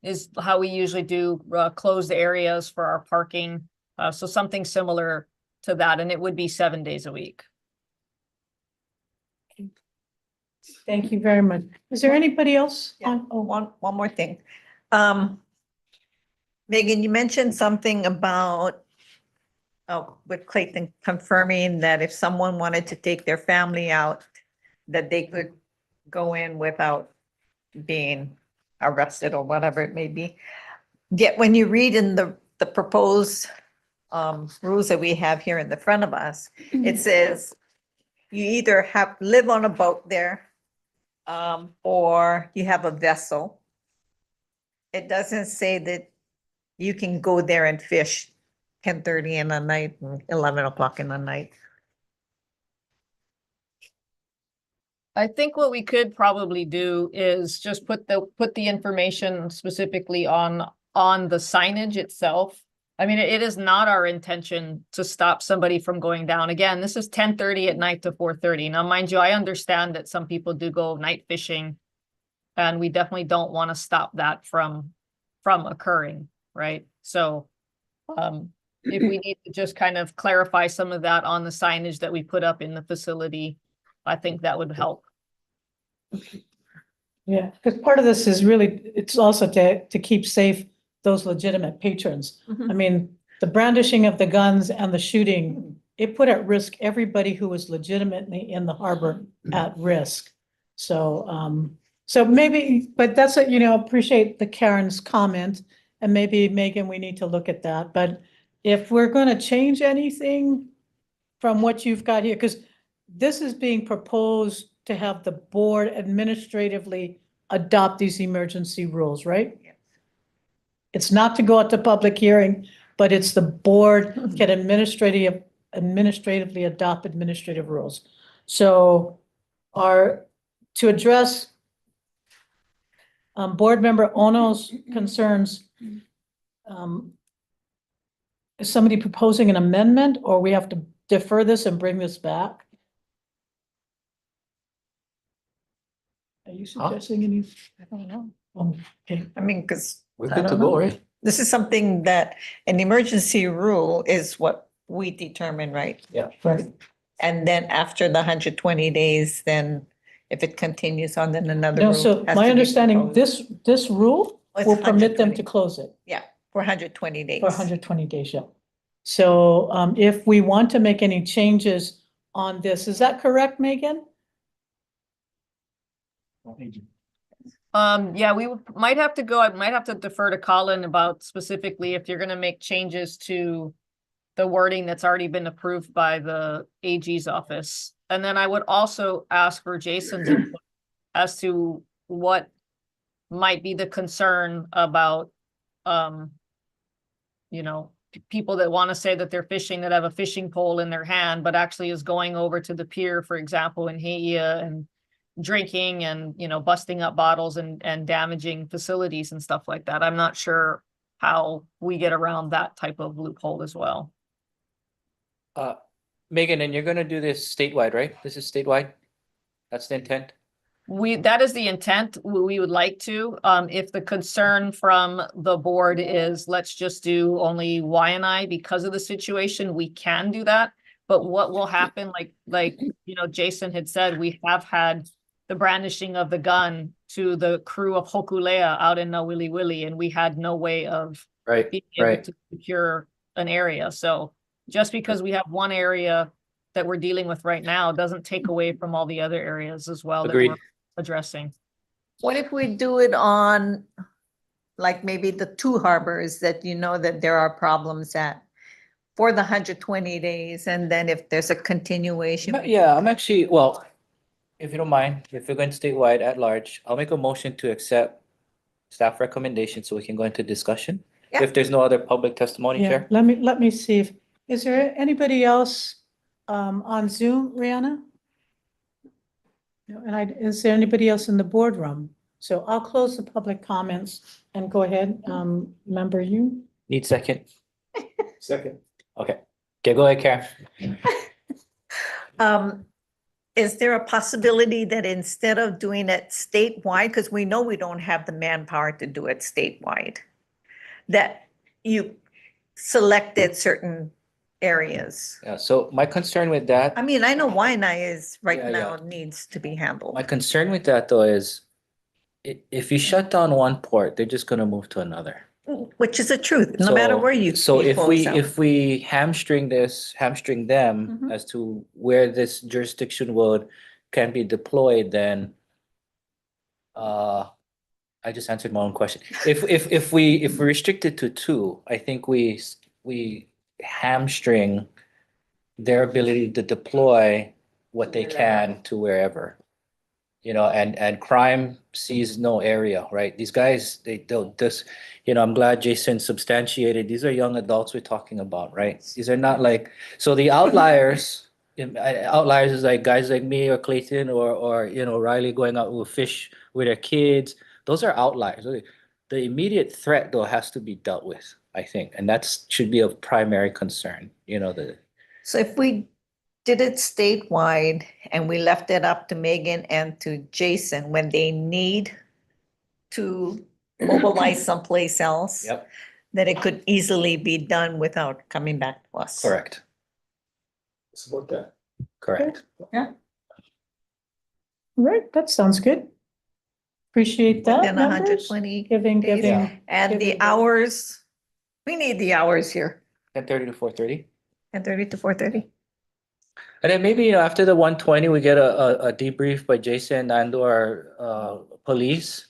Is how we usually do closed areas for our parking. So something similar to that, and it would be 7 days a week. Thank you very much. Is there anybody else? One more thing. Megan, you mentioned something about, with Clayton confirming that if someone wanted to take their family out, that they could go in without being arrested or whatever it may be. Yet when you read in the proposed rules that we have here in the front of us, it says you either live on a boat there or you have a vessel. It doesn't say that you can go there and fish 10:30 in the night, and 11 o'clock in the night. I think what we could probably do is just put the information specifically on the signage itself. I mean, it is not our intention to stop somebody from going down. Again, this is 10:30 at night to 4:30. Now, mind you, I understand that some people do go night fishing, and we definitely don't want to stop that from occurring, right? So, if we need to just kind of clarify some of that on the signage that we put up in the facility, I think that would help. Yeah, because part of this is really, it's also to keep safe those legitimate patrons. I mean, the brandishing of the guns and the shooting, it put at risk everybody who was legitimately in the harbor at risk. So, so maybe, but that's, appreciate the Karen's comment, and maybe Megan, we need to look at that. But if we're going to change anything from what you've got here, because this is being proposed to have the board administratively adopt these emergency rules, right? Yes. It's not to go out to public hearing, but it's the board can administratively adopt administrative rules. So to address board member Ono's concerns, is somebody proposing an amendment, or we have to defer this and bring this back? Are you suggesting any? I don't know. Okay. I mean, because. We're good to go, right? This is something that an emergency rule is what we determine, right? Yeah. Right. And then after the 120 days, then if it continues on, then another No, rule. so has my to be understanding, proposed. this rule It's will permit them 120. to close it Yeah, for 120 days. for 120 days, yeah. So if we want to make any changes on this, is that correct, Megan? Yeah, might have to go, I might have to defer to Colin about specifically if you're gonna make changes to the wording that's already been approved by the AG's office. And then I would also ask for Jason's input as to what might be the concern about, people that want to say that they're fishing, that have a fishing pole in their hand, but actually is going over to the pier, for example, in Heia, and drinking and, busting up bottles and damaging facilities and stuff like that. I'm not sure how we get around that type of loophole as well. Megan, and you're gonna do this statewide, right? This is statewide? That's the intent? That is the intent. We would like to, if the concern from the board is, let's just do only Waianae because of the situation, we can do that. But what will happen, like, Jason had said, we have had the brandishing of the gun to the crew of Hokulea out in Nawili Wili, and we had no way of being able to secure an area. So just because we have one area that we're dealing with right now doesn't take away from all the other areas as well that Agreed. we're addressing. What if we do it on, like, maybe the two harbors that that there are problems at for the 120 days, and then if there's a continuation? Yeah, I'm actually, well, if you don't mind, if you're going statewide at large, I'll make a motion to accept staff recommendation so we can go into discussion. Yeah. If there's no other public testimony, Yeah, Chair. let me see is there anybody else on Zoom, Rihanna? No, and is there anybody else in the boardroom? So I'll close the public comments and go ahead, member you. Need second? Second. Okay. Okay, go ahead, Karen. Is there a possibility that instead of doing it statewide, because we know we don't have the manpower to do it statewide, that you selected certain areas? Yeah, so my concern with that. I mean, I know Waianae is right Yeah, now needs to be handled. My concern with that though is if you shut down one port, they're just gonna move to another. Which is the truth, no matter where you. So you if close we, out. if we hamstring them Mhm. as to where this jurisdiction can be deployed, then I just answered my own question. If we restrict it to two, I think we hamstring their ability to deploy what they can to wherever. you know, and crime sees no area, right? These guys, they don't this, you know, I'm glad Jason substantiated. These are young adults we're talking about, right? These are not like, so the outliers, outliers is like guys like me or Clayton or you know, Riley going out with fish with their kids. Those are outliers. The immediate threat though has to be dealt with, I think, and that's should be of primary concern, you know, So if we did it statewide and we left it up to Megan and to Jason when they need to mobilize someplace else, Yep. that it could easily be done without coming back to us. Correct. Support that. Correct. Yeah. Right, that sounds good. Appreciate that. Within members. 120 Giving, days. giving. And the giving- hours, we need the hours here, 10:30 to 4:30. 10:30 to 4:30. And then maybe, you know, after the 120, we get a debrief by Jason and or police.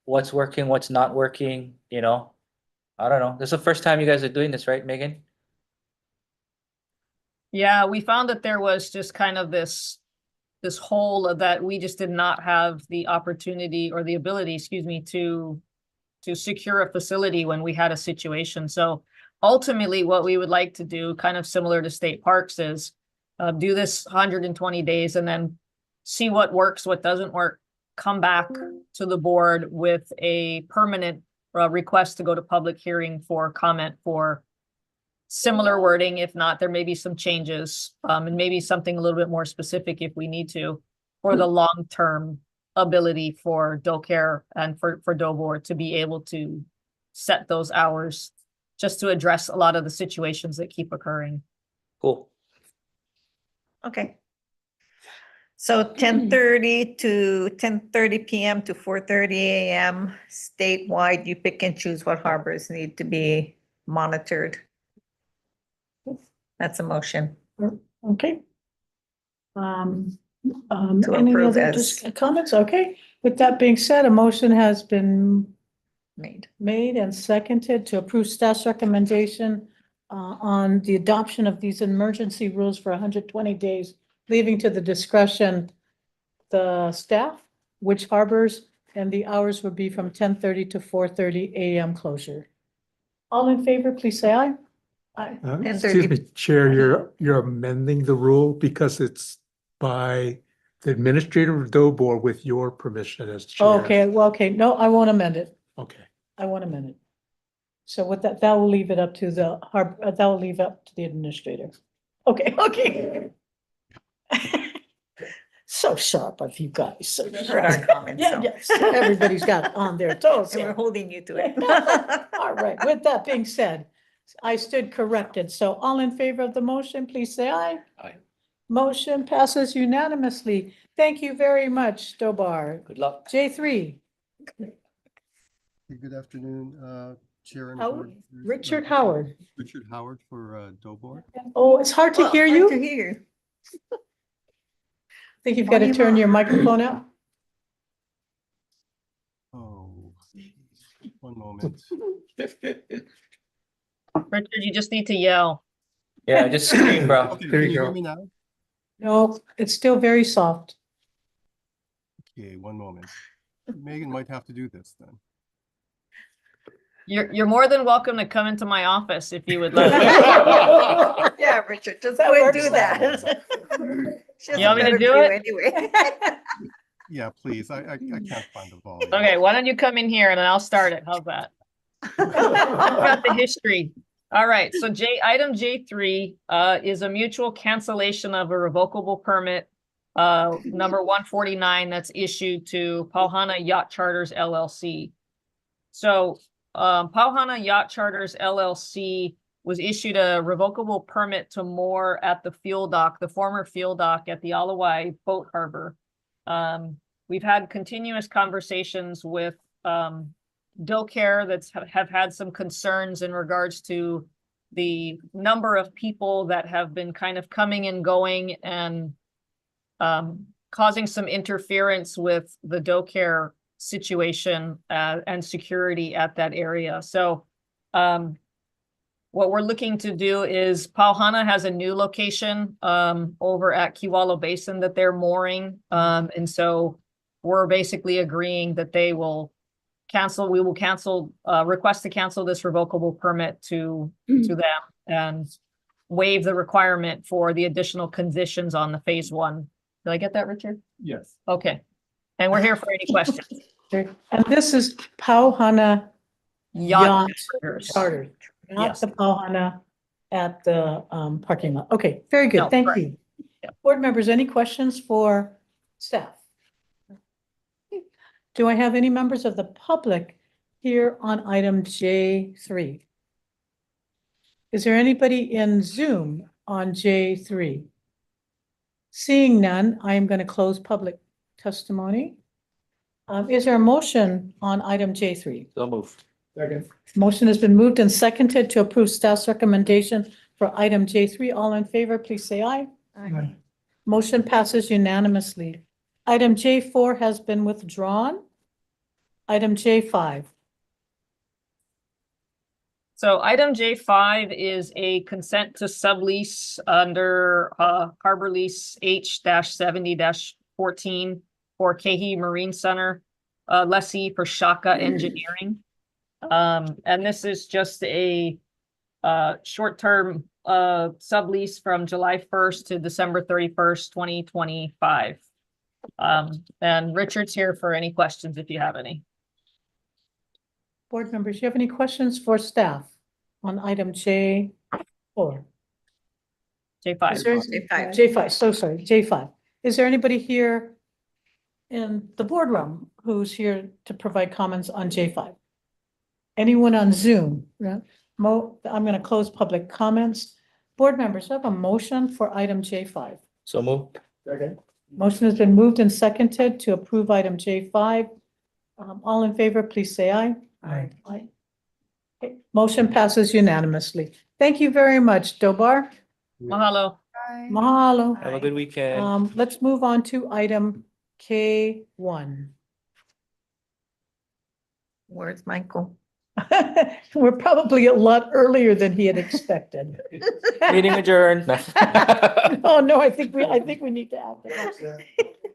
What's working, what's not working, you know? I don't know. This is the first time you guys are doing this, right, Megan? Yeah, we found that there was just kind of this hole that we just did not have the opportunity or the ability, excuse me, to secure a facility when we had a situation. So ultimately, what we would like to do, kind of similar to state parks, is do this 120 days and then see what works, what doesn't work, come back to the board with a permanent request to go to public hearing for comment for similar wording. If not, there may be some changes, and maybe something a little bit more specific if we need to, for the long-term ability for DoCare and for DoBoard to be able to set those hours just to address a lot of the situations that keep occurring. Cool. Okay. So 10:30 to 10:30 PM to 4:30 AM statewide, you pick and choose what harbors need to be monitored. That's a motion. Okay. To Any approve other as- comments? Okay. With that being said, a motion has been Made. made and seconded to approve staff's recommendation on the adoption of these emergency rules for 120 days, leaving to the discretion the staff, which harbors, and the hours would be from 10:30 to 4:30 AM closure. All in favor, please say aye. Aye. Excuse me, Chair, you're amending the rule because it's by the administrator of DoBoard with your permission as chair. Okay, well, okay, no, I won't amend it. Okay. I won't amend it. So with that, that will leave it up to that will leave up to the administrator. Okay, okay. So sharp of you guys. So Heard our sharp. comments. Yeah, so. yes, everybody's got on their toes. And we're here. holding you to it. All right, with that being said, I stood corrected. So all in favor of the motion, please say aye. Aye. Motion passes unanimously. Thank you very much, Dobar. Good luck. J3, Good afternoon, Chair and Howard? board. Richard Howard. Richard Howard for DoBoard. Oh, it's hard to hear you. Hard to hear. I think you've got to turn your microphone out. Oh, one moment. Richard, you just need to yell. Yeah, just scream, bro. Okay, There can you you go. hear me now? No, it's still very soft. Okay, one moment. Megan might have to do this then. You're more than welcome to come into my office if you would like. Yeah, Richard, just That go and works. do that. She has You a want me to better do view it? Mm. Anyway. Yeah, please. I can't find the volume. Okay, why don't you come in here and then I'll start it. How's that? About the history. All right, so item J3 is a mutual cancellation of a revocable permit, number 149, that's issued to Pauhana Yacht Charters LLC. So Pauhana Yacht Charters LLC was issued a revocable permit to moor at the fuel dock, the former fuel dock at the Alawai Boat Harbor. We've had continuous conversations with DoCare that's have had some concerns in regards to the number of people that have been kind of coming and going and causing some interference with the DoCare situation and security at that area. So what we're looking to do is Pauhana has a new location over at Kewalo Basin that they're mooring. And so we're basically agreeing that they will cancel, we will cancel, request to cancel this revocable permit to them and waive the requirement for the additional conditions on the phase one. Did I get that, Richard? Yes. Okay. And we're here for any questions. And this is Pauhana Yacht Yacht Charters. Charter, not Yes. the Pauhana at the parking lot. Okay, very good. No, Thank correct. you. Board members, any questions for staff? Do I have any members of the public here on item J3? Is there anybody in Zoom on J3? Seeing none, I am going to close public testimony. Is there a motion on item J3? So moved. Second. Motion has been moved and seconded to approve staff's recommendation for item J3. All in favor, please say aye. Aye. Motion passes unanimously. Item J4 has been withdrawn. Item J5. So item J5 is a consent to sublease under Harbor Lease H-70-14 for Kehi Marine Center, lessee for Shaka Engineering. And this is just a short-term sublease from July 1st to December 31st, 2025. And Richard's here for any questions if you have any. Board members, do you have any questions for staff on item J4? J5. Is there- J5, so sorry, J5. Is there anybody here in the boardroom who's here to provide comments on J5? Anyone on Zoom? Yeah. I'm going to close public comments. Board members, I have a motion for item J5. So moved. Second. Motion has been moved and seconded to approve item J5. All in favor, please say aye. Aye. Aye. Okay, motion passes unanimously. Thank you very much, Dobar. Mahalo. Mahalo. Have a good weekend. Let's move on to item K1. Where's Michael? We're probably a lot earlier than he had expected. Meeting adjourned. Oh, no, I think we need to add.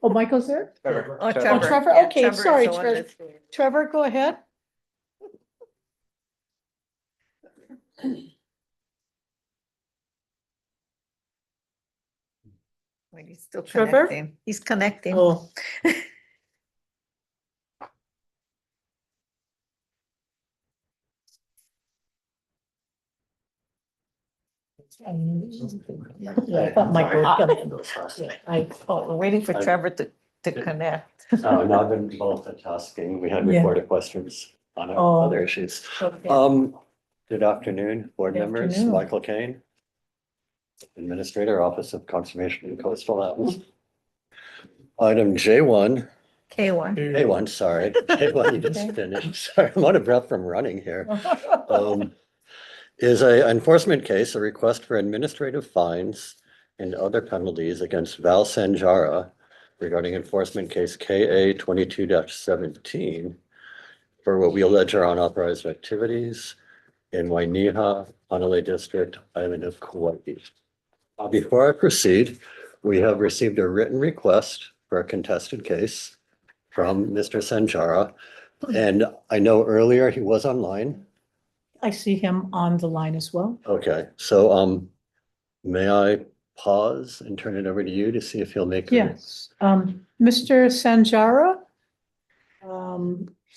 Oh, Michael's there? Trevor. Oh, Oh, Trevor, Yeah, okay, Trevor is sorry, the one Trevor. that's- Trevor, go ahead. Wait, he's still Trevor? connecting. He's connecting. Oh. Yeah, I thought Michael was coming. Yeah, We're waiting for Trevor to connect. Oh, no, I've been multitasking. We had Yeah. recorded questions on Oh. other issues. Okay. Good afternoon, board Good members. afternoon. Michael Kane, Administrator, Office of Conservation and Coastal Lands. Item J1, K1. K1, sorry, K1 you just finished. Sorry, I'm out of breath from running here. Is a enforcement case, a request for administrative fines and other penalties against Val Sanjara regarding enforcement case KA 22-17 for what we allege are unauthorized activities in Wainiha, Hanalei District, Island of Kauai. Before I proceed, we have received a written request for a contested case from Mr. Sanjara. And I know earlier he was online. I see him on the line as well. Okay, so may I pause and turn it over to you to see if he'll make? Yes, Mr. Sanjara,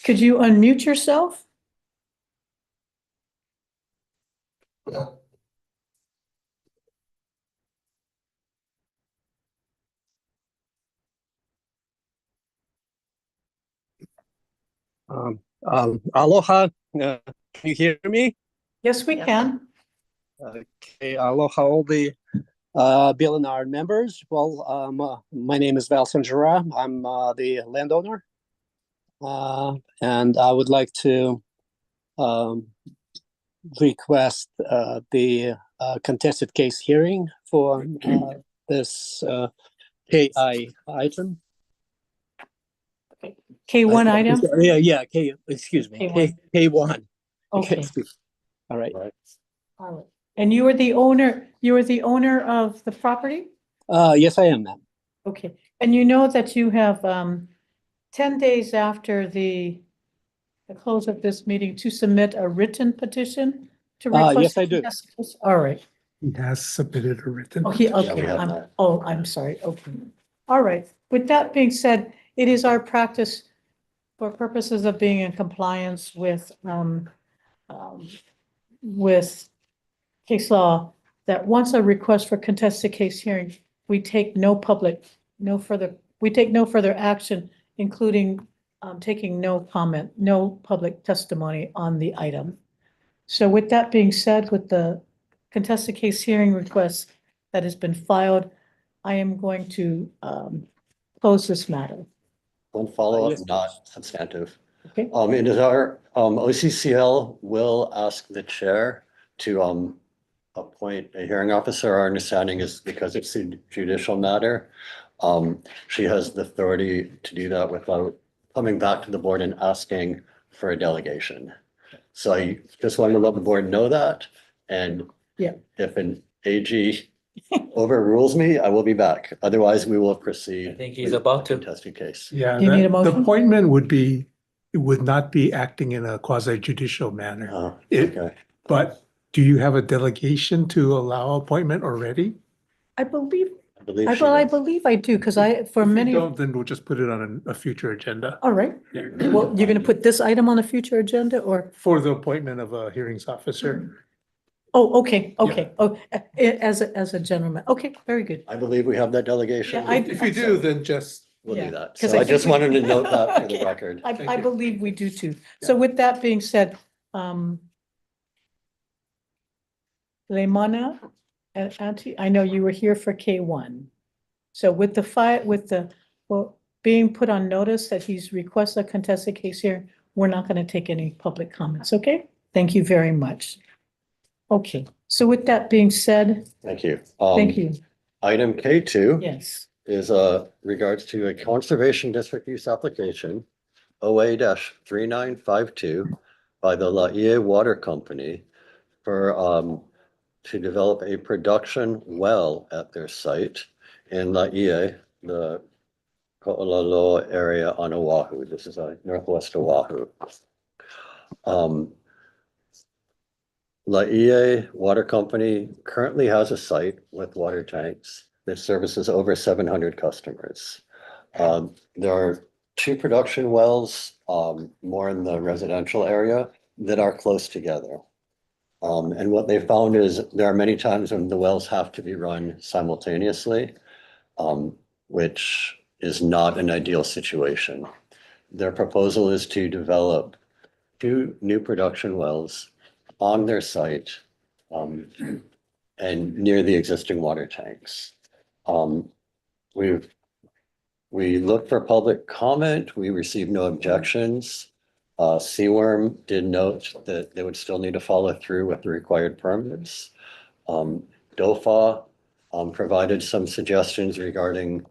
could you unmute yourself? Aloha, can you hear me? Yes, we can. Okay, aloha all the Bill and our members. Well, my name is Val Sanjara. I'm the landowner. And I would like to request the contested case hearing for this KI item. K1 item? Yeah, excuse me, K1. K1. Okay. All right. All right. And you are the owner of the property? Yes, I am, ma'am. Okay, and you know that you have 10 days after the close of this meeting to submit a written petition to request. Yes, I do. All right. He has submitted a written. Oh, we okay, have that. I'm sorry, okay. All right, with that being said, it is our practice for purposes of being in compliance with case law, that once a request for contested case hearing, we take no further action, including taking no comment, no public testimony on the item. So with that being said, with the contested case hearing request that has been filed, I am going to close this matter. One follow-up, Yes, not substantive. Okay. It is our, OCCL will ask the chair to, appoint a hearing officer. Our understanding is because it's a judicial matter. She has the authority to do that without coming back to the board and asking for a delegation. So I just wanted to let the board know that, and Yeah. if an AG overrules me, I will be back. Otherwise, we will proceed. I think he's with about the to. contested case. Yeah, Do you need a the motion? appointment would not be acting in a quasi judicial manner. Okay. But do you have a delegation to allow appointment already? I believe, I believe she well, I does. believe I do, because for If you many, don't, then we'll just put it on a future agenda. all right. Yeah. Well, you're gonna put this item on a future agenda, or? For the appointment of a hearings officer. Oh, okay, okay. Oh, as a gentleman. Okay, very good. I believe we have that delegation. Yeah, If you do, then just, We'll Yeah, do that. 'cause So I I think just we- wanted to note that for the Okay. record. I believe we do too. So with that being said, Leimana and Auntie, I know you were here for K1. So with being put on notice that he's requested a contested case here, we're not going to take any public comments, okay? Thank you very much. Okay, so with that being said, Thank you. thank you. Item K2 Yes. is regards to a conservation district use application, OA-3952 by the Laie Water Company for to develop a production well at their site in Laie, the Ko'olaloa area on Oahu. This is northwest Oahu. Laie Water Company currently has a site with water tanks that services over 700 customers. There are 2 production wells, more in the residential area, that are close together. And what they found is there are many times when the wells have to be run simultaneously, which is not an ideal situation. Their proposal is to develop 2 new production wells on their site and near the existing water tanks. We looked for public comment. We received no objections. Seaworm did note that they would still need to follow through with the required permits. DOFA provided some suggestions regarding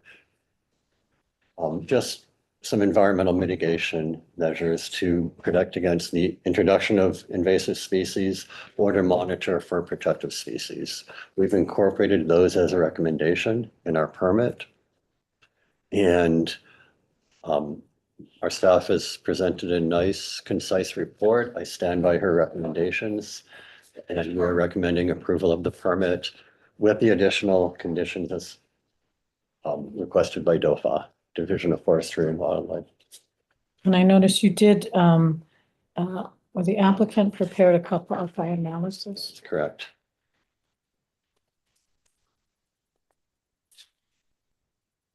just some environmental mitigation measures to protect against the introduction of invasive species or to monitor for protective species. We've incorporated those as a recommendation in our permit. And our staff has presented a nice, concise report. I stand by her recommendations. And we're recommending approval of the permit with the additional conditions as requested by DOFA, Division of Forestry and Wildlife. And I noticed you did, or the applicant prepared a couple of analysis. That's correct.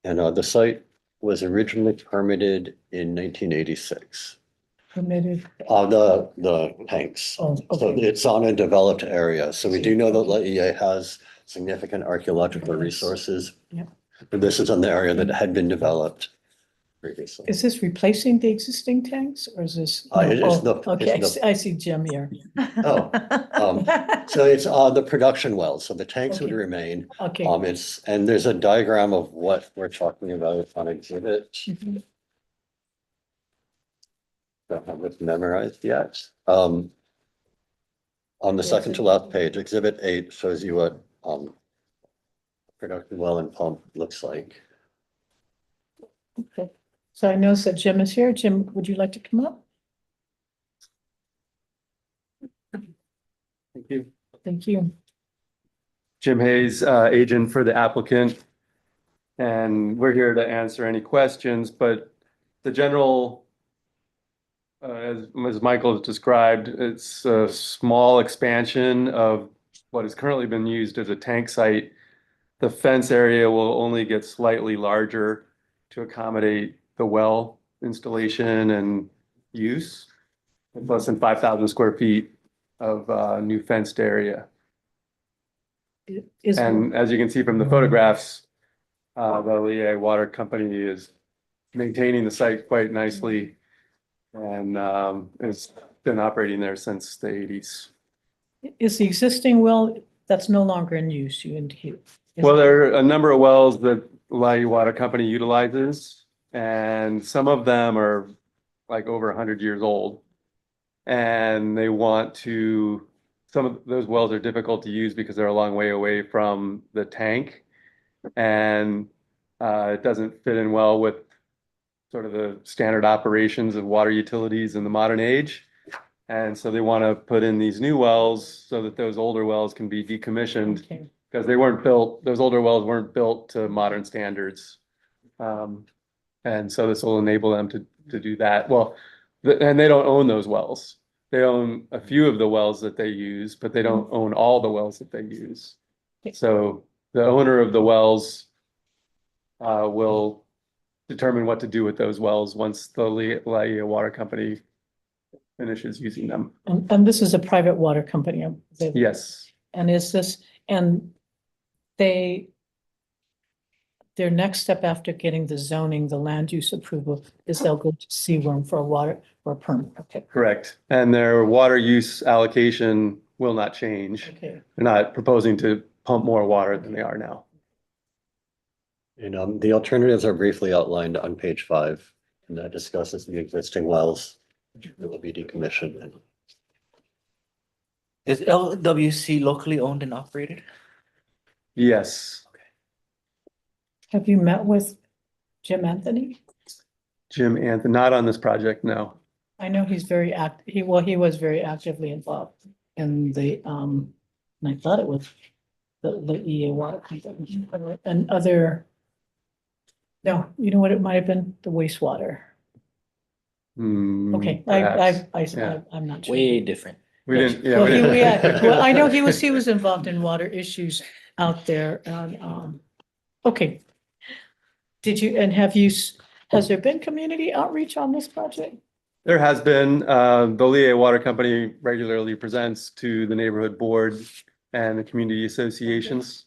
And the site was originally permitted in 1986. Permitted. The tanks. Oh, So okay. it's on a developed area. So we do know that Laie has significant archaeological resources. Yep. But this is on the area that had been developed previously. Is this replacing the existing tanks or is this? It's the- Okay, it's the- I see Jim here. Oh, So it's the production wells. So the tanks would Okay. remain. Okay. And there's a diagram of what we're talking about on exhibit. Mhm. Don't have it memorized yet. On the second to last page, exhibit 8 shows you what production well and pump looks like. Okay. So I noticed that Jim is here. Jim, would you like to come up? Thank you. Thank you. Jim Hayes, agent for the applicant. And we're here to answer any questions, but the general, as Michael has described, it's a small expansion of what has currently been used as a tank site. The fence area will only get slightly larger to accommodate the well installation and use. Less than 5,000 square feet of new fenced area. And as you can see from the photographs, the Lehigh Water Company is maintaining the site quite nicely and has been operating there since the 80s. Is the existing well that's no longer in use, you indicate? Well, there are a number of wells that Lehigh Water Company utilizes, and some of them are like over 100 years old. And they want to, some of those wells are difficult to use because they're a long way away from the tank. And it doesn't fit in well with sort of the standard operations of water utilities in the modern age. And so they want to put in these new wells so that those older wells can be decommissioned because they weren't built, those older wells weren't built to modern standards. And so this will enable them to do that. Well, and they don't own those wells. They own a few of the wells that they use, but they don't own all the wells that they use. So the owner of the wells will determine what to do with those wells once the Lehigh Water Company finishes using them. And this is a private water company? Yes. And is this, and their next step after getting the zoning, the land use approval, is they'll go to CWRM for a water, or a permit, okay? Correct. And their water use allocation will not change. Okay. They're not proposing to pump more water than they are now. And the alternatives are briefly outlined on page 5, and that discusses the existing wells that will be decommissioned. Is LWC locally owned and operated? Yes. Have you met with Jim Anthony? Jim Anthony, not on this project, no. I know he's very he was very actively involved in the, and I thought it was the EA Water Company and other, no, you know what, it might have been the wastewater. Okay, I'm not sure. Way different. We didn't, yeah. Well, we didn't- well, I know he was involved in water issues out there and, okay. Did you, and has there been community outreach on this project? There has been, the Lehigh Water Company regularly presents to the neighborhood board and the community associations.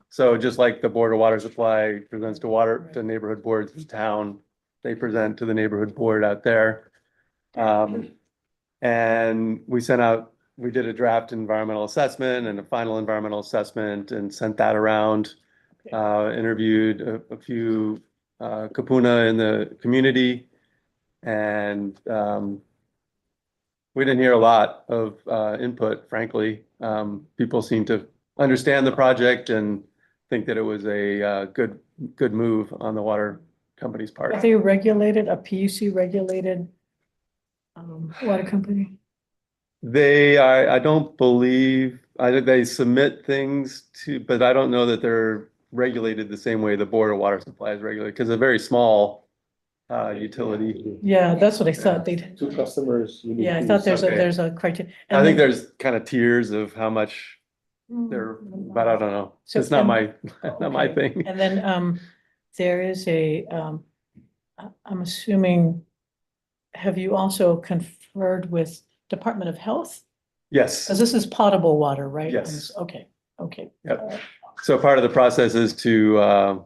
So just like the Board of Water Supply presents to neighborhood boards in town, they present to the neighborhood board out there. And we did a draft environmental assessment and a final environmental assessment and sent that around. Interviewed a few Kapuna in the community, and we didn't hear a lot of input, frankly. People seem to understand the project and think that it was a good move on the water company's part. Are they regulated, a PUC regulated water company? I don't believe, they submit things to, but I don't know that they're regulated the same way the Board of Water Supply is regulated, because it's a very small utility. Yeah, that's what I thought they'd, Two customers. unique yeah, I thought use. there's a criteria. I think there's kind of tiers of how much they're, but I don't know. So- It's not my thing. And then there is I'm assuming, have you also conferred with Department of Health? Yes. Because this is potable water, right? Yes. Okay, okay. Yep. So part of the process is to,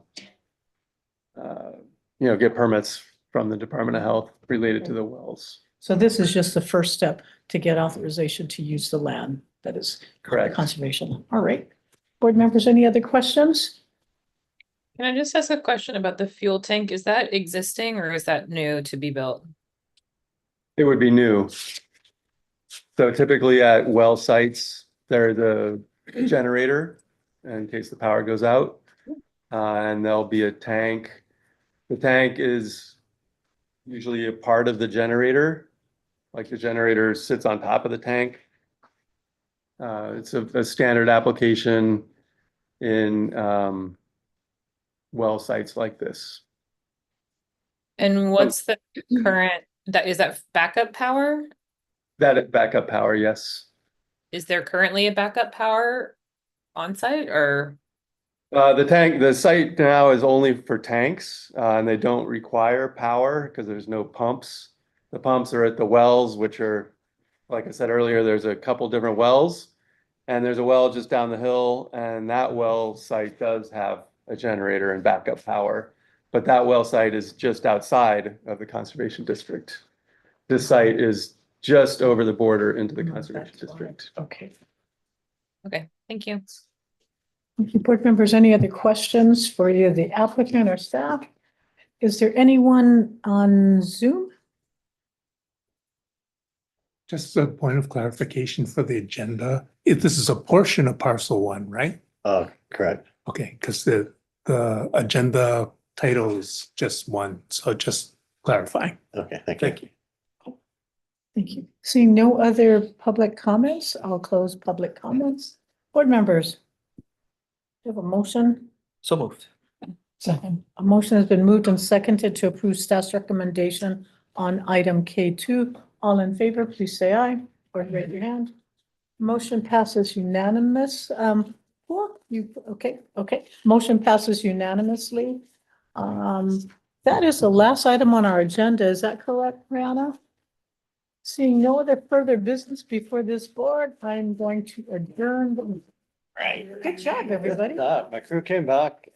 get permits from the Department of Health related to the wells. So this is just the first step to get authorization to use the land that is Correct. conservation. All right. Board members, any other questions? Can I just ask a question about the fuel tank? Is that existing or is that new to be built? It would be new. So typically at well sites, there's a generator in case the power goes out. And there'll be a tank. The tank is usually a part of the generator. Like the generator sits on top of the tank. It's a standard application in well sites like this. And what's the current, is that backup power? That backup power, yes. Is there currently a backup power on site or? The site now is only for tanks, and they don't require power because there's no pumps. The pumps are at the wells, which are, like I said earlier, there's a couple different wells. And there's a well just down the hill, and that well site does have a generator and backup power. But that well site is just outside of the conservation district. This site is just over the border into the conservation district. Okay. Okay, thank you. Thank you, board members. Any other questions for either the applicant or staff? Is there anyone on Zoom? Just a point of clarification for the agenda. If this is a portion of parcel 1, right? Correct. Okay, because the agenda title is just 1, so just clarifying. Okay, thank you. Thank you. Thank you. Seeing no other public comments, I'll close public comments. Board members, do you have a motion? So moved. Second. A motion has been moved and seconded to approve staff's recommendation on item K2. All in favor, please say aye or raise your hand. Motion passes unanimous. Okay. Motion passes unanimously. That is the last item on our agenda. Is that correct, Brianna? Seeing no other further business before this board, I'm going to adjourn. Right. Good job, everybody. My crew came back